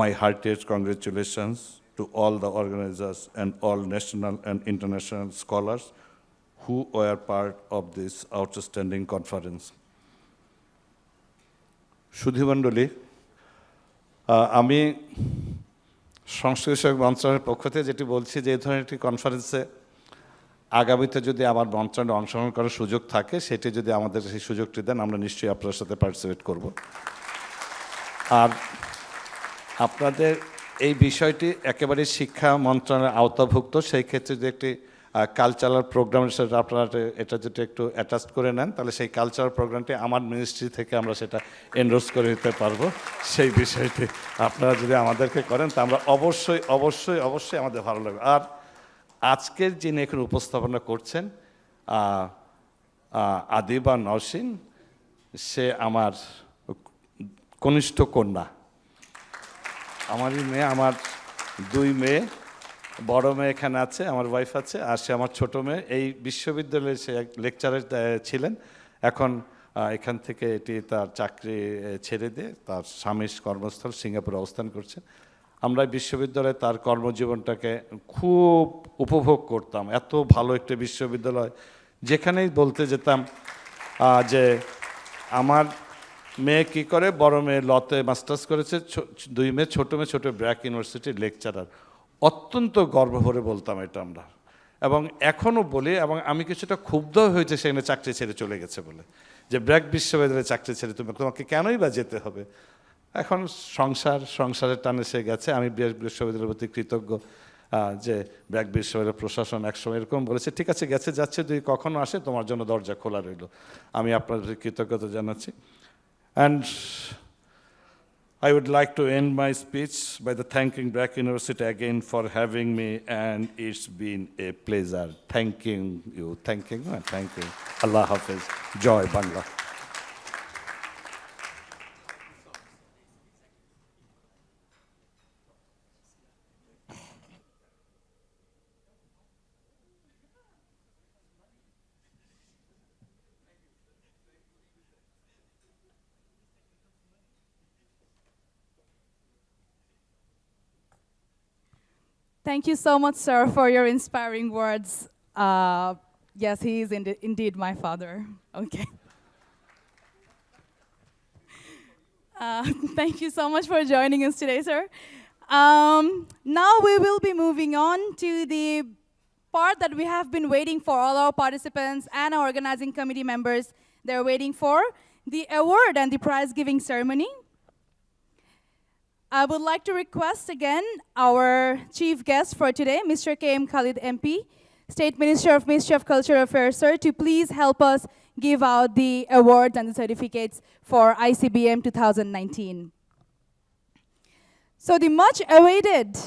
My heartiest congratulations to all the organizers and all national and international scholars who were part of this outstanding conference. সুধীমণ্ডলী, আমি সংস্কৃতি বিষয়ক মন্ত্রণালয়ের পক্ষ থেকে যেটি বলছি যে এই ধরনের একটি কনফারেন্সে আগামীতে যদি আমার মন্ত্রণালয়ে অংশগ্রহণ করার সুযোগ থাকে সেটি যদি আমাদের সেই সুযোগটি দেন আমরা নিশ্চয়ই আপনার সাথে পার্টিসিপেট করব। আর আপনাদের এই বিষয়টি একেবারে শিক্ষা মন্ত্রণালয়ের আওতাভুক্ত, সেই ক্ষেত্রে যদি একটি কালচারাল প্রোগ্রামের সাথে আপনারা এটা যদি একটু অ্যাটাচ করে নেন তাহলে সেই কালচারাল প্রোগ্রামটি আমার মিনিস্ট্রি থেকে আমরা সেটা এনরোজ করে দিতে পারবো। সেই বিষয়টি আপনারা যদি আমাদেরকে করেন তা আমরা অবশ্যই অবশ্যই অবশ্যই আমাদের ভালো লাগবে। আর আজকের যিনি এখানে উপস্থাপনা করছেন আদিবা নওশিন, সে আমার কনিষ্ঠ কন্যা। আমারই মেয়ে, আমার দুই মেয়ে, বড় মেয়ে এখানে আছে, আমার ওয়াইফ আছে, আর সে আমার ছোটো মেয়ে। এই বিশ্ববিদ্যালয়ে সে লেকচারার ছিলেন, এখন এখান থেকে এটি তার চাকরি ছেড়ে দিয়ে তার স্বামীর কর্মস্থল সিঙ্গাপুরে অবস্থান করছে। আমরা বিশ্ববিদ্যালয়ে তার কর্মজীবনটাকে খুব উপভোগ করতাম। এত ভালো একটা বিশ্ববিদ্যালয়, যেখানেই বলতে যেতাম যে আমার মেয়ে কী করে, বড় মেয়ে লতে মাস্টার্স করেছে, দুই মেয়ে, ছোটো মেয়ে ছোটো ব্র্যাক ইউনিভার্সিটির লেকচারার। অত্যন্ত গর্ব ভরে বলতাম এটা আমরা, এবং এখনও বলি, এবং আমি কিছুটা ক্ষুব্ধ হয়েছে সেখানে চাকরি ছেড়ে চলে গেছে বলে, যে ব্র্যাক বিশ্ববিদ্যালয়ে চাকরি ছেড়ে তোমাকে কেনই বা যেতে হবে। এখন সংসারের টানে সে গেছে। আমি ব্র্যাক বিশ্ববিদ্যালয়ের প্রতি কৃতজ্ঞ যে ব্র্যাক বিশ্ববিদ্যালয়ের প্রশাসন একসময় এরকম বলেছে, ঠিক আছে গেছে যাচ্ছে, যদি কখনো আসে তোমার জন্য দরজা খোলা রইল। আমি আপনাদের কৃতজ্ঞতা জানাচ্ছি। And I would like to end my speech by thanking BRAC University again for having me, and it's been a pleasure. Thanking you. Allah Hafiz. Joy Bangla. Thank you so much, sir, for your inspiring words. Yes, he is indeed my father. Okay. Thank you so much for joining us today, sir. Now we will be moving on to the part that we have been waiting for, all our participants and our organizing committee members, they're waiting for, the award and the prize giving ceremony. I would like to request again our chief guest for today, Mr. K.M. Khalid MP, State Minister of Ministry of Cultural Affairs, sir, to please help us give out the awards and the certificates for ICBM 2019. So the much awaited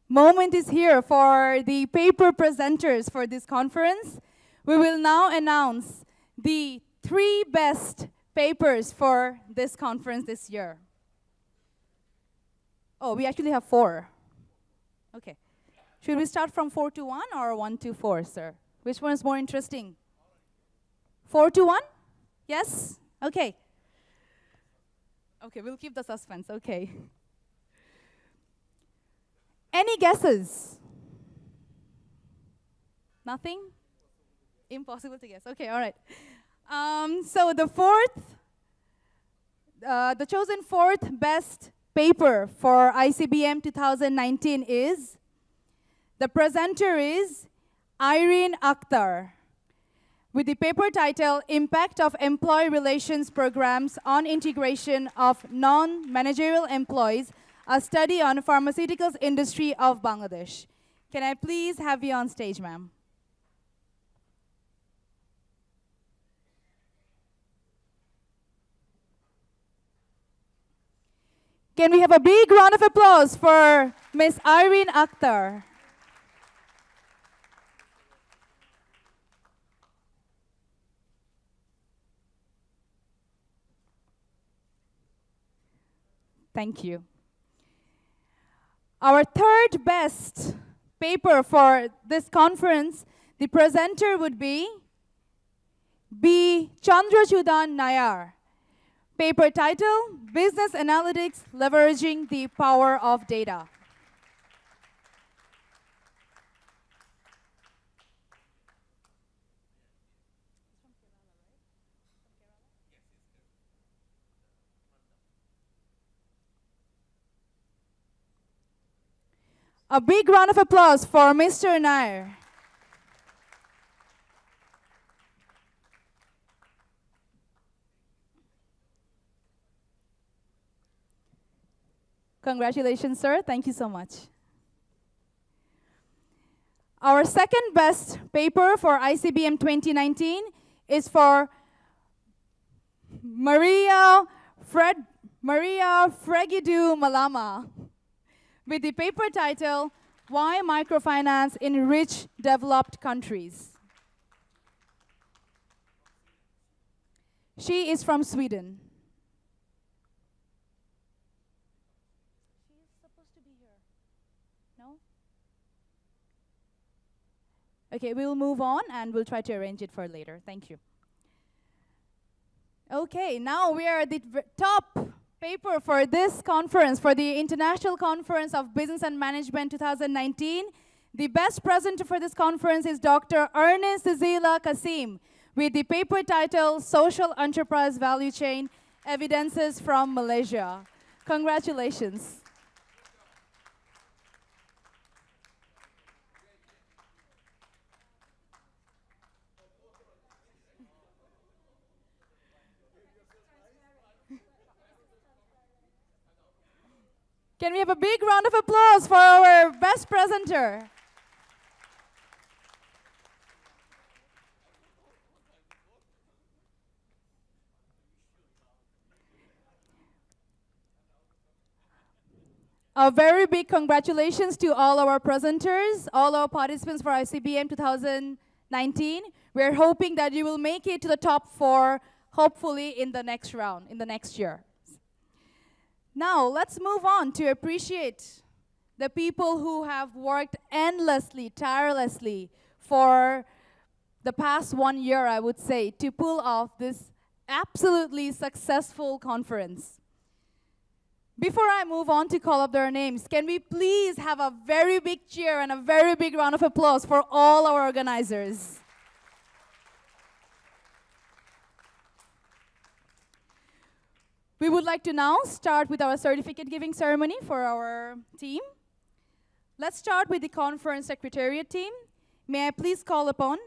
moment is here for the paper presenters for this conference. We will now announce the 3 best papers for this conference this year. Oh, we actually have 4. Okay. Should we start from 4 to 1 or 1 to 4, sir? Which one is more interesting? 4 to 1? Yes? Okay. Okay, we'll keep the suspense. Okay. Any guesses? Nothing? Impossible to guess. Okay, all right. So the chosen 4th best paper for ICBM 2019 is, the presenter is Irene Akhtar, with the paper title, Impact of Employee Relations Programs on Integration of Non-Managerial Employees, a study on pharmaceuticals industry of Bangladesh. Can I please have you on stage, ma'am? Can we have a big round of applause for Ms. Irene Akhtar? Thank you. Our 3rd best paper for this conference, the presenter would be B. Chandrachudan Nayar. Paper title, Business Analytics Leveraging the Power of Data. A big round of applause for Mr. Nair. Congratulations, sir. Thank you so much. Our 2nd best paper for ICBM 2019 is for Maria Fregidou Malama, with the paper title, Why Microfinance in Rich Developed Countries. She is from Sweden. Okay, we'll move on and we'll try to arrange it for later. Thank you. Okay, now we are at the top paper for this conference, for the International Conference of Business and Management 2019. The best presenter for this conference is Dr. Ernest Zila Kasim, with the paper title, Social Enterprise Value Chain, Evidences from Malaysia. Congratulations. Can we have a big round of applause for our best presenter? A very big congratulations to all our presenters, all our participants for ICBM 2019. We're hoping that you will make it to the top 4, hopefully in the next round, in the next year. Now, let's move on to appreciate the people who have worked endlessly, tirelessly for the past 1 year, I would say, to pull off this absolutely successful conference. Before I move on to call up their names, can we please have a very big cheer and a very big round of applause for all our organizers? We would like to now start with our certificate giving ceremony for our team. Let's start with the conference secretariat team. May I please call upon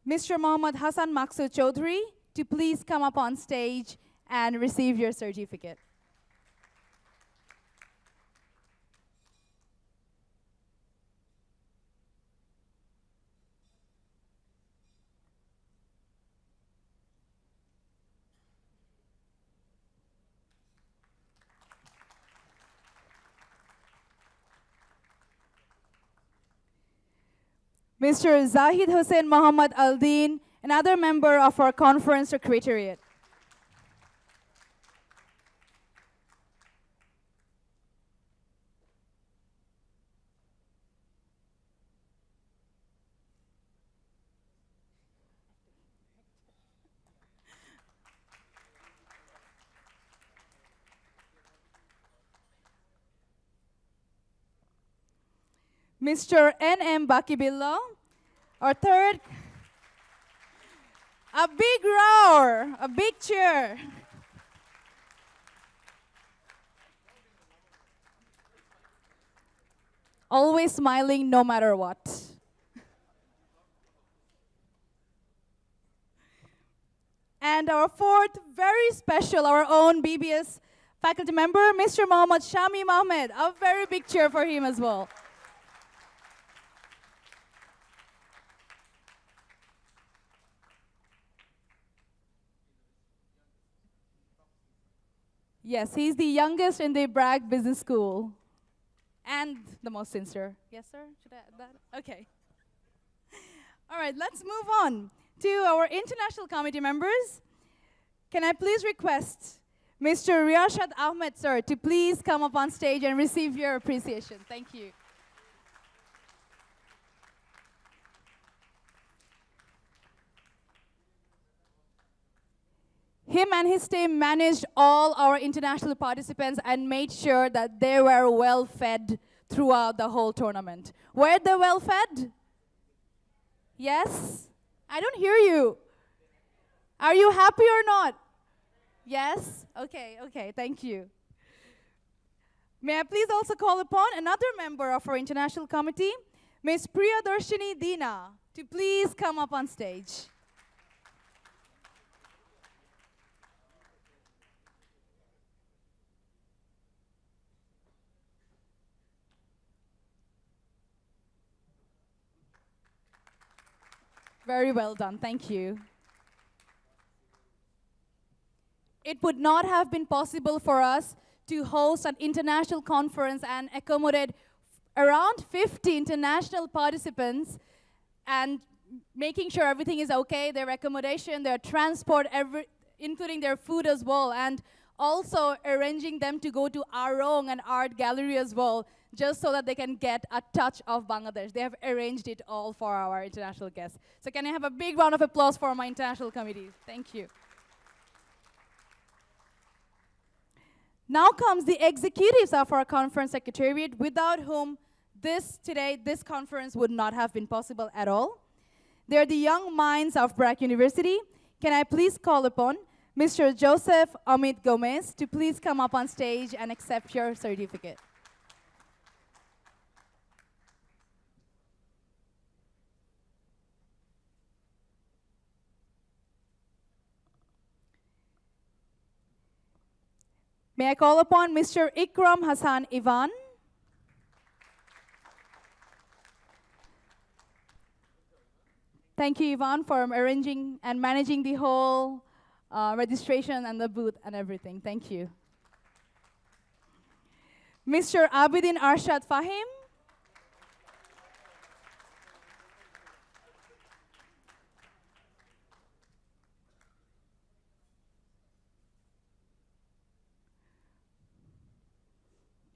Mr. Mohammad Hassan Maksud Chaudhry to please come up on stage and receive your certificate. Mr. Zahid Hussain Muhammad Aldin, another member of our conference secretariat. Mr. N.M. Bakibillo, our third, a big roar, a big cheer. Always smiling no matter what. And our fourth, very special, our own BBS faculty member, Mr. Mohammad Shami Mahmed. A very big cheer for him as well. Yes, he's the youngest in the Bragg Business School. And the most sincere. Yes, sir? Should I add that? Okay. All right, let's move on to our international committee members. Can I please request Mr. Riyashad Ahmed, sir, to please come up on stage and receive your appreciation. Thank you. Him and his team managed all our international participants and made sure that they were well fed throughout the whole tournament. Were they well fed? Yes? I don't hear you. Are you happy or not? Yes? Okay, okay, thank you. May I please also call upon another member of our international committee, Ms. Priyadarshini Dina, to please come up on stage. Very well done, thank you. It would not have been possible for us to host an international conference and accommodate around 50 international participants and making sure everything is okay, their accommodation, their transport, including their food as well, and also arranging them to go to Arong and art gallery as well, just so that they can get a touch of Bangladesh. They have arranged it all for our international guests. So can I have a big round of applause for my international committee? Thank you. Now comes the executives of our conference secretariat, without whom this conference would not have been possible at all. They're the young minds of Bragg University. Can I please call upon Mr. Joseph Amit Gomez to please come up on stage and accept your certificate. May I call upon Mr. Ikram Hassan Ivan? Thank you, Ivan, for arranging and managing the whole registration and the booth and everything. Thank you. Mr. Abidin Arshad Fahim?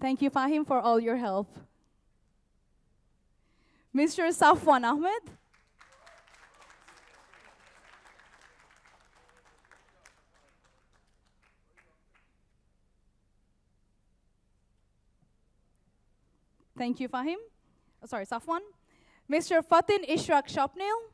Thank you, Fahim, for all your help. Mr. Safwan Ahmed? Thank you, Fahim. Oh, sorry, Safwan. Mr. Fatin Ishraq Shopnil?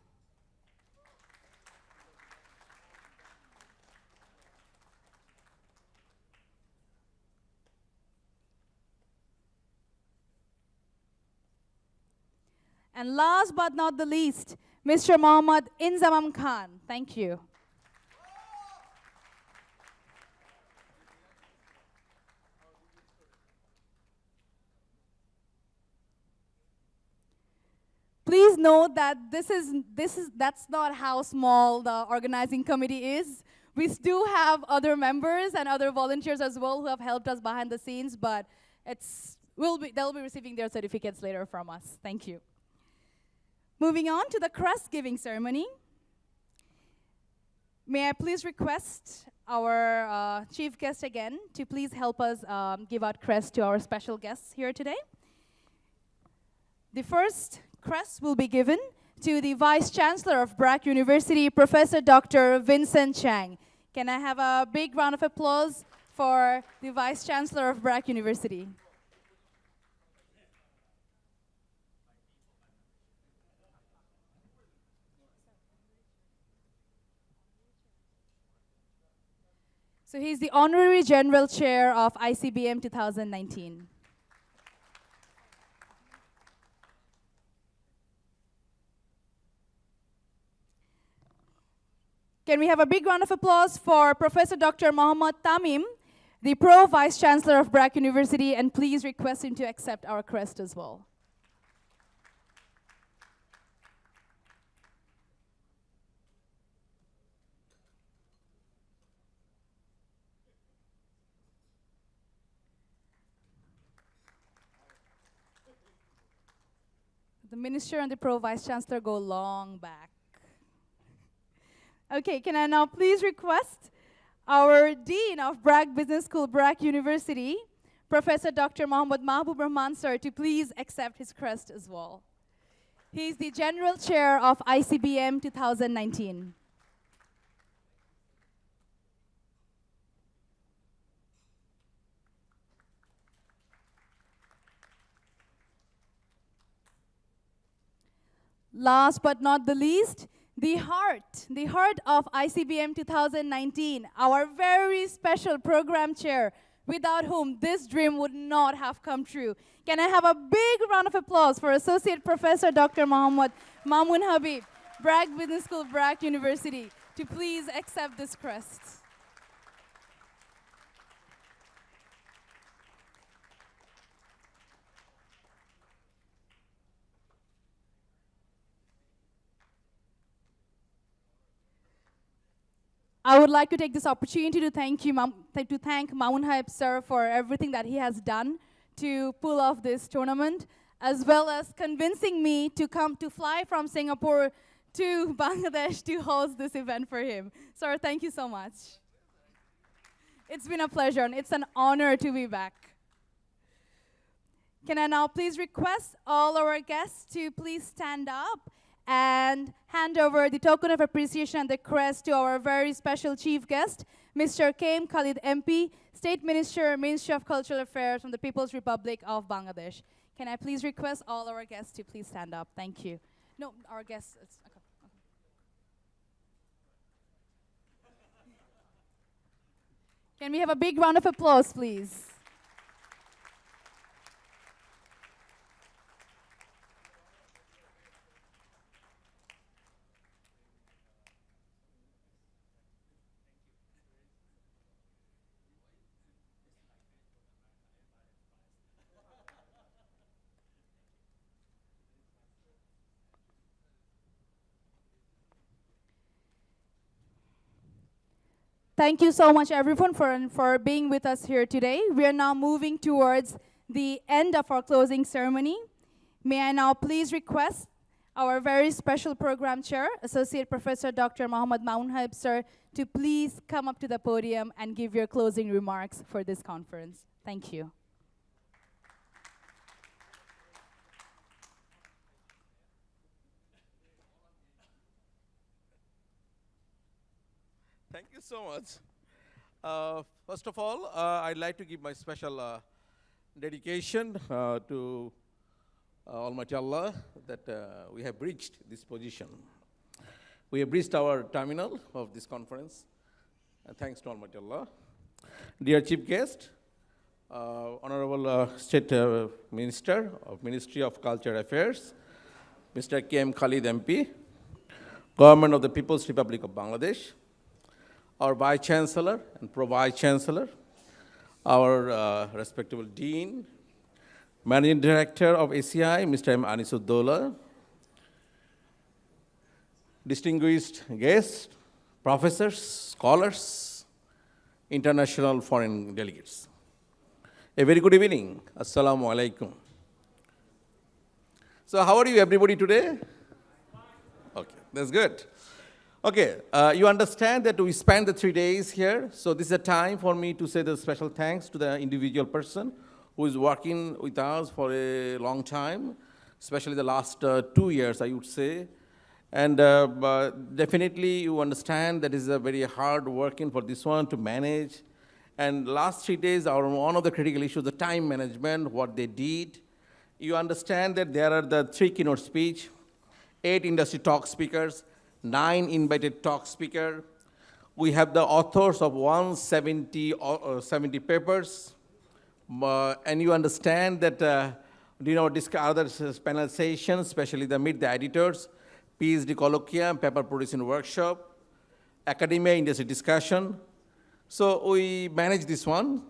And last but not the least, Mr. Mohammad Inzamam Khan. Thank you. Please note that that's not how small the organizing committee is. We do have other members and other volunteers as well who have helped us behind the scenes, but they'll be receiving their certificates later from us. Thank you. Moving on to the crest giving ceremony. May I please request our chief guest again to please help us give out crest to our special guests here today. The first crest will be given to the Vice Chancellor of BRAC University, Professor Dr. Vincent Chang. Can I have a big round of applause for the Vice Chancellor of BRAC University? So he's the Honorary General Chair of ICBM 2019. Can we have a big round of applause for Professor Dr. Muhammad Tamim, the Pro Vice Chancellor of BRAC University, and please request him to accept our crest as well. The Minister and the Pro Vice Chancellor go long back. Okay, can I now please request our Dean of BRAC Business School, BRAC University, Professor Dr. Mohammad Mahbub Rahman, sir, to please accept his crest as well. He's the General Chair of ICBM 2019. Last but not the least, the heart of ICBM 2019, our very special program chair, without whom this dream would not have come true. Can I have a big round of applause for Associate Professor Dr. Muhammad Mamun Habib, BRAC Business School, BRAC University, to please accept this crest. I would like to take this opportunity to thank Mamun Haib sir for everything that he has done to pull off this tournament, as well as convincing me to fly from Singapore to Bangladesh to host this event for him. Sir, thank you so much. It's been a pleasure, and it's an honor to be back. Can I now please request all our guests to please stand up and hand over the token of appreciation and the crest to our very special chief guest, Mr. Kaim Khalid MP, State Minister, Ministry of Cultural Affairs from the People's Republic of Bangladesh. Can I please request all our guests to please stand up? Thank you. No, our guests. Okay. Can we have a big round of applause, please? Thank you so much, everyone, for being with us here today. We are now moving towards the end of our closing ceremony. May I now please request our very special program chair, Associate Professor Dr. Muhammad Maun Haib, sir, to please come up to the podium and give your closing remarks for this conference. Thank you. Thank you so much. First of all, I'd like to give my special dedication to Almighty Allah that we have reached this position. We have reached our terminal of this conference, thanks to Almighty Allah. Dear Chief Guest, Honorable State Minister of Ministry of Cultural Affairs, Mr. Kaim Khalid MP, Government of the People's Republic of Bangladesh, our Vice Chancellor and Pro Vice Chancellor, our respectable Dean, Managing Director of ACI, Mr. M. Anisuddola, distinguished guests, professors, scholars, international foreign delegates. A very good evening. Assalamu alaikum. So how are you everybody today? That's good. Okay, you understand that we spent the 3 days here, so this is a time for me to say the special thanks to the individual person who is working with us for a long time, especially the last 2 years, I would say. And definitely you understand that is a very hard working for this one to manage. And last 3 days, one of the critical issues, the time management, what they did. You understand that there are the 3 keynote speech, 8 industry talk speakers, 9 invited talk speakers. We have the authors of 70 papers. And you understand that, other panel sessions, especially meet the editors, PhD colloquium, paper producing workshop, academia industry discussion. So we manage this one.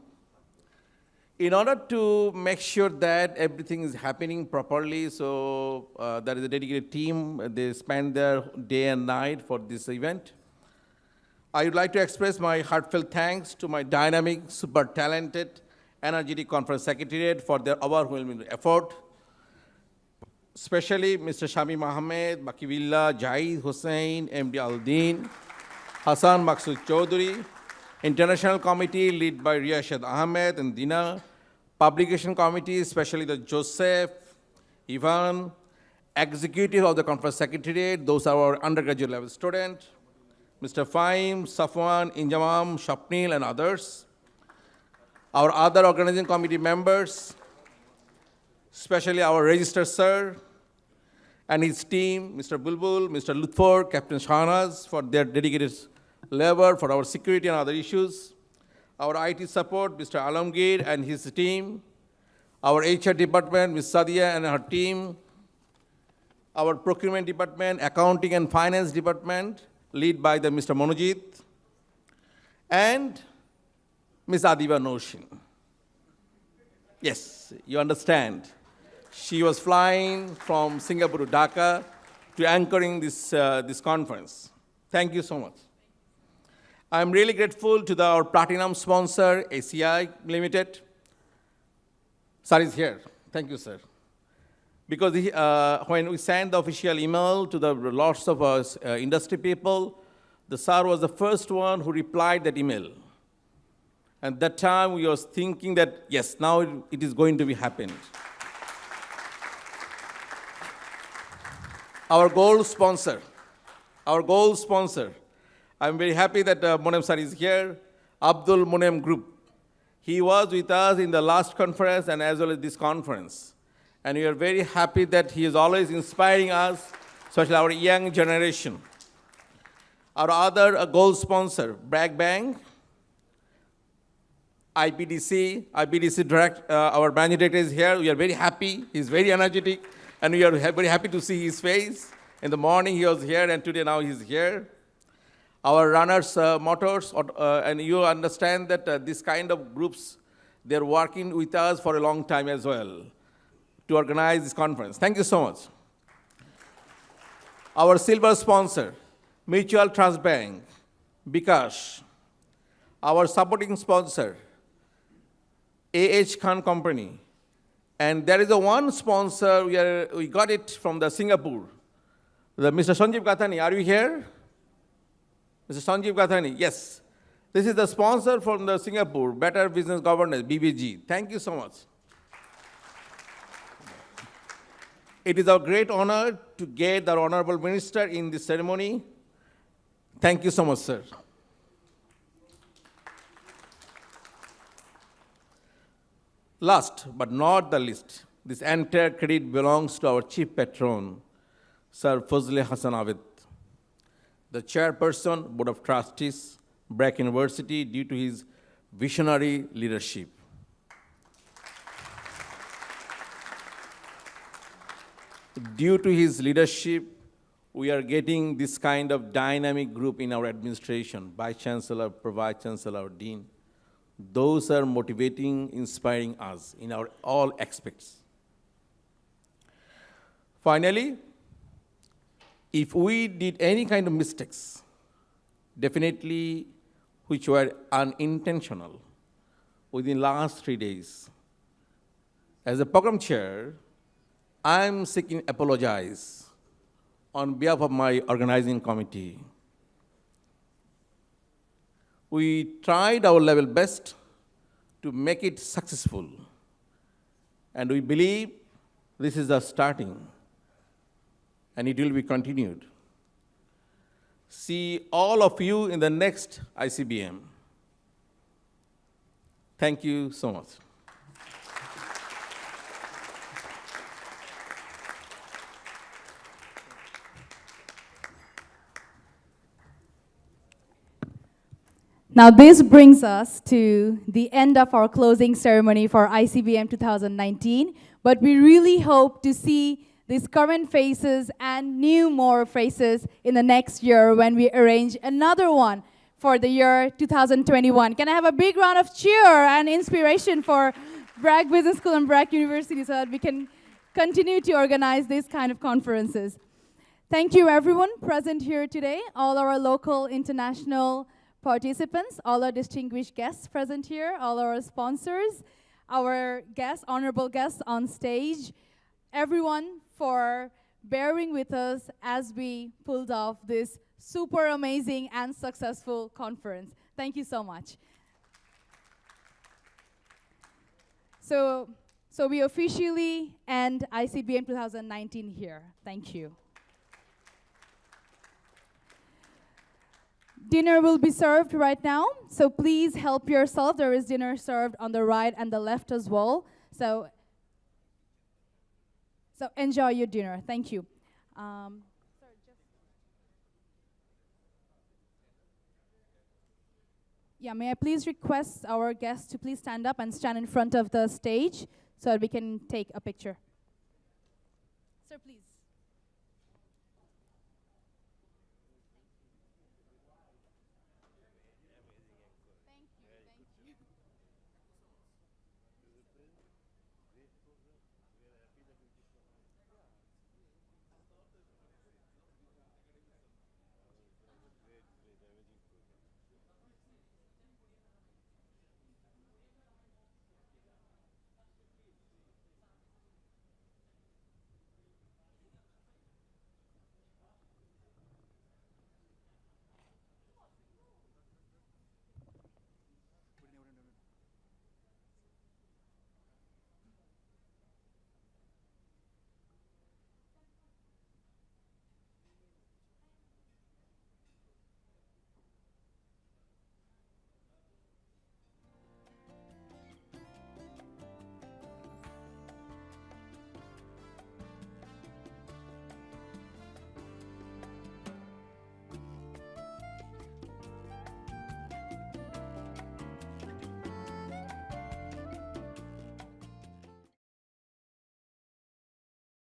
In order to make sure that everything is happening properly, so there is a dedicated team. They spend their day and night for this event. I would like to express my heartfelt thanks to my dynamic, super talented, energetic conference secretariat for their overwhelming effort. Especially Mr. Shami Mohammed, Bakivilla, Jahid Hussain, MD Aldin, Hassan Maksud Chaudhary, International Committee led by Riyashad Ahmed and Dina, Publication Committee, especially the Joseph, Ivan, Executive of the Conference Secretariat, those are our undergraduate level students, Mr. Faim, Safwan, Injamam, Shapnil, and others. Our other organizing committee members, especially our registrar sir and his team, Mr. Bulbul, Mr. Lutfor, Captain Shahnaz, for their dedicated labor for our security and other issues. Our IT support, Mr. Alamgir and his team. Our HR department, Ms. Sadia and her team. Our procurement department, accounting and finance department, led by Mr. Monojit. And Ms. Adiba Noshin. Yes, you understand. She was flying from Singapore to Dhaka to anchoring this conference. Thank you so much. I'm really grateful to our platinum sponsor, ACI Limited. Sir is here. Thank you, sir. Because when we sent the official email to the lots of us industry people, the sir was the first one who replied that email. And that time we was thinking that, yes, now it is going to be happened. Our gold sponsor, I'm very happy that Monem sir is here, Abdul Monem Group. He was with us in the last conference and as well as this conference. And we are very happy that he is always inspiring us, especially our young generation. Our other gold sponsor, Bragg Bank, IPDC direct, our branch director is here. We are very happy. He's very energetic. And we are very happy to see his face. In the morning he was here, and today now he's here. Our runners, motors, and you understand that this kind of groups, they're working with us for a long time as well to organize this conference. Thank you so much. Our silver sponsor, Mutual Trust Bank, Bikash. Our supporting sponsor, A.H. Khan Company. And there is one sponsor, we got it from the Singapore. Mr. Sanjeev Gathani, are you here? Mr. Sanjeev Gathani, yes. This is the sponsor from the Singapore, Better Business Governance, BBG. Thank you so much. It is our great honor to get the Honorable Minister in this ceremony. Thank you so much, sir. Last but not the least, this entire credit belongs to our chief patron, Sir Fazle Hassan Abid, the chairperson, Board of Trustees, Brack University, due to his visionary leadership. Due to his leadership, we are getting this kind of dynamic group in our administration, Vice Chancellor, Vice Chancellor, Dean. Those are motivating, inspiring us in our all aspects. Finally, if we did any kind of mistakes, definitely which were unintentional, within last 3 days, as a program chair, I'm seeking apologize on behalf of my organizing committee. We tried our level best to make it successful, and we believe this is the starting, and it will be continued. See all of you in the next ICBM. Thank you so much. Now this brings us to the end of our closing ceremony for ICBM 2019, but we really hope to see these current faces and more faces in the next year when we arrange another one for the year 2021. Can I have a big round of cheer and inspiration for Bragg Business School and Bragg University so that we can continue to organize these kind of conferences. Thank you everyone present here today, all our local, international participants, all our distinguished guests present here, all our sponsors, our guests, honorable guests on stage, everyone for bearing with us as we pulled off this super amazing and successful conference. Thank you so much. So we officially end ICBM 2019 here. Thank you. Dinner will be served right now, so please help yourself. There is dinner served on the right and the left as well. So enjoy your dinner. Thank you. Yeah, may I please request our guests to please stand up and stand in front of the stage so that we can take a picture. Sir, please.